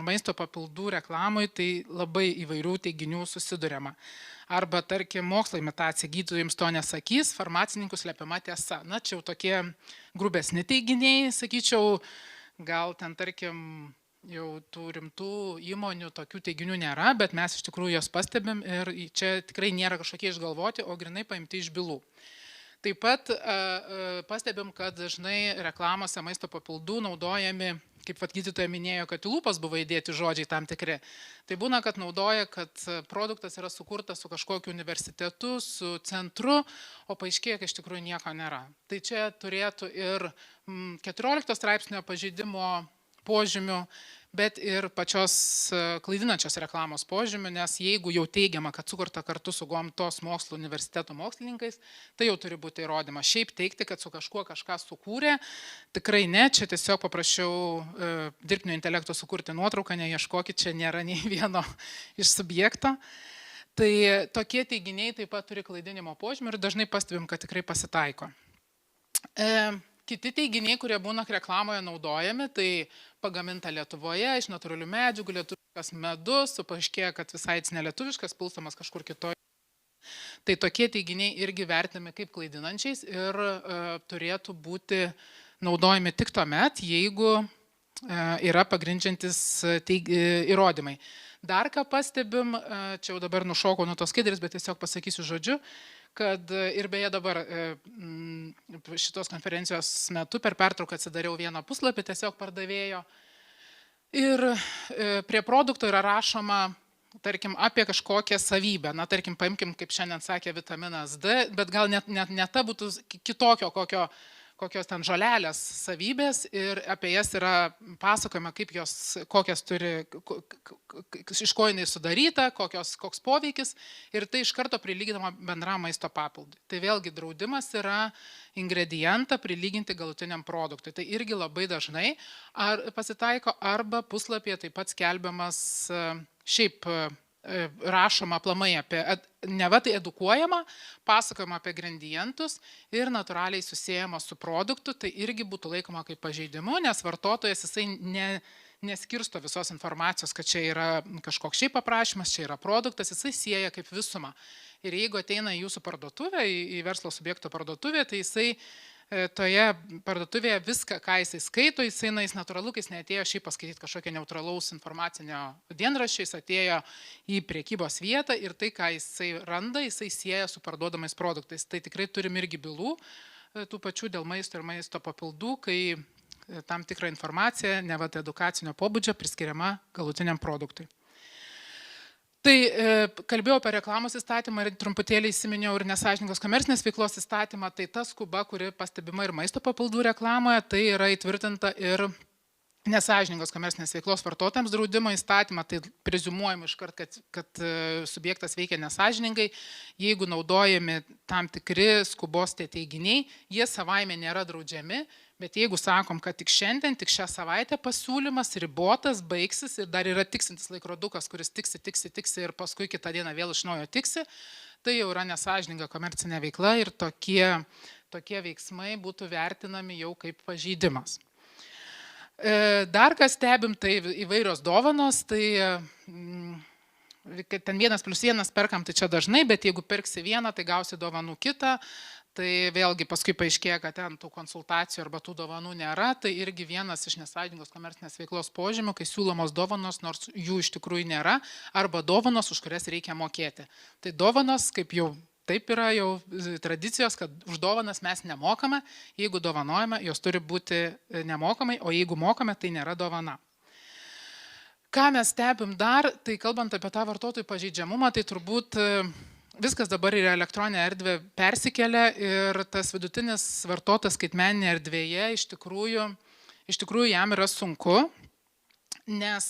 maisto papildų reklamui tai labai įvairių teiginių susiduriama. Arba, tarkim, mokslo imitacija, gydytojams to nesakys, farmacininkų slepiama tiesa. Na, čia jau tokie grubesni teiginiai, sakyčiau, gal ten, tarkim, jau tų rimtų įmonių tokių teiginių nėra, bet mes iš tikrųjų jos pastebim ir čia tikrai nėra kažkokie išgalvoti, o grinai paimti iš bylų. Taip pat pastebim, kad dažnai reklamose maisto papildų naudojami, kaip gydytoja minėjo, kad į lūpas buvo įdėti žodžiai tam tikri. Tai būna, kad naudoja, kad produktas yra sukurtas su kažkokiu universitetu, su centru, o paaiškėja, kad iš tikrųjų nieko nėra. Tai čia turėtų ir 14 straipsnio pažeidimo požymių, bet ir pačios klaidinančios reklamos požymių, nes jeigu jau teigiama, kad sukurta kartu su gamtos mokslo universiteto mokslininkais, tai jau turi būti įrodymas. Šiaip teigti, kad su kažkuo kažką sukūrė, tikrai ne, čia tiesiog paprašiau dirbtinio intelekto sukurti nuotrauką, neieškokit, čia nėra nei vieno iš subjekto. Tai tokie teiginiai taip pat turi klaidinimo požymių ir dažnai pastebim, kad tikrai pasitaiko. Kiti teiginiai, kurie būna reklamoje naudojami, tai pagaminta Lietuvoje, iš natūralių medžiagų, lietuviškas medus, paaiškėja, kad visai nelietuviškas, pilstamas kažkur kitoje. Tai tokie teiginiai irgi vertinami kaip klaidinančiais ir turėtų būti naudojami tik tuomet, jeigu yra pagrindžiantis įrodymai. Dar ką pastebim, čia jau dabar nušokau nuo tos skaidrės, bet tiesiog pasakysiu žodžiu, kad ir beje dabar šitos konferencijos metu per pertrauką atsidariau vieną puslapį tiesiog pardavėjo ir prie produkto yra rašoma, tarkim, apie kažkokią savybę. Na, tarkim, paimkim, kaip šiandien sakė, vitaminas D, bet gal net ta būtų kitokio, kokios ten žolelės savybės ir apie jas yra pasakojama, kaip jos, kokias turi, iš ko jinai sudaryta, koks poveikis ir tai iš karto prilyginama bendram maisto papildui. Tai vėlgi draudimas yra ingredientą prilyginti galutiniam produktui. Tai irgi labai dažnai pasitaiko arba puslapyje taip pat skelbiamas šiaip rašoma aplamai apie, neva tai edukuojama, pasakojama apie ingredientus ir natūraliai susijęma su produktu, tai irgi būtų laikoma kaip pažeidimu, nes vartotojas jisai neskirsto visos informacijos, kad čia yra kažkoks šiaip aprašymas, čia yra produktas, jisai sieja kaip visumą. Ir jeigu ateina į jūsų parduotuvę, į verslo subjekto parduotuvę, tai jisai toje parduotuvėje viską, ką jisai skaito, jisai natūralu, kai jis neatėjo šiaip paskaityti kažkokio neutralaus informacinio dienraščio, jis atėjo į priekybos vietą ir tai, ką jisai randa, jisai sieja su parduodamais produktais. Tai tikrai turim irgi bylų, tų pačių dėl maisto ir maisto papildų, kai tam tikra informacija, neva tai edukacinio pobūdžio, priskiriama galutiniam produktui. Tai kalbėjau apie reklamos įstatymą ir trumputėlį įsiminiau ir nesąžiningos komercinės veiklos įstatymą, tai ta skuba, kuri pastebima ir maisto papildų reklamoje, tai yra įtvirtinta ir nesąžiningos komercinės veiklos vartotojams draudimo įstatymą, tai preziumuojama iškart, kad subjektas veikia nesąžiningai, jeigu naudojami tam tikri skubos tie teiginiai, jie savaime nėra draudžiami, bet jeigu sakom, kad tik šiandien, tik šią savaitę pasiūlymas ribotas, baigsis ir dar yra tiksintis laikrodukas, kuris tiksi ir paskui kitą dieną vėl iš naujo tiksi, tai jau yra nesąžininga komercinė veikla ir tokie veiksmai būtų vertinami jau kaip pažeidimas. Dar ką stebim, tai įvairios dovanos, tai ten 1+1 perkam, tai čia dažnai, bet jeigu pirksi vieną, tai gausi dovanų kitą. Tai vėlgi paskui paaiškėja, kad ten tų konsultacijų arba tų dovanų nėra, tai irgi vienas iš nesąžiningos komercinės veiklos požymių, kai siūlomos dovanos, nors jų iš tikrųjų nėra, arba dovanos, už kurias reikia mokėti. Tai dovanos, kaip jau taip yra jau tradicijos, kad už dovanas mes nemokame, jeigu dovanojame, jos turi būti nemokamai, o jeigu mokame, tai nėra dovana. Ką mes stebim dar, tai kalbant apie tą vartotojų pažeidžiamumą, tai turbūt viskas dabar į elektroninę erdvę persikelia ir tas vidutinis vartotojas skaitmeninėje erdvėje iš tikrųjų jam yra sunku, nes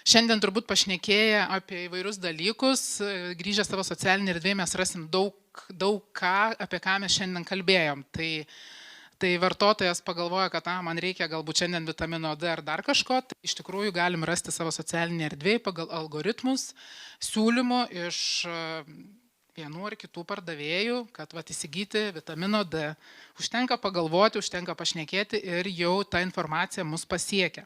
šiandien turbūt pašnekėję apie įvairius dalykus, grįžę savo socialinį erdvėje mes rasim daug ką, apie ką mes šiandien kalbėjom. Tai vartotojas pagalvoja, kad man reikia galbūt šiandien vitamino D ar dar kažko, tai iš tikrųjų galim rasti savo socialinį erdvėje pagal algoritmus, siūlymų iš vienų ar kitų pardavėjų, kad įsigyti vitamino D. Užtenka pagalvoti, užtenka pašnekėti ir jau ta informacija mus pasiekia.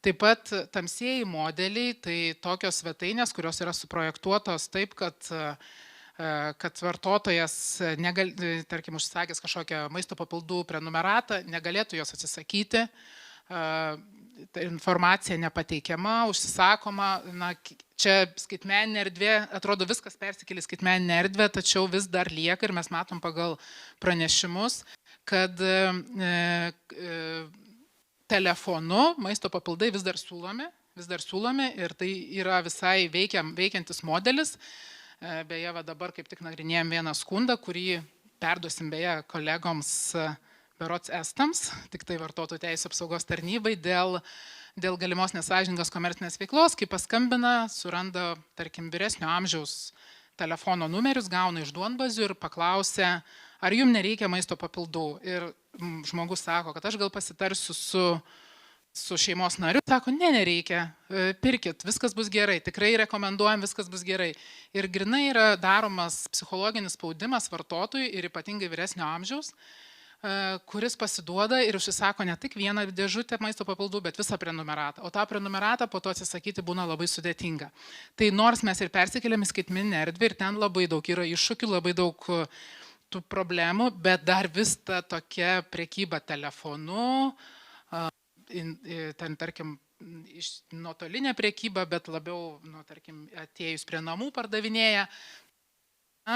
Taip pat tamsieji modeliai, tai tokios svetainės, kurios yra suprojektuotos taip, kad vartotojas, tarkim, užsakęs kažkokią maisto papildų prenumeratą, negalėtų jos atsisakyti, informacija nepateikiama, užsisakoma, čia skaitmeninė erdvė, atrodo viskas persikėlė į skaitmeninę erdvę, tačiau vis dar lieka ir mes matom pagal pranešimus, kad telefonu maisto papildai vis dar siūlomi ir tai yra visai veikiantis modelis. Beje, dabar kaip tik nagrinėjom vieną skundą, kurį perduosim beje kolegoms berods estams, tik tai vartotojų teisų apsaugos tarnybai dėl galimos nesąžiningos komercinės veiklos, kai paskambina, suranda, tarkim, vyresnio amžiaus telefono numerius, gauna iš duonbazių ir paklausia, ar jums nereikia maisto papildų. Ir žmogus sako, kad aš gal pasitarsiu su šeimos nariu, sako, nereikia, pirkit, viskas bus gerai, tikrai rekomenduojam, viskas bus gerai. Ir grinai yra daromas psichologinis spaudimas vartotojui ir ypatingai vyresnio amžiaus, kuris pasiduoda ir užsisako ne tik vieną dėžutę maisto papildų, bet visą prenumeratą. O tą prenumeratą po to atsisakyti būna labai sudėtinga. Tai nors mes ir persikeliam į skaitmeninę erdvę ir ten labai daug yra iššūkių, labai daug tų problemų, bet dar vis ta tokia prekyba telefonu, ten tarkim nuotolinė prekyba, bet labiau, tarkim, atėjus prie namų pardavinėja.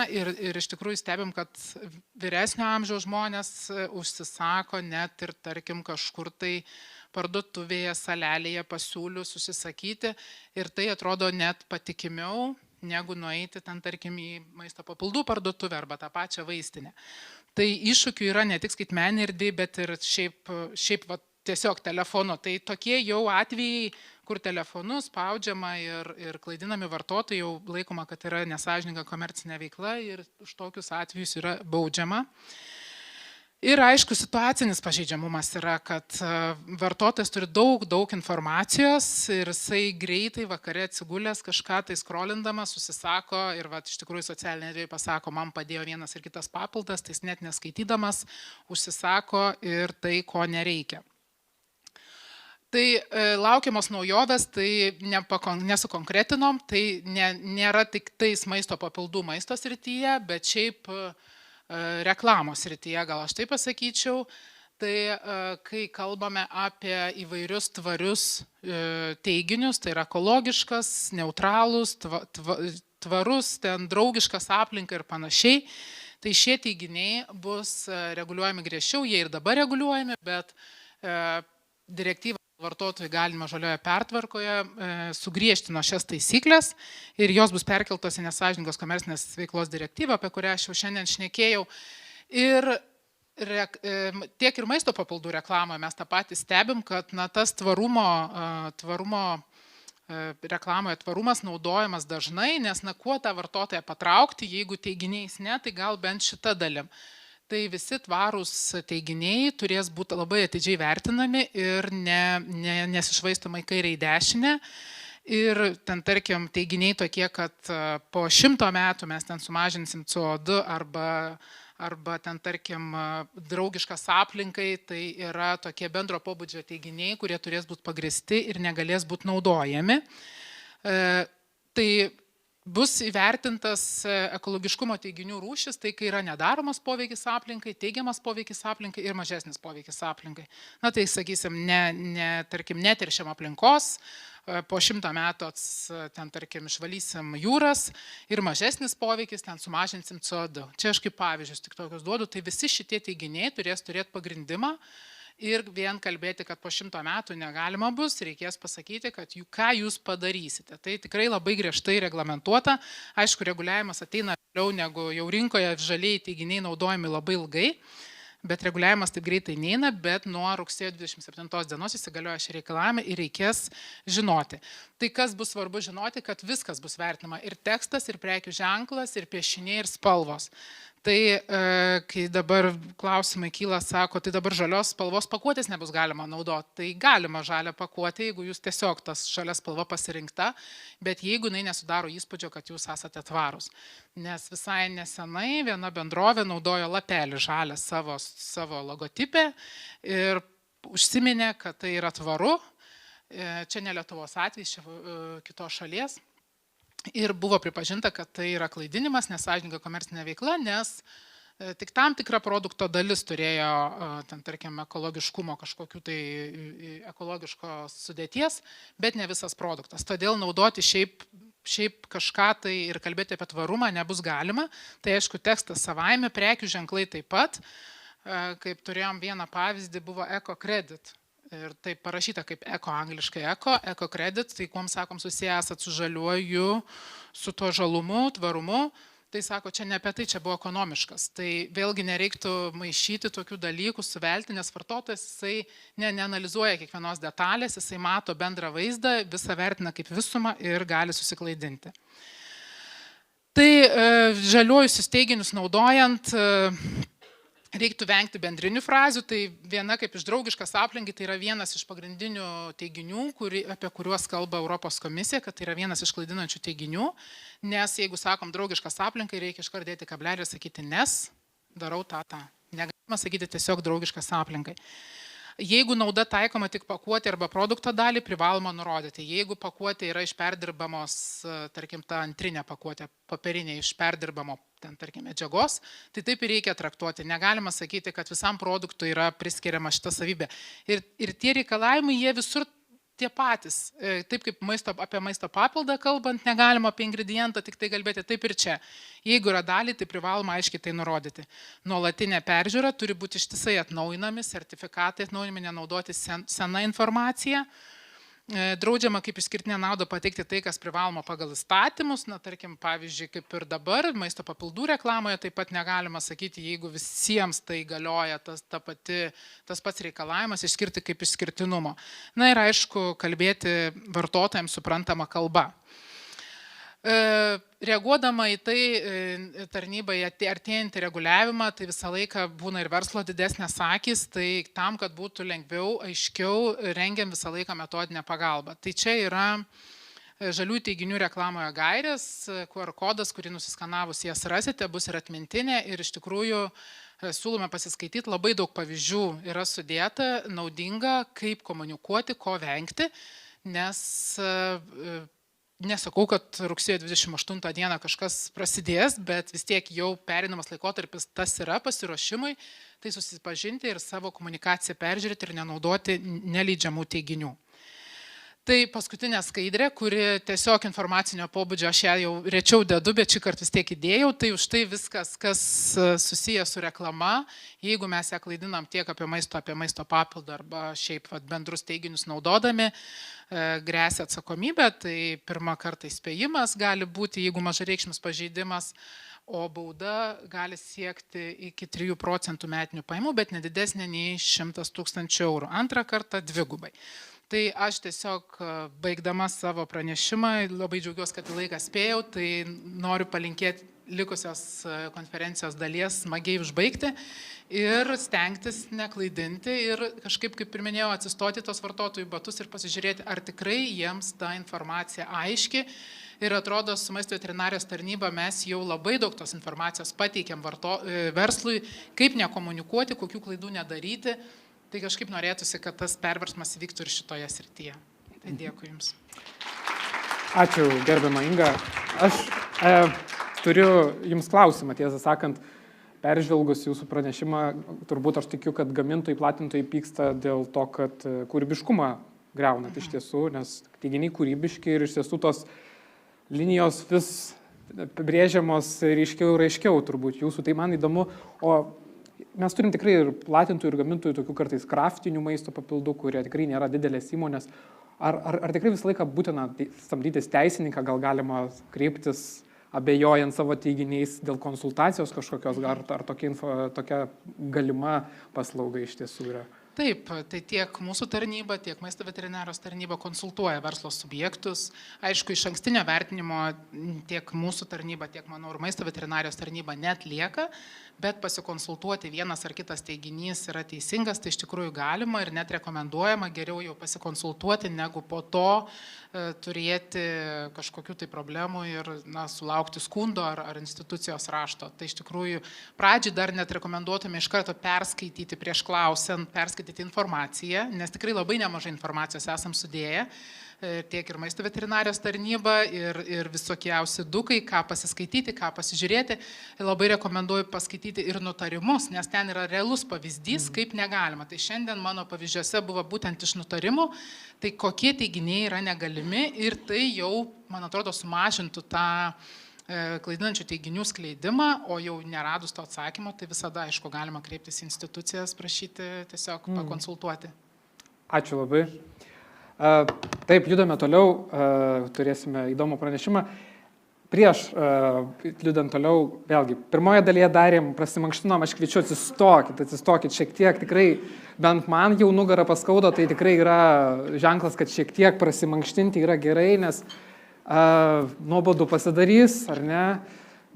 Ir iš tikrųjų stebim, kad vyresnio amžiaus žmonės užsisako net ir, tarkim, kažkur tai parduotuvėje, salelėje pasiūlius užsisakyti ir tai atrodo net patikimiau, negu nueiti ten, tarkim, į maisto papildų parduotuvę arba tą pačią vaistinę. Tai iššūkių yra ne tik skaitmeninė erdvė, bet ir šiaip tiesiog telefonu. Tai tokie jau atvejai, kur telefonu spaudžiama ir klaidinami vartotojai, jau laikoma, kad yra nesąžininga komercinė veikla ir už tokius atvejus yra baudžiama. Ir aišku, situacinis pažeidžiamumas yra, kad vartotojas turi daug informacijos ir jisai greitai vakare atsigulęs kažką tai skrolindamas susisako ir iš tikrųjų socialinė erdvė pasako, man padėjo vienas ir kitas papildas, tai jis net neskaitydamas užsisako ir tai, ko nereikia. Tai laukiamos naujovės, tai nesukonkretinom, tai nėra tik tais maisto papildų maisto srityje, bet šiaip reklamos srityje, gal aš taip pasakyčiau. Tai kai kalbame apie įvairius tvarius teiginius, tai yra ekologiškas, neutralus, tvarus, ten draugiškas aplinka ir panašiai, tai šie teiginiai bus reguliuojami griežčiau, jie ir dabar reguliuojami, bet direktyva vartotojų galima žalioje pertvarkoje sugriežtino šias taisyklės ir jos bus perkeltos į nesąžiningos komercinės veiklos direktyvą, apie kurią aš jau šiandien šnekėjau. Ir tiek ir maisto papildų reklamoje mes tą patį stebim, kad tas tvarumo reklamoje tvarumas naudojamas dažnai, nes kuo tą vartotoją patraukti, jeigu teiginiais ne, tai gal bent šita dalim. Tai visi tvarūs teiginiai turės būti labai atidžiai vertinami ir nesišvaistoma į kairę į dešinę. Ir ten, tarkim, teiginiai tokie, kad po 100 metų mes ten sumažinsim CO2 arba ten, tarkim, draugiškas aplinkai, tai yra tokie bendro pobūdžio teiginiai, kurie turės būti pagristi ir negalės būti naudojami. Tai bus įvertintas ekologiškumo teiginių rūšis, tai kai yra nedaromas poveikis aplinkai, teigiamas poveikis aplinkai ir mažesnis poveikis aplinkai. Na tai, sakysim, tarkim, neteršiam aplinkos, po 100 metų ten, tarkim, išvalysim jūras ir mažesnis poveikis, ten sumažinsim CO2. Čia aš kaip pavyzdžius tik tokius duodu, tai visi šitie teiginiai turės turėti pagrindimą. Ir vien kalbėti, kad po 100 metų negalima bus, reikės pasakyti, kad ką jūs padarysite. Tai tikrai labai griežtai reglamentuota. Aišku, reguliavimas ateina vėliau, negu jau rinkoje žalieji teiginiai naudojami labai ilgai, bet reguliavimas taip greitai neina, bet nuo rugsėjo 27 dienos įsigalioja šie reikalavimai ir reikės žinoti. Tai kas bus svarbu žinoti, kad viskas bus vertinama ir tekstas, ir prekių ženklas, ir piešiniai, ir spalvos. Tai kai dabar klausimai kyla, sako, tai dabar žalios spalvos pakuotės nebus galima naudoti. Tai galima žalią pakuotę, jeigu jūs tiesiog tas žalia spalva pasirinkta, bet jeigu jinai nesudaro įspūdžio, kad jūs esate tvarūs. Nes visai nesenai viena bendrovė naudojo lapelį žalią savo logotipę ir užsiminė, kad tai yra tvaru. Čia ne Lietuvos atvejis, čia kitos šalies. Ir buvo pripažinta, kad tai yra klaidinimas, nesąžininga komercinė veikla, nes tik tam tikra produkto dalis turėjo, ten, tarkim, ekologiškumo kažkokių tai ekologiškos sudėties, bet ne visas produktas. Todėl naudoti šiaip kažką tai ir kalbėti apie tvarumą nebus galima. Tai aišku, tekstas savaime, prekių ženklai taip pat. Kaip turėjom vieną pavyzdį, buvo Eco Credit. Ir taip parašyta kaip eko angliškai eko credit, tai kuom sakom susiję esat su žaliuoju, su tuo žalumu, tvarumu, tai sako, čia ne apie tai, čia buvo ekonomiškas. Tai vėlgi nereiktų maišyti tokių dalykų, suvelti, nes vartotojas jisai neanalizuoja kiekvienos detalės, jisai mato bendrą vaizdą, visą vertina kaip visumą ir gali susiklaidinti. Tai žaliuojusius teiginius naudojant, reiktų vengti bendrinių frazių, tai viena kaip iš draugiškas aplinkai, tai yra vienas iš pagrindinių teiginių, apie kuriuos kalba Europos komisija, kad tai yra vienas iš klaidinančių teiginių, nes jeigu sakom draugiškas aplinkai, reikia iškart dėti kablelį ir sakyti nes, darau tą. Negalima sakyti tiesiog draugiškas aplinkai. Jeigu nauda taikoma tik pakuotė arba produkto dalį, privaloma nurodyti. Jeigu pakuotė yra iš perdirbamos, tarkim, ta antrinė pakuotė, papirinė iš perdirbamo, ten, tarkim, medžiagos, tai taip ir reikia traktuoti. Negalima sakyti, kad visam produktui yra priskiriama šita savybė. Ir tie reikalavimai, jie visur tie patys. Taip kaip apie maisto papildą kalbant, negalima apie ingredientą tik tai kalbėti, taip ir čia. Jeigu yra dalį, tai privaloma aiškiai tai nurodyti. Nuolatinė peržiūra turi būti ištisai atnaujinami, sertifikatai atnaujinami, nenaudoti sena informacija. Draudžiama kaip išskirtinę naudą pateikti tai, kas privaloma pagal įstatymus. Na, tarkim, pavyzdžiui, kaip ir dabar, maisto papildų reklamoje taip pat negalima sakyti, jeigu visiems tai galioja tas pats reikalavimas, išskirti kaip išskirtinumo. Na ir aišku, kalbėti vartotojams suprantama kalba. Reaguodama į tai tarnybai artėjantį reguliavimą, tai visą laiką būna ir verslo didesnės akys, tai tam, kad būtų lengviau, aiškiau, rengiam visą laiką metodinę pagalbą. Tai čia yra žalių teiginių reklamoje gairės, QR kodas, kurį nusiskanavus jas rasite, bus ir atmintinė ir iš tikrųjų siūlome pasiskaityti, labai daug pavyzdžių yra sudėta, naudinga, kaip komunikuoti, ko vengti, nes nesakau, kad rugsėjo 28 dieną kažkas prasidės, bet vis tiek jau perinamas laikotarpis tas yra pasiruošimui, tai susipažinti ir savo komunikaciją peržiūrėti ir nenaudoti neleidžiamų teiginių. Tai paskutinė skaidrė, kuri tiesiog informacinio pobūdžio, aš ją jau rečiau dedu, bet šį kartą vis tiek įdėjau, tai už tai viskas, kas susiję su reklama, jeigu mes ją klaidinam tiek apie maisto papildą arba šiaip bendrus teiginius naudodami, gresia atsakomybė, tai pirmą kartą įspėjimas gali būti, jeigu mažareikšmis pažeidimas, o bauda gali siekti iki 3% metinių pajamų, bet nedidesnė nei 100 000 eurų. Antrą kartą dvigubai. Tai aš tiesiog baigdama savo pranešimą, labai džiaugiuosi, kad laiką spėjau, tai noriu palinkėti likusios konferencijos dalies smagiai užbaigti ir stengtis neklaidinti ir kažkaip, kaip ir minėjau, atsistoti tos vartotojų batus ir pasižiūrėti, ar tikrai jiems ta informacija aiški. Ir atrodo, su maisto veterinarijos tarnyba mes jau labai daug tos informacijos pateikėm verslui, kaip nekomunikuoti, kokių klaidų nedaryti. Tai kažkaip norėtųsi, kad tas perversmas vyktų ir šitoje srityje. Tai dėkui Jums. Ačiū, gerbiama Inga. Aš turiu Jums klausimą, tiesą sakant, peržvelgus Jūsų pranešimą, turbūt aš tikiu, kad gamintojai, platintojai pyksta dėl to, kad kūrybiškumą greunat iš tiesų, nes teiginiai kūrybiški ir iš tiesų tos linijos vis brėžiamos ryškiau ir aiškiau turbūt Jūsų. Tai man įdomu, o mes turim tikrai ir platintojų, ir gamintojų tokių kartais kraftinių maisto papildų, kurie tikrai nėra didelės įmonės. Ar tikrai visą laiką būtina samdytis teisininką, gal galima kreiptis abejojant savo teiginiais dėl konsultacijos kažkokios, ar tokia galima paslauga iš tiesų yra? Taip, tai tiek mūsų tarnyba, tiek maisto veterinarijos tarnyba konsultuoja verslo subjektus. Aišku, iš ankstinio vertinimo tiek mūsų tarnyba, tiek, manau, ir maisto veterinarijos tarnyba neatlieka, bet pasikonsultuoti vienas ar kitas teiginys yra teisingas, tai iš tikrųjų galima ir net rekomenduojama geriau jau pasikonsultuoti, negu po to turėti kažkokių tai problemų ir sulaukti skundo ar institucijos rašto. Tai iš tikrųjų pradžiai dar net rekomenduotume iš karto perskaityti prieš klausiant, perskaityti informaciją, nes tikrai labai nemažai informacijos esam sudėję, tiek ir maisto veterinarijos tarnyba ir visokiausi dukai, ką pasiskaityti, ką pasižiūrėti. Labai rekomenduoju paskaityti ir nutarimus, nes ten yra realus pavyzdys, kaip negalima. Tai šiandien mano pavyzdžiuose buvo būtent iš nutarimų, tai kokie teiginiai yra negalimi ir tai jau, man atrodo, sumažintų tą klaidinančių teiginių skleidimą, o jau neradus to atsakymo, tai visada, aišku, galima kreiptis į institucijas, prašyti tiesiog pakonsultuoti. Ačiū labai. Taip, judame toliau, turėsime įdomų pranešimą. Prieš judant toliau, vėlgi, pirmoje dalyje darėm, prasimankštinom, aš kviečiu atsistokit šiek tiek, tikrai, bent man jau nugarą paskaudo, tai tikrai yra ženklas, kad šiek tiek prasimankštinti yra gerai, nes nuobodu pasidarys, ar ne,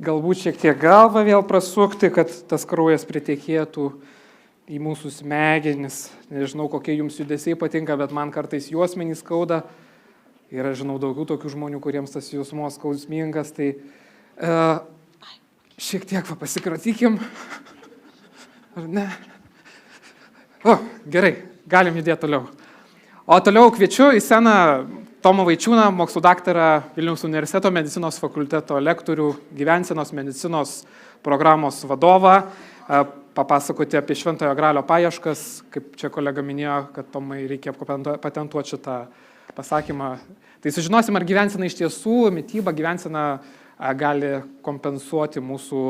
galbūt šiek tiek galvą vėl prasukti, kad tas kraujas pritekėtų į mūsų smegenis. Nežinau, kokie jums judesiai patinka, bet man kartais juosmenys skauda. Ir aš žinau daugiau tokių žmonių, kuriems tas jausmos skausmingas. Tai šiek tiek pasikratykim. Ar ne? Gerai, galim judėti toliau. O toliau kviečiu į sceną Tomą Vaičiūną, mokslų daktarą Vilniaus universiteto medicinos fakulteto lektorių, gyvensenos medicinos programos vadovą, papasakoti apie Šventojo Gralio paieškas, kaip čia kolega minėjo, kad Tomai reikia patentuoti šitą pasakymą. Tai sužinosim, ar gyvensena iš tiesų, mityba gyvensena gali kompensuoti mūsų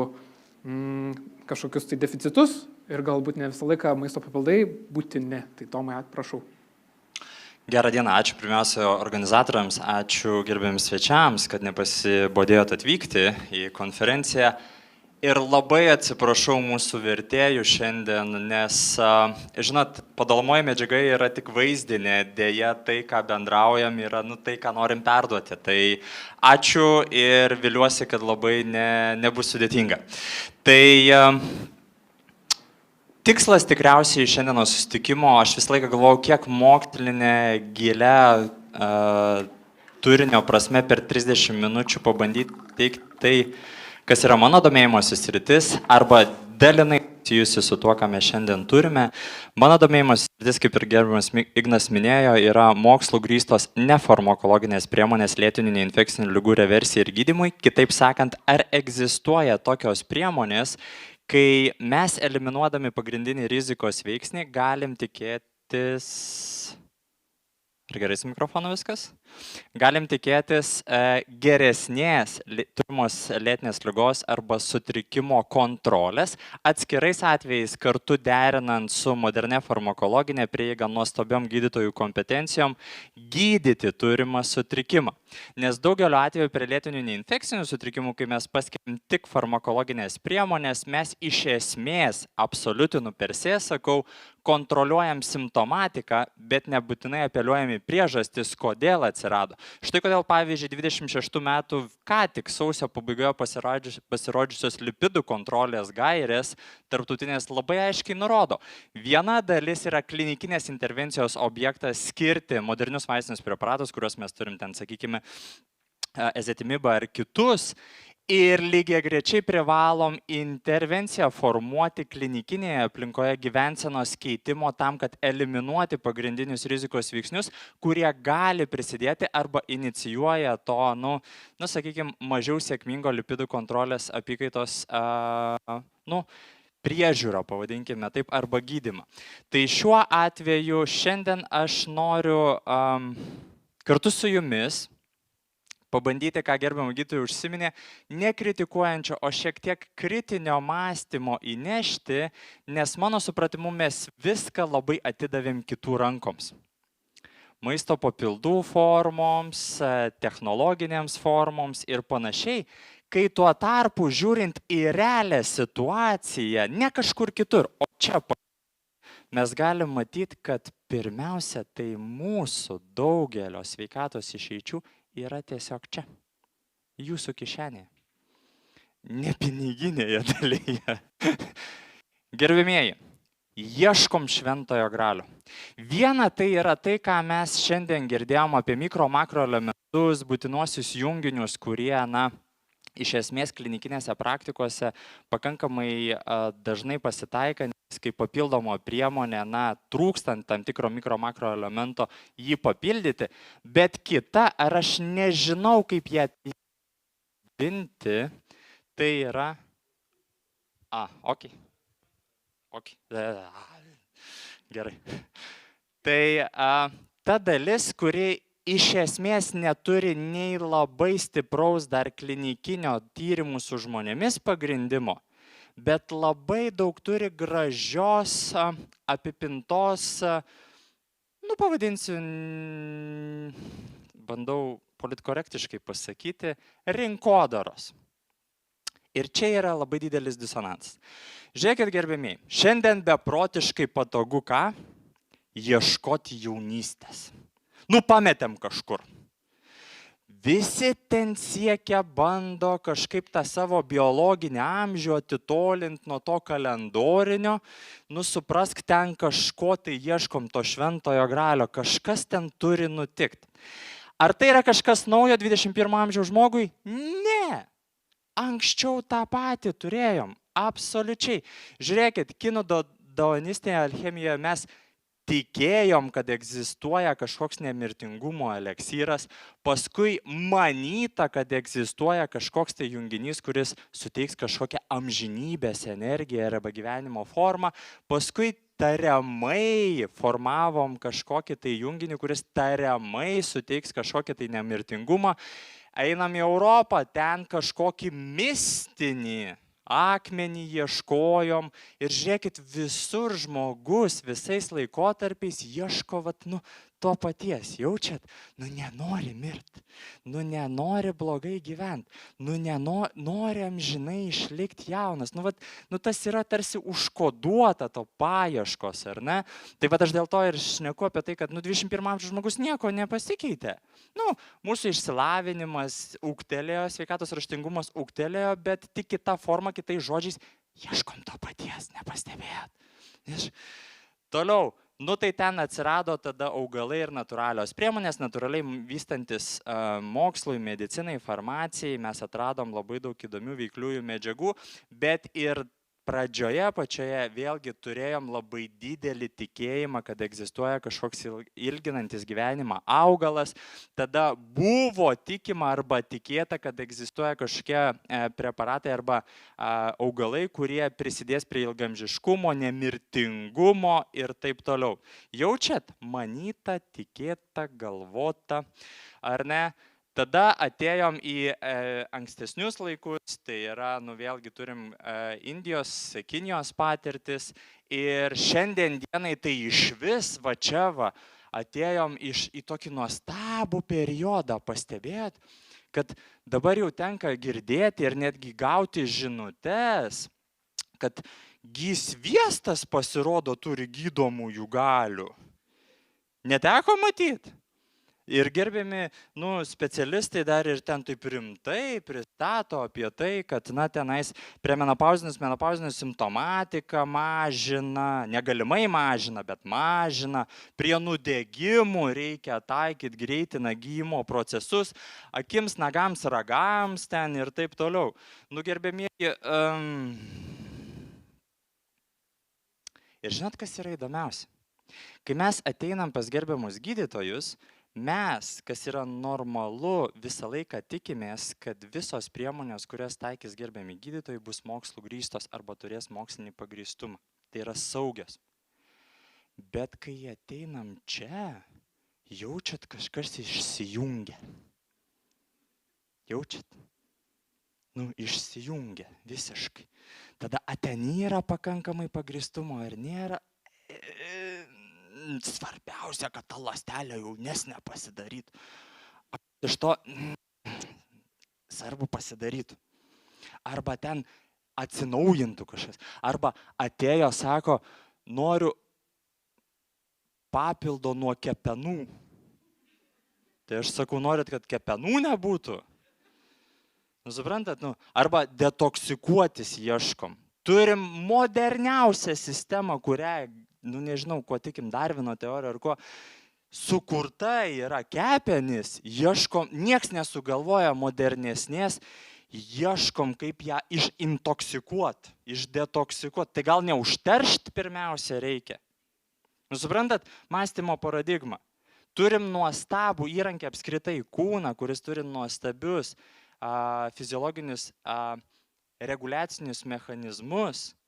kažkokius tai deficitus ir galbūt ne visą laiką maisto papildai būtini. Tai Tomai, prašau. Gerą dieną, ačiū pirmiausia organizatoriams, ačiū gerbėjams svečiams, kad nepasibodėjot atvykti į konferenciją. Ir labai atsiprašau mūsų vertėjų šiandien, nes, žinot, padalomoji medžiaga yra tik vaizdinė, dėja tai, ką bendraujam, yra tai, ką norim perduoti. Tai ačiū ir viliuosi, kad labai nebus sudėtinga. Tai tikslas tikriausiai šiandienos susitikimo, aš visą laiką galvojau, kiek mokslinė gilia turinio prasme per 30 minučių pabandyti teikti tai, kas yra mano domėjimosi sritis, arba dalinai susijusi su tuo, ką mes šiandien turime. Mano domėjimosi sritis, kaip ir gerbiamas Ignas minėjo, yra mokslo grįstos nefarmakologinės priemonės lėtinių neinfekcinių ligų reversijai ir gydymui. Kitaip sakant, ar egzistuoja tokios priemonės, kai mes eliminuodami pagrindinį rizikos veiksnį galim tikėtis... Ar gerai su mikrofonu viskas? Galim tikėtis geresnės turimos lėtinės ligos arba sutrikimo kontrolės, atskirais atvejais kartu derinant su moderne farmakologinė prieiga nuostabiom gydytojų kompetencijom gydyti turimą sutrikimą. Nes daugeliu atveju prie lėtinių neinfekcinių sutrikimų, kai mes paskiriam tik farmakologinės priemonės, mes iš esmės, absoliutinu per se, sakau, kontroliuojam simptomatiką, bet nebūtinai apeliuojam į priežastis, kodėl atsirado. Štai kodėl, pavyzdžiui, 26 metų ką tik sausio pabaigoje pasirodžiusios lipidų kontrolės gairės tarptautinės labai aiškiai nurodo. Viena dalis yra klinikinės intervencijos objektas skirti modernius vaistinius preparatus, kuriuos mes turim ten, sakykime, ezetimibą ar kitus, Ir lygiagrečiai privalom intervenciją formuoti klinikinėje aplinkoje gyvensenos keitimo tam, kad eliminuoti pagrindinius rizikos veiksnius, kurie gali prisidėti arba inicijuoja to, sakykime, mažiau sėkmingo lipidų kontrolės apykaitos, priežiūrą, pavadinkime taip, arba gydymą. Tai šiuo atveju šiandien aš noriu kartu su jumis pabandyti, ką gerbiamą gydytoją užsiminė, nekritikuojančio, o šiek tiek kritinio mąstymo įnešti, nes mano supratimu mes viską labai atidavėm kitų rankoms. Maisto papildų formoms, technologinėms formoms ir panašiai, kai tuo tarpu žiūrint į realią situaciją, ne kažkur kitur, o čia mes galim matyti, kad pirmiausia, tai mūsų daugelio sveikatos išeičių yra tiesiog čia, jūsų kišenėje, ne piniginėje dalyje. Gerbimieji, ieškom šventojo gralio. Viena tai yra tai, ką mes šiandien girdėjom apie mikro-makro elementus, būtinuosius junginius, kurie, iš esmės klinikinėse praktikose pakankamai dažnai pasitaika, kaip papildomo priemonė, trūkstant tam tikro mikro-makro elemento jį papildyti, bet kita, ar aš nežinau, kaip ją apibinti, tai yra, gerai. Tai ta dalis, kuri iš esmės neturi nei labai stipraus dar klinikinio tyrimų su žmonėmis pagrindimo, bet labai daug turi gražios, apipintos, pavadinsiu, bandau politkorektiškai pasakyti, rinkodaros. Ir čia yra labai didelis disonansas. Žiūrėkit, gerbėmiai, šiandien beprotiškai patogu ką? Ieškoti jaunystės. Pametėm kažkur. Visi ten siekia, bando kažkaip tą savo biologinį amžių atitolinti nuo to kalendorinio, suprask, ten kažko tai ieškom to šventojo gralio, kažkas ten turi nutikti. Ar tai yra kažkas naujo 21 amžiaus žmogui? Ne. Anksčiau tą patį turėjom, absoliučiai. Žiūrėkit, kinų-daonistinėje alchemijoje mes tikėjom, kad egzistuoja kažkoks nemirtingumo eleksyras, paskui manyta, kad egzistuoja kažkoks tai junginys, kuris suteiks kažkokią amžinybės energiją arba gyvenimo formą, paskui tariamai formavom kažkokį tai junginį, kuris tariamai suteiks kažkokį tai nemirtingumą, einam į Europą, ten kažkokį mistinį akmenį ieškojom ir žiūrėkit, visur žmogus visais laikotarpiais ieško to paties, jaučiat, nenori mirti, nenori blogai gyventi, nenori amžinai išlikti jaunas, tas yra tarsi užkoduota to paieškos, ar ne? Tai aš dėl to ir šneku apie tai, kad 21 amžiaus žmogus nieko nepasikeitė. Mūsų išsilavinimas ūgtelėjo, sveikatos raštingumas ūgtelėjo, bet tik kita forma, kitais žodžiais, ieškom to paties, nepastebėjot. Toliau. Tai ten atsirado tada augalai ir natūralios priemonės, natūraliai vystantis mokslui, medicinai, farmacijai, mes atradom labai daug įdomių veikliųjų medžiagų, bet ir pradžioje pačioje vėlgi turėjom labai didelį tikėjimą, kad egzistuoja kažkoks ilginantis gyvenimą augalas, tada buvo tikima arba tikėta, kad egzistuoja kažkokie preparatai arba augalai, kurie prisidės prie ilgamžiškumo, nemirtingumo ir taip toliau. Jaučiat? Manyta, tikėta, galvota, ar ne? Tada atėjom į ankstesnius laikus, tai yra, vėlgi turim Indijos, Kinijos patirtis ir šiandien dienai tai išvis atėjom į tokį nuostabų periodą, pastebėjot, kad dabar jau tenka girdėti ir netgi gauti žinutes, kad sviestas pasirodo turi gydomųjų galių. Neteko matyti? Ir gerbiami specialistai dar ir ten taip rimtai pristato apie tai, kad tenais premenopauzinis simptomatika mažina, negalimai mažina, bet mažina, prie nudegimų reikia taikyti greitina gydymo procesus, akims, nagams, ragams ten ir taip toliau. Gerbiamieji, ir žinot, kas yra įdomiausia? Kai mes ateinam pas gerbiamus gydytojus, mes, kas yra normalu, visą laiką tikimės, kad visos priemonės, kurias taikys gerbiami gydytojai, bus mokslų grįstos arba turės mokslinį pagrįstumą. Tai yra saugios. Bet kai ateinam čia, jaučiat kažkas išsijungia. Jaučiat? Išsijungia visiškai. Tada ten yra pakankamai pagrįstumo ir nėra. Svarbiausia, kad ta ląstelė jaunesnė pasidarytų. Iš to svarbu pasidarytų. Arba ten atsinaujintų kažkas. Arba atėjo, sako, noriu papildo nuo kepenų. Tai aš sakau, norit, kad kepenų nebūtų? Suprantat? Arba detoksikuotis ieškom. Turim moderniausią sistemą, kurią nežinau, kuo tikim Darvino teoriją ar kuo, sukurta yra kepenys, ieškom, nieks nesugalvoja modernesnės, ieškom, kaip ją išintoksikuot, išdetoksikuot. Tai gal neužteršti pirmiausia reikia. Suprantat, mąstymo paradigma. Turim nuostabų įrankį apskritai kūną, kuris turi nuostabius fiziologinius reguliacinius mechanizmus.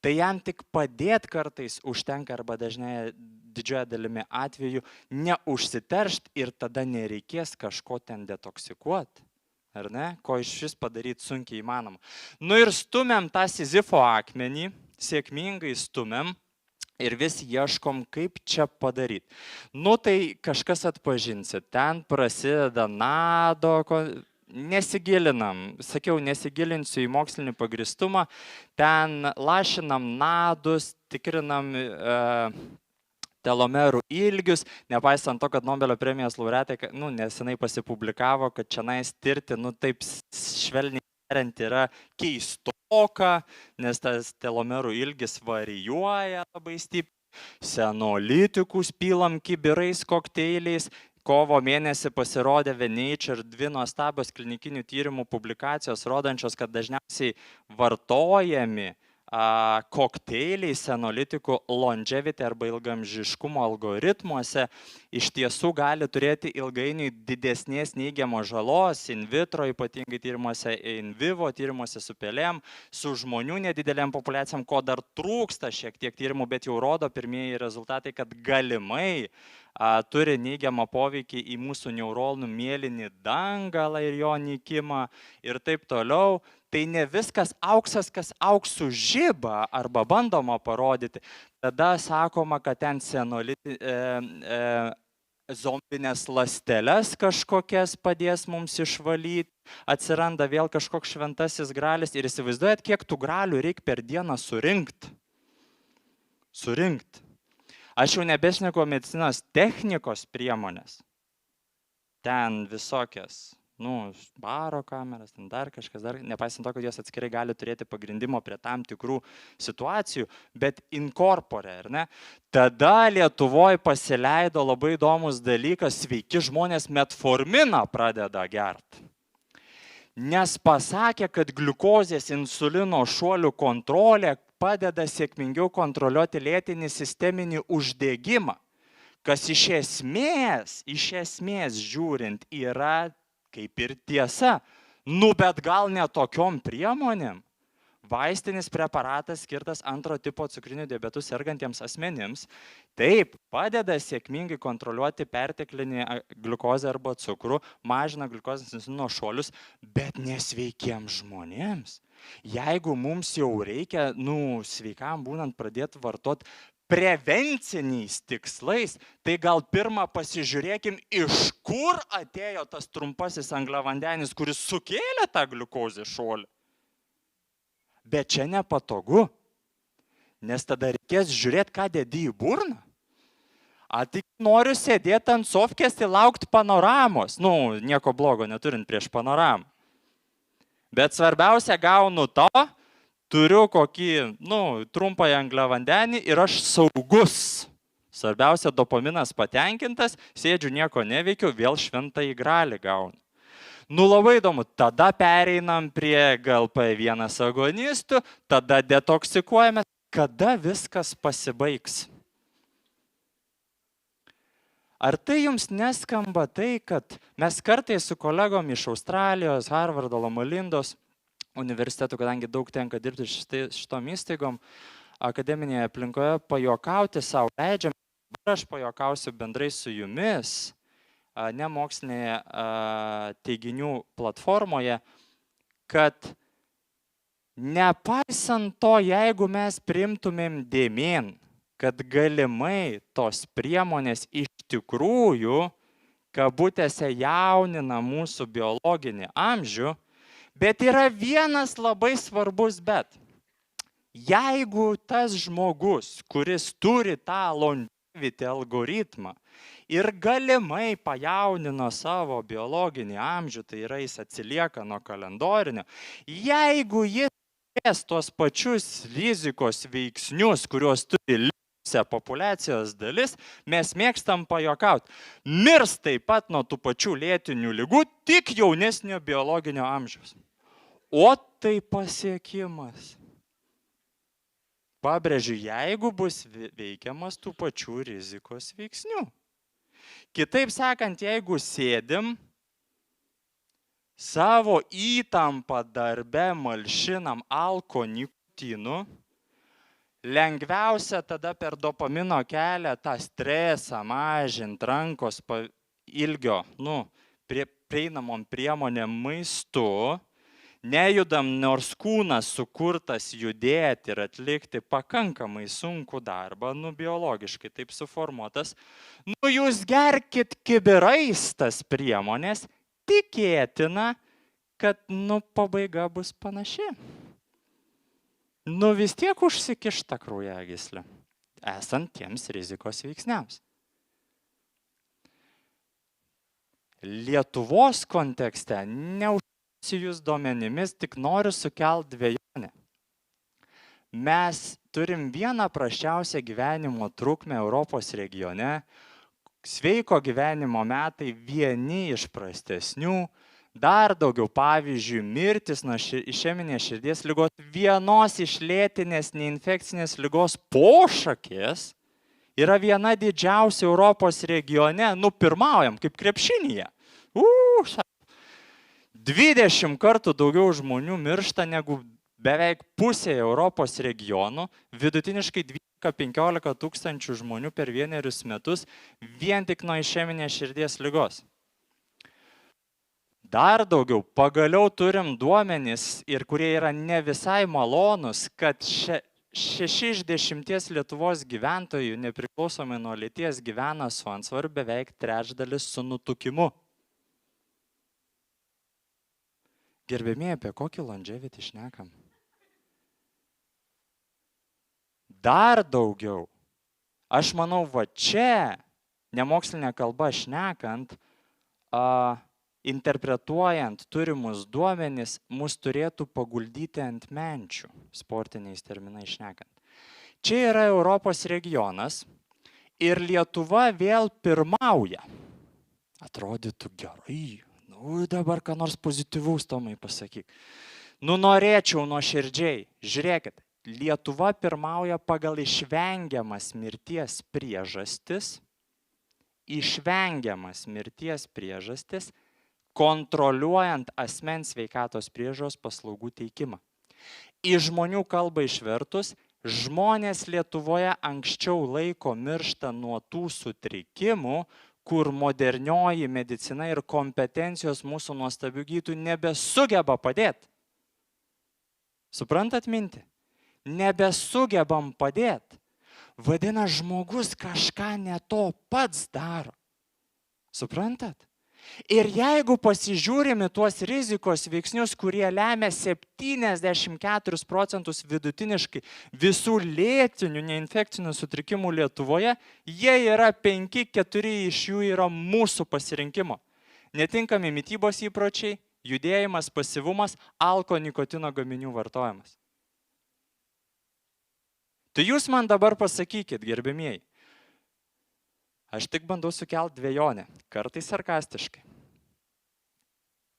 Tai jam tik padėti kartais užtenka arba dažnai didžioje dalimi atveju neužsiteršti ir tada nereikės kažko ten detoksikuoti. Ar ne? Ko iš vis padaryti sunkiai įmanoma. Ir stumėm tą Sizifo akmenį, sėkmingai stumėm ir vis ieškom, kaip čia padaryti. Tai kažkas atpažinsit. Ten prasideda nado. Nesigilinam, sakiau, nesigilinsiu į mokslinį pagrįstumą, ten lašinam nadus, tikrinam telomerų ilgius, nepaisant to, kad Nobelio premijos laureatai, nesenai pasipublikavo, kad čionais tirti, taip švelniai tariant, yra keistoka, nes tas telomerų ilgis varijuoja labai stipriai, senolitikus pilam kibirais kokteiliais. Kovo mėnesį pasirodė Nature 2 nuostabios klinikinių tyrimų publikacijos, rodančios, kad dažniausiai vartojami kokteiliai senolitikų longevity arba ilgamžiškumo algoritmuose iš tiesų gali turėti ilgainiui didesnės neigiamos žalos in vitro, ypatingai tyrimuose in vivo, tyrimuose su pelėm, su žmonių nedidelėm populiacijom, ko dar trūksta šiek tiek tyrimų, bet jau rodo pirmieji rezultatai, kad galimai turi neigiamą poveikį į mūsų neuronų mėlynį dangalą ir jo nykimą ir taip toliau. Tai ne viskas auksas, kas auksų žiba arba bandoma parodyti. Tada sakoma, kad ten zombinės ląsteles kažkokias padės mums išvalyti, atsiranda vėl kažkoks šventasis gralis ir įsivaizduojat, kiek tų gralių reikia per dieną surinkti. Aš jau nebešneku medicinos technikos priemonės. Ten visokias, baro kameras, ten dar kažkas, nepaisant to, kad jos atskirai gali turėti pagrindimo prie tam tikrų situacijų, bet inkorpore, ar ne? Tada Lietuvoje pasileido labai įdomus dalykas, sveiki žmonės metforminą pradeda gerti. Nes pasakė, kad gliukozės insulino šuolių kontrolė padeda sėkmingiau kontroliuoti lėtinį sisteminį uždegimą, kas iš esmės žiūrint yra kaip ir tiesa, bet gal ne tokiom priemonėm. Vaistinis preparatas skirtas antro tipo cukriniu diabetu sergantiems asmenims, taip, padeda sėkmingai kontroliuoti perteklinį gliukozę arba cukrų, mažina gliukozės insulino šuolius, bet nesveikiems žmonėms. Jeigu mums jau reikia, sveikam būnant pradėti vartoti prevenciniais tikslais, tai gal pirmą pasižiūrėkim, iš kur atėjo tas trumpasis angliavandenis, kuris sukėlė tą gliukozės šuolį. Bet čia nepatogu, nes tada reikės žiūrėti, ką dedi į burną. Tik noriu sėdėti ant sofkės ir laukti panoramos. Nieko blogo neturint prieš panoramą. Bet svarbiausia, gaunu to, turiu kokį, trumpąją angliavandenį ir aš saugus. Svarbiausia, dopaminas patenkintas, sėdžiu, nieko neveikiu, vėl šventąjį gralį gaunu. Labai įdomu, tada pereinam prie GLP-1 agonistų, tada detoksikuojame, kada viskas pasibaigs. Ar tai jums neskamba tai, kad mes kartais su kolegom iš Australijos, Harvardo, Loma Lindos universitetų, kadangi daug tenka dirbti šitom įstaigom, akademinėje aplinkoje pajuokauti savo leidžiam, aš pajuokausiu bendrai su jumis, nemokslinėje teiginių platformoje, kad nepaisant to, jeigu mes priimtumėm dėmėn, kad galimai tos priemonės iš tikrųjų, kabutėse, jaunina mūsų biologinį amžių, bet yra vienas labai svarbus bet. Jeigu tas žmogus, kuris turi tą longevity algoritmą ir galimai pajaunino savo biologinį amžių, tai yra jis atsilieka nuo kalendorinio, jeigu jis turės tuos pačius rizikos veiksnius, kuriuos turi populiacijos dalis, mes mėgstam pajuokauti. Mirs taip pat nuo tų pačių lėtinių ligų, tik jaunesnio biologinio amžiaus. O tai pasiekimas. Pabrėžiu, jeigu bus veikiamas tų pačių rizikos veiksnių. Kitaip sakant, jeigu sėdim, savo įtampą darbe malšinam alko-nikotinu, lengviausia tada per dopamino kelią tą stresą mažinti rankos ilgio, prieinamom priemonėm maistu, nejudam, nors kūnas sukurtas judėti ir atlikti pakankamai sunkų darbą, biologiškai taip suformuotas, jūs gerkit kibirais tas priemonės, tikėtina, kad pabaiga bus panaši. Vis tiek užsikišta kraujagyslė, esant tiems rizikos veiksniams. Lietuvos kontekste, neužsienio jūs duomenimis, tik noriu sukelti dvejonę. Mes turim vieną prasčiausią gyvenimo trukmę Europos regione, sveiko gyvenimo metai vieni iš prastesnių, dar daugiau, pavyzdžiui, mirtis nuo išeminės širdies ligos, vienos iš lėtinės neinfekcinės ligos pošakės yra viena didžiausia Europos regione, pirmaujam, kaip krepšinyje. 20 kartų daugiau žmonių miršta negu beveik pusė Europos regionų, vidutiniškai 12-15 tūkstančių žmonių per 1 metus vien tik nuo išeminės širdies ligos. Dar daugiau, pagaliau turim duomenis, ir kurie yra ne visai malonus, kad 6 iš 10 Lietuvos gyventojų, nepriklausomai nuo lyties, gyvena su antsvoriu, beveik trečdalis su nutukimu. Gerbiamieji, apie kokį longevity šnekam? Dar daugiau. Aš manau, čia, nemokslinė kalba šnekant, interpretuojant turimus duomenis, mus turėtų paguldyti ant menčių, sportiniais terminais šnekant. Čia yra Europos regionas ir Lietuva vėl pirmauja. Atrodytų gerai, dabar ką nors pozityvaus, Tomai, pasakyk. Norėčiau nuoširdžiai, žiūrėkit, Lietuva pirmauja pagal išvengiamas mirties priežastis, kontroliuojant asmens sveikatos priežiūros paslaugų teikimą. Į žmonių kalbą išvertus, žmonės Lietuvoje anksčiau laiko miršta nuo tų sutrikimų, kur modernioji medicina ir kompetencijos mūsų nuostabių gydytojų nebesugeba padėti. Suprantat mintį? Nebesugebam padėti. Vadina, žmogus kažką ne to pats daro. Suprantat? Ir jeigu pasižiūrime tuos rizikos veiksnius, kurie lemia 74% vidutiniškai visų lėtinių neinfekcinių sutrikimų Lietuvoje, jie yra 5-4 iš jų yra mūsų pasirinkimo. Netinkami mitybos įpročiai, judėjimas, pasyvumas, nikotino gaminių vartojimas. Tai jūs man dabar pasakykit, gerbimieji, aš tik bandau sukelti dvejonę, kartais sarkastiškai.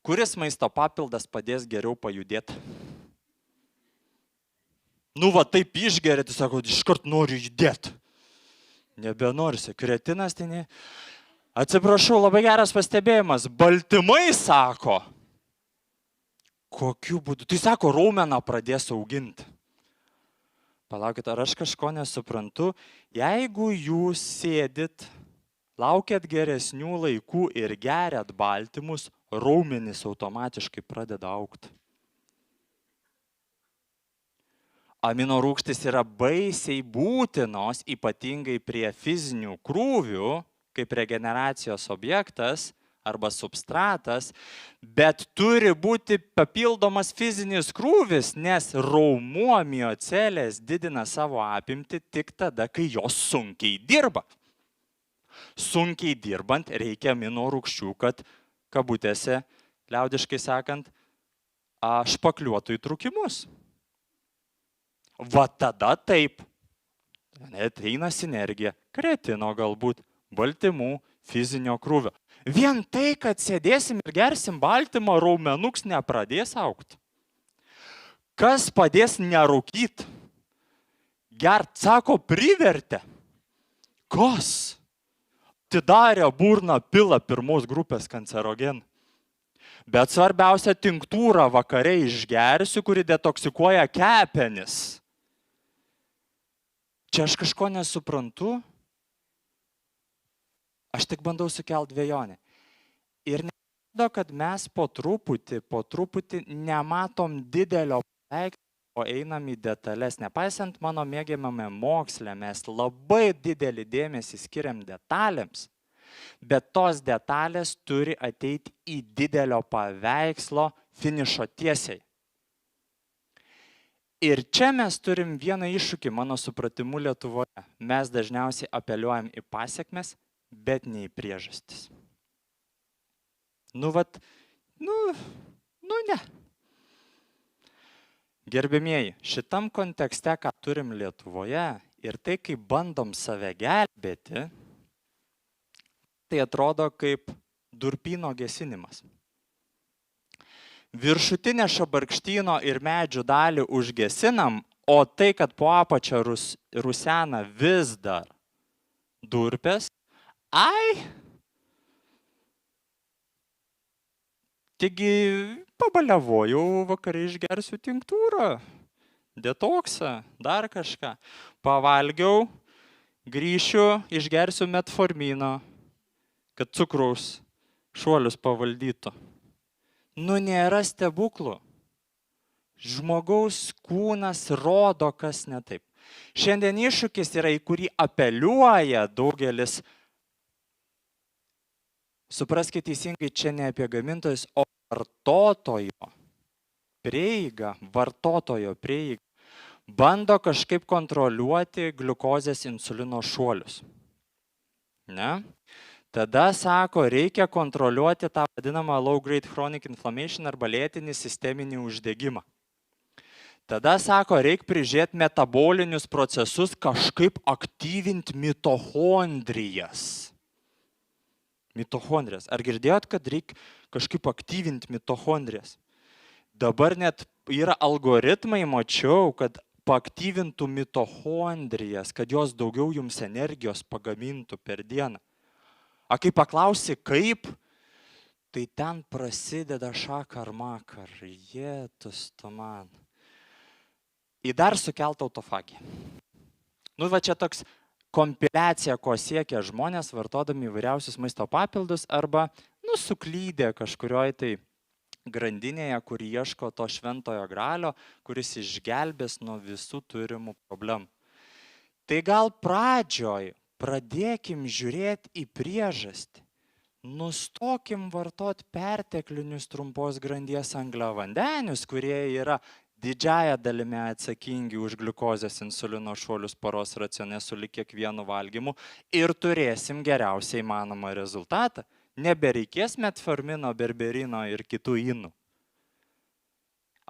Kuris maisto papildas padės geriau pajudėti? Va taip išgeria, tai sako, iškart noriu judėti. Nebenorisi, kretinas tai ne. Atsiprašau, labai geras pastebėjimas, baltymai sako. Kokiu būdu? Tai sako, raumeną pradės auginti. Palaukit, ar aš kažko nesuprantu? Jeigu jūs sėdit, laukiat geresnių laikų ir geriat baltymus, raumenys automatiškai pradeda augti. Amino rūgštys yra baisiai būtinos, ypatingai prie fizinių krūvių, kaip regeneracijos objektas arba substratas, bet turi būti papildomas fizinis krūvis, nes raumuo miocelės didina savo apimtį tik tada, kai jos sunkiai dirba. Sunkiai dirbant reikia amino rūgščių, kad kabutėse, liaudiškai sakant, špakliuotų įtrūkimus. Va tada taip, ateina sinergija, kretino galbūt, baltymų, fizinio krūvio. Vien tai, kad sėdėsim ir gersim baltymą, raumenuks nepradės augti. Kas padės nerūkyti? Gert, sako, privertė. Kas? Atidarė burną pilą pirmos grupės kancerogenų. Bet svarbiausia, tinktūrą vakare išgersiu, kuri detoksikuoja kepenis. Čia aš kažko nesuprantu. Aš tik bandau sukelti dvejonę. Ir nerodo, kad mes po truputį nematom didelio paveikslo, o einam į detalės. Nepaisant mano mėgiamame moksle, mes labai didelį dėmesį skiriam detalėms, bet tos detalės turi ateiti į didelio paveikslo finišo tiesiai. Ir čia mes turim vieną iššūkį, mano supratimu, Lietuvoje. Mes dažniausiai apeliuojam į pasiekmes, bet ne į priežastis. Ne. Gerbėmieji, šitam kontekste, ką turim Lietuvoje ir tai, kaip bandom save gelbėti, tai atrodo kaip durpyno gesinimas. Viršutinę šabarkštyno ir medžių dalį užgesinam, o tai, kad po apačią rusena vis dar durpės, taigi pabaliavojau, vakare išgersiu tinktūrą, detoksą, dar kažką. Pavalgiau, grįšiu, išgersiu metformino, kad cukraus šuolius pavaldytų. Nėra stebuklų. Žmogaus kūnas rodo, kas ne taip. Šiandien iššūkis yra, į kurį apeliuoja daugelis. Supraskite teisingai, čia ne apie gamintojus, o vartotojo prieiga. Bando kažkaip kontroliuoti gliukozės insulino šuolius. Ne? Tada sako, reikia kontroliuoti tą vadinamą low-grade chronic inflammation arba lėtinį sisteminį uždegimą. Tada sako, reikia prižiūrėti metabolinius procesus, kažkaip aktyvinti mitochondrijas. Ar girdėjot, kad reikia kažkaip aktyvinti mitochondrijas? Dabar net yra algoritmai, mačiau, kad paaktyvintų mitochondrijas, kad jos daugiau jums energijos pagamintų per dieną. Kai paklausi kaip, tai ten prasideda šakar makar, jėtus to man. Į dar sukelt autofagiją. Čia toks kompiliacija, ko siekia žmonės, vartodami įvairiausius maisto papildus arba suklydę kažkurioj tai grandinėje, kur ieško to šventojo gralio, kuris išgelbės nuo visų turimų problemų. Tai gal pradžioj pradėkim žiūrėti į priežastį. nustokim vartot perteklinius trumpos grandies angliavandenius, kurie yra didžiąją dalimi atsakingi už gliukozės insulino šuolius paros racione sulig kiekvienu valgymu ir turėsim geriausiai įmanomą rezultatą. Nebereikės metformino, berberino ir kitų inų.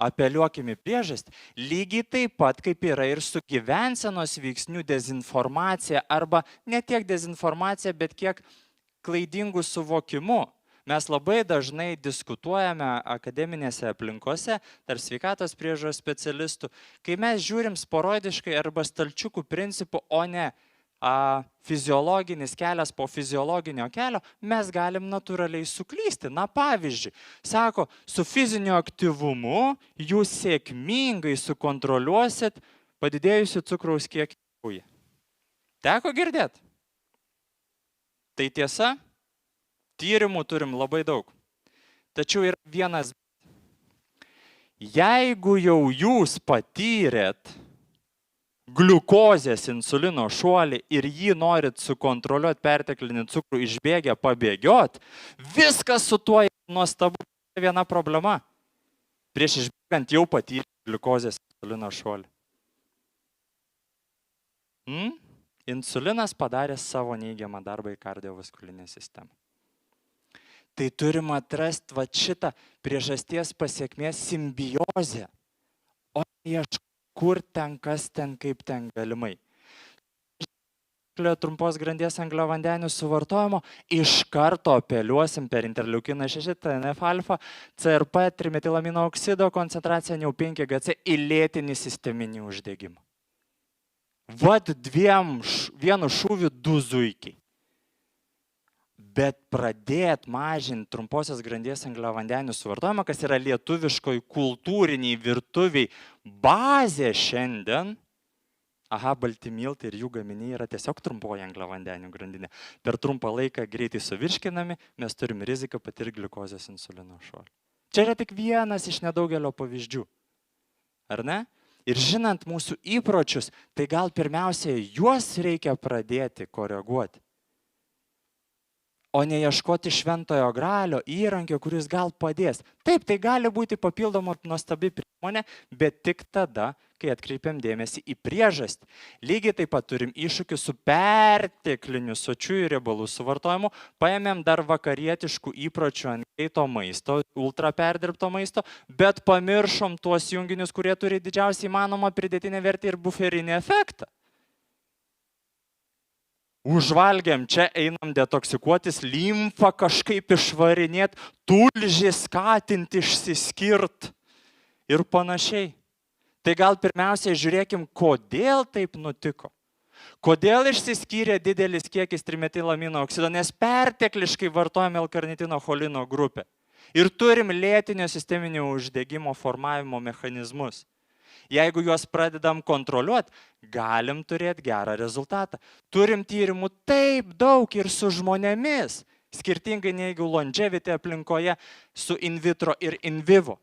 Apeliuokime priežastį. Lygiai taip pat, kaip yra ir su gyvensenos veiksnių dezinformacija, arba ne tiek dezinformacija, bet kiek klaidingų suvokimų. Mes labai dažnai diskutuojame akademinėse aplinkose tarp sveikatos priežiūros specialistų, kai mes žiūrim sporoidiškai arba stalčiukų principų, o ne fiziologinis kelias po fiziologinio kelio, mes galim natūraliai suklysti. Na pavyzdžiui, sako, su fiziniu aktyvumu jūs sėkmingai sukontroliuosit padidėjusi cukraus kiekį kraujyje. Teko girdėti? Tai tiesa, tyrimų turim labai daug. Tačiau yra vienas. Jeigu jau jūs patyrėt gliukozės insulino šuolį ir jį norit sukontroliuoti perteklinį cukrų, išbėgę, pabėgiot, viskas su tuo nuostabu. Viena problema. Prieš išbėgant jau patyrė gliukozės insulino šuolį. Insulinas padarė savo neigiamą darbą į kardiovaskulinę sistemą. Tai turim atrasti va šitą priežasties pasekmės simbiozę, o ieškoti, kur ten, kas ten, kaip ten galimai. Trumpos grandies angliavandenių suvartojimo iš karto apeliuosim per interleukiną 6, TNF-alfa, CRP, trimetilamino oksido koncentraciją jau 5GC į lėtinį sisteminį uždegimą. Vat vienu šūviu 2 zuikiai. Bet pradėt mažinti trumposios grandies angliavandenių suvartojimą, kas yra lietuviškoj kultūriniai virtuviai bazė šiandien, balti miltai ir jų gaminiai yra tiesiog trumpoji angliavandenių grandinė. Per trumpą laiką greitai suvirškinami, mes turim riziką patirti gliukozės insulino šuolį. Čia yra tik vienas iš nedaugelio pavyzdžių. Ar ne? Ir žinant mūsų įpročius, tai gal pirmiausia juos reikia pradėti koreguoti. O ne ieškoti šventojo gralio įrankio, kuris gal padės. Taip, tai gali būti papildoma nuostabi priemonė, bet tik tada, kai atkreipiam dėmesį į priežastį. Lygiai taip pat turim iššūkį su pertekliniu sočiųjų riebalų suvartojimu, paėmėm dar vakarietiškų įpročių ant greito maisto, ultra perdirbto maisto, bet pamiršom tuos junginius, kurie turi didžiausiai įmanomą pridėtinę vertę ir buferinį efektą. Užvalgiam, čia einam detoksikuotis, limfą kažkaip išvarinėti, tulžį skatinti, išsiskirt ir panašiai. Tai gal pirmiausiai žiūrėkim, kodėl taip nutiko. Kodėl išsiskyrė didelis kiekis trimetilamino oksido, nes pertekliškai vartojame L-karnitino cholino grupę. Ir turim lėtinio sisteminio uždegimo formavimo mechanizmus. Jeigu juos pradedam kontroliuoti, galim turėti gerą rezultatą. Turim tyrimų taip daug ir su žmonėmis, skirtingai negu longevity aplinkoje su in vitro ir in vivo.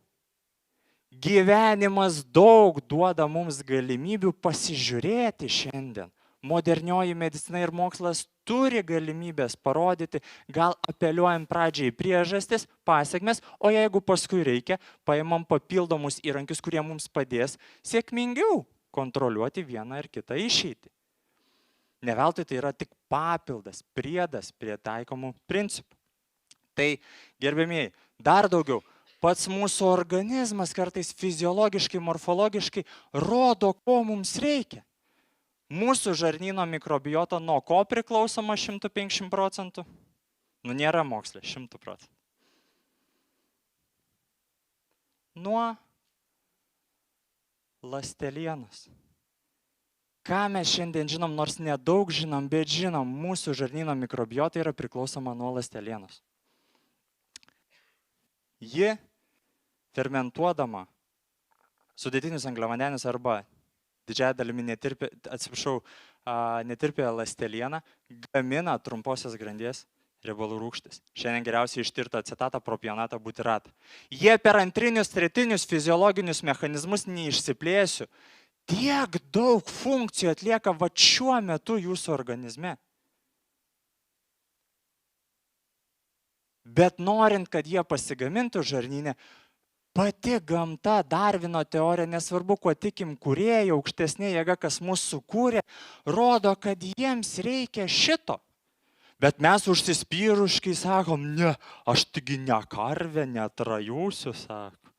Gyvenimas daug duoda mums galimybių pasižiūrėti šiandien. Modernioji medicina ir mokslas turi galimybės parodyti, gal apeliuojam pradžiai priežastis, pasekmes, o jeigu paskui reikia, paimam papildomus įrankius, kurie mums padės sėkmingiau kontroliuoti vieną ar kitą išeitį. Ne veltui tai yra tik papildas, priedas prie taikomų principų. Tai, gerbėmieji, dar daugiau, pats mūsų organizmas kartais fiziologiškai, morfologiškai rodo, ko mums reikia. Mūsų žarnyno mikrobiota nuo ko priklausoma 150%? Nėra mokslė, 100%. Nuo ląstelienos. Ką mes šiandien žinom, nors nedaug žinom, bet žinom, mūsų žarnyno mikrobiota yra priklausoma nuo ląstelienos. Ji fermentuodama sudėtinius angliavandenius arba didžiąją dalimi netirpią ląstelieną, gamina trumposios grandies riebalų rūgštis. Šiandien geriausiai ištirta acetatą, propionatą, butiratą. Jie per antrinius, tretinius fiziologinius mechanizmus neišsiplėsiu. Tiek daug funkcijų atlieka va šiuo metu jūsų organizme. Bet norint, kad jie pasigamintų žarnyne, pati gamta, Darvino teorija, nesvarbu, kuo tikim kūrėjai, aukštesnė jėga, kas mus sukūrė, rodo, kad jiems reikia šito. Bet mes užsispyruškai sakom, ne, aš taigi ne karvę, netrajūsiu, sako.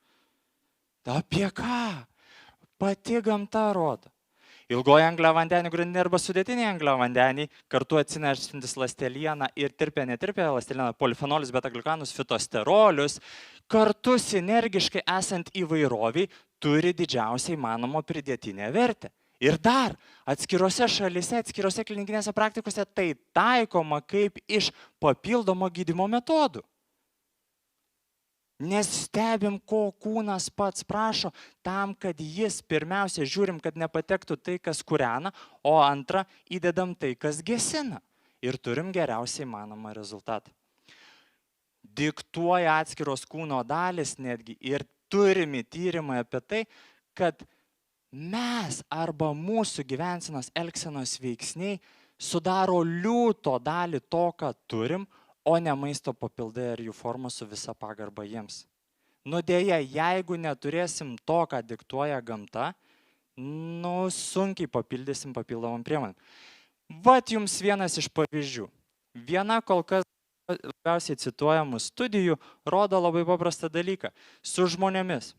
Apie ką? Pati gamta rodo. Ilgoji angliavandenių grandinė arba sudėtiniai angliavandeniai, kartu atsinešintis ląstelieną ir tirpę, netirpę ląstelieną, polifenolius, betagliukanus, fitosterolius, kartu sinergiškai esant įvairoviai, turi didžiausiai įmanomo pridėtinę vertę. Ir dar atskirose šalyse, atskirose klinikinėse praktikose tai taikoma kaip iš papildomo gydymo metodų. Nes stebim, ko kūnas pats prašo, tam, kad jis pirmiausia žiūrim, kad nepatektų tai, kas kūrena, o antra, įdedam tai, kas gesina. Ir turim geriausiai įmanomą rezultatą. Diktuoja atskiros kūno dalis netgi ir turimi tyrimai apie tai, kad mes arba mūsų gyvensenos elgsenos veiksniai sudaro liūto dalį to, ką turim, o ne maisto papildai ar jų forma su visa pagarba jiems. Nu dėja, jeigu neturėsim to, ką diktuoja gamta, sunkiai papildysim papildomam priemonėm. Vat jums vienas iš pavyzdžių. Viena kol kas labiausiai cituojamų studijų rodo labai paprastą dalyką. Su žmonėmis.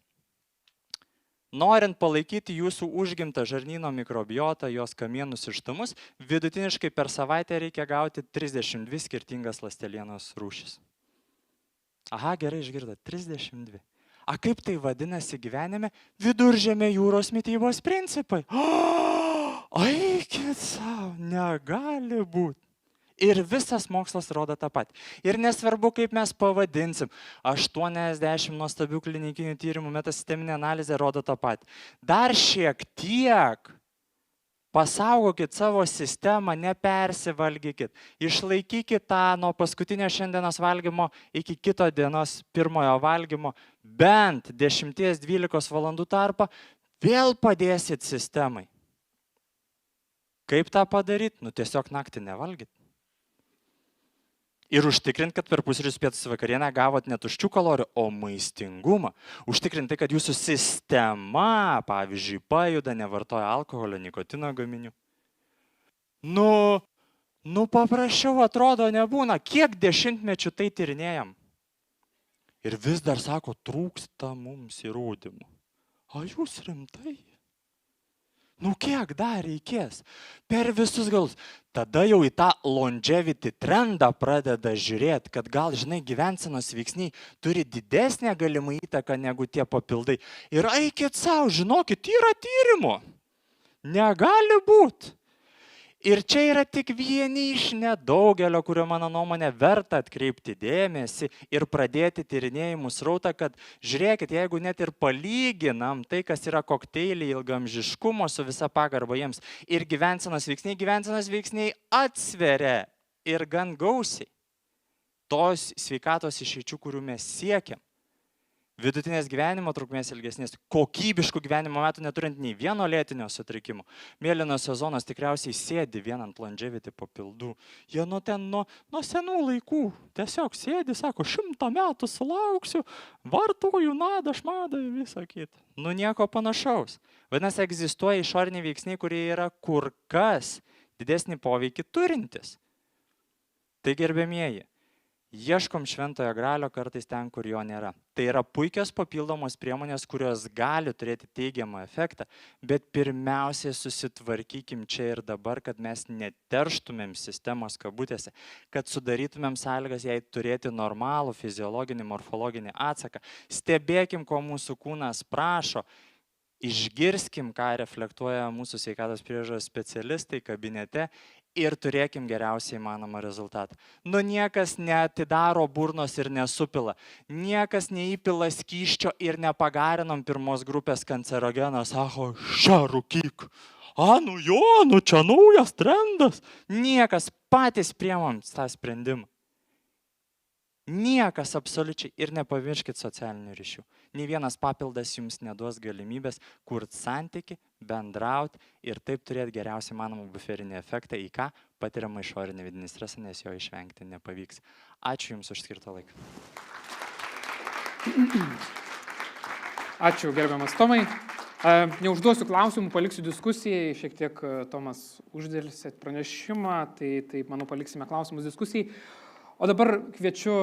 Norint palaikyti jūsų užgimtą žarnyno mikrobiotą, jos kamienus ir štamus, vidutiniškai per savaitę reikia gauti 32 skirtingas ląstelienos rūšis. Aha, gerai išgirdot, 32. A kaip tai vadinasi gyvenime? Viduržemio jūros mitybos principai. Aikit savo, negali būti. Ir visas mokslas rodo tą patį. Ir nesvarbu, kaip mes pavadinsim, 80 nuostabių klinikinių tyrimų metasisteminė analizė rodo tą patį. Dar šiek tiek pasaugokit savo sistemą, nepersivalgykit, išlaikykit tą nuo paskutinio šiandienos valgymo iki kito dienos pirmojo valgymo, bent 10-12 valandų tarpą, vėl padėsit sistemai. Kaip tą padaryti? Nu tiesiog naktį nevalgyt. Ir užtikrint, kad per pusryčius, pietus, vakarienę gavot ne tuščių kalorijų, o maistingumą. Užtikrinti, kad jūsų sistema, pavyzdžiui, pajuda, nevartoja alkoholio, nikotino gaminių. Nu paprasčiau atrodo nebūna. Kiek dešimtmečių tai tyrinėjam? Ir vis dar sako, trūksta mums įrodymų. O jūs rimtai? Nu kiek dar reikės? Per visus galus. Tada jau į tą longevity trendą pradeda žiūrėti, kad gal, žinai, gyvensenos veiksniai turi didesnę galimą įtaką negu tie papildai. Ir eikit savo, žinokit, yra tyrimų. Negali būti. Ir čia yra tik vieni iš nedaugelio, kurio mano nuomonė verta atkreipti dėmesį ir pradėti tyrinėjimų srautą, kad žiūrėkit, jeigu net ir palyginam tai, kas yra kokteiliai ilgamžiškumo su visa pagarba jiems ir gyvensenos veiksniai atsveria ir gan gausiai tos sveikatos išeičių, kurių mes siekiam. Vidutinės gyvenimo trukmės ilgesnės, kokybiškų gyvenimo metų neturint nei vieno lėtinio sutrikimo. Mėlynos sezonas tikriausiai sėdi vien ant longevity papildų. Jie nuo senų laikų tiesiog sėdi, sako, 100 metų sulauksiu, vartoju nadą, šmadą ir visą kitą. Nu nieko panašaus. Vadinasi, egzistuoja išoriniai veiksniai, kurie yra kur kas didesnį poveikį turintis. Tai gerbėmieji. Ieškom šventojo gralio kartais ten, kur jo nėra. Tai yra puikios papildomos priemonės, kurios gali turėti teigiamą efektą, bet pirmiausiai susitvarkykim čia ir dabar, kad mes neterštumėm sistemos kabutėse, kad sudarytumėm sąlygas jai turėti normalų fiziologinį, morfologinį atsaką. Stebėkim, ko mūsų kūnas prašo, išgirskim, ką reflektuoja mūsų sveikatos priežiūros specialistai kabinete, ir turėkim geriausiai įmanomą rezultatą. Nu niekas neatidaro burnos ir nesupila. Niekas neįpila skysčio ir nepagarinom pirmos grupės kancerogeno. Sako, šią rūkyk. Nu čia naujas trendas. Niekas patys priemam tą sprendimą. Niekas absoliučiai. Ir nepavirškit socialinių ryšių. Nei vienas papildas jums neduos galimybės kurti santyki, bendrauti ir taip turėti geriausiai manomą buferinį efektą, į ką patiriama išorinį vidinį stresą, nes jo išvengti nepavyks. Ačiū Jums už skirtą laiką. Ačiū, gerbiamas Tomai. Neužduosiu klausimų, paliksiu diskusijai, šiek tiek Tomas uždėlsė pranešimą, tai manau paliksime klausimus diskusijai. O dabar kviečiu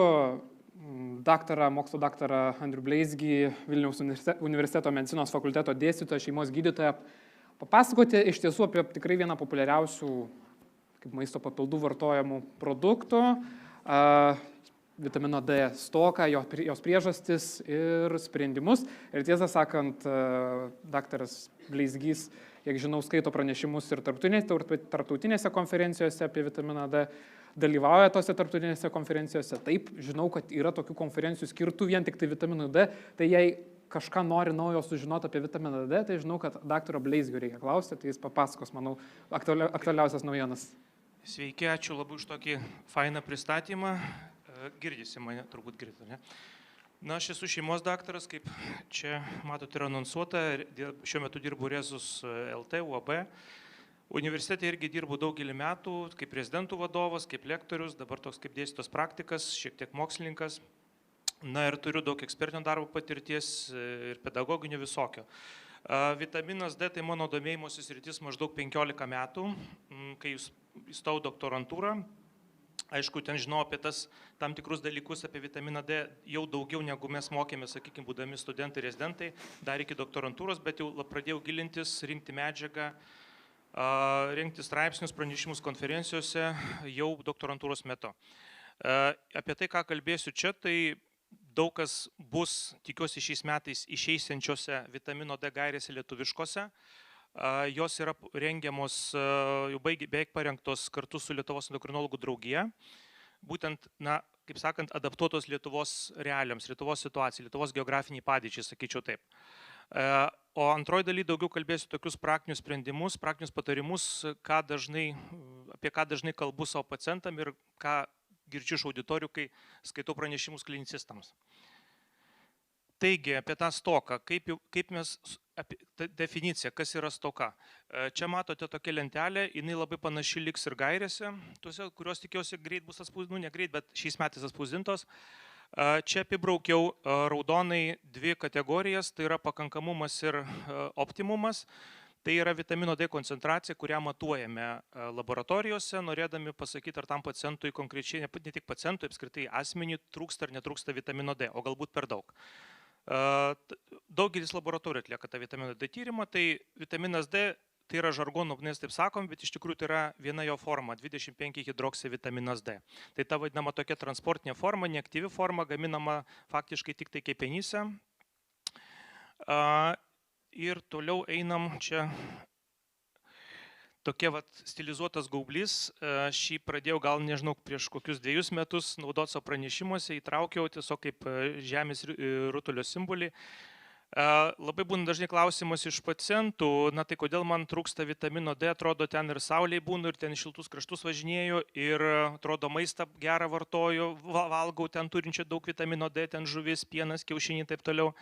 mokslo daktarą Andrių Bleizgį, Vilniaus universiteto medicinos fakulteto dėstytoją, šeimos gydytoją, papasakoti iš tiesų apie tikrai vieną populiariausių kaip maisto papildų vartojamų produktų, vitamino D stoką, jos priežastis ir sprendimus. Ir tiesą sakant, daktaras Bleizgys, kiek žinau, skaito pranešimus ir tarptautinėse konferencijose apie vitaminą D, dalyvauja tose tarptautinėse konferencijose. Taip, žinau, kad yra tokių konferencijų skirtų vien tik tai vitaminui D, tai jei kažką nori naujo sužinoti apie vitaminą D, tai žinau, kad daktaro Bleizgio reikia klausti, tai jis papasakos, manau, aktualiausias naujienas. Sveiki, ačiū labai už tokį fainą pristatymą. Girdisi mane, turbūt girdite, ne? Na, aš esu šeimos daktaras, kaip čia matote yra anonsuota, šiuo metu dirbu Rizikos LT, UAB. Universitete irgi dirbu daugelį metų, kaip rezidentų vadovas, kaip lektorius, dabar toks kaip dėstytojas praktikas, šiek tiek mokslininkas. Na ir turiu daug ekspertinio darbo patirties ir pedagoginio visokio. Vitaminas D tai mano domėjimosi sritis maždaug 15 metų, kai įstojau doktorantūrą. Aišku, ten žinau apie tam tikrus dalykus apie vitaminą D jau daugiau negu mes mokėmės, sakykime, būdami studentai, rezidentai, dar iki doktorantūros, bet jau pradėjau gilintis, rinkti medžiagą, rengti straipsnius, pranešimus konferencijose jau doktorantūros metu. Apie tai, ką kalbėsiu čia, tai daug kas bus, tikiuosi, šiais metais išeisiančiose vitamino D gairėse lietuviškose. Jos yra rengiamos, jau beveik parengtos kartu su Lietuvos endokrinologų draugija. Būtent, kaip sakant, adaptuotos Lietuvos realiams, Lietuvos situacijai, Lietuvos geografiniai padėčiai, sakyčiau taip. O antroji daly daugiau kalbėsiu tokius praktinius sprendimus, praktinius patarimus, apie ką dažnai kalbu savo pacientam ir ką girdžiu iš auditorijų, kai skaitau pranešimus klinicistams. Taigi, apie tą stoką, kaip mes, definicija, kas yra stoka. Čia matote tokia lentelė, jinai labai panaši liks ir gairėse, kurios tikiuosi greit bus atspausdintos, ne greit, bet šiais metais atspausdintos. Čia apibraukiau raudonai dvi kategorijas, tai yra pakankamumas ir optimumas. Tai yra vitamino D koncentracija, kurią matuojame laboratorijose, norėdami pasakyti, ar tam pacientui konkrečiai, ne tik pacientui, apskritai asmeniui trūksta ar netrūksta vitamino D, o galbūt per daug. Daugelis laboratorijų atlieka tą vitamino D tyrimą, tai vitaminas D tai yra žargonų, nes taip sakom, bet iš tikrųjų tai yra viena jo forma, 25 hidroksivitaminas D. Tai ta vadinama tokia transportinė forma, neaktyvi forma, gaminama faktiškai tik tai kepenyse. Ir toliau einam čia tokia stilizuotas gaublys. Šį pradėjau gal, nežinau, prieš kokius 2 metus naudoti savo pranešimuose, įtraukiau tiesiog kaip žemės rutulio simbolį. Labai būna dažnai klausimas iš pacientų, tai kodėl man trūksta vitamino D, atrodo ten ir saulėje būnu, ir ten šiltus kraštus važinėju, ir atrodo maistą gerą vartoju, valgau ten turinčią daug vitamino D, ten žuvis, pienas, kiaušiniai ir taip toliau.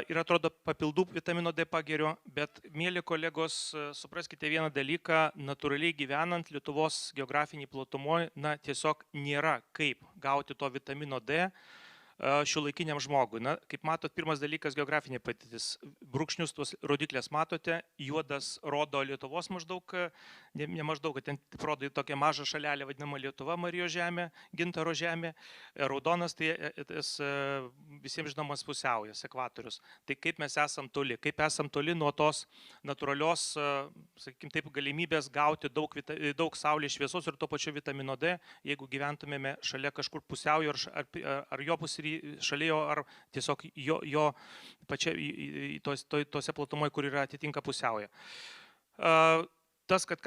Ir atrodo papildų vitamino D pageriu, bet, mėly kolegos, supraskite vieną dalyką, natūraliai gyvenant Lietuvos geografiniai platumoje, tiesiog nėra kaip gauti to vitamino D šiuolaikiniam žmogui. Kaip matot, pirmas dalykas geografinė patirtis. Brūkšnius tos rodiklės matote, juodas rodo Lietuvos maždaug, ne maždaug, kad ten rodo tokia maža šalelė vadinama Lietuva, Marijos žemė, Gintaro žemė, raudonas tai visiems žinomas pusiaujas, ekvatorius. Tai kaip mes esam toli nuo tos natūralios, sakykime taip, galimybės gauti daug saulės šviesos ir to pačio vitamino D, jeigu gyventumėme šalia kažkur pusiaujo ar jo šalia jo, ar tiesiog jo pačia tose platumoje, kur yra atitinka pusiauja. Tas, kad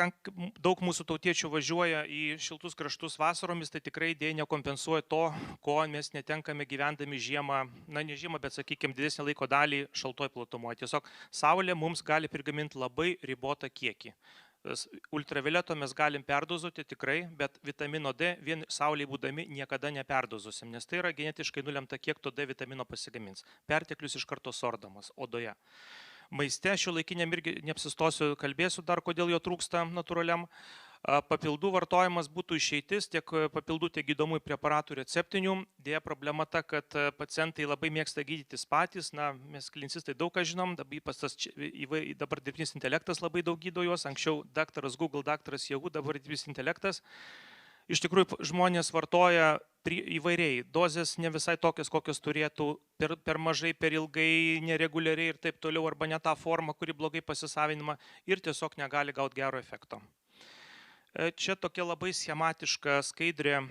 daug mūsų tautiečių važiuoja į šiltus kraštus vasaromis, tai tikrai dėja nekompensuoja to, ko mes netenkame gyvendami žiemą, ne žiemą, bet, sakykime, didesnį laiko dalį šaltoj platumoje. Tiesiog saulė mums gali prigaminti labai ribotą kiekį. Ultravioleto mes galim perdozuoti tikrai, bet vitamino D vien saulėje būdami niekada neperdozuosim, nes tai yra genetiškai nulemta, kiek to D vitamino pasigamins. Perteklius iš karto sordamas odoje. Maiste šiuolaikiniam irgi neapsistosiu, kalbėsiu dar, kodėl jo trūksta natūraliam. Papildų vartojimas būtų išeitis, tiek papildų, tiek gydomųjų preparatų receptinių. Dėja problema ta, kad pacientai labai mėgsta gydytis patys. Na, mes klinicistai daug ką žinom, dabar dirbtinis intelektas labai daug gydo juos. Anksčiau daktaras Google, daktaras Yahoo, dabar dirbtinis intelektas. Iš tikrųjų, žmonės vartoja įvairiai. Dozės ne visai tokios, kokios turėtų, per mažai, per ilgai, nereguliariai ir taip toliau, arba ne tą formą, kuri blogai pasisavinama ir tiesiog negali gauti gero efekto. Čia tokia labai schematiška skaidrė,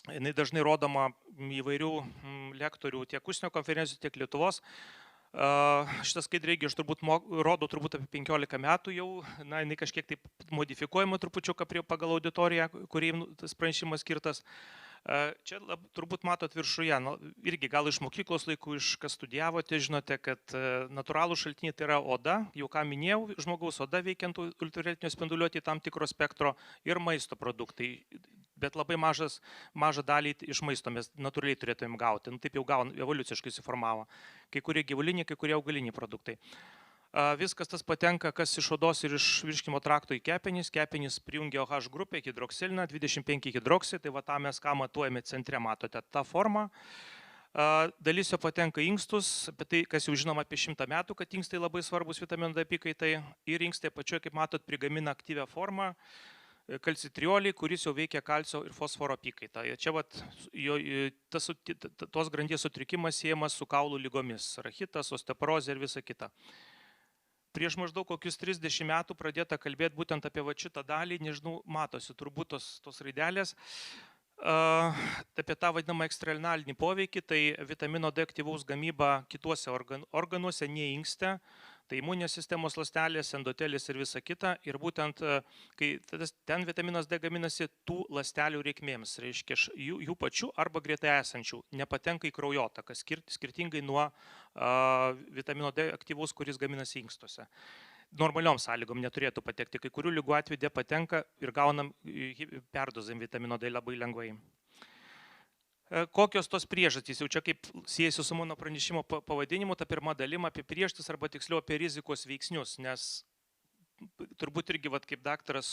jinai dažnai rodoma įvairių lektorių tiek užsienio konferencijų, tiek Lietuvos. Šitas skaidrė irgi aš rodo turbūt apie 15 metų jau, na, jinai kažkiek taip modifikuojama trupučiuką pagal auditoriją, kuriai tas pranešimas skirtas. Čia turbūt matot viršuje, irgi gal iš mokyklos laikų, iš kas studijavote, žinote, kad natūralų šaltiniai tai yra oda, jau ką minėjau, žmogaus oda veikiant ultravioletinio spinduliuotė tam tikro spektro ir maisto produktai, bet labai mažą dalį iš maisto mes natūraliai turėtumėm gauti, taip jau evoliuciškai suformavo, kai kurie gyvuliniai, kai kurie augaliniai produktai. Viskas tas patenka, kas iš odos ir iš virškimo trakto į kepenis. Kepenis prijungia OH grupę, hidroksiliną, 25 hidroksį, tai va tą mes ką matuojame centre, matote tą formą. Dalis jo patenka į inkstus, apie tai, kas jau žinoma apie 100 metų, kad inkstai labai svarbus vitamino D apykaitai. Ir inkstai pačioje, kaip matot, prigamina aktyvią formą, kalcitriolį, kuris jau veikia kalcio ir fosforo apykaitą. Čia vat, tos grandies sutrikimas siejamas su kaulų lygomis, rachitas, osteoporozė ir visa kita. Prieš maždaug kokius 30 metų pradėta kalbėti būtent apie šitą dalį, nežinau, matosi turbūt tos raidelės, apie tą vadinamą ekstrarenalinį poveikį, tai vitamino D aktyvaus gamyba kituose organuose, ne inkste, tai imuninės sistemos ląstelės, endotelis ir visa kita. Ir būtent, kai ten vitaminas D gaminasi tų ląstelių reikmėms, reiškia jų pačių arba greta esančių, nepatenka į kraujotaką, skirtingai nuo vitamino D aktyvaus, kuris gaminasi inkstuose. Normaliom sąlygom neturėtų patekti, kai kurių ligų atveju D patenka ir gaunam perdozam vitamino D labai lengvai. Kokios tos priežastys, jau čia kaip siejasi su mano pranešimo pavadinimu, ta pirma dalim apie priežastis arba tiksliau apie rizikos veiksnius, nes turbūt irgi, kaip daktaras,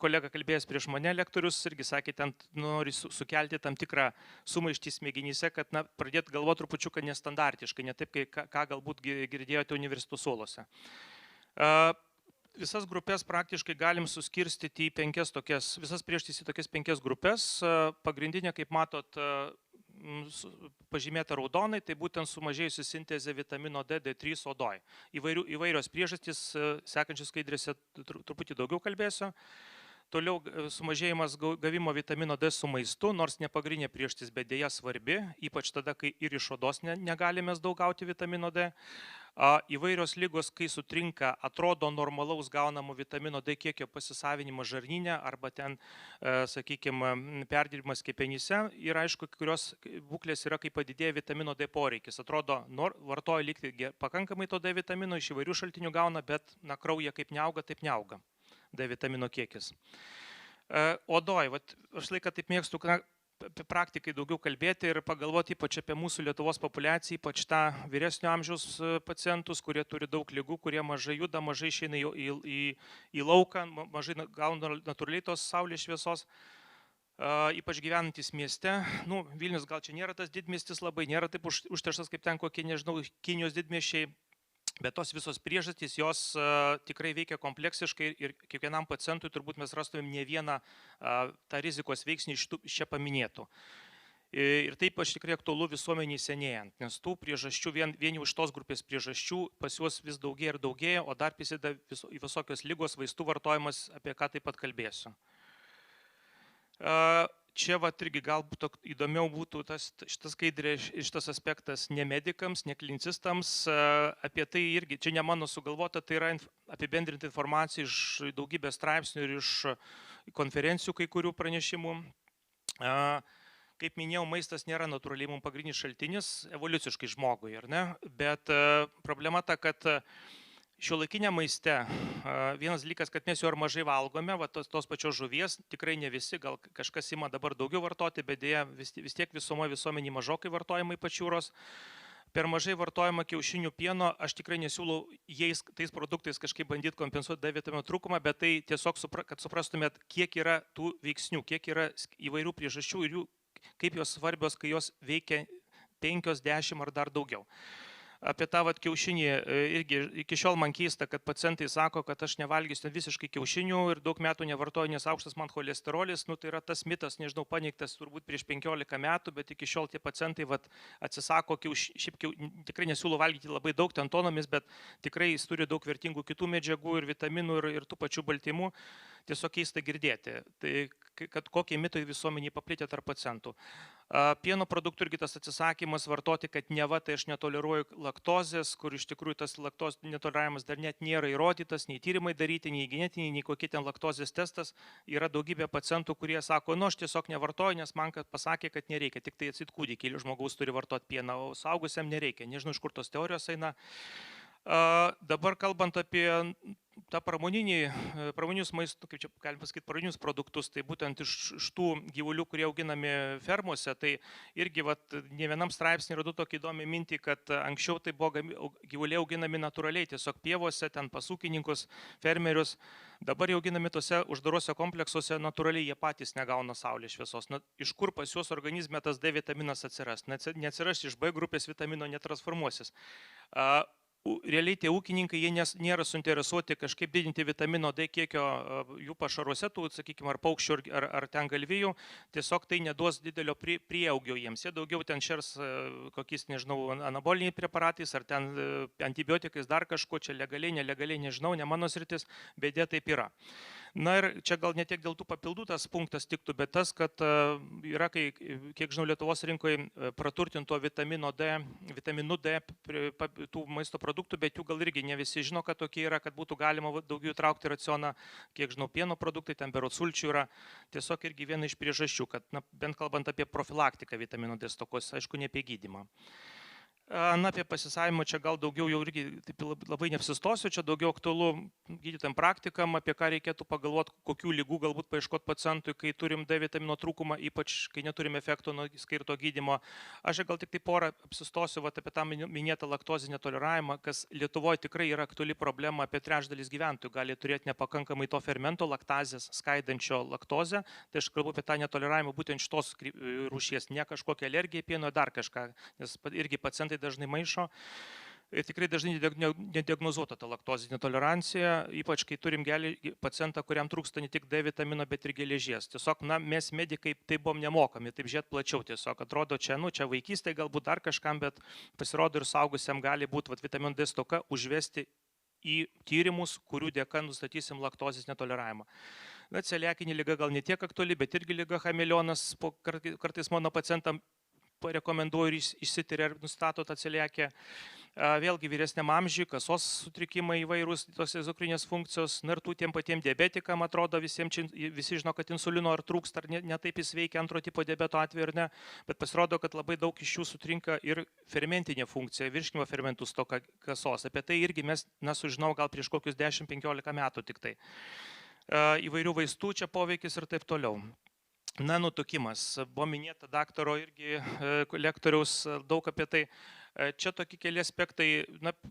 kolega kalbėjęs prieš mane, lektorius, irgi sakė, ten nori sukelti tam tikrą sumaištį smegenyse, kad pradėt galvoti trupučiuką nestandartiškai, ne taip, ką galbūt girdėjote universitetų suolose. Visas grupės praktiškai galim suskirstyti į 5 tokias, visas priežastis į tokias 5 grupės. Pagrindinė, kaip matot, pažymėta raudonai, tai būtent sumažėjusi sintezė vitamino D, D3 odoj. Įvairios priežastys, sekančios skaidrėse truputį daugiau kalbėsiu. Toliau sumažėjimas gavimo vitamino D su maistu, nors ne pagrindinė priežastis, bet dėja svarbi, ypač tada, kai ir iš odos negalime daug gauti vitamino D. Įvairios ligos, kai sutrinka, atrodo normalaus gaunamo vitamino D kiekio pasisavinimo žarnyne arba ten, sakykime, perdirbimas kepenyse. Ir aišku, kurios būklės yra, kai padidėja vitamino D poreikis. Atrodo, vartoja likti pakankamai to D vitamino, iš įvairių šaltinių gauna, bet kraujyje kaip neauga, taip neauga D vitamino kiekis. Odoj, aš laiką taip mėgstu apie praktikai daugiau kalbėti ir pagalvoti ypač apie mūsų Lietuvos populiaciją, ypač tą vyresnio amžiaus pacientus, kurie turi daug ligų, kurie mažai juda, mažai išeina į lauką, mažai gauna natūraliai tos saulės šviesos, ypač gyvenantis mieste. Vilnius gal čia nėra tas didmiestis labai, nėra taip užterštas kaip ten kokie, nežinau, Kinijos didmiesčiai. Bet tos visos priežastys, jos tikrai veikia kompleksiškai ir kiekvienam pacientui turbūt mes rastumėm ne vieną tą rizikos veiksnį iš čia paminėtų. Ir taip aš tikrai aktualu visuomeniai senėjant, nes tų priežasčių, vieni iš tos grupės priežasčių pas juos vis daugėja ir daugėja, o dar prisideda visokios ligos, vaistų vartojimas, apie ką taip pat kalbėsiu. Čia irgi galbūt įdomiau būtų šitas skaidrė, šitas aspektas ne medikams, ne klinicistams, apie tai irgi, čia ne mano sugalvota, tai yra apibendrinta informacija iš daugybės straipsnių ir iš konferencijų kai kurių pranešimų. Kaip minėjau, maistas nėra natūraliai mums pagrindinis šaltinis evoliuciškai žmogui, ar ne? Bet problema ta, kad šiuolaikiniam maiste vienas dalykas, kad mes jo ar mažai valgome, va, tos pačios žuvies, tikrai ne visi, gal kažkas ima dabar daugiau vartoti, bet dėja vis tiek visuomenį mažokai vartojama ypač jūros. Per mažai vartojama kiaušinių pieno, aš tikrai nesiūlau tais produktais kažkaip bandyti kompensuoti D vitamino trūkumą, bet tai tiesiog, kad suprastumėt, kiek yra tų veiksnių, kiek yra įvairių priežasčių ir kaip jos svarbios, kai jos veikia 5, 10 ar dar daugiau. Apie tą kiaušinį irgi iki šiol man keista, kad pacientai sako, kad aš nevalgysiu visiškai kiaušinių ir daug metų nevartoju, nes aukštas man cholesterolis. Tai yra tas mitas, nežinau, paneigtas turbūt prieš 15 metų, bet iki šiol tie pacientai atsisako šiaip tikrai nesiūlo valgyti labai daug ten tonomis, bet tikrai jis turi daug vertingų kitų medžiagų ir vitaminų ir tų pačių baltymų. Tiesiog keista girdėti, tai kad kokie mitai visuomeniai paplitę tarp pacientų. Pieno produktų irgi tas atsisakymas vartoti, kad neva tai aš netoleruoju laktozės, kur iš tikrųjų tas laktozės netoleravimas dar net nėra įrodytas, nei tyrimai daryti, nei genetiniai, nei kokie ten laktozės testas. Yra daugybė pacientų, kurie sako, aš tiesiog nevartoju, nes man pasakė, kad nereikia, tik tai atsit kūdikį žmogaus turi vartoti pieną, o suaugusiam nereikia. Nežinau, iš kur tos teorijos eina. Dabar kalbant apie tą pramoninius maistų, kaip čia galim pasakyti, pramoninius produktus, tai būtent iš tų gyvulių, kurie auginami fermose, tai irgi ne vienam straipsnį radau tokį įdomią mintį, kad anksčiau tai buvo gyvuliai auginami natūraliai, tiesiog pievose, ten pas ūkininkus, fermerius, dabar jau auginami tose uždarose kompleksuose natūraliai, jie patys negauna saulės šviesos. Iš kur pas juos organizme tas D vitaminas atsiras? Neatsiras iš B grupės vitamino, netransformuosis. Realiai tie ūkininkai, jie nėra suinteresuoti kažkaip didinti vitamino D kiekio jų pašaruose, sakykime, ar paukščių, ar ten galvijų, tiesiog tai neduos didelio prieaugio jiems. Jie daugiau ten šers kokiais, nežinau, anaboliniais preparatais, ar ten antibiotikais, dar kažko, čia legaliai, nelegaliai, nežinau, ne mano sritis, bet jie taip yra. Na ir čia gal ne tiek dėl tų papildų tas punktas tiktų, bet tas, kad yra, kiek žinau, Lietuvos rinkoje praturtinto vitaminu D tų maisto produktų, bet jų gal irgi ne visi žino, kad tokie yra, kad būtų galima daugiau traukti į racioną, kiek žinau, pieno produktai, ten berods sulčių yra. Tiesiog irgi viena iš priežasčių, kad bent kalbant apie profilaktiką vitamino D stokos, aišku, ne apie gydymą. Apie pasisavimą čia gal daugiau jau irgi labai neapsistosiu, čia daugiau aktualu gydytojam praktikam, apie ką reikėtų pagalvoti, kokių lygų galbūt paieškoti pacientui, kai turim D vitamino trūkumą, ypač kai neturim efekto nuo skirto gydymo. Aš gal tik tai porą apsistosiu apie tą minėtą laktozės netoleravimą, kas Lietuvoje tikrai yra aktuali problema, apie trečdalis gyventojų gali turėti nepakankamai to fermento laktazės skaidančio laktozę. Tai aš kalbu apie tą netoleravimą būtent šitos rūšies, ne kažkokią alergiją pieno, dar kažką, nes irgi pacientai dažnai maišo ir tikrai dažnai nediagnozuota ta laktozės netolerancija, ypač kai turim pacientą, kuriam trūksta ne tik D vitamino, bet ir geležies. Tiesiog, mes medikai taip buvom nemokami, taip žiūrėt plačiau tiesiog. Atrodo, čia vaikystė galbūt dar kažkam, bet pasirodo ir saugusiam gali būti vitamino D stoka užvesti į tyrimus, kurių dėka nustatysim laktozės netoleravimą. Celiakinė liga gal ne tiek aktuali, bet irgi liga chameleonas, kartais mano pacientam parekomenduoju ir išsitiria ir nustato tą celiakiją. Vėlgi vyresniam amžiui, kasos sutrikimai įvairūs, tos endokrininės funkcijos, ir tų tiem patiem diabetikam atrodo, visi žino, kad insulino ar trūksta, ar ne taip jis veikia antro tipo diabeto atveju ar ne, bet pasirodo, kad labai daug iš jų sutrinka ir fermentinė funkcija, virškinimo fermentų stoka kasos. Apie tai irgi mes sužinau gal prieš kokius 10-15 metų tik tai. Įvairių vaistų čia poveikis ir taip toliau. Nutukimas. Buvo minėta daktaro irgi lektoriaus daug apie tai. Čia tokie keli aspektai,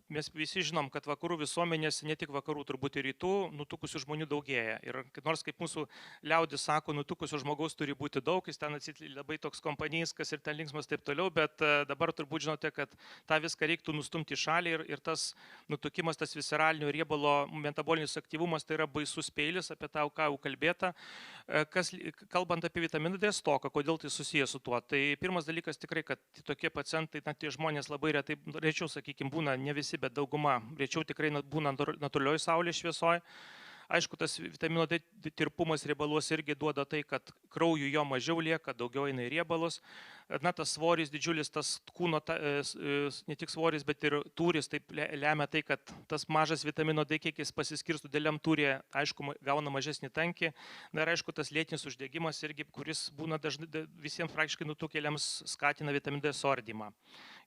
mes visi žinom, kad vakarų visuomenėse, ne tik vakarų, turbūt ir rytų, nutukusių žmonių daugėja. Ir nors kaip mūsų liaudis sako, nutukusio žmogaus turi būti daug, jis ten labai toks kompanijskas ir ten linksmas taip toliau, bet dabar turbūt žinote, kad tą viską reiktų nustumti į šalį ir tas nutukimas, tas visceralinio riebalo metabolinis aktyvumas, tai yra baisus peilis, apie tą, ką jau kalbėta. Kalbant apie vitaminą D stoką, kodėl tai susijęs su tuo? Tai pirmas dalykas tikrai, kad tokie pacientai, tie žmonės labai retai, rečiau, sakykime, būna, ne visi, bet dauguma, rečiau tikrai būna natūralioj saulės šviesoje. Aišku, tas vitamino D tirpumas riebaluose irgi duoda tai, kad kraujų jo mažiau lieka, daugiau eina į riebalus. na, tas svoris didžiulis, tas kūno, ne tik svoris, bet ir tūris, taip lemia tai, kad tas mažas vitamino D kiekis pasiskirstų dėliam tūrė, aišku, gauna mažesnį tankį. Na ir aišku, tas lėtinis uždegimas irgi, kuris būna dažnai visiems praktiškai nutukėliams skatina vitamino D suardymą.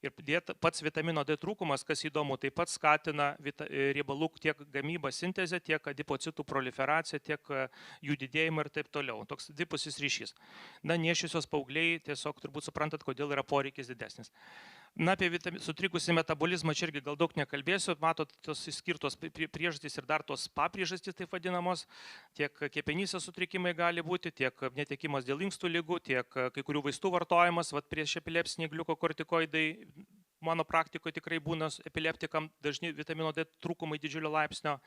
Ir pats vitamino D trūkumas, kas įdomu, taip pat skatina riebalų tiek gamybą, sintezę, tiek adipocitų proliferaciją, tiek jų didėjimą ir taip toliau. Toks dvipusis ryšys. Na, nėščiosios paaugliai tiesiog turbūt suprantat, kodėl yra poreikis didesnis. Na, apie sutrikusį metabolizmą čia irgi gal daug nekalbėsiu. Matot, tos išskirtos priežastys ir dar tos papriežastys taip vadinamos. Tiek kepenyse sutrikimai gali būti, tiek netekimas dėl inkstų ligų, tiek kai kurių vaistų vartojimas. Vat prieš epilepsiniai gliukokortikoidai mano praktikoje tikrai būna epileptikam dažni vitamino D trūkumai didžiulio laipsnio.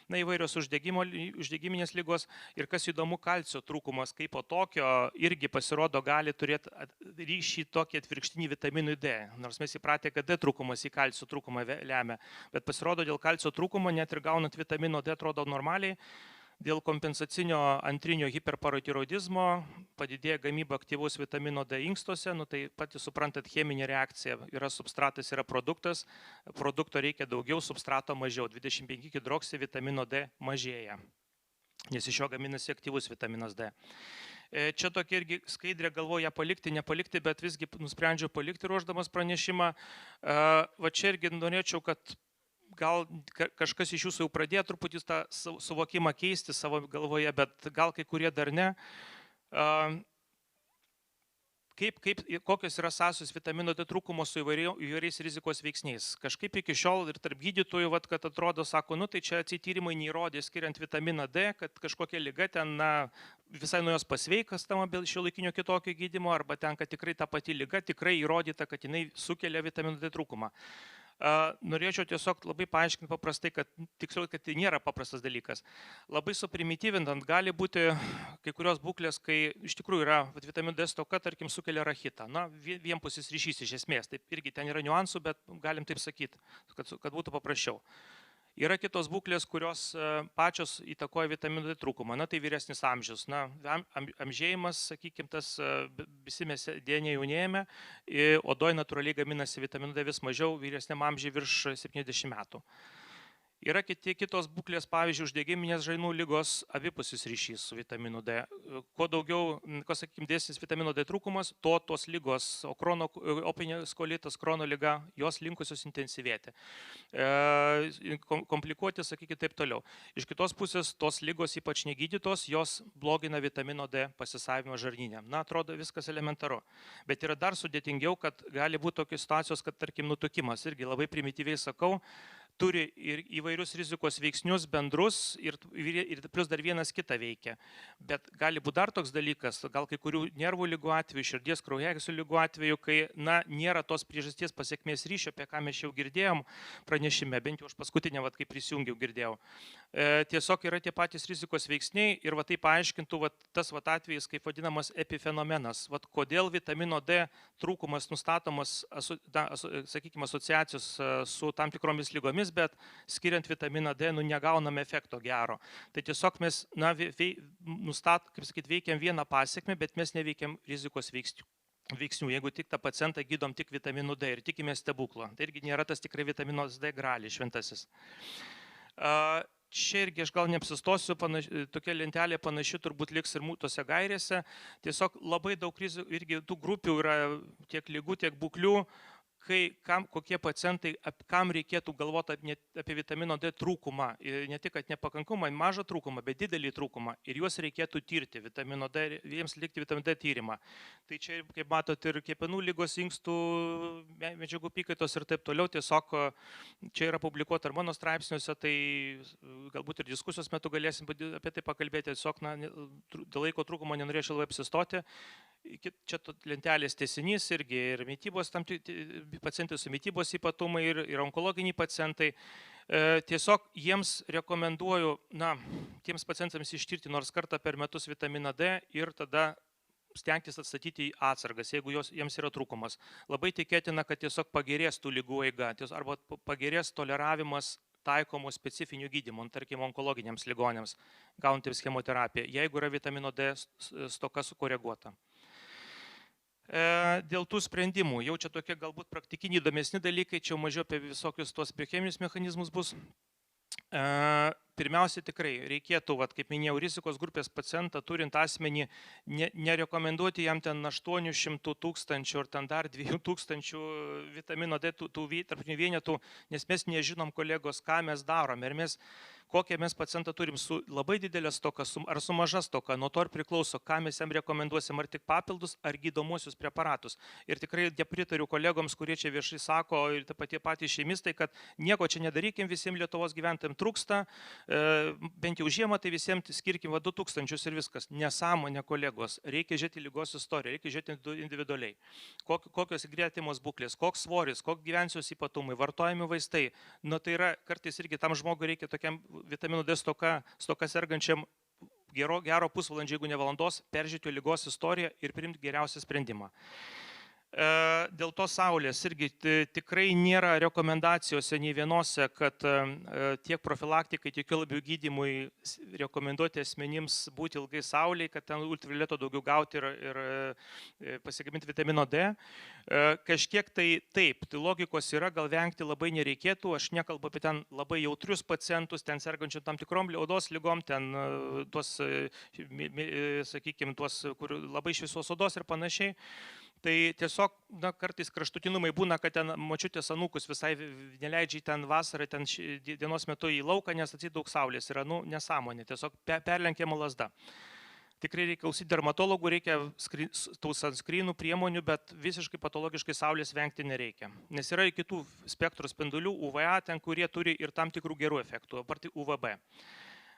Na, įvairios uždegiminės ligos. Ir kas įdomu, kalcio trūkumas kaip po tokio irgi pasirodo gali turėti ryšį tokį atvirkštinį vitaminui D. Nors mes įpratę, kad D trūkumas į kalcio trūkumą lemia. Bet pasirodo, dėl kalcio trūkumo net ir gaunant vitamino D atrodo normaliai. Dėl kompensacinio antrinio hiperparotiroidizmo padidėja gamyba aktyvaus vitamino D inkstuose, nu tai patys suprantat cheminė reakcija, yra substratas, yra produktas, produkto reikia daugiau, substrato mažiau, 25 hidroksį vitamino D mažėja, nes iš jo gaminasi aktyvus vitaminas D. Čia tokia irgi skaidrė, galvoju ją palikti, nepalikti, bet visgi nusprendžiau palikti ruošdamas pranešimą. Va čia irgi norėčiau, kad gal kažkas iš jūsų jau pradėjo truputį tą suvokimą keisti savo galvoje, bet gal kai kurie dar ne. Kokios yra sąsajos vitamino D trūkumo su įvairiais rizikos veiksniais. Kažkaip iki šiol ir tarp gydytojų, kad atrodo, sako, nu tai čia atsityrimai neįrodė, skiriant vitaminą D, kad kažkokia liga ten visai nuo jos pasveikas tamo šiuolaikinio kitokio gydymo, arba ten, kad tikrai ta pati liga tikrai įrodyta, kad jinai sukelia vitamino D trūkumą. Norėčiau tiesiog labai paaiškinti paprastai, kad tiksliau, kad tai nėra paprastas dalykas. Labai suprimityvinant gali būti kai kurios būklės, kai iš tikrųjų yra vitamino D stoka, tarkim, sukelia rachitą. Na, vienpusis ryšys iš esmės, taip irgi ten yra niuansų, bet galim taip sakyti, kad būtų paprasčiau. Yra kitos būklės, kurios pačios įtakoja vitamino D trūkumą. Na, tai vyresnis amžius. Na, amžėjimas, sakykime, tas visi mes dėnė jaunėjame, odoje natūraliai gaminasi vitamino D vis mažiau, vyresniam amžiui virš 70 metų. Yra kitos būklės, pavyzdžiui, uždegiminės žainų ligos, abipusis ryšys su vitaminu D. Kuo daugiau, sakykime, dėsnis vitamino D trūkumas, tos ligos, opinės kolitas, krono liga, jos linkusios intensyvėti. Komplikuoti, sakykime, taip toliau. Iš kitos pusės, tos ligos, ypač negydytos, jos blogina vitamino D pasisavimą žarnyne. Na, atrodo, viskas elementaru. Bet yra dar sudėtingiau, kad gali būti tokios situacijos, kad, tarkim, nutukimas, irgi labai primityviai sakau, turi ir įvairius rizikos veiksnius bendrus ir plus dar vienas kitą veikia. Bet gali būti dar toks dalykas, gal kai kurių nervų ligų atveju, širdies kraujagyslių ligų atveju, kai, na, nėra tos priežasties pasekmės ryšio, apie ką mes jau girdėjom pranešime, bent jau aš paskutinę, kai prisijungiau, girdėjau. Tiesiog yra tie patys rizikos veiksniai ir tai paaiškintų tas atvejis, kaip vadinamas epifenomenas. Kodėl vitamino D trūkumas nustatomas, sakykime, asociacijos su tam tikromis lygomis, bet skiriant vitaminą D, negauname efekto gero. Tai tiesiog mes, veikiam vieną pasekmę, bet mes neveikiam rizikos veiksnių. Jeigu tik tą pacientą gydom tik vitaminu D ir tikime stebuklo, tai irgi nėra tas tikrai vitaminos D gralis šventasis. Čia irgi aš gal neapsistosiu, tokia lentelė panaši turbūt liks ir tose gairėse. Tiesiog labai daug irgi tų grupių yra tiek ligų, tiek būklių, kokie pacientai, kam reikėtų galvoti apie vitamino D trūkumą. Ne tik, kad nepakankamai mažą trūkumą, bet didelį trūkumą. Ir juos reikėtų tirti, vitamino D, jiems likti vitamino D tyrimą. Tai čia, kaip matot, ir kepenų lygos, inkstų, medžiagų apykaitos ir taip toliau. Tiesiog čia yra publikuota ir mano straipsniuose, tai galbūt ir diskusijos metu galėsim apie tai pakalbėti. Tiesiog dėl laiko trūkumo nenorėčiau labai apsistoti. Čia lentelės tęsinys irgi ir mytybos, pacientai su mytybos ypatumai ir onkologiniai pacientai. Tiesiog jiems rekomenduoju, tiems pacientams ištirti nors kartą per metus vitaminą D ir tada stengtis atstatyti į atsargas, jeigu jiems yra trūkumas. Labai tikėtina, kad tiesiog pagerės tų ligų eiga, arba pagerės toleravimas taikomų specifinių gydymų, tarkim, onkologiniams ligonėms, gaunantiems chemoterapiją, jeigu yra vitamino D stoka sukoreguota. Dėl tų sprendimų, jau čia tokie galbūt praktiniai įdomesni dalykai, čia mažiau apie visokius tuos biocheminius mechanizmus bus. Pirmiausia, tikrai reikėtų, kaip minėjau, rizikos grupės pacientą turint asmenį, nerekomenduoti jam ten 800 000 ar ten dar 2000 vitamino D tų tarpinių vienetų, nes mes nežinom, kolegos, ką mes darome. Ir kokią mes pacientą turim su labai didelė stoka ar su maža stoka, nuo to ir priklauso, ką mes jam rekomenduosim, ar tik papildus, ar gydomuosius preparatus. Ir tikrai nepritariu kolegoms, kurie čia viešai sako, ir patys šeimistai, kad nieko čia nedarykim, visiems Lietuvos gyventojams trūksta, bent jau žiemą, tai visiems skirkim 2000 ir viskas. Nesąmonė, kolegos, reikia žiūrėti lygos istoriją, reikia žiūrėti individualiai. Kokios gretimos būklės, koks svoris, kokie gyvensios ypatumai, vartojami vaistai. Tai yra, kartais irgi tam žmogui reikia tokiam vitamino D stoka sergančiam gero pusvalandžio, jeigu ne valandos, peržiūrėti lygos istoriją ir priimti geriausią sprendimą. Dėl to saulės irgi tikrai nėra rekomendacijose nei vienose, kad tiek profilaktikai, tiek labiau gydymui rekomenduoti asmenims būti ilgai saulėje, kad ten ultravioleto daugiau gauti ir pasigaminti vitamino D. Kažkiek tai taip, tai logikos yra, gal vengti labai nereikėtų, aš nekalbu apie ten labai jautrius pacientus, ten sergančių tam tikrom odos lygom, ten tuos, sakykime, tuos, kur labai šviesos odos ir panašiai. Tai tiesiog kartais kraštutinumai būna, kad ten močiutės anūkus visai neleidžia ten vasarą, ten dienos metu į lauką, nes atseit daug saulės yra, nesąmonė, tiesiog perlenkiama lazda. Tikrai reikia klausyti dermatologų, reikia tų sunscreenų priemonių, bet visiškai patologiškai saulės vengti nereikia. Nes yra ir kitų spektro spindulių, UVA, ten, kurie turi ir tam tikrų gerų efektų, apart UVB.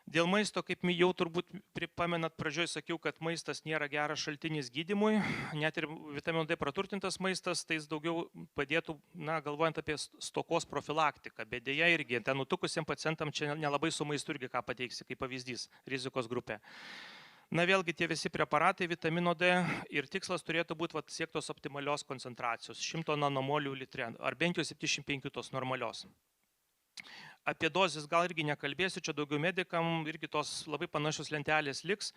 Dėl maisto, kaip jau turbūt pamenat, pradžioj sakiau, kad maistas nėra geras šaltinis gydymui, net ir vitamino D praturtintas maistas, tai jis daugiau padėtų, galvojant apie stokos profilaktiką, bet dėja irgi, ten nutukusiems pacientam čia nelabai su maistu irgi ką pateiksi, kaip pavyzdys, rizikos grupė. Vėlgi tie visi preparatai vitamino D ir tikslas turėtų būti siektos optimalios koncentracijos, 100 nanomolių litre, ar bent jau 75 tos normalios. Apie dozes gal irgi nekalbėsiu, čia daugiau medikam irgi tos labai panašios lentelės liks,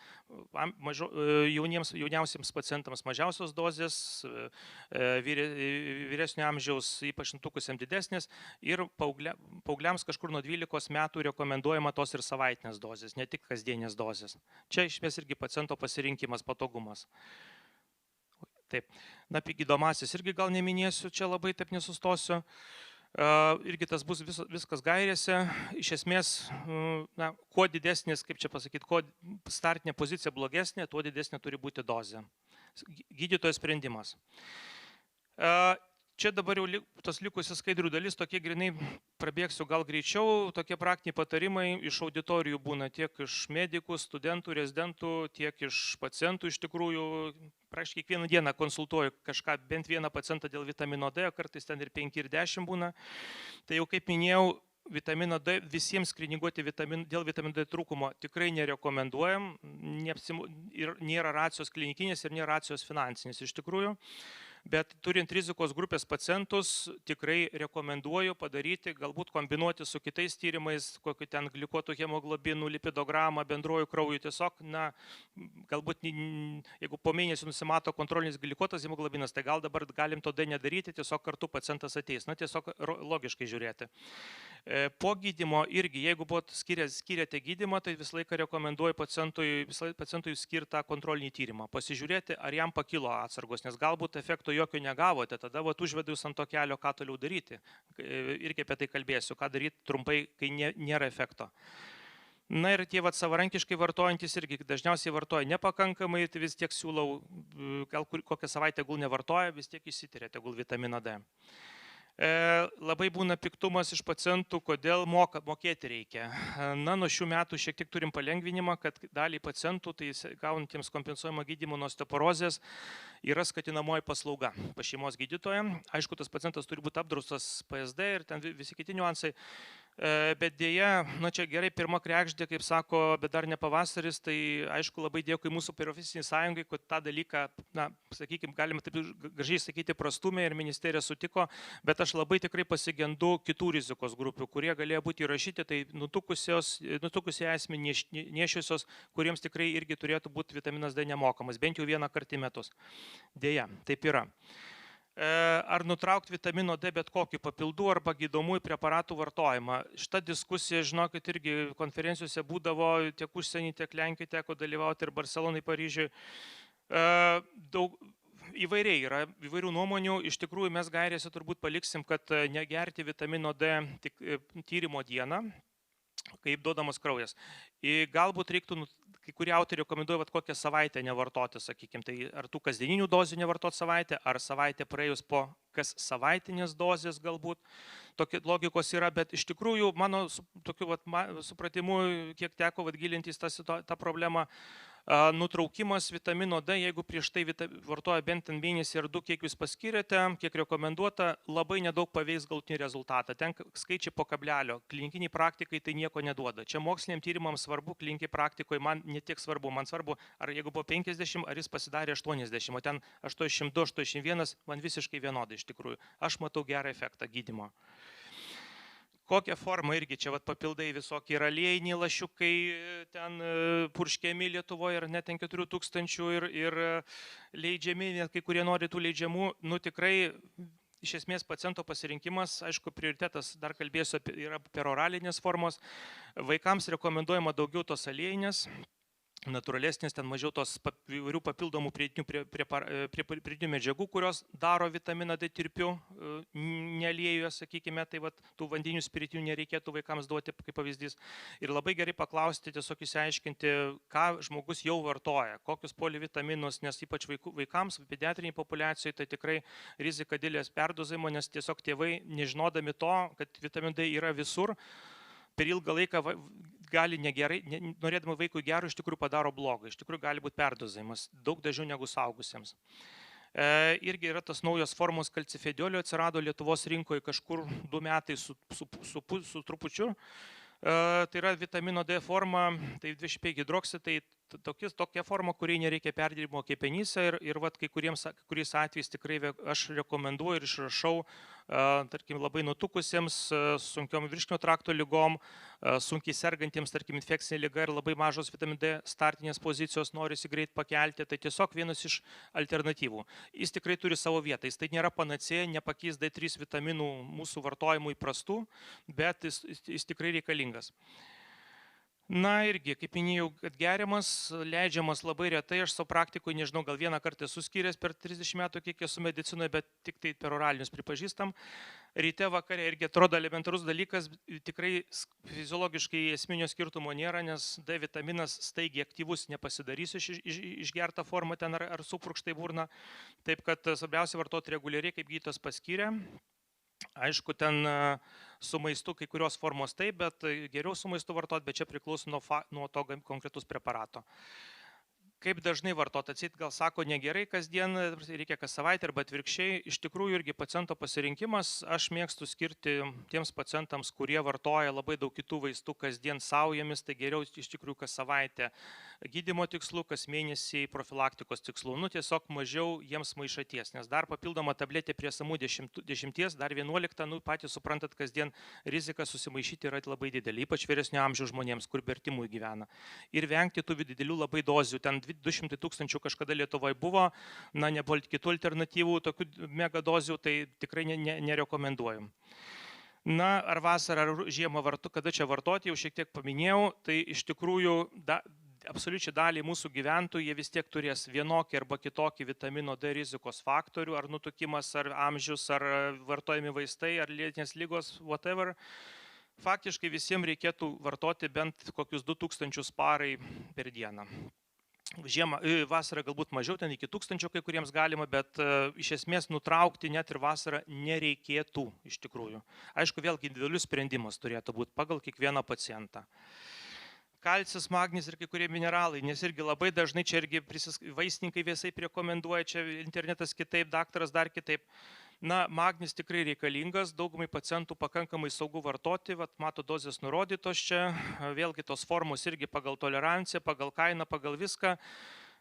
jauniausiems pacientams mažiausios dozės, vyresnio amžiaus ypač nutukusiems didesnės ir paaugliams kažkur nuo 12 metų rekomenduojama tos ir savaitinės dozės, ne tik kasdienės dozės. Čia iš esmės irgi paciento pasirinkimas, patogumas. Taip, apie gydomasis irgi gal neminėsiu, čia labai taip nesustosiu. Irgi tas bus viskas gairėse. Iš esmės, kuo didesnis, kaip čia pasakyti, kuo startinė pozicija blogesnė, tuo didesnė turi būti dozė. Gydytojo sprendimas. Čia dabar jau tos likusios skaidrių dalis, tokie grinai prabėgsiu gal greičiau, tokie praktiniai patarimai iš auditorijų būna tiek iš medikų, studentų, rezidentų, tiek iš pacientų iš tikrųjų. Praktiškai kiekvieną dieną konsultuoju kažką, bent vieną pacientą dėl vitamino D, kartais ten ir 5 ir 10 būna. Tai jau kaip minėjau, vitaminą D visiems skrininguoti dėl vitamino D trūkumo tikrai nerekomenduojam, ir nėra racijos klinikinės ir nėra racijos finansinės iš tikrųjų. Bet turint rizikos grupės pacientus, tikrai rekomenduoju padaryti, galbūt kombinuoti su kitais tyrimais, kokiu ten glikuotų hemoglobinų, lipidogramą, bendruoju krauju. Tiesiog, galbūt, jeigu po mėnesį nusimato kontrolinis glikuotas hemoglobinas, tai gal dabar galim to D nedaryti, tiesiog kartu pacientas ateis. Tiesiog logiškai žiūrėti. Po gydymo irgi, jeigu skiriate gydymą, tai visą laiką rekomenduoju pacientui skirtą kontrolinį tyrimą. Pasižiūrėti, ar jam pakilo atsargos, nes galbūt efekto jokio negavote, tada užvedu jūs ant to kelio, ką toliau daryti. Irgi apie tai kalbėsiu, ką daryti trumpai, kai nėra efekto. Ir tie savarankiškai vartojantis irgi dažniausiai vartoja nepakankamai, tai vis tiek siūlau, gal kokią savaitę gul nevartoja, vis tiek išsitiria tegul vitaminą D. Labai būna piktumas iš pacientų, kodėl mokėti reikia. Nuo šių metų šiek tiek turim palengvinimą, kad dalį pacientų, tai gaunantiems kompensuojamą gydymą nuo osteoporozės, yra skatinamoji paslauga pas šeimos gydytoją. Aišku, tas pacientas turi būti apdraustas PSD ir ten visi kiti niuansai. Bet dėja, čia gerai pirma kregždė, kaip sako, bet dar ne pavasaris, tai aišku labai dėkui mūsų profesiniai sąjungai, kad tą dalyką, sakykime, galima taip gražiai sakyti, prastumė ir ministerija sutiko, bet aš labai tikrai pasigendu kitų rizikos grupių, kurie galėjo būti įrašyti, tai nutukusie asmenys nešiusios, kuriems tikrai irgi turėtų būti vitaminas D nemokamas, bent jau vieną kartą į metus. Dėja, taip yra. Ar nutraukti vitamino D bet kokį papildų arba gydomųjų preparatų vartojimą. Šita diskusija, žinokit, irgi konferencijose būdavo tiek užsienį, tiek Lenkijoje teko dalyvauti ir Barcelonai, Paryžiui. Daug įvairiai yra, įvairių nuomonių. Iš tikrųjų mes gairėse turbūt paliksim, kad negerti vitamino D tik tyrimo dieną, kaip duodamas kraujas. Galbūt reiktų, kai kurie autoriai rekomenduoja kokią savaitę nevartoti, sakykime, tai ar tų kasdieninių dozių nevartoti savaitę, ar savaitę praėjus po kas savaitinės dozės galbūt. Tokia logikos yra, bet iš tikrųjų mano tokiu supratimu, kiek teko gilintis tą problemą, nutraukimas vitamino D, jeigu prieš tai vartoja bent mėnesį ar du, kiek jūs paskiriate, kiek rekomenduota, labai nedaug paveiks galutinį rezultatą. Ten skaičiai po kablelio, klinikiniai praktikai tai nieko neduoda. Čia moksliniam tyrimams svarbu, klinikiniai praktikoje man netiek svarbu. Man svarbu, ar jeigu buvo 50, ar jis pasidarė 80, o ten 82, 81, man visiškai vienodai iš tikrųjų. Aš matau gerą efektą gydymo. Kokią formą irgi čia papildai visokie yra aliejiniai lašiukai, ten purškiami Lietuvoje ir net ten 4000 ir leidžiami, net kai kurie nori tų leidžiamų, tikrai iš esmės paciento pasirinkimas, aišku, prioritetas, dar kalbėsiu, yra peroralinės formos, vaikams rekomenduojama daugiau tos aliejinės, natūralesnės, ten mažiau tos įvairių papildomų pridėtinių medžiagų, kurios daro vitaminą D tirpiu, nealiejuje, sakykime, tai tų vandeninių spiritinių nereikėtų vaikams duoti, kaip pavyzdys. Ir labai gerai paklausti, tiesiog įsiaiškinti, ką žmogus jau vartoja, kokius polivitaminus, nes ypač vaikams, pediatriniai populiacijoje, tai tikrai rizika didelės perdozavimo, nes tiesiog tėvai, nežinodami to, kad vitamin D yra visur, per ilgą laiką gali negerai, norėdami vaikui gero, iš tikrųjų padaro blogą, iš tikrųjų gali būti perdozavimas, daug dažniau negu suaugusiems. Irgi yra tas naujos formos kalcifediolio, atsirado Lietuvos rinkoje kažkur 2 metai su trupučiu. Tai yra vitamino D forma, tai 25 hidroksi, tai tokia forma, kuriai nereikia perdirbimo kepenyse ir kai kuriais atvejais tikrai aš rekomenduoju ir išrašau, tarkim, labai nutukusiems, sunkiom virškinio trakto lygom, sunkiai sergantiems, tarkim, infekcinė liga ir labai mažos vitamin D startinės pozicijos norisi greit pakelti, tai tiesiog vienas iš alternatyvų. Jis tikrai turi savo vietą, jis tai nėra panacėja, nepakeis D3 vitaminų mūsų vartojimų įprastų, bet jis tikrai reikalingas. Na irgi, kaip minėjau, kad geriamas, leidžiamas labai retai, aš savo praktikoje, nežinau, gal vieną kartą esu skyręs per 30 metų, kiek esu medicinoje, bet tik tai peroralinius pripažįstam. Ryte, vakare irgi atrodo elementarus dalykas, tikrai fiziologiškai esminio skirtumo nėra, nes D vitaminas staigiai aktyvus nepasidarys išgertą formą ten ar supurkštai burna. Taip kad svarbiausia vartoti reguliariai, kaip gydytojas paskyrė. Aišku, ten su maistu kai kurios formos taip, bet geriau su maistu vartoti, bet čia priklauso nuo to konkretus preparato. Kaip dažnai vartoti, atsit gal sako negerai kasdien, reikia kas savaitę arba atvirkščiai. Iš tikrųjų irgi paciento pasirinkimas, aš mėgstu skirti tiems pacientams, kurie vartoja labai daug kitų vaistų kasdien saujomis, tai geriau iš tikrųjų kas savaitę gydymo tikslų, kas mėnesį profilaktikos tikslų. Tiesiog mažiau jiems maišaties, nes dar papildoma tabletė prie samų 10, dar 11, patys suprantat, kasdien rizika susimaišyti yra labai didelė, ypač vyresnio amžiaus žmonėms, kur be artimųjų gyvena. Ir vengti tų didelių labai dozių, ten 200 000 kažkada Lietuvoje buvo, nebuvo kitų alternatyvų, tokių megadozių, tai tikrai nerekomenduoju. Ar vasarą, ar žiemą, kada čia vartoti, jau šiek tiek paminėjau, tai iš tikrųjų absoliučiai dalį mūsų gyventojų, jie vis tiek turės vienokį arba kitokį vitamino D rizikos faktorių, ar nutukimas, ar amžius, ar vartojami vaistai, ar lėtinės ligos, whatever. Faktiškai visiems reikėtų vartoti bent kokius 2000 parai per dieną. Vasarą galbūt mažiau, ten iki 1000 kai kuriems galima, bet iš esmės nutraukti net ir vasarą nereikėtų iš tikrųjų. Aišku, vėlgi individualius sprendimas turėtų būti pagal kiekvieną pacientą. Kalcis, magnis ir kai kurie mineralai, nes irgi labai dažnai čia irgi vaistininkai visai rekomenduoja, čia internetas kitaip, daktaras dar kitaip. Na, magnis tikrai reikalingas, daugumai pacientų pakankamai saugu vartoti, mato dozės nurodytos čia, vėlgi tos formos irgi pagal toleranciją, pagal kainą, pagal viską.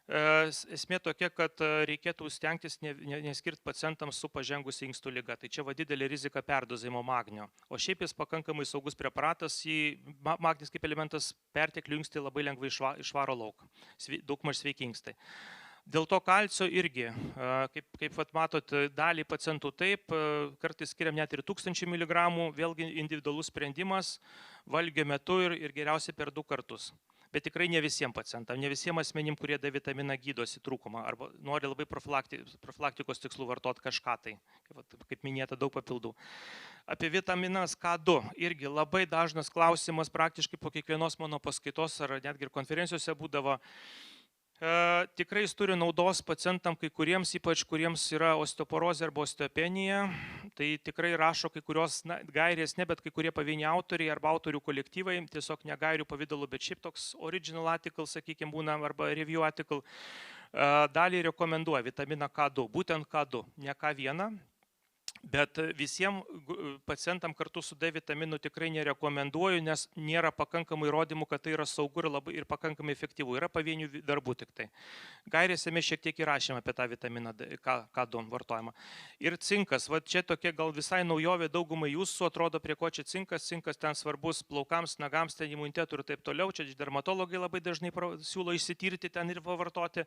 Esmė tokia, kad reikėtų stengtis neskirti pacientams su pažengusia inkstų liga. Tai čia didelė rizika perdozavimo magnio. O šiaip jis pakankamai saugus preparatas, magnis kaip elementas perteklių inkstai labai lengvai išvaro lauk. Daugmaž sveiki inkstai. Dėl to kalcio irgi, kaip matot, dalį pacientų taip, kartais skiriam net ir 1000 mg, vėlgi individualus sprendimas, valgio metu ir geriausiai per 2 kartus. Bet tikrai ne visiems pacientam, ne visiems asmenim, kurie D vitaminą gydosi trūkumą arba nori labai profilaktikos tikslų vartoti kažką tai, kaip minėta, daug papildų. Apie vitaminas K2 irgi labai dažnas klausimas, praktiškai po kiekvienos mano paskaitos ar netgi ir konferencijose būdavo. Tikrai jis turi naudos pacientam kai kuriems, ypač kuriems yra osteoporozė arba osteopenija. Tai tikrai rašo kai kurios gairės, ne, bet kai kurie pavieniai autoriai arba autorių kolektyvai, tiesiog ne gairių pavidalu, bet šiaip toks original article, sakykime, būna, arba review article, dalį rekomenduoja vitaminą K2, būtent K2, ne K1. Bet visiems pacientam kartu su D vitaminu tikrai nerekomenduoju, nes nėra pakankamai įrodymų, kad tai yra saugu ir pakankamai efektyvu. Yra pavienių darbų tik tai. Gairėse mes šiek tiek įrašėme apie tą vitaminą K2 vartojimą. Ir cinkas, čia tokia gal visai naujovė, daugumai jūsų atrodo, prie ko čia cinkas. Cinkas ten svarbus plaukams, nagams, ten imunitetui ir taip toliau. Čia dermatologai labai dažnai siūlo išsitirti ten ir pavartoti.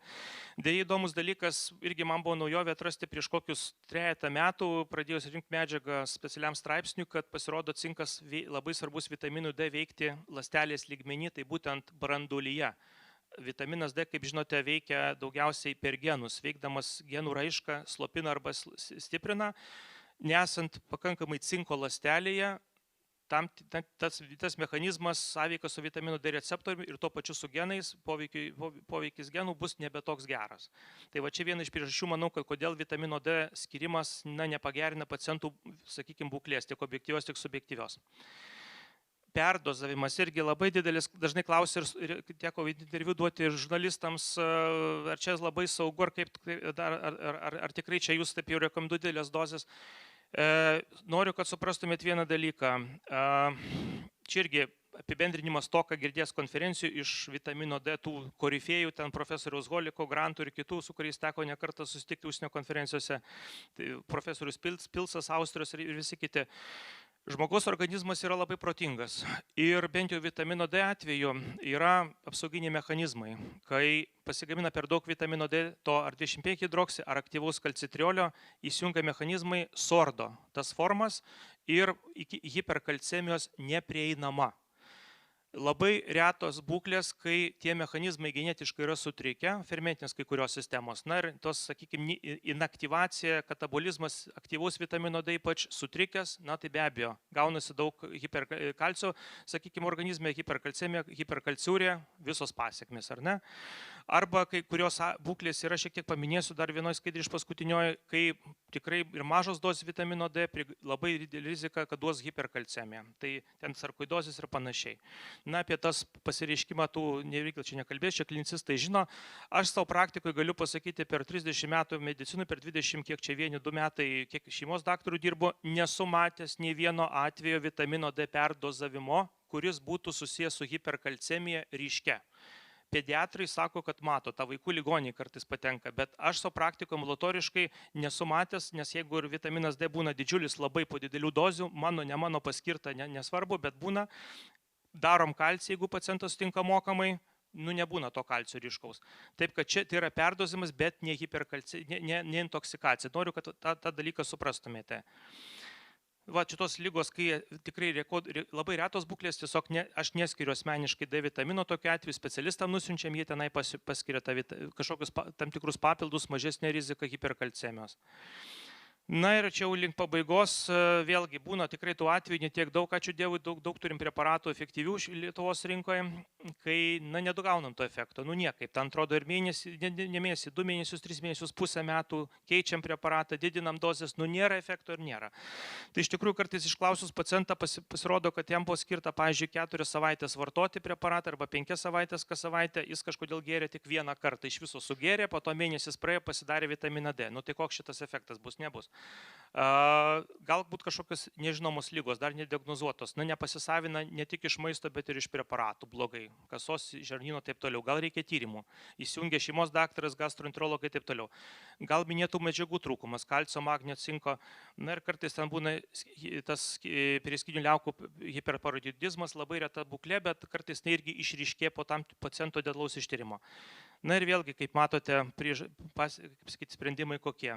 Deja, įdomus dalykas, irgi man buvo naujovė atrasti prieš kokius 3 metų, pradėjus rinkti medžiagą specialiam straipsniui, kad pasirodo cinkas labai svarbus vitaminų D veikti ląstelės lygmenį, tai būtent branduolyje. Vitaminas D, kaip žinote, veikia daugiausiai per genus, veikdamas genų raišką slopina arba stiprina, nesant pakankamai cinko ląstelėje. Tas mechanizmas sąveika su vitamino D receptoriumi ir tuo pačiu su genais, poveikis genų bus nebe toks geras. Tai va čia viena iš priežasčių, manau, kad kodėl vitamino D skirimas nepagerina pacientų, sakykime, būklės, tiek objektyvios, tiek subjektyvios. Perdozavimas irgi labai didelis, dažnai klausia ir teko interviu duoti žurnalistams, ar čia labai saugu, ar tikrai čia jūs taip jau rekomenduojate didelės dozės. Noriu, kad suprastumėt vieną dalyką. Čia irgi apibendrinimas to, ką girdės konferencijų iš vitamino D, tų korifėjų, ten profesoriaus Holiko, Grantų ir kitų, su kuriais teko nekartą susitikti užsienio konferencijose, tai profesorius Pilsas, Austrijos ir visi kiti. Žmogaus organizmas yra labai protingas ir bent jau vitamino D atveju yra apsauginiai mechanizmai. Kai pasigamina per daug vitamino D, to ar 25 hidroksi, ar aktyvaus kalcitriolio, įsijungia mechanizmai, sordo tas formas ir iki hiperkalcemijos neprieinama. Labai retos būklės, kai tie mechanizmai genetiškai yra sutrikę, fermentinės kai kurios sistemos. Na ir tos, sakykime, inaktyvacija, katabolizmas aktyvaus vitamino D ypač sutrikęs, na tai be abejo, gaunasi daug hiperkalcio, sakykime, organizme, hiperkalcemija, hiperkalciūrė, visos pasiekmes, ar ne? Arba kai kurios būklės yra, šiek tiek paminėsiu dar vienoje skaidrį iš paskutinioje, kai tikrai ir mažos dozės vitamino D, labai didelė rizika, kad duos hiperkalcemiją. Tai ten sarkoidozės ir panašiai. Na, apie tas pasireiškimą tų nereikia čia nekalbėti, čia klinicistai žino. Aš savo praktikoje galiu pasakyti, per 30 metų medicinų, per 20, kiek čia 1-2 metai, kiek šeimos daktarų dirbo, nesu matęs nei vieno atvejo vitamino D perdozavimo, kuris būtų susijęs su hiperkalcemija ryškia. Pediatrai sako, kad mato, tą vaikų ligoniai kartais patenka, bet aš savo praktikoje ambulatoriškai nesu matęs, nes jeigu ir vitaminas D būna didžiulis labai po didelių dozių, ne mano paskirta, nesvarbu, bet būna, darom kalcį, jeigu pacientas sutinka mokamai, nebūna to kalcio ryškaus. Taip, kad čia tai yra perdozimas, bet ne hiperkalcija, ne intoksikacija. Noriu, kad tą dalyką suprastumėte. Va, šitos lygos, kai tikrai labai retos būklės, tiesiog aš neskiriu asmeniškai D vitamino tokiu atveju, specialistam nusiunčiam, jie tenai paskiria kažkokius tam tikrus papildus, mažesnė rizika hiperkalcemijos. Na ir čia jau link pabaigos, vėlgi būna tikrai tų atvejų netiek daug, ačiū Dievui, daug turim preparatų efektyvių Lietuvos rinkoje, kai nedugaunam to efekto, niekaip, ten atrodo ir mėnesį, ne mėnesį, 2 mėnesius, 3 mėnesius, pusę metų, keičiam preparatą, didinam dozes, nėra efekto ir nėra. Tai iš tikrųjų kartais išklausus pacientą pasirodo, kad jam buvo skirta, pavyzdžiui, 4 savaitės vartoti preparatą arba 5 savaitės kas savaitę, jis kažkodėl gėrė tik 1 kartą, iš viso sugėrė, po to mėnesis praėjo, pasidarė vitaminą D. Tai koks šitas efektas bus, nebus. Galbūt kažkokios nežinomos lygos, dar nediagnozuotos, nepasisavina ne tik iš maisto, bet ir iš preparatų blogai, kasos, žarnyno taip toliau. Gal reikia tyrimų, įsijungia šeimos daktaras, gastroenterologai taip toliau. Gal minėtų medžiagų trūkumas, kalcio, magnio, cinko, ir kartais ten būna tas prieskinių liaukų hiperparoidizmas, labai reta būklė, bet kartais tai irgi išryškė po tam paciento detalaus ištyrimo. Ir vėlgi, kaip matote, sprendimai kokie.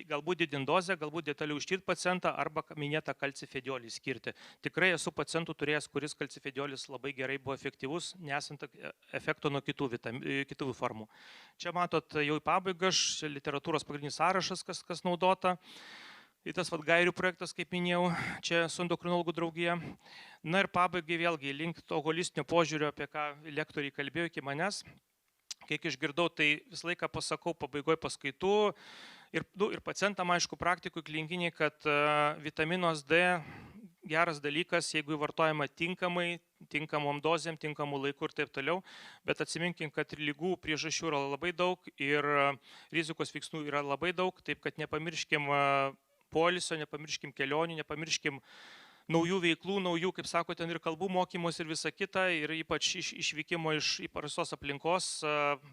Galbūt didinti dozę, galbūt detaliau ištirti pacientą arba minėtą kalcifediolį skirti. Tikrai esu pacientų turėjęs, kuris kalcifediolis labai gerai buvo efektyvus, nesant efekto nuo kitų formų. Čia matot jau į pabaigą, literatūros pagrindinis sąrašas, kas naudota. Ir tas gairių projektas, kaip minėjau, čia su endokrinologų draugija. Ir pabaigai vėlgi link to holistinio požiūrio, apie ką lektoriai kalbėjo iki manęs. Kiek išgirdau, tai visą laiką pasakau pabaigoje paskaitų ir pacientam, aišku, praktikui klinikiniai, kad vitaminos D geras dalykas, jeigu vartojama tinkamai, tinkamom dozėm, tinkamų laikų ir taip toliau, bet atsiminkim, kad lygų priežasčių yra labai daug ir rizikos veiksnių yra labai daug, taip kad nepamirškim poilsio, nepamirškim kelionių, nepamirškim naujų veiklų, naujų, kaip sako, ten ir kalbų mokymos ir visa kita, ir ypač išvykimo iš įprastos aplinkos,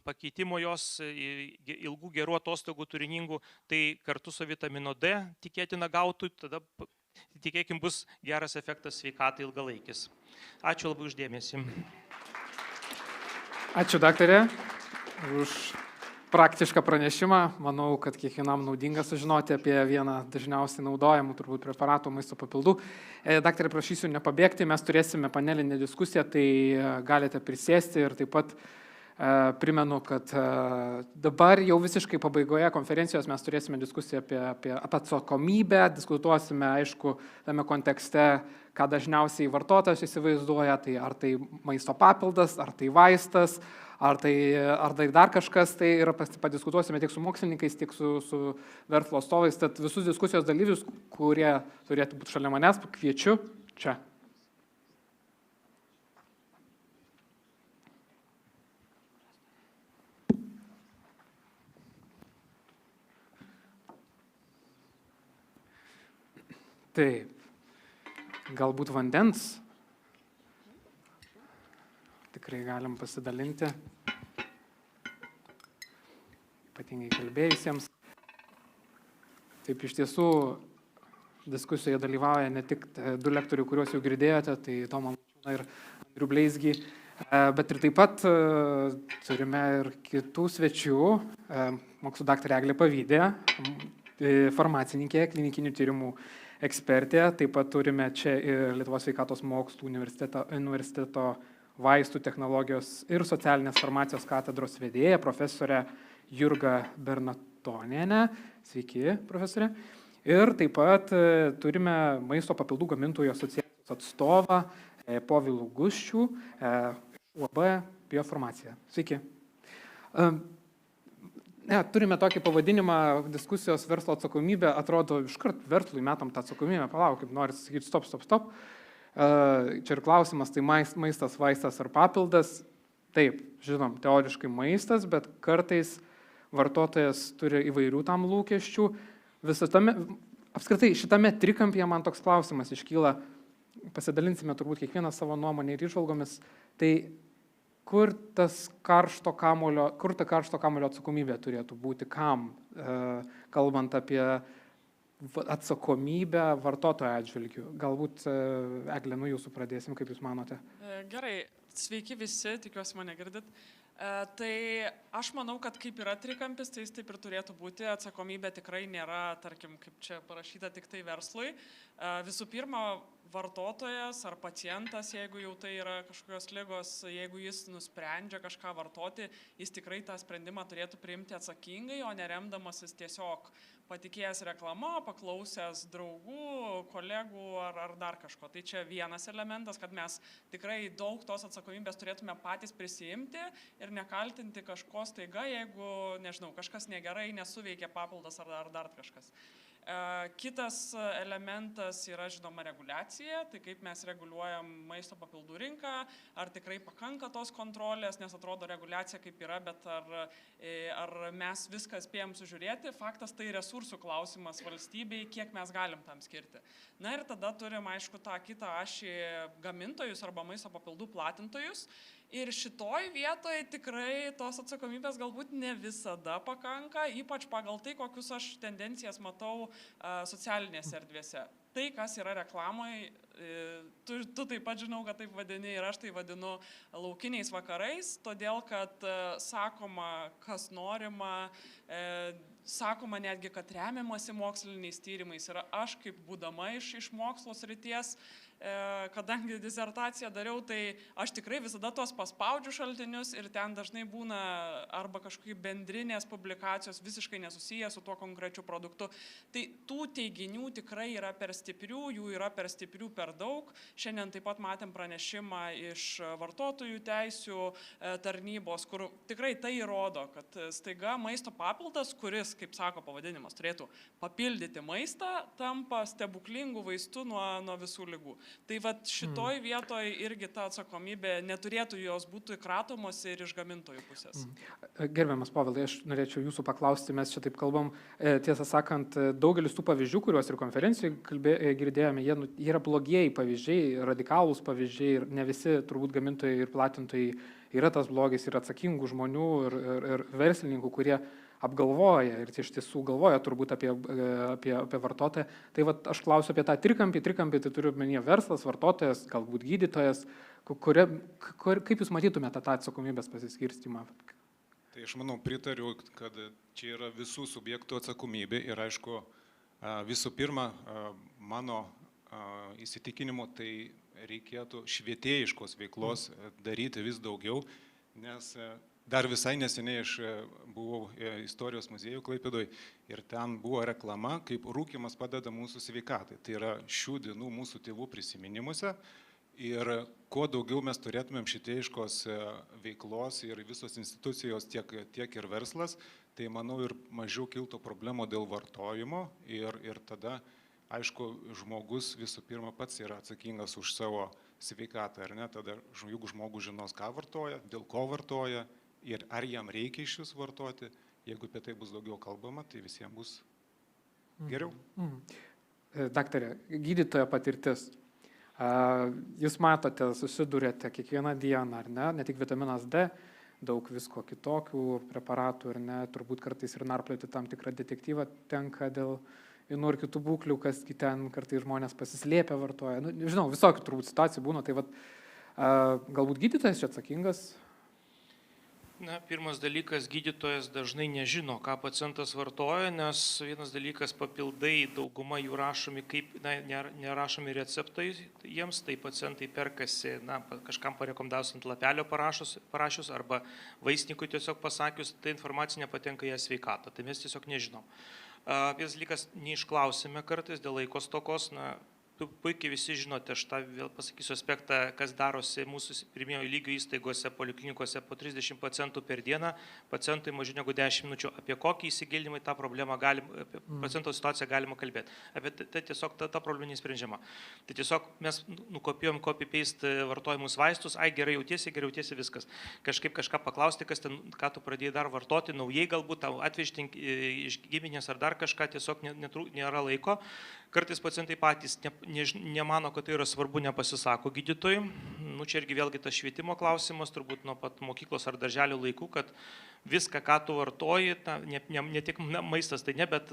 pakeitimo jos, ilgų gerų atostogų turiningų, tai kartu su vitamino D tikėtina gautų, tada tikėkim bus geras efektas sveikatai ilgalaikis. Ačiū labai uždėmesį. Ačiū, daktarė, už praktišką pranešimą. Manau, kad kiekvienam naudinga sužinoti apie vieną dažniausiai naudojamų turbūt preparatų maisto papildų. Daktarė, prašysiu nepabėgti, mes turėsime panelinę diskusiją, tai galite prisėsti ir taip pat primenu, kad dabar jau visiškai pabaigoje konferencijos mes turėsime diskusiją apie atsakomybę, diskutuosime, aišku, tame kontekste, ką dažniausiai vartotojas įsivaizduoja, tai ar tai maisto papildas, ar tai vaistas, ar tai dar kažkas, tai ir padiskutuosime tiek su mokslininkais, tiek su verslo atstovais, tad visus diskusijos dalyvius, kurie turėtų būti šalia manęs, kviečiu čia. Taip, galbūt vandens. Tikrai galim pasidalinti, ypatingai kalbėjusiems. Taip, iš tiesų, diskusijoje dalyvauja ne tik du lektorių, kuriuos jau girdėjote, tai Tomą ir Andrių Bleizgį, bet ir taip pat turime ir kitų svečių, mokslų daktarė Eglė Pavydė, farmacininkė, klinikinių tyrimų ekspertė, taip pat turime čia ir Lietuvos sveikatos mokslų universiteto vaistų technologijos ir socialinės farmacijos katedros vedėja, profesorė Jurga Bernatonienė. Sveiki, profesorė. Ir taip pat turime maisto papildų gamintojų asociacijos atstovą Povilų Guščių, UAB Biofarmacija. Sveiki. Turime tokį pavadinimą diskusijos verslo atsakomybė, atrodo iškart verslui metam tą atsakomybę, palauk, kaip nori sakyti stop. Čia ir klausimas, tai maistas, vaistas ar papildas. Taip, žinom, teoriškai maistas, bet kartais vartotojas turi įvairių tam lūkesčių. Apskritai, šitame trikampyje man toks klausimas iškyla, pasidalinsime turbūt kiekvieną savo nuomonę ir įžvalgomis, tai kur ta karšto kamulio atsakomybė turėtų būti, kam, kalbant apie atsakomybę vartotojo atžvilgių. Galbūt, Eglė, nuo jūsų pradėsim, kaip jūs manote? Gerai, sveiki visi, tikiuosi mane girdit. Tai aš manau, kad kaip yra trikampis, tai jis taip ir turėtų būti. Atsakomybė tikrai nėra, tarkim, kaip čia parašyta, tik tai verslui. Visų pirma, vartotojas ar pacientas, jeigu jau tai yra kažkokios ligos, jeigu jis nusprendžia kažką vartoti, jis tikrai tą sprendimą turėtų priimti atsakingai, o neremdamasis tiesiog patikėjęs reklama, paklausęs draugų, kolegų ar dar kažko. Tai čia vienas elementas, kad mes tikrai daug tos atsakomybės turėtume patys prisiimti ir nekaltinti kažko staiga, jeigu, nežinau, kažkas negerai, nesuveikia papildas ar dar kažkas. Kitas elementas yra, žinoma, reguliacija, tai kaip mes reguliuojam maisto papildų rinką, ar tikrai pakanka tos kontrolės, nes atrodo reguliacija kaip yra, bet ar mes viską spėjom sužiūrėti. Faktas tai resursų klausimas valstybei, kiek mes galim tam skirti. Na ir tada turim, aišku, tą kitą ašį gamintojus arba maisto papildų platintojus. Ir šitoj vietoje tikrai tos atsakomybės galbūt ne visada pakanka, ypač pagal tai, kokius aš tendencijas matau socialinėse erdvėse. Tai, kas yra reklamoje, tu taip pat žinau, kad taip vadini ir aš tai vadinu laukiniais vakarais, todėl kad sakoma, kas norima, sakoma netgi, kad remiamasi moksliniais tyrimais. Ir aš kaip būdama iš mokslo srities, kadangi disertaciją dariau, tai aš tikrai visada tos paspaudžiu šaltinius ir ten dažnai būna arba kažkokie bendrinės publikacijos visiškai nesusiję su tuo konkrečiu produktu. Tai tų teiginių tikrai yra per stiprių, jų yra per stiprių per daug. Šiandien taip pat matėm pranešimą iš vartotojų teisių tarnybos, kur tikrai tai įrodo, kad staiga maisto papildas, kuris, kaip sako pavadinimas, turėtų papildyti maistą, tampa stebuklingų vaistų nuo visų ligų. Tai vat šitoj vietoj irgi ta atsakomybė neturėtų jos būti kratomos ir iš gamintojų pusės. Gerbiamas Povilai, aš norėčiau jūsų paklausti, mes čia taip kalbam, tiesą sakant, daugelis tų pavyzdžių, kuriuos ir konferencijoje girdėjome, jie yra blogieji pavyzdžiai, radikalūs pavyzdžiai ir ne visi turbūt gamintojai ir platintojai yra tas blogis ir atsakingų žmonių ir verslininkų, kurie apgalvoja ir iš tiesų galvoja turbūt apie vartotoją. Tai vat, aš klausiu apie tą trikampį, tai turiu menyje verslas, vartotojas, galbūt gydytojas. Kaip jūs matytumėte tą atsakomybės pasiskirstimą? Tai aš manau, pritariu, kad čia yra visų subjektų atsakomybė ir aišku, visų pirma, mano įsitikinimu, tai reikėtų švietėjiškos veiklos daryti vis daugiau, nes dar visai neseniai aš buvau istorijos muziejų Klaipėdoje ir ten buvo reklama, kaip rūkymas padeda mūsų sveikatai. Tai yra šių dienų mūsų tėvų prisiminimuose ir kuo daugiau mes turėtumėm šitėjiškos veiklos ir visos institucijos tiek ir verslas, tai manau ir mažiau kiltų problemų dėl vartojimo ir tada, aišku, žmogus visų pirma pats yra atsakingas už savo sveikatą, ar ne? Tada jeigu žmogus žinos, ką vartoja, dėl ko vartoja, ir ar jam reikia iš jūsų vartoti, jeigu apie tai bus daugiau kalbama, tai visiems bus geriau. Daktarė, gydytojo patirtis. Jūs matote, susidurėte kiekvieną dieną, ar ne? Ne tik vitaminas D, daug visko kitokių preparatų, ar ne? Turbūt kartais ir narplioti tam tikrą detektyvą tenka dėl vienų ir kitų būklių, kas ten kartais žmonės pasislėpia vartoja. Žinau, visokių turbūt situacijų būna, tai galbūt gydytojas čia atsakingas? Na, pirmas dalykas, gydytojas dažnai nežino, ką pacientas vartoja, nes vienas dalykas, papildai, dauguma jų rašomi, nerašomi receptai jiems, tai pacientai perkasi, kažkam parekomendavus ant lapelio parašius arba vaistininkui tiesiog pasakius, tai informacija nepatenka į sveikatą, tai mes tiesiog nežinom. Vienas dalykas, neišklausime kartais dėl laiko stokos, puikiai visi žinote, aš tą vėl pasakysiu aspektą, kas darosi mūsų pirmiejo lygio įstaigose, poliklinikose po 30 pacientų per dieną, pacientui mažiau negu 10 minučių, apie kokį įsigilinimą į tą problemą apie paciento situaciją galima kalbėti. Apie tai tiesiog ta problema nesprendžiama. Tai tiesiog mes nukopijom copy-paste vartojimus vaistus, gerai jautiesi viskas. Kažkaip kažką paklausti, ką tu pradėjai dar vartoti, naujai galbūt tau atvežti iš giminės ar dar kažką, tiesiog nėra laiko. Kartais pacientai patys nemano, kad tai yra svarbu, nepasisako gydytojui. Čia irgi vėlgi tas švietimo klausimas, turbūt nuo pat mokyklos ar darželio laikų, kad viską, ką tu vartoji, ne tik maistas, tai ne, bet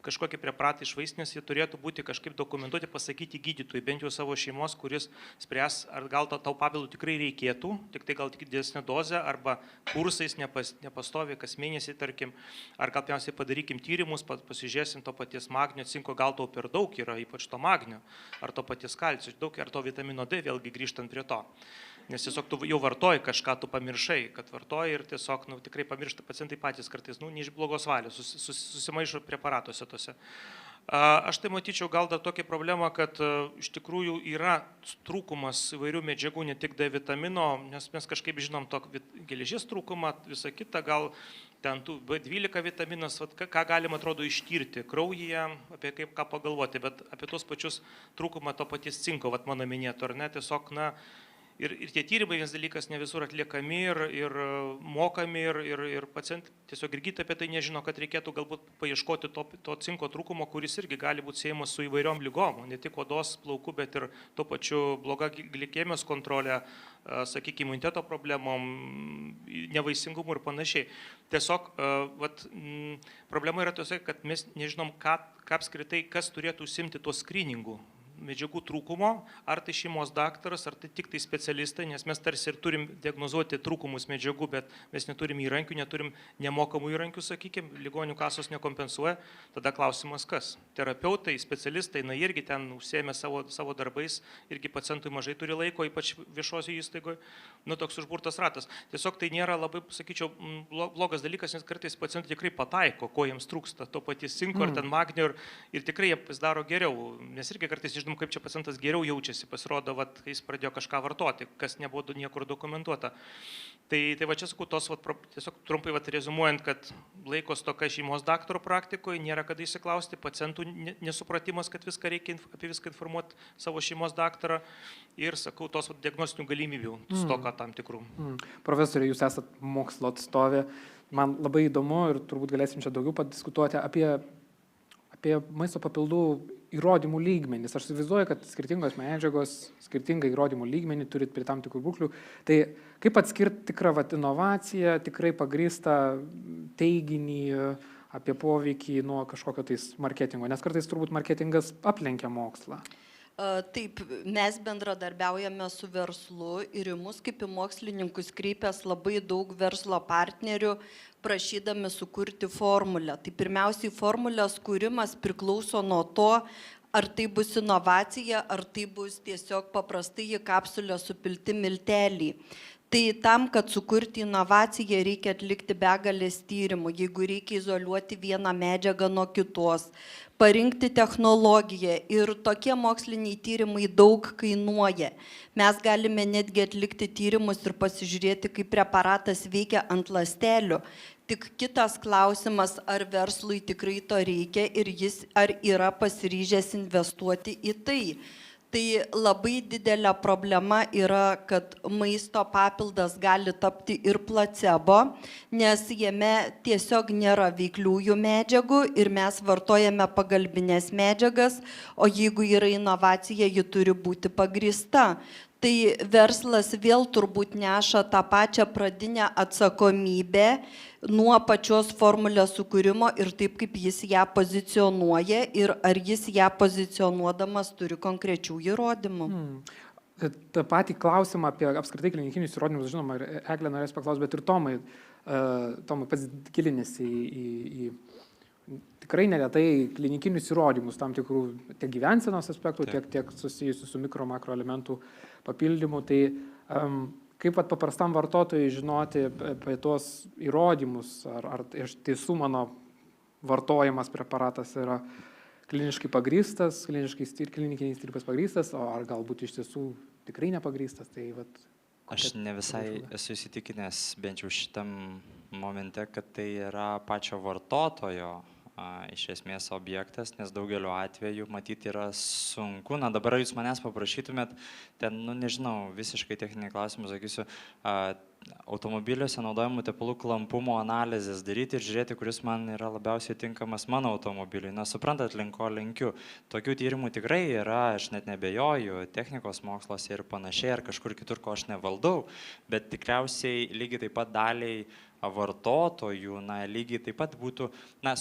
kažkokie preparatai iš vaistinės, jie turėtų būti kažkaip dokumentuoti, pasakyti gydytojui, bent jau savo šeimos, kuris spręs, ar gal tau papildų tikrai reikėtų, tik didesnė dozė, arba kursais nepastovi kas mėnesį, tarkim, ar gal pirmiausiai padarykim tyrimus, pasižiūrėsim to paties magnio, cinko, gal tau per daug yra, ypač to magnio, ar to paties kalcio, daug, ar to vitamino D, vėlgi grįžtant prie to. Nes tiesiog tu jau vartoji kažką, tu pamiršai, kad vartoji ir tiesiog tikrai pamiršta pacientai patys kartais, ne iš blogos valios, susimaišo preparatuose tose. Aš tai matyčiau gal dar tokią problemą, kad iš tikrųjų yra trūkumas įvairių medžiagų, ne tik D vitamino, nes mes kažkaip žinom tokį geležies trūkumą, visą kitą, gal ten tų B12 vitaminas, ką galima atrodo ištirti kraujyje, apie kaip ką pagalvoti, bet apie tos pačius trūkumą to paties cinko, mano minėto, ar ne, tiesiog, ir tie tyrimai vienas dalykas ne visur atliekami ir mokami ir pacientai tiesiog ir gydytojai apie tai nežino, kad reikėtų galbūt paieškoti to cinko trūkumo, kuris irgi gali būti siejamas su įvairiom lygom, ne tik odos, plaukų, bet ir tuo pačiu bloga glikemijos kontrolė, sakykime, imuniteto problemom, nevaisingumu ir panašiai. Tiesiog problema yra tiesiog, kad mes nežinom, ką apskritai, kas turėtų užsiimti tuo skryningu medžiagų trūkumo, ar tai šeimos daktaras, ar tai tik tai specialistai, nes mes tarsi ir turim diagnozuoti trūkumus medžiagų, bet mes neturim įrankių, neturim nemokamų įrankių, sakykime, ligonių kasos nekompensuoja, tada klausimas kas? Terapeutai, specialistai, irgi ten užsiėmė savo darbais, irgi pacientui mažai turi laiko, ypač viešosios įstaigoje, toks užburtas ratas. Tiesiog tai nėra labai, sakyčiau, blogas dalykas, nes kartais pacientai tikrai pataiko, ko jiems trūksta, to paties cinko ar ten magnio ir tikrai jie pasidaro geriau, nes irgi kartais kaip čia pacientas geriau jaučiasi, pasirodo, kai jis pradėjo kažką vartoti, kas nebuvo niekur dokumentuota. Tai čia sakau, tiesiog trumpai rezumuojant, kad laiko stoka šeimos daktaro praktikoje, nėra kada įsiklausti, pacientų nesupratimas, kad reikia apie viską informuoti savo šeimos daktarą ir, sakau, tos diagnostinių galimybių stoka tam tikrų. Profesorė, jūs esat mokslo atstovė, man labai įdomu ir turbūt galėsim čia daugiau padiskutuoti apie maisto papildų įrodymų lygmenis. Aš įsivaizduoju, kad skirtingos medžiagos, skirtingą įrodymų lygmenį turit prie tam tikrų būklių. Tai kaip atskirti tikrą inovaciją, tikrai pagrįstą teiginį apie poveikį nuo kažkokio tais marketingo, nes kartais turbūt marketingas aplenkia mokslą. Taip, mes bendradarbiaujame su verslu ir į mus kaip į mokslininkus kreipęs labai daug verslo partnerių, prašydami sukurti formulę. Tai pirmiausiai formulės kūrimas priklauso nuo to, ar tai bus inovacija, ar tai bus tiesiog paprastai į kapsulę supilti milteliai. Tai tam, kad sukurti inovaciją, reikia atlikti begalės tyrimų, jeigu reikia izoliuoti vieną medžiagą nuo kitos, parinkti technologiją ir tokie moksliniai tyrimai daug kainuoja. Mes galime netgi atlikti tyrimus ir pasižiūrėti, kaip preparatas veikia ant ląstelių. Tik kitas klausimas, ar verslui tikrai to reikia ir jis ar yra pasiryžęs investuoti į tai. Tai labai didelė problema yra, kad maisto papildas gali tapti ir placebo, nes jame tiesiog nėra veikliųjų medžiagų ir mes vartojame pagalbinės medžiagas, o jeigu yra inovacija, ji turi būti pagrįsta. Tai verslas vėl turbūt neša tą pačią pradinę atsakomybę nuo pačios formulės sukūrimo ir taip, kaip jis ją pozicionuoja ir ar jis ją pozicionuodamas turi konkrečių įrodymų. Ta patį klausimą apie apskritai klinikinius įrodymus, žinoma, Eglė norės paklausti, bet ir Tomai pats gilinėsi į tikrai neretai klinikinius įrodymus, tam tikrų tiek gyvensenos aspektų, tiek susijusių su mikro makro elementų papildymu. Tai kaip paprastam vartotojui žinoti apie tuos įrodymus, ar iš tiesų mano vartojamas preparatas yra kliniškai pagrįstas, klinikiniais tyrimais pagrįstas, o ar galbūt iš tiesų tikrai nepagrįstas. Tai aš ne visai esu įsitikinęs, bent jau šitam momente, kad tai yra pačio vartotojo iš esmės objektas, nes daugeliu atveju matyti yra sunku. Dabar jūs manęs paprašytumėt, nežinau, visiškai techninį klausimą, sakysiu, automobiliuose naudojamų tepalų klampumo analizės daryti ir žiūrėti, kuris man yra labiausiai tinkamas mano automobiliui. Suprantat, link ko lenkiu. Tokių tyrimų tikrai yra, aš net nebejoju, technikos moksluose ir panašiai, ar kažkur kitur, ko aš nevaldau, bet tikriausiai lygiai taip pat daliai vartotojų, lygiai taip pat būtų,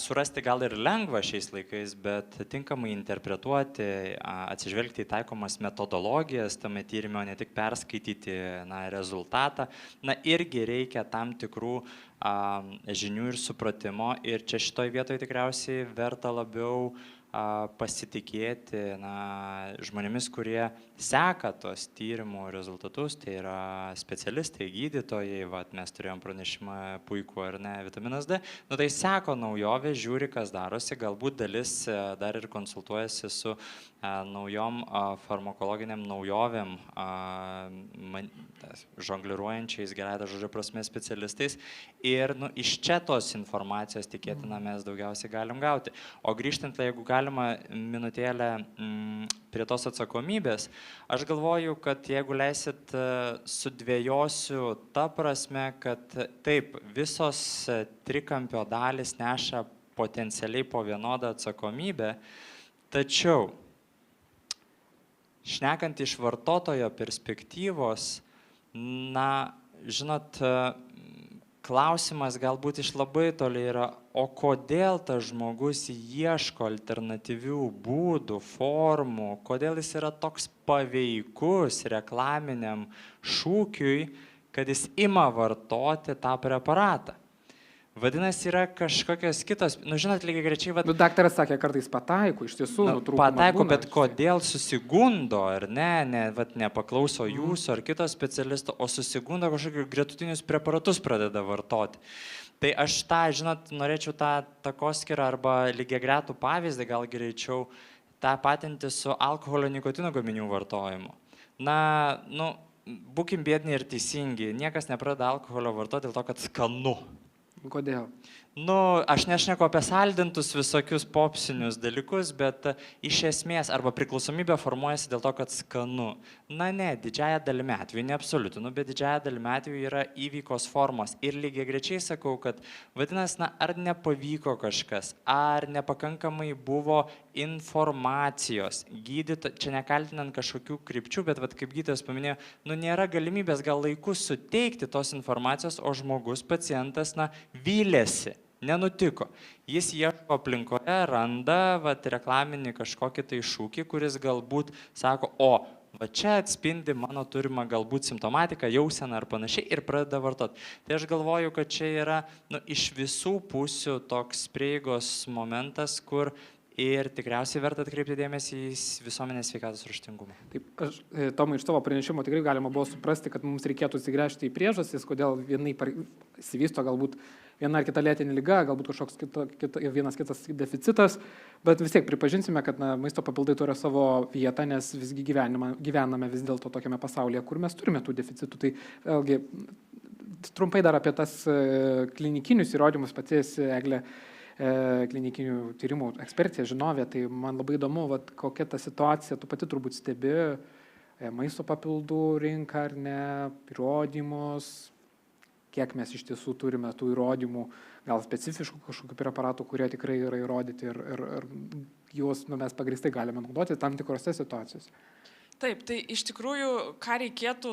surasti gal ir lengva šiais laikais, bet tinkamai interpretuoti, atsižvelgti į taikomas metodologijas tame tyrime, ne tik perskaityti rezultatą, irgi reikia tam tikrų žinių ir supratimo ir čia šitoj vietoje tikriausiai verta labiau pasitikėti žmonėmis, kurie seka tos tyrimų rezultatus, tai yra specialistai, gydytojai, mes turėjom pranešimą puikų ar ne, vitaminas D, tai seko naujovė, žiūri, kas darosi, galbūt dalis dar ir konsultuojasi su naujom farmakologiniam naujovėm, žongliruojančiais, gerąją žodžio prasme, specialistais ir iš čia tos informacijos tikėtina mes daugiausiai galim gauti. O grįžtant, jeigu galima minutėlę prie tos atsakomybės, aš galvoju, kad jeigu leisit, sudvėjosiu ta prasme, kad taip, visos trikampio dalis neša potencialiai po vienodą atsakomybę, tačiau šnekant iš vartotojo perspektyvos, žinot, klausimas galbūt iš labai toli yra, o kodėl tas žmogus ieško alternatyvių būdų, formų, kodėl jis yra toks paveikus reklaminiam šūkiui, kad jis ima vartoti tą preparatą. Vadinasi, yra kažkokios kitos, žinot, lygiai grečiai... Daktaras sakė, kartais pataiko, iš tiesų, pataiko, bet kodėl susigundo, ar nepaklauso jūsų ar kito specialisto, o susigundo kažkokius gretutinius preparatus pradeda vartoti. Tai aš žinot, norėčiau tą takoskyrą arba lygiai gretų pavyzdį, gal greičiau tą patinti su alkoholio nikotino gaminių vartojimu. Būkim biedni ir teisingi, niekas nepradeda alkoholio vartoti dėl to, kad skanu. Kodėl? Aš nešneku apie saldintus visokius popsinius dalykus, bet iš esmės arba priklausomybė formuojasi dėl to, kad skanu. Ne, didžiąją dalimi atveju, ne absoliutinu, bet didžiąją dalimi atveju yra įvykos formos. Ir lygiai grečiai sakau, kad vadinasi, ar nepavyko kažkas, ar nepakankamai buvo informacijos. Čia nekaltinant kažkokių krypčių, bet kaip gydytojas paminėjo, nėra galimybės gal laiku suteikti tos informacijos, o žmogus, pacientas, vylėsi. Nenutiko. Jis ieško aplinkoje, randa reklaminį kažkokį tai šūkį, kuris galbūt sako, čia atspindi mano turimą galbūt simptomatiką, jauseną ar panašiai ir pradeda vartoti. Tai aš galvoju, kad čia yra iš visų pusių toks prieigos momentas, kur ir tikriausiai verta atkreipti dėmesį į visuomenės sveikatos raštingumą. Taip, Tomai, iš tavo pranešimo tikrai galima buvo suprasti, kad mums reikėtų atsigręžti į priežastis, kodėl vienai įsivysto galbūt viena ar kita lėtinė liga, galbūt kažkoks vienas kitas deficitas, bet vis tiek pripažinsime, kad maisto papildai turi savo vietą, nes visgi gyvename vis dėlto tokiame pasaulyje, kur mes turime tų deficitų. Tai vėlgi, trumpai dar apie tas klinikinius įrodymus, pati esi, Eglė, klinikinių tyrimų ekspertė, žinovė, tai man labai įdomu, kokia ta situacija, tu pati turbūt stebi maisto papildų rinką ar ne, įrodymus, kiek mes iš tiesų turime tų įrodymų, gal specifiškų kažkokių preparatų, kurie tikrai yra įrodyti ir juos mes pagrįstai galime naudoti tam tikrose situacijose. Taip, tai iš tikrųjų,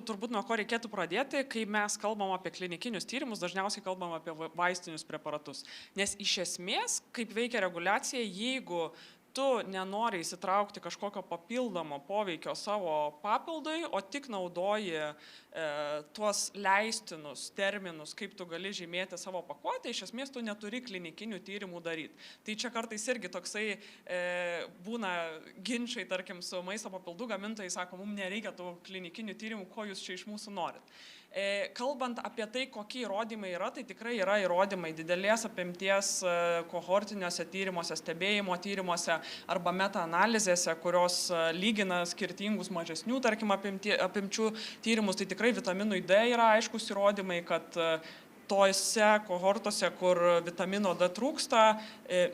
turbūt nuo ko reikėtų pradėti, kai mes kalbam apie klinikinius tyrimus, dažniausiai kalbam apie vaistinius preparatus. Nes iš esmės, kaip veikia reguliacija, jeigu tu nenori įsitraukti kažkokio papildomo poveikio savo papildui, o tik naudoji tuos leistinus terminus, kaip tu gali žymėti savo pakuotę, iš esmės tu neturi klinikinių tyrimų daryti. Tai čia kartais irgi toksai būna ginčai, tarkim, su maisto papildų gamintojai, sako, mums nereikia tų klinikinių tyrimų, ko jūs čia iš mūsų norit. Kalbant apie tai, kokie įrodymai yra, tai tikrai yra įrodymai didelės apimties kohortiniuose tyrimuose, stebėjimo tyrimuose arba metaanalizėse, kurios lygina skirtingus mažesnių, tarkim, apimčių tyrimus. Tai tikrai vitaminui D yra aiškus įrodymai, kad tose kohortose, kur vitamino D trūksta,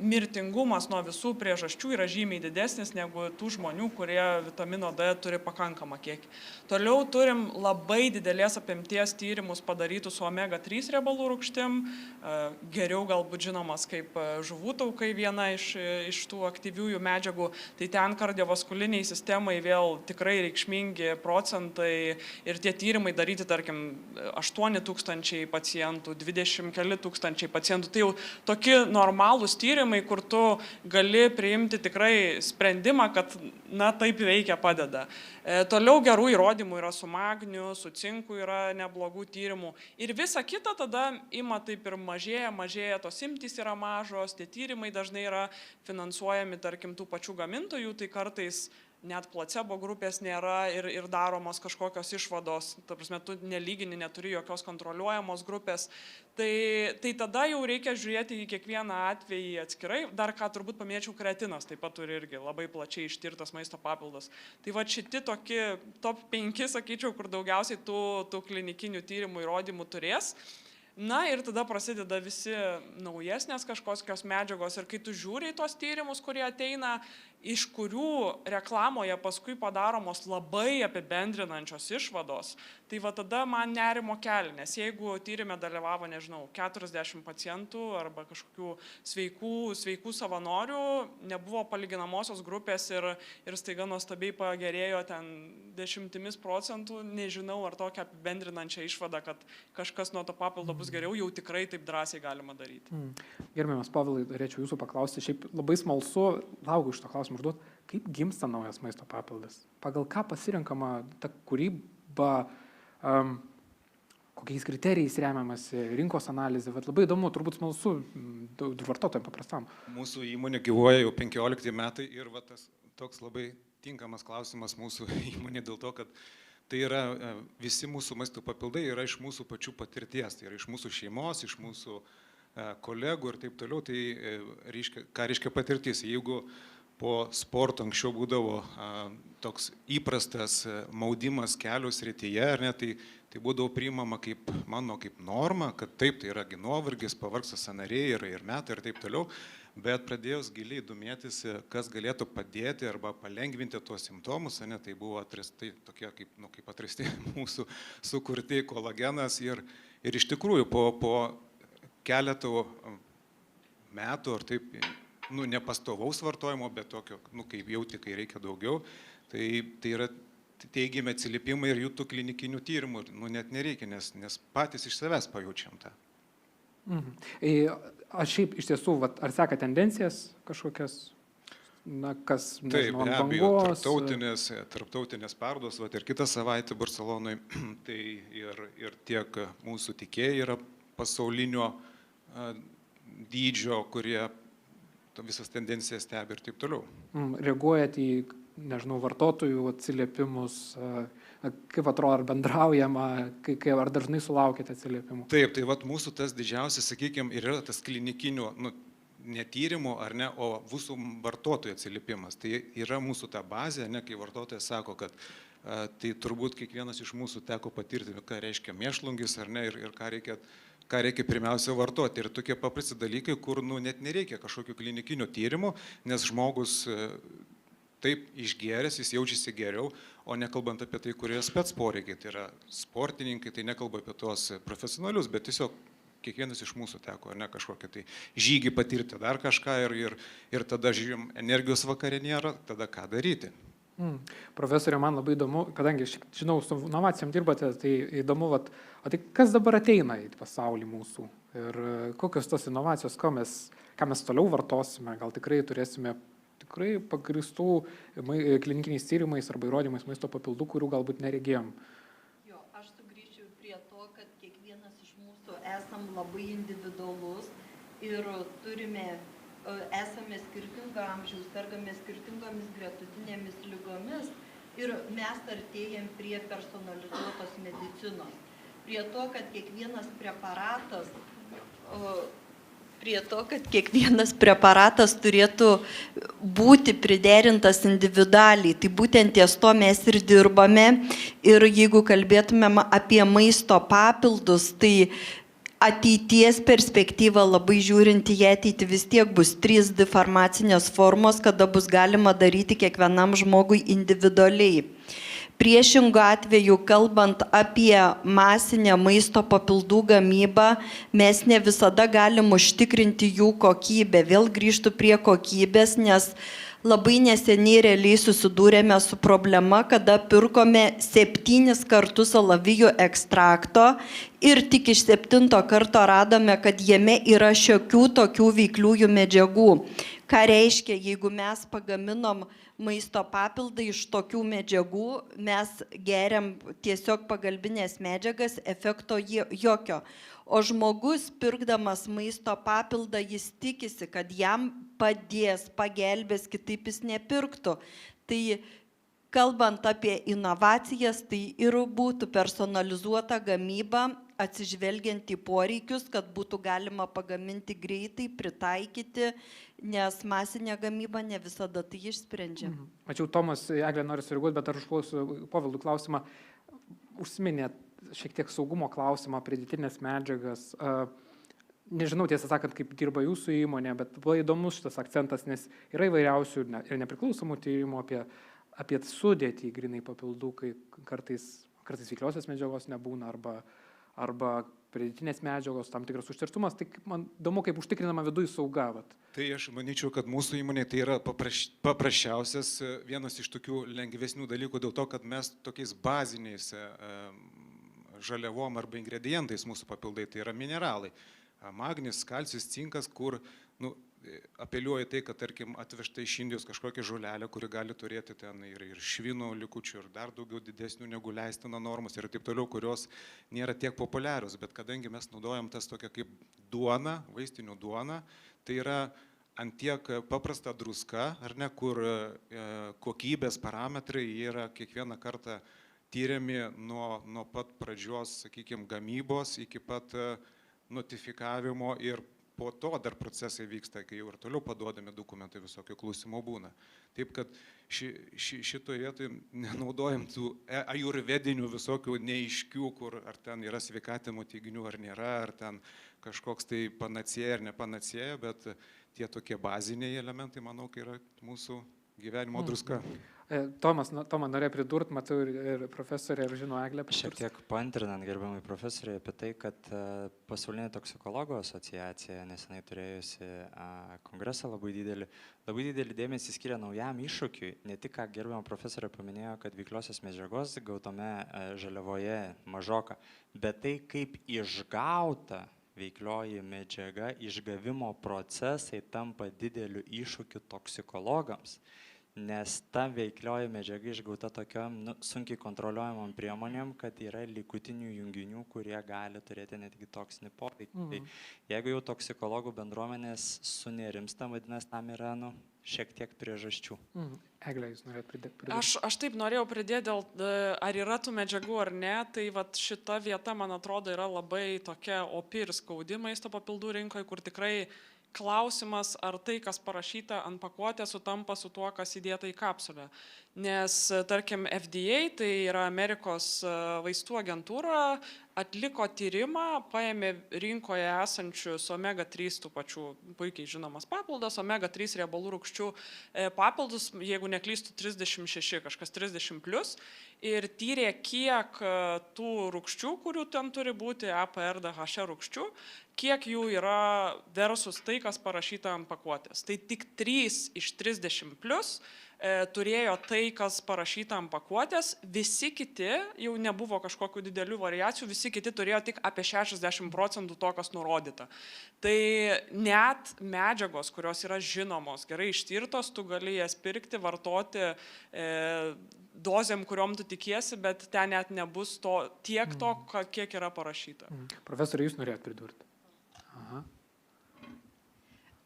mirtingumas nuo visų priežasčių yra žymiai didesnis negu tų žmonių, kurie vitamino D turi pakankamą kiekį. Toliau turim labai didelės apimties tyrimus padarytus su omega-3 riebalų rūgštim, geriau galbūt žinomas kaip žuvų taukai, viena iš tų aktyviųjų medžiagų, tai ten kardiovaskuliniai sistemai vėl tikrai reikšmingi procentai ir tie tyrimai daryti, tarkim, 8 000 pacientų pacientų, 20 keli tūkstančiai pacientų. Tai jau tokie normalūs tyrimai, kur tu gali priimti tikrai sprendimą, kad na taip veikia, padeda. Toliau gerų įrodymų yra su magniu, su cinku yra neblogų tyrimų. Ir visa kita tada ima taip ir mažėja, tos imtys yra mažos, tie tyrimai dažnai yra finansuojami, tarkim, tų pačių gamintojų, tai kartais net placebo grupės nėra ir daromos kažkokios išvados, ta prasme, tu nelygini, neturi jokios kontroliuojamos grupės, tai tada jau reikia žiūrėti į kiekvieną atvejį atskirai. Dar ką turbūt paminėčiau, kreatinas taip pat turi irgi labai plačiai ištirtas maisto papildas. Tai va šitie tokie top 5, sakyčiau, kur daugiausiai tų klinikinių tyrimų įrodymų turės. Na ir tada prasideda visi naujesnės kažkokios medžiagos ir kai tu žiūri į tos tyrimus, kurie ateina, iš kurių reklamoje paskui padaromos labai apibendrinančios išvados, tai va tada man nerimo kelia, nes jeigu tyrime dalyvavo, nežinau, 40 pacientų arba kažkokių sveikų savanorių, nebuvo palyginamosios grupės ir staiga nuostabiai pagerėjo ten 10%, nežinau, ar tokią apibendrinančią išvadą, kad kažkas nuo to papildo bus geriau, jau tikrai taip drąsiai galima daryti. Gerbiamas Povilai, norėčiau jūsų paklausti, šiaip labai smalsu, laukiu iš to klausimą užduoti, kaip gimsta naujas maisto papildas? Pagal ką pasirenkama ta kūryba, kokiais kriterijais remiamasi, rinkos analizė? Vat labai įdomu, turbūt smalsu vartotojams paprastam. Mūsų įmonė gyvuoja jau 15 metai ir va, tas toks labai tinkamas klausimas mūsų įmonė dėl to, kad tai yra visi mūsų maisto papildai yra iš mūsų pačių patirties, tai yra iš mūsų šeimos, iš mūsų kolegų ir taip toliau. Tai ką reiškia patirtis? Jeigu po sporto anksčiau būdavo toks įprastas maudimas kelių srityje, ar ne, tai būdavo priimama kaip norma, kad taip, tai yra nuovargis, pavargsta sąnariai ir metai ir taip toliau, bet pradėjus giliai domėtis, kas galėtų padėti arba palengvinti tuos simptomus, ne, tai buvo atrasti tokie kaip atrasti mūsų sukurti kolagenas ir iš tikrųjų po keletų metų ar taip, nepastovaus vartojimo, bet tokio, kaip jauti, kai reikia daugiau, tai yra teigiami atsiliepimai ir jų tų klinikinių tyrimų, net nereikia, nes patys iš savęs pajaučiam tą. Aš šiaip iš tiesų, ar seka tendencijas kažkokias, kas, nežinau, ant bangos? Taip, tarptautinės parodos, ir kitą savaitę Barcelonoje, tai ir tiek mūsų tikėjai yra pasaulinio dydžio, kurie visas tendencijas stebi ir taip toliau. Reaguojat į, nežinau, vartotojų atsiliepimus, kaip atrodo, ar bendraujama, ar dažnai sulaukėte atsiliepimų? Taip, tai mūsų tas didžiausias, sakykime, ir yra tas klinikinių, ne tyrimų, ar ne, o mūsų vartotojų atsiliepimas. Tai yra mūsų ta bazė, ne, kai vartotojas sako, kad tai turbūt kiekvienas iš mūsų teko patirti, ką reiškia mėšlungis, ar ne, ir ką reikia pirmiausia vartoti. Ir tokie paprasti dalykai, kur net nereikia kažkokių klinikinių tyrimų, nes žmogus taip išgėręs, jis jaučiasi geriau, o nekalbant apie tai, kurie spec poreikiai, tai yra sportininkai, tai nekalba apie tuos profesionalius, bet tiesiog kiekvienas iš mūsų teko, ne kažkokią tai žygį patirti dar kažką ir tada žiūrim, energijos vakare nėra, tada ką daryti. Profesorė, man labai įdomu, kadangi, žinau, su inovacijom dirbate, tai įdomu, o tai kas dabar ateina į pasaulį mūsų ir kokios tos inovacijos, ką mes toliau vartosime, gal tikrai turėsime pagristų klinikiniais tyrimais arba įrodymais maisto papildų, kurių galbūt neregėjom. Aš sugrįšiu prie to, kad kiekvienas iš mūsų esam labai individualus ir esame skirtingo amžiaus, sergame skirtingomis gretutinėmis lygomis ir mes artėjam prie personalizuotos medicinos. Prie to, kad kiekvienas preparatas turėtų būti priderintas individualiai. Tai būtent ties to mes ir dirbame. Ir jeigu kalbėtumėm apie maisto papildus, tai ateities perspektyva, labai žiūrint į ateitį, vis tiek bus 3D farmacinės formos, kada bus galima daryti kiekvienam žmogui individualiai. Priešingu atveju, kalbant apie masinę maisto papildų gamybą, mes ne visada galim užtikrinti jų kokybę. Vėl grįžtu prie kokybės, nes Labai neseniai realiai susidūrėme su problema, kada pirkome 7 kartus alavijų ekstrakto ir tik iš 7 karto radome, kad jame yra šiokių tokių veikliųjų medžiagų. Ką reiškia, jeigu mes pagaminom maisto papildą iš tokių medžiagų, mes geriam tiesiog pagalbinės medžiagas, efekto jokio. O žmogus, pirkdamas maisto papildą, jis tikisi, kad jam padės, pagelbės, kitaip jis nepirktų. Tai kalbant apie inovacijas, tai ir būtų personalizuota gamyba, atsižvelgiant į poreikius, kad būtų galima pagaminti greitai, pritaikyti, nes masinė gamyba ne visada tai išsprendžia. Mačiau, Tomas, Eglė nori sureaguoti, bet aš užklausiu Povildų klausimą. Užsiminėt šiek tiek saugumo klausimą, pridėtinės medžiagas. Nežinau, tiesą sakant, kaip dirba jūsų įmonė, bet buvo įdomus šitas akcentas, nes yra įvairiausių ir nepriklausomų tyrimų apie sudėtį grinai papildų, kai kartais veikliosios medžiagos nebūna arba pridėtinės medžiagos, tam tikras užterštumas. Tai man įdomu, kaip užtikrinama viduj sauga. Tai aš manyčiau, kad mūsų įmonė tai yra paprasčiausias, vienas iš tokių lengvesnių dalykų dėl to, kad mes tokiais baziniais žaliavom arba ingredientais mūsų papildai, tai yra mineralai. Magnis, kalcis, cinkas, kur apeliuoja tai, kad, tarkim, atvežta iš Indijos kažkokią žolelę, kuri gali turėti ten ir švino likučių, ir dar daugiau didesnių negu leistina normos ir taip toliau, kurios nėra tiek populiarios. Bet kadangi mes naudojam tas tokia kaip duona, vaistinių duona, tai yra ant tiek paprasta druska, ar ne, kur kokybės parametrai yra kiekvieną kartą tyriami nuo pat pradžios, sakykime, gamybos iki pat notifikavimo ir po to dar procesai vyksta, kai jau ir toliau paduodami dokumentai, visokių klausimų būna. Taip, kad šitoje vietoje nenaudojam tų ajurvedinių visokių neaiškių, kur ar ten yra sveikatinimo teiginių ar nėra, ar ten kažkoks tai panacėja ar nepanacėja, bet tie tokie baziniai elementai, manau, kai yra mūsų gyvenimo druska. Toma norėjo pridurti, matau ir profesorė, ir žino Eglė. Šiek tiek paantrinant gerbiamai profesoriai apie tai, kad Pasaulinė toksikologų asociacija nesenai turėjusi kongresą labai didelį dėmesį skiria naujam iššūkiui. Ne tik, ką gerbiama profesorė paminėjo, kad veikliosios medžiagos gautame žaliavoje mažoka, bet tai, kaip išgauta veiklioji medžiaga, išgavimo procesai tampa dideliu iššūkiu toksikologams. Nes ta veiklioji medžiaga išgauta tokiom sunkiai kontroliuojamom priemonėm, kad yra likutinių junginių, kurie gali turėti netgi toksinį poveikį. Tai jeigu jau toksikologų bendruomenės sunerimsta, vadinasi, tam yra šiek tiek priežasčių. Eglė, jūs norėt pridėti? Aš taip norėjau pridėti dėl, ar yra tų medžiagų ar ne, tai šita vieta, man atrodo, yra labai tokia opi ir skaudi maisto papildų rinkoje, kur tikrai klausimas, ar tai, kas parašyta ant pakuotės, sutampa su tuo, kas įdėta į kapsulę. Nes, tarkim, FDA, tai yra Amerikos vaistų agentūra, atliko tyrimą, paėmė rinkoje esančius omega-3 tų pačių puikiai žinomas papildas, omega-3 riebalų rūgščių papildus, jeigu neklystų 36, kažkas 30+, ir tyrė, kiek tų rūgščių, kurių ten turi būti, APR, DHA rūgščių, kiek jų yra versus tai, kas parašyta ant pakuotės. Tai tik 3 iš 30+ turėjo tai, kas parašyta ant pakuotės, visi kiti, jau nebuvo kažkokių didelių variacijų, visi kiti turėjo tik apie 60% to, kas nurodyta. Tai net medžiagos, kurios yra žinomos, gerai ištirtos, tu gali jas pirkti, vartoti dozėm, kuriuom tu tikiesi, bet ten net nebus tiek to, kiek yra parašyta. Profesorė, jūs norėjot pridurti? Aha.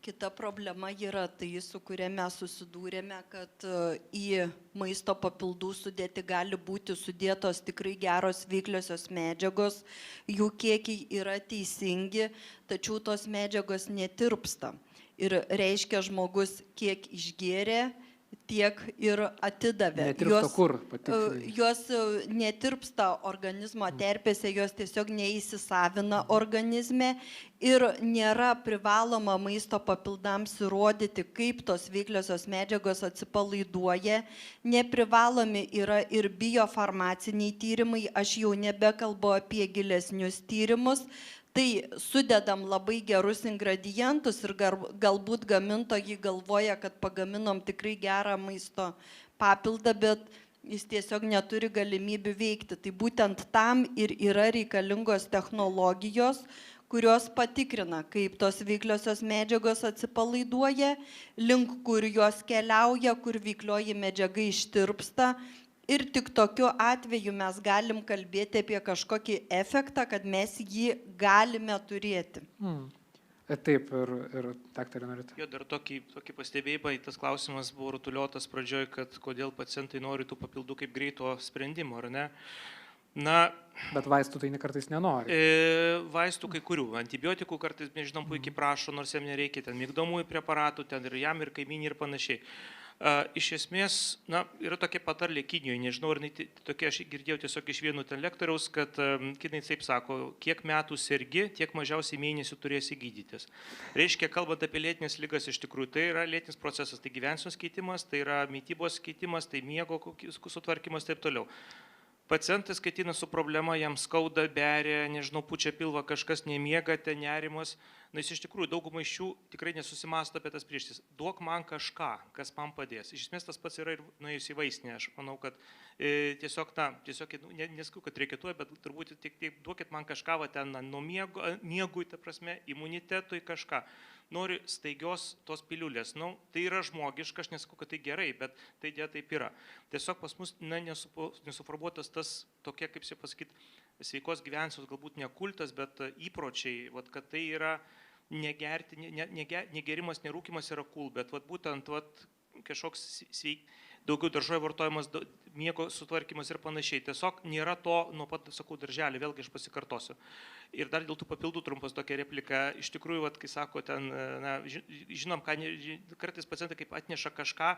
Kita problema yra tai, su kuria mes susidūrėme, kad į maisto papildų sudėtį gali būti sudėtos tikrai geros veikliosios medžiagos, jų kiekiai yra teisingi, tačiau tos medžiagos netirpsta. Ir reiškia, žmogus kiek išgėrė, tiek ir atidavė. Netirpsta kur, patiksliai. Jos netirpsta organizmo terpėse, jos tiesiog neįsisavina organizme ir nėra privaloma maisto papildams įrodyti, kaip tos veikliosios medžiagos atsipalaiduoja. Neprivalomi yra ir biofarmaciniai tyrimai, aš jau nebekalbu apie gilesnius tyrimus. Tai sudedam labai gerus ingredientus ir galbūt gamintojai galvoja, kad pagaminom tikrai gerą maisto papildą, bet jis tiesiog neturi galimybių veikti. Tai būtent tam ir yra reikalingos technologijos, kurios patikrina, kaip tos veikliosios medžiagos atsipalaiduoja, link kur jos keliauja, kur veiklioji medžiaga ištirpsta. Ir tik tokiu atveju mes galim kalbėti apie kažkokį efektą, kad mes jį galime turėti. Taip, ir daktarė norite. Jo, dar tokį pastebėjimą, tas klausimas buvo rutuliotas pradžioj, kad kodėl pacientai nori tų papildų kaip greito sprendimo, ar ne? Bet vaistų tai kartais nenori. Vaistų kai kurių. Antibiotikų kartais, nežinom, puikiai prašo, nors jam nereikia, ten migdomųjų preparatų, ten ir jam, ir kaimynį, ir panašiai. Iš esmės, yra tokia patarlė Kinijoje, nežinau, ar tokia aš girdėjau tiesiog iš vieno ten lektoriaus, kad kinai taip sako, kiek metų sergi, tiek mažiausiai mėnesių turėsi gydytis. Reiškia, kalbant apie lėtinės ligas, iš tikrųjų, tai yra lėtinis procesas, tai gyvensenos keitimas, tai yra mitybos keitimas, tai miego sutvarkymas, taip toliau. Pacientas ketina su problema, jam skauda, beria, nežinau, pučia pilvą, kažkas nemiega, ten nerimas. Jis iš tikrųjų daugumą iš jų tikrai nesusimasto apie tas priežastis. Duok man kažką, kas man padės. Iš esmės tas pats yra ir nuėjus į vaistinę. Aš manau, kad tiesiog neskau, kad reikėtų, bet turbūt tik duokit man kažką, va ten nuo miegui, ta prasme, imunitetui kažką. Nori staigios tos piliulės. Tai yra žmogiška, aš nesakau, kad tai gerai, bet tai taip yra. Tiesiog pas mus nesuformuotas tas tokia, kaip čia pasakyti, sveikos gyvensenos galbūt ne kultas, bet įpročiai, kad tai yra negerimas, nerūkimas yra cool, bet būtent kažkoks daugiau daržovių vartojimas, miego sutvarkymas ir panašiai. Tiesiog nėra to nuo pat, sakau, darželį, vėlgi aš pasikartosiu. Ir dar dėl tų papildų trumpas tokia replika. Iš tikrųjų, kai sako, ten, žinom, kartais pacientai kaip atneša kažką,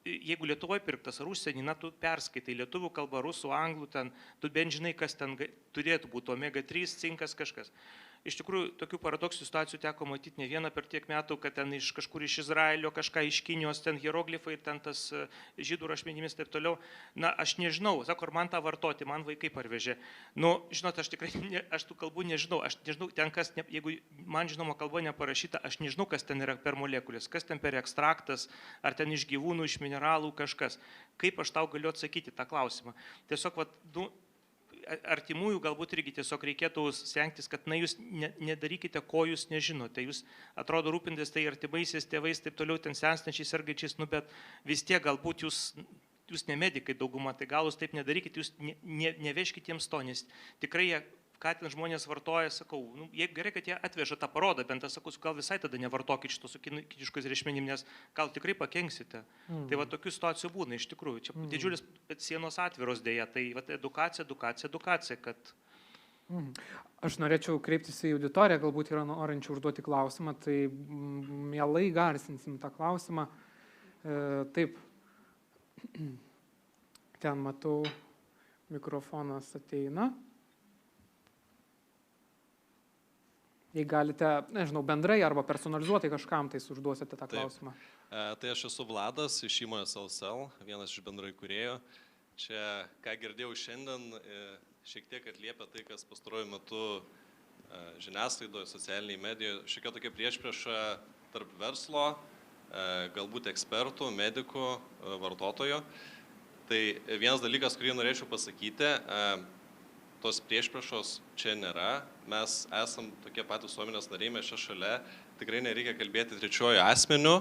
jeigu Lietuvoje pirktas ar užsienį, tu perskaitai lietuvių kalbą, rusų, anglų, ten, tu bent žinai, kas ten turėtų būti, omega 3, cinkas, kažkas. Iš tikrųjų, tokių paradoksų situacijų teko matyti ne vieną per tiek metų, kad ten kažkur iš Izraelio, kažką iš Kinijos, ten hieroglifai, ten tas žydų rašmenimis ir taip toliau. Aš nežinau, sako, ar man tą vartoti, man vaikai parvežė. Žinot, aš tikrai, aš tų kalbų nežinau, ten kas, jeigu man žinoma kalba neparašyta, aš nežinau, kas ten yra per molekulės, kas ten per ekstraktas, ar ten iš gyvūnų, iš mineralų kažkas. Kaip aš tau galiu atsakyti tą klausimą? Tiesiog, artimųjų galbūt irgi tiesiog reikėtų stengtis, kad jūs nedarykite, ko jūs nežinote. Jūs atrodo rūpintis tai artimaisiais tėvais, taip toliau, ten senstančiais, sergančiais, bet vis tiek galbūt jūs ne medikai dauguma, tai gal jūs taip nedarykite, jūs neveškite jiems to, nes tikrai ką ten žmonės vartoja, sakau, jeigu gerai, kad jie atveža tą parodą, bent aš sakau, gal visai tada nevartokit šito su kiniškais reikšmenim, nes gal tikrai pakenksite. Tai tokių situacijų būna iš tikrųjų. Čia didžiulis sienos atviros dėja, tai edukacija, kad... Aš norėčiau kreiptis į auditoriją, galbūt yra norinčių užduoti klausimą, tai mielai garsinsim tą klausimą. Taip, ten matau, mikrofonas ateina. Jei galite, nežinau, bendrai arba personalizuotai kažkam, tai užduosite tą klausimą. Tai aš esu Vladas iš įmonės LSL, vienas iš bendrai kūrėjų. Čia, ką girdėjau šiandien, šiek tiek atliepia tai, kas pastaruoju metu žiniasklaidoje, socialiniai medijoje, šiokia tokia priešprieša tarp verslo, galbūt ekspertų, medikų, vartotojo. Tai vienas dalykas, kurį norėčiau pasakyti, tos priešpriešos čia nėra, mes esam tokie patys visuomenės nariai, mes čia šalia, tikrai nereikia kalbėti trečiuoju asmeniu,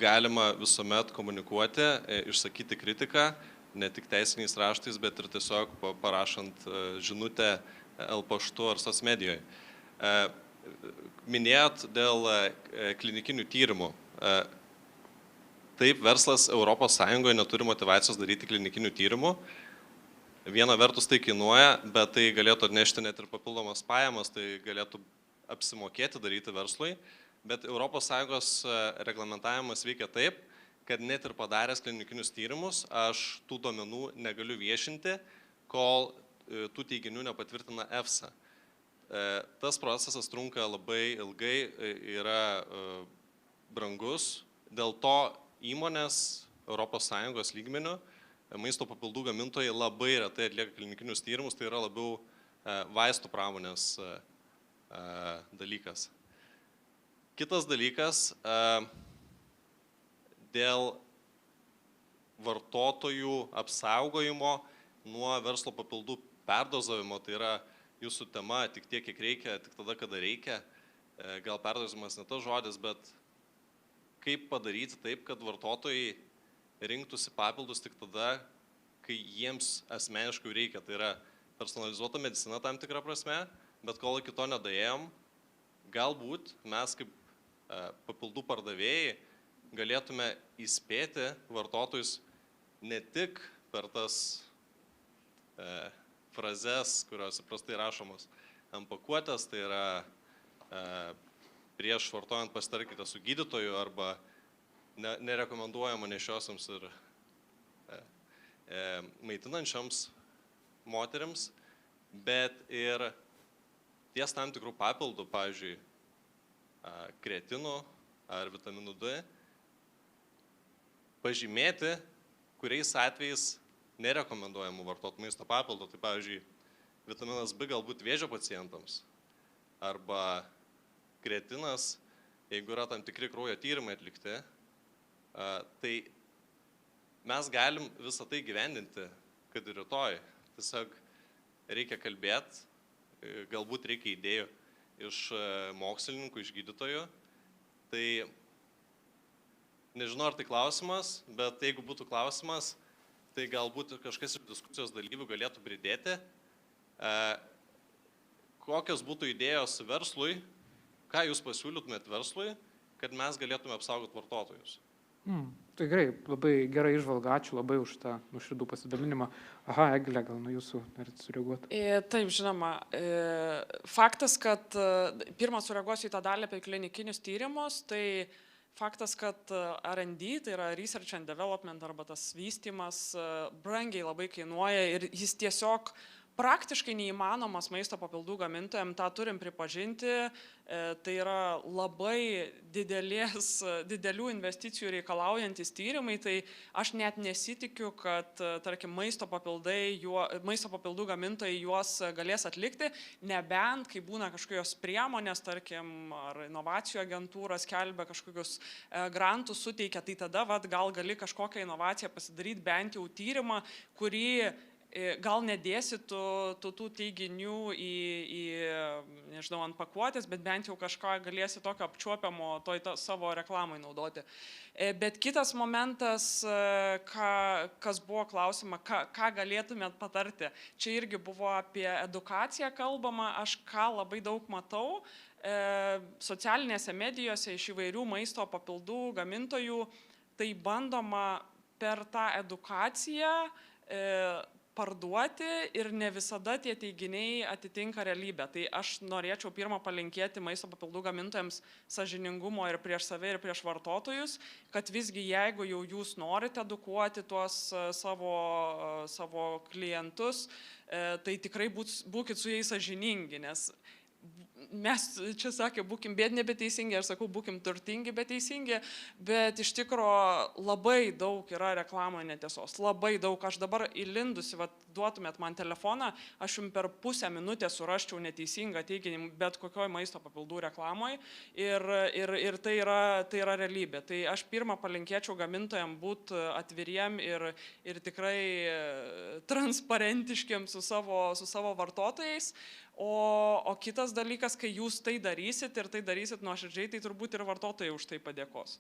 galima visuomet komunikuoti, išsakyti kritiką, ne tik teisiniais raštais, bet ir tiesiog parašant žinutę paštu ar socmedijoje. Minėjot dėl klinikinių tyrimų. Taip, verslas ES neturi motyvacijos daryti klinikinių tyrimų. Viena vertus tai kainuoja, bet tai galėtų atnešti net ir papildomas pajamas, tai galėtų apsimokėti daryti verslui. Bet ES reglamentavimas veikia taip, kad net ir padaręs klinikinius tyrimus, aš tų duomenų negaliu viešinti, kol tų teiginių nepatvirtina EFSA. Tas procesas trunka labai ilgai, yra brangus, dėl to įmonės ES lygmeniu maisto papildų gamintojai labai retai atlieka klinikinius tyrimus, tai yra labiau vaistų pramonės dalykas. Kitas dalykas, dėl vartotojų apsaugojimo nuo verslo papildų perdozavimo, tai yra jūsų tema tik tiek, kiek reikia, tik tada, kada reikia. Gal perdozavimas ne tas žodis, bet kaip padaryti taip, kad vartotojai rinktųsi papildus tik tada, kai jiems asmeniškai reikia. Tai yra personalizuota medicina tam tikrą prasme, bet kol iki to nedaėjom, galbūt mes kaip papildų pardavėjai galėtume įspėti vartotojus ne tik per tas frazes, kurios įprastai rašomos ant pakuotės, tai yra prieš vartojant pasitarkite su gydytoju arba nerekomenduojama nešiosiams ir maitinančioms moteriams, bet ir ties tam tikrų papildų, pavyzdžiui, kreatinų ar vitaminų D, pažymėti, kuriais atvejais nerekomenduojamų vartoti maisto papildų. Tai pavyzdžiui, vitaminas B galbūt vėžio pacientams arba kreatinas, jeigu yra tam tikri kraujo tyrimai atlikti, tai mes galim visą tai gyvendinti, kad ir rytoj. Tiesiog reikia kalbėti, galbūt reikia idėjų iš mokslininkų, iš gydytojų. Tai nežinau, ar tai klausimas, bet jeigu būtų klausimas, tai galbūt kažkas iš diskusijos dalyvių galėtų pridėti. Kokios būtų idėjos verslui, ką jūs pasiūlytumėt verslui, kad mes galėtume apsaugoti vartotojus? Tai gerai, labai gerai įžvalga, ačiū labai už tą nuoširdų pasidalinimą. Aha, Eglė, gal nuo jūsų norite sureaguoti? Taip, žinoma. Faktas, kad pirmą sureaguosiu į tą dalį apie klinikinius tyrimus, tai faktas, kad R&D, tai yra Research and Development arba tas vystymas, brangiai labai kainuoja ir jis tiesiog praktiškai neįmanomas maisto papildų gamintojams, tą turim pripažinti, tai yra labai didelių investicijų reikalaujantis tyrimai, tai aš net nesitikiu, kad, tarkim, maisto papildų gamintojai juos galės atlikti, nebent, kai būna kažkokios priemonės, tarkim, ar inovacijų agentūra skelbia kažkokius grantus suteikia, tai tada gal gali kažkokią inovaciją pasidaryti, bent jau tyrimą, kurį gal nedėsi tų teiginių nežinau, ant pakuotės, bet bent jau kažką galėsi tokio apčiuopiamo savo reklamai naudoti. Bet kitas momentas, kas buvo klausima, ką galėtumėt patarti. Čia irgi buvo apie edukaciją kalbama, aš ką labai daug matau socialinėse medijose iš įvairių maisto papildų gamintojų, tai bandoma per tą edukaciją parduoti ir ne visada tie teiginiai atitinka realybę. Tai aš norėčiau pirmą palinkėti maisto papildų gamintojams sąžiningumo ir prieš save, ir prieš vartotojus, kad visgi jeigu jau jūs norite edukuoti tuos savo klientus, tai tikrai būkit su jais sąžiningi, nes mes čia sakė, būkim biedni, bet teisingi, aš sakau, būkim turtingi, bet teisingi, bet iš tikro labai daug yra reklamoje netiesos, labai daug. Aš dabar įlindusi, duotumėt man telefoną, aš jums per pusę minutės suraščiau neteisingą teiginį bet kokioj maisto papildų reklamoje ir tai yra realybė. Tai aš pirmą palinkėčiau gamintojams būti atviriem ir tikrai transparentiškiam su savo vartotojais. O kitas dalykas, kai jūs tai darysit ir tai darysit nuoširdžiai, tai turbūt ir vartotojai už tai padėkos.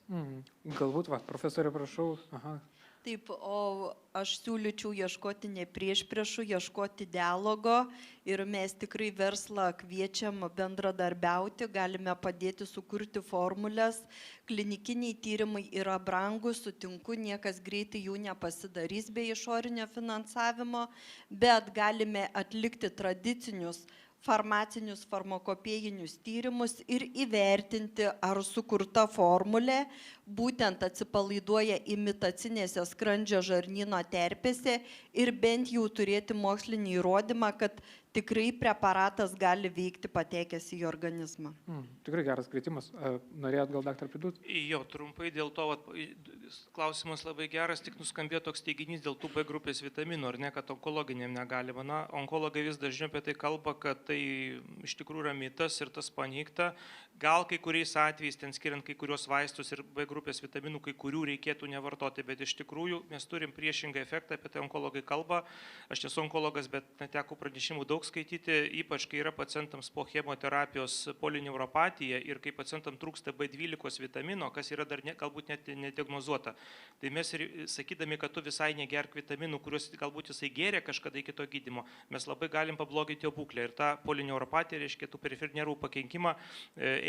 Galbūt, profesorė, prašau. Aha. Taip, o aš siūlyčiau ieškoti ne priešpriešų, ieškoti dialogo ir mes tikrai verslą kviečiam bendradarbiauti, galime padėti sukurti formulės. Klinikiniai tyrimai yra brangus, sutinku, niekas greitai jų nepasidarys be išorinio finansavimo, bet galime atlikti tradicinius farmacinius farmakopėjinius tyrimus ir įvertinti, ar sukurta formulė būtent atsipalaiduoja imitacinėse skrandžio žarnyno terpėse ir bent jau turėti mokslinį įrodymą, kad tikrai preparatas gali veikti patekęs į organizmą. Tikrai geras kvietimas. Norėjot gal, daktar, pridurti? Jo, trumpai dėl to, klausimas labai geras, tik nuskambėjo toks teiginys dėl tų B grupės vitaminų, ar ne, kad onkologiniam negalima. Na, onkologai vis dažniau apie tai kalba, kad tai iš tikrųjų yra mitas ir tas paneigta. Gal kai kuriais atvejais, ten skiriant kai kurios vaistus ir B grupės vitaminų, kai kurių reikėtų nevartoti, bet iš tikrųjų mes turim priešingą efektą, apie tai onkologai kalba. Aš nesu onkologas, bet neteko pranešimų daug skaityti, ypač kai yra pacientams po chemoterapijos polineuropatija ir kai pacientams trūksta B12 vitamino, kas yra dar galbūt net nediagnozuota. Tai mes ir sakydami, kad tu visai negerk vitaminų, kuriuos galbūt jisai gėrė kažkada iki to gydymo, mes labai galim pabloginti jo būklę. Ir tą polineuropatiją, reiškia, tų periferinių nervų pakenkimą,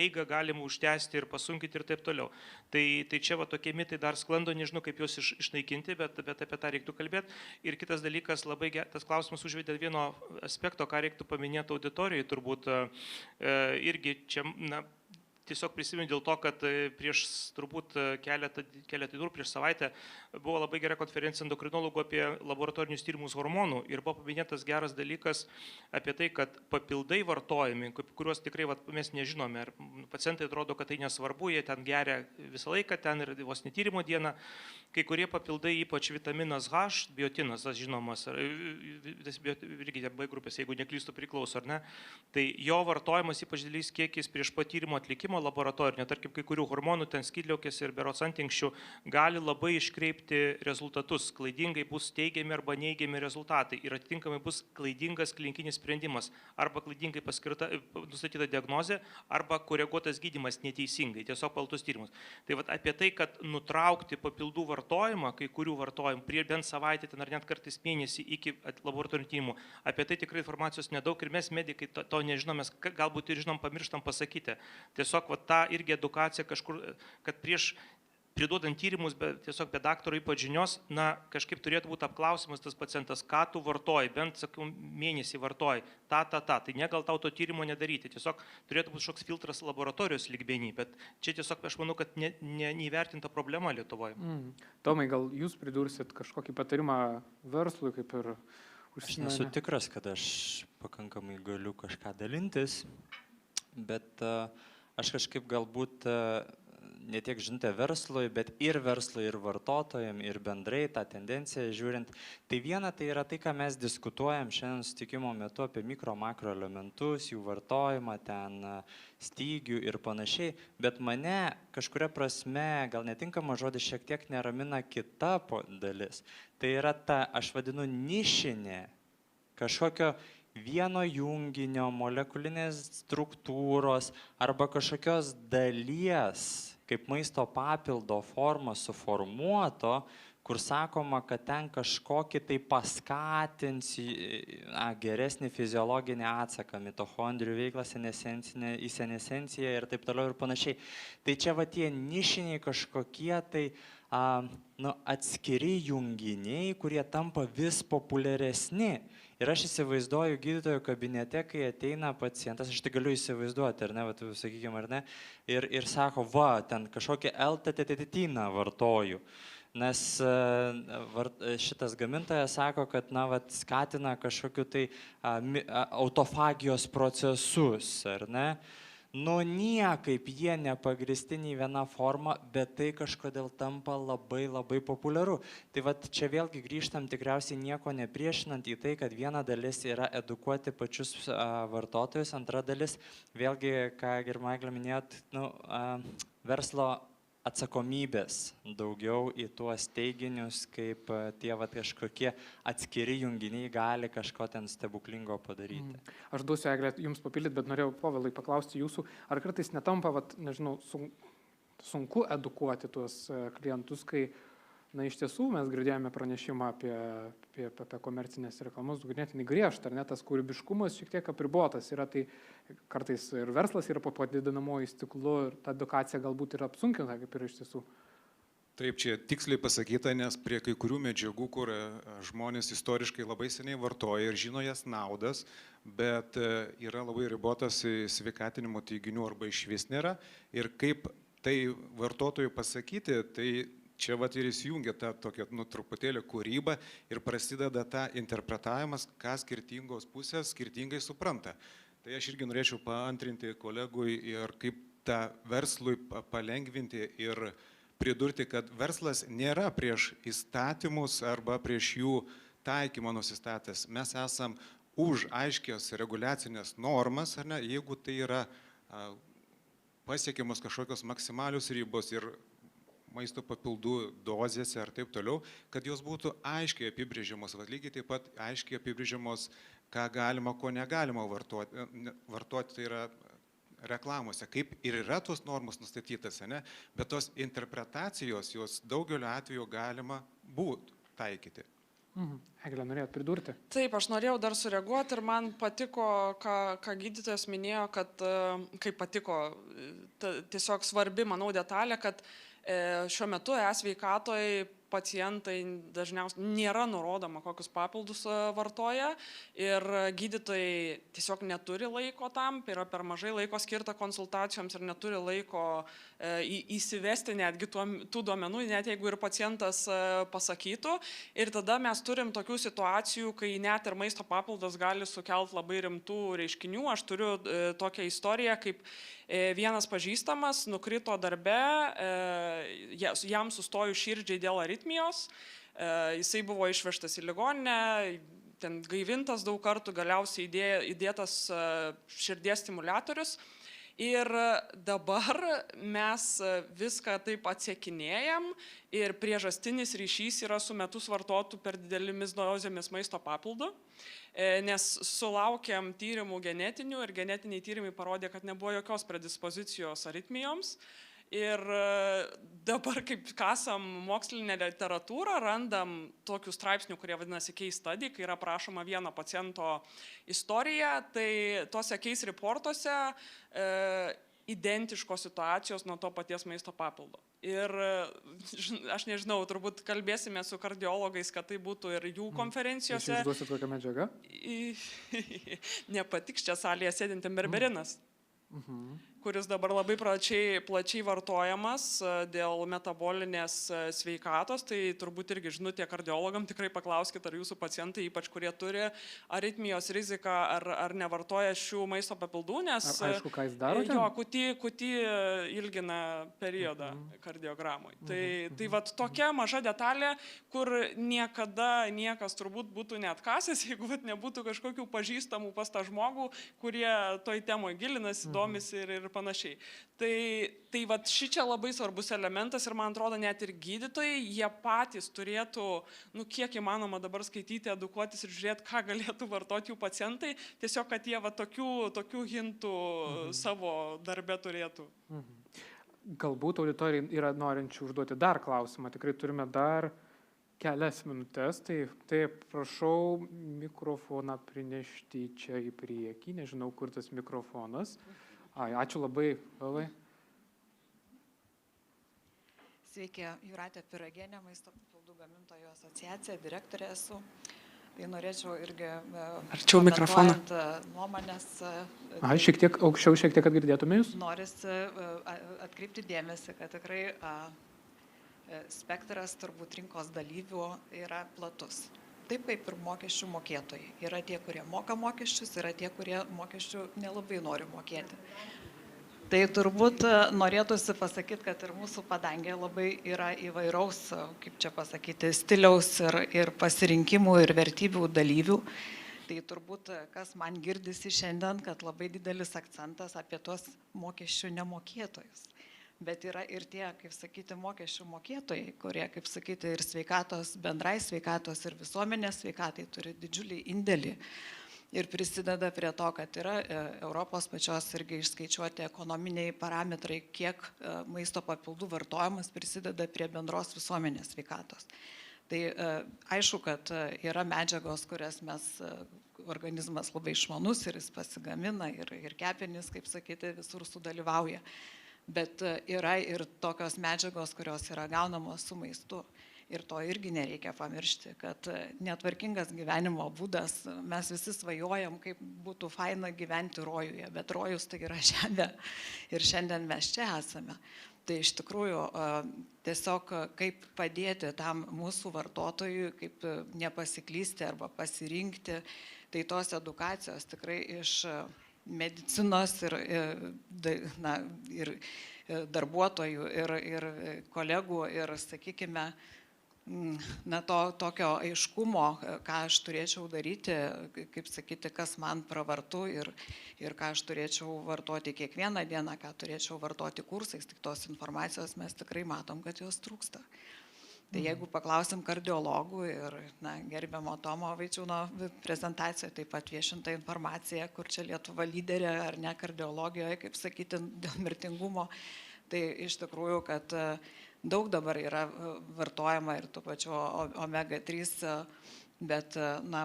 eigą galim užtęsti ir pasunkinti ir taip toliau. Tai čia va tokie mitai dar sklando, nežinau kaip juos išnaikinti, bet apie tą reiktų kalbėti. Ir kitas dalykas, labai tas klausimas užvedė vieno aspekto, ką reiktų paminėti auditorijai, turbūt irgi čia, tiesiog prisimenu dėl to, kad prieš turbūt keletą dienų, prieš savaitę buvo labai gera konferencija endokrinologų apie laboratorinius tyrimus hormonų ir buvo paminėtas geras dalykas apie tai, kad papildai vartojami, kuriuos tikrai mes nežinome, ar pacientai atrodo, kad tai nesvarbu, jie ten geria visą laiką, ten ir vos netyrimo dieną, kai kurie papildai, ypač vitaminas H, biotinas, tas žinomas, irgi B grupės, jeigu neklystų priklauso, ar ne, tai jo vartojimas ypač dideliais kiekiais prieš patyrimo atlikimą laboratorinio, tarkim, kai kurių hormonų, ten skydliaukės ir berods antinkščių, gali labai iškreipti rezultatus. Klaidingai bus teigiami arba neigiami rezultatai ir atitinkamai bus klaidingas klinikinis sprendimas, arba klaidingai nustatyta diagnozė, arba koreguotas gydymas neteisingai, tiesiog paltus tyrimus. Tai vat apie tai, kad nutraukti papildų vartojimą, kai kurių vartojimų, prie bent savaitę, ten ar net kartais mėnesį iki laboratorinių tyrimų, apie tai tikrai informacijos nedaug ir mes medikai to nežinom, mes galbūt ir žinom, pamirštam pasakyti. Tiesiog tą irgi edukaciją kažkur, kad prieš priduodant tyrimus, tiesiog be daktaro ypač žinios, kažkaip turėtų būti apklausimas tas pacientas, ką tu vartoji, bent, sakau, mėnesį vartoji, tai ne gal tau to tyrimo nedaryti, tiesiog turėtų būti šoks filtras laboratorijos lygmenį, bet čia tiesiog aš manau, kad neįvertinta problema Lietuvoje. Tomai, gal jūs pridursit kažkokį patarimą verslui, kaip ir Aš užsiminėme? nesu tikras, kad aš pakankamai galiu kažką dalintis, bet aš kažkaip galbūt ne tiek žinutė verslui, bet ir verslui, ir vartotojams, ir bendrai tą tendenciją žiūrint. Tai viena, tai yra tai, ką mes diskutuojam šiandien susitikimo metu apie mikro-makro elementus, jų vartojimą, ten stygių ir panašiai, bet mane kažkuria prasme, gal netinkama žodis, šiek tiek neramina kita dalis. Tai yra ta, aš vadinu, nišinė, kažkokio vieno junginio, molekulinės struktūros arba kažkokios dalies, kaip maisto papildo forma suformuoto, kur sakoma, kad ten kažkokį tai paskatins geresnį fiziologinį atsaką, mitochondrijų veiklą, į senescenciją ir taip toliau ir panašiai. Tai čia va tie nišiniai kažkokie tai atskiri junginiai, kurie tampa vis populiaresni. Ir aš įsivaizduoju gydytojo kabinete, kai ateina pacientas, aš tai galiu įsivaizduoti, ar ne, sakykime, ar ne, ir sako, ten kažkokią L-tetetiną vartoju. Nes šitas gamintojas sako, kad skatina kažkokiu tai autofagijos procesus, ar ne? Niekaip jie nepagristi nei viena forma, bet tai kažkodėl tampa labai labai populiaru. Tai čia vėlgi grįžtam tikriausiai nieko nepriešinant į tai, kad viena dalis yra edukuoti pačius vartotojus, antra dalis, vėlgi, ką gerbiama Eglė minėjot, verslo atsakomybės daugiau į tuos teiginius, kaip tie kažkokie atskiri junginiai gali kažko ten stebuklingo padaryti. Aš duosiu, Eglė, jums papildyti, bet norėjau Povilai paklausti jūsų, ar kartais netampa, nežinau, sunku edukuoti tuos klientus, kai, iš tiesų mes girdėjome pranešimą apie komercinės reklamas, ganėtinai griežtą, ar ne, tas kūrybiškumas šiek tiek apribotas yra, tai kartais ir verslas yra po padidinamuoju stiklu ir ta edukacija galbūt yra apsunkinta, kaip ir iš tiesų. Taip, čia tiksliai pasakyta, nes prie kai kurių medžiagų, kur žmonės istoriškai labai seniai vartoja ir žino jas naudas, bet yra labai ribotas sveikatinimo teiginių arba išvis nėra. Ir kaip tai vartotojui pasakyti, tai čia vat ir įsijungia ta tokia truputėlį kūryba ir prasideda ta interpretavimas, ką skirtingos pusės skirtingai supranta. Tai aš irgi norėčiau paantrinti kolegui ir kaip tą verslui palengvinti ir pridurti, kad verslas nėra prieš įstatymus arba prieš jų taikymą nusistatęs. Mes esam už aiškias reguliacinės normas, ar ne, jeigu tai yra pasiekiamos kažkokios maksimalios ribos ir maisto papildų dozėse ar taip toliau, kad jos būtų aiškiai apibrėžiamos, lygiai taip pat aiškiai apibrėžiamos, ką galima, ko negalima vartoti. Vartoti tai yra reklamose, kaip ir yra tos normos nustatytas, ne? Bet tos interpretacijos, jos daugeliu atveju galima būtų taikyti. Eglė, norėjot pridurti? Taip, aš norėjau dar sureaguoti ir man patiko, ką gydytojas minėjo, kad, kaip patiko, tiesiog svarbi, manau, detalė, kad šiuo metu e-sveikatoje pacientai dažniausiai nėra nurodoma, kokius papildus vartoja ir gydytojai tiesiog neturi laiko tam, yra per mažai laiko skirta konsultacijoms ir neturi laiko įsivesti netgi tų duomenų, net jeigu ir pacientas pasakytų. Ir tada mes turim tokių situacijų, kai net ir maisto papildas gali sukelti labai rimtų reiškinių. Aš turiu tokią istoriją, kaip vienas pažįstamas nukrito darbe, jam sustojo širdžiai dėl aritmijos, jisai buvo išvežtas į ligoninę, ten gaivintas daug kartų, galiausiai įdėtas širdies stimuliatorius. Ir dabar mes viską taip atsekinėjam ir priežastinis ryšys yra su metus vartotų per didelėmis dozėmis maisto papildų, nes sulaukėm tyrimų genetinių ir genetiniai tyrimai parodė, kad nebuvo jokios predispozicijos aritmijoms. Ir dabar, kaip kasam mokslinę literatūrą, randam tokių straipsnių, kurie vadinasi case study, kai yra prašoma vieno paciento istorija, tai tuose case reportuose identiškos situacijos nuo to paties maisto papildo. Ir aš nežinau, turbūt kalbėsime su kardiologais, kad tai būtų ir jų konferencijose. Jūs užduosit kokią medžiagą? Nepatiks čia salėje sėdinti berberinas. Kuris dabar labai plačiai vartojamas dėl metabolinės sveikatos, tai turbūt irgi žinutė kardiologam, tikrai paklauskite, ar jūsų pacientai, ypač kurie turi aritmijos riziką, ar nevartoja šių maisto papildų, nes aišku, ką jis daro? Jo, kuti ilgina periodą kardiogramui. Tai vat tokia maža detalė, kur niekada niekas turbūt būtų neatkasęs, jeigu nebūtų kažkokių pažįstamų pas tą žmogų, kurie toj temoje gilinasi, domisi ir panašiai. Tai vat šičia labai svarbus elementas ir man atrodo net ir gydytojai, jie patys turėtų, kiek įmanoma dabar skaityti, edukuotis ir žiūrėti, ką galėtų vartoti jų pacientai, tiesiog, kad jie tokių hintų savo darbe turėtų. Galbūt auditorijai yra norinčių užduoti dar klausimą, tikrai turime dar kelias minutės, tai prašau mikrofoną prinešti čia į priekį, nežinau, kur tas mikrofonas. Ačiū labai. Sveiki, Jūratė Piragienė, maisto papildų gamintojų asociacija, direktorė esu. Tai norėčiau irgi arčiau mikrofoną nuomonės. Šiek tiek aukščiau, šiek tiek, kad girdėtume jūs. Norisi atkreipti dėmesį, kad tikrai spektras turbūt rinkos dalyvių yra platus. Taip kaip ir mokesčių mokėtojai. Yra tie, kurie moka mokesčius, yra tie, kurie mokesčių nelabai nori mokėti. Tai turbūt norėtųsi pasakyti, kad ir mūsų padangė labai yra įvairaus, kaip čia pasakyti, stiliaus ir pasirinkimų ir vertybių dalyvių. Tai turbūt, kas man girdisi šiandien, kad labai didelis akcentas apie tuos mokesčių nemokėtojus. Bet yra ir tie, kaip sakyti, mokesčių mokėtojai, kurie, kaip sakyti, ir sveikatos, bendrai sveikatos ir visuomenės sveikatai turi didžiulį indėlį ir prisideda prie to, kad yra Europos pačios irgi išskaičiuoti ekonominiai parametrai, kiek maisto papildų vartojimas prisideda prie bendros visuomenės sveikatos. Tai aišku, kad yra medžiagos, kurias organizmas labai išmanus ir jis pasigamina ir kepenys, kaip sakyti, visur sudalyvauja. Bet yra ir tokios medžiagos, kurios yra gaunamos su maistu. Ir to irgi nereikia pamiršti, kad netvarkingas gyvenimo būdas, mes visi svajojam, kaip būtų faina gyventi rojuje, bet rojus tai yra žemė ir šiandien mes čia esame. Tai iš tikrųjų tiesiog kaip padėti tam mūsų vartotojui, kaip nepasiklysti arba pasirinkti, tai tos edukacijos tikrai iš medicinos ir darbuotojų ir kolegų ir, sakykime, tokio aiškumo, ką aš turėčiau daryti, kaip sakyti, kas man pravartu ir ką aš turėčiau vartoti kiekvieną dieną, ką turėčiau vartoti kursais, tik tos informacijos mes tikrai matom, kad jos trūksta. Tai jeigu paklausim kardiologų ir gerbiamo Tomo Vaičiūno prezentacijoje taip pat viešinta informacija, kur čia Lietuva lyderė ar ne kardiologijoje, kaip sakyti, dėl mirtingumo, tai iš tikrųjų, kad daug dabar yra vartojama ir tų pačių omega-3, bet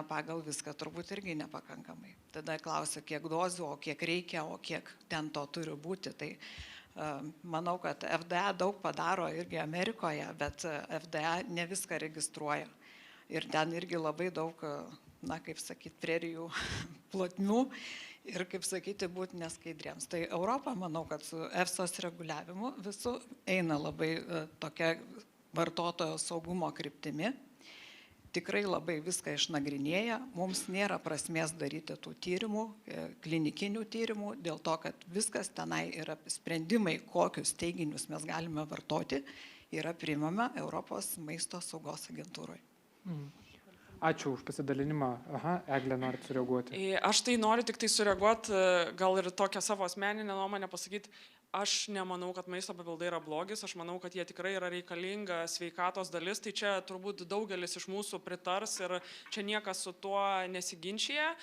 pagal viską turbūt irgi nepakankamai. Tada klausia, kiek dozių, o kiek reikia, o kiek ten to turi būti. Tai manau, kad FDA daug padaro irgi Amerikoje, bet FDA ne viską registruoja. Ir ten irgi labai daug, kaip sakyti, prerijų plotmių ir, kaip sakyti, būti neskaidriems. Tai Europa, manau, kad su EFSOS reguliavimu visų eina labai tokia vartotojo saugumo kryptimi. Tikrai labai viską išnagrinėja. Mums nėra prasmės daryti tų tyrimų, klinikinių tyrimų, dėl to, kad viskas tenai yra sprendimai, kokius teiginius mes galime vartoti, yra priimama Europos maisto saugos agentūroje. Ačiū už pasidalinimą. Eglė, norit sureaguoti? Aš tai noriu tik tai sureaguoti, gal ir tokią savo asmeninę nuomonę pasakyti. Aš nemanau, kad maisto papildai yra blogis, aš manau, kad jie tikrai yra reikalinga sveikatos dalis, tai čia turbūt daugelis iš mūsų pritars ir čia niekas su tuo nesiginčia.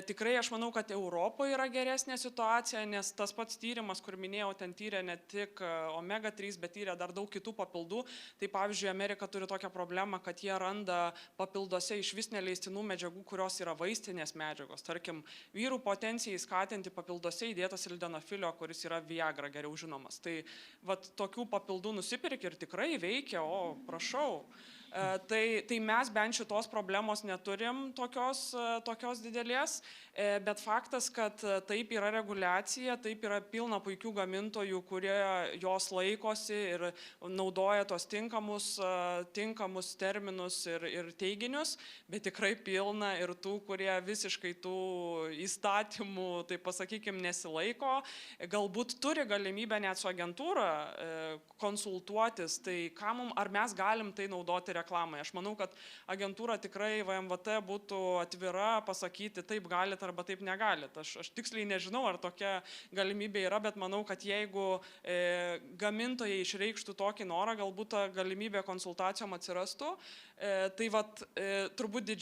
Tikrai aš manau, kad Europoje yra geresnė situacija, nes tas pats tyrimas, kur minėjau, ten tyrė ne tik omega-3, bet tyrė dar daug kitų papildų. Tai pavyzdžiui, Amerika turi tokią problemą, kad jie randa papilduose iš vis neleistinų medžiagų, kurios yra vaistinės medžiagos. Tarkim, vyrų potencijai skatinti papilduose įdėtas sildenafilio, kuris yra Viagra geriau žinomas. Tai tokių papildų nusipirk ir tikrai veikia, prašau. Tai mes bent šitos problemos neturim tokios didelės, bet faktas, kad taip yra reguliacija, taip yra pilna puikių gamintojų, kurie jos laikosi ir naudoja tos tinkamus terminus ir teiginius, bet tikrai pilna ir tų, kurie visiškai tų įstatymų, tai pasakykime, nesilaiko, galbūt turi galimybę net su agentūra konsultuotis, tai ar mes galim tai naudoti reklamai. Aš manau, kad agentūra tikrai VMVT būtų atvira pasakyti, taip galit arba taip negalit. Aš tiksliai nežinau, ar tokia galimybė yra, bet manau, kad jeigu gamintojai išreikštų tokį norą, galbūt ta galimybė konsultacijom atsirastų. Tai turbūt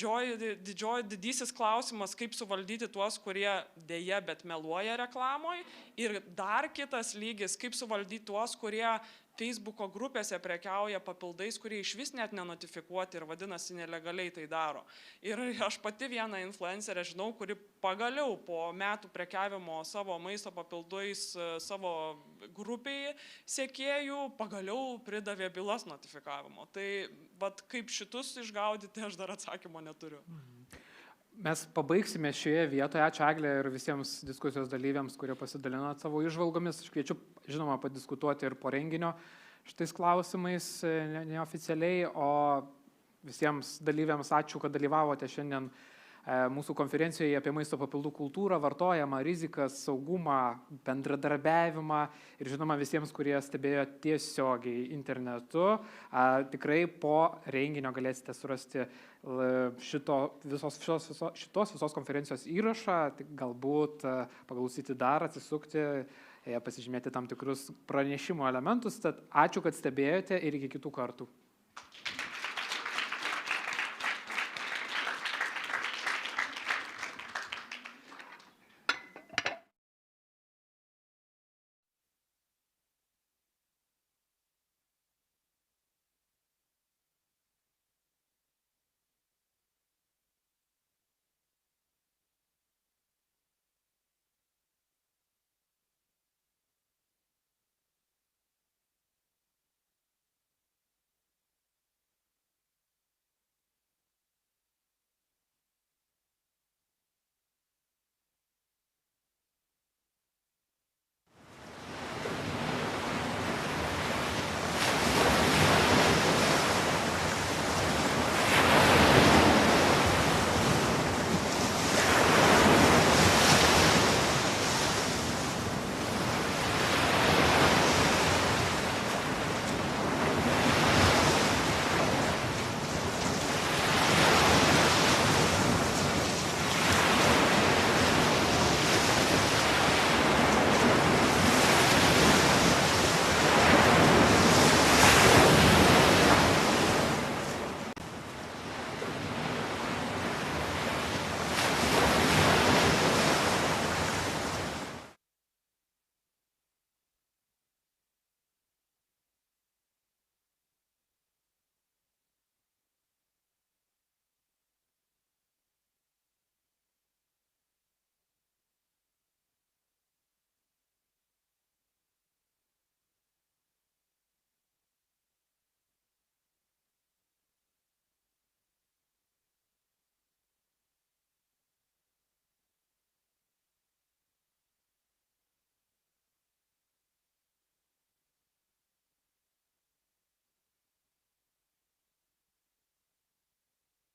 didysis klausimas, kaip suvaldyti tuos, kurie dėja, bet meluoja reklamoje. Ir dar kitas lygis, kaip suvaldyti tuos, kurie Facebooko grupėse prekiauja papildais, kurie iš vis net nenotifikuoti ir vadinasi nelegaliai tai daro. Ir aš pati vieną influencerę žinau, kuri pagaliau po metų prekiavimo savo maisto papildais savo grupiai sekėjų pagaliau pridavė bylas notifikavimo. Tai kaip šitus išgaudyti, aš dar atsakymo neturiu. Mes pabaigsime šioje vietoje. Ačiū Eglė ir visiems diskusijos dalyviams, kurie pasidalino savo įžvalgomis. Aš kviečiu, žinoma, padiskutuoti ir po renginio šitais klausimais neoficialiai, o visiems dalyviams ačiū, kad dalyvavote šiandien mūsų konferencijoje apie maisto papildų kultūrą, vartojimą, rizikas, saugumą, bendradarbiavimą ir žinoma visiems, kurie stebėjo tiesiogiai internetu. Tikrai po renginio galėsite surasti šitos konferencijos įrašą, galbūt paklausyti dar, atsisukti, pasižymėti tam tikrus pranešimo elementus. Tad ačiū, kad stebėjote ir iki kitų kartų.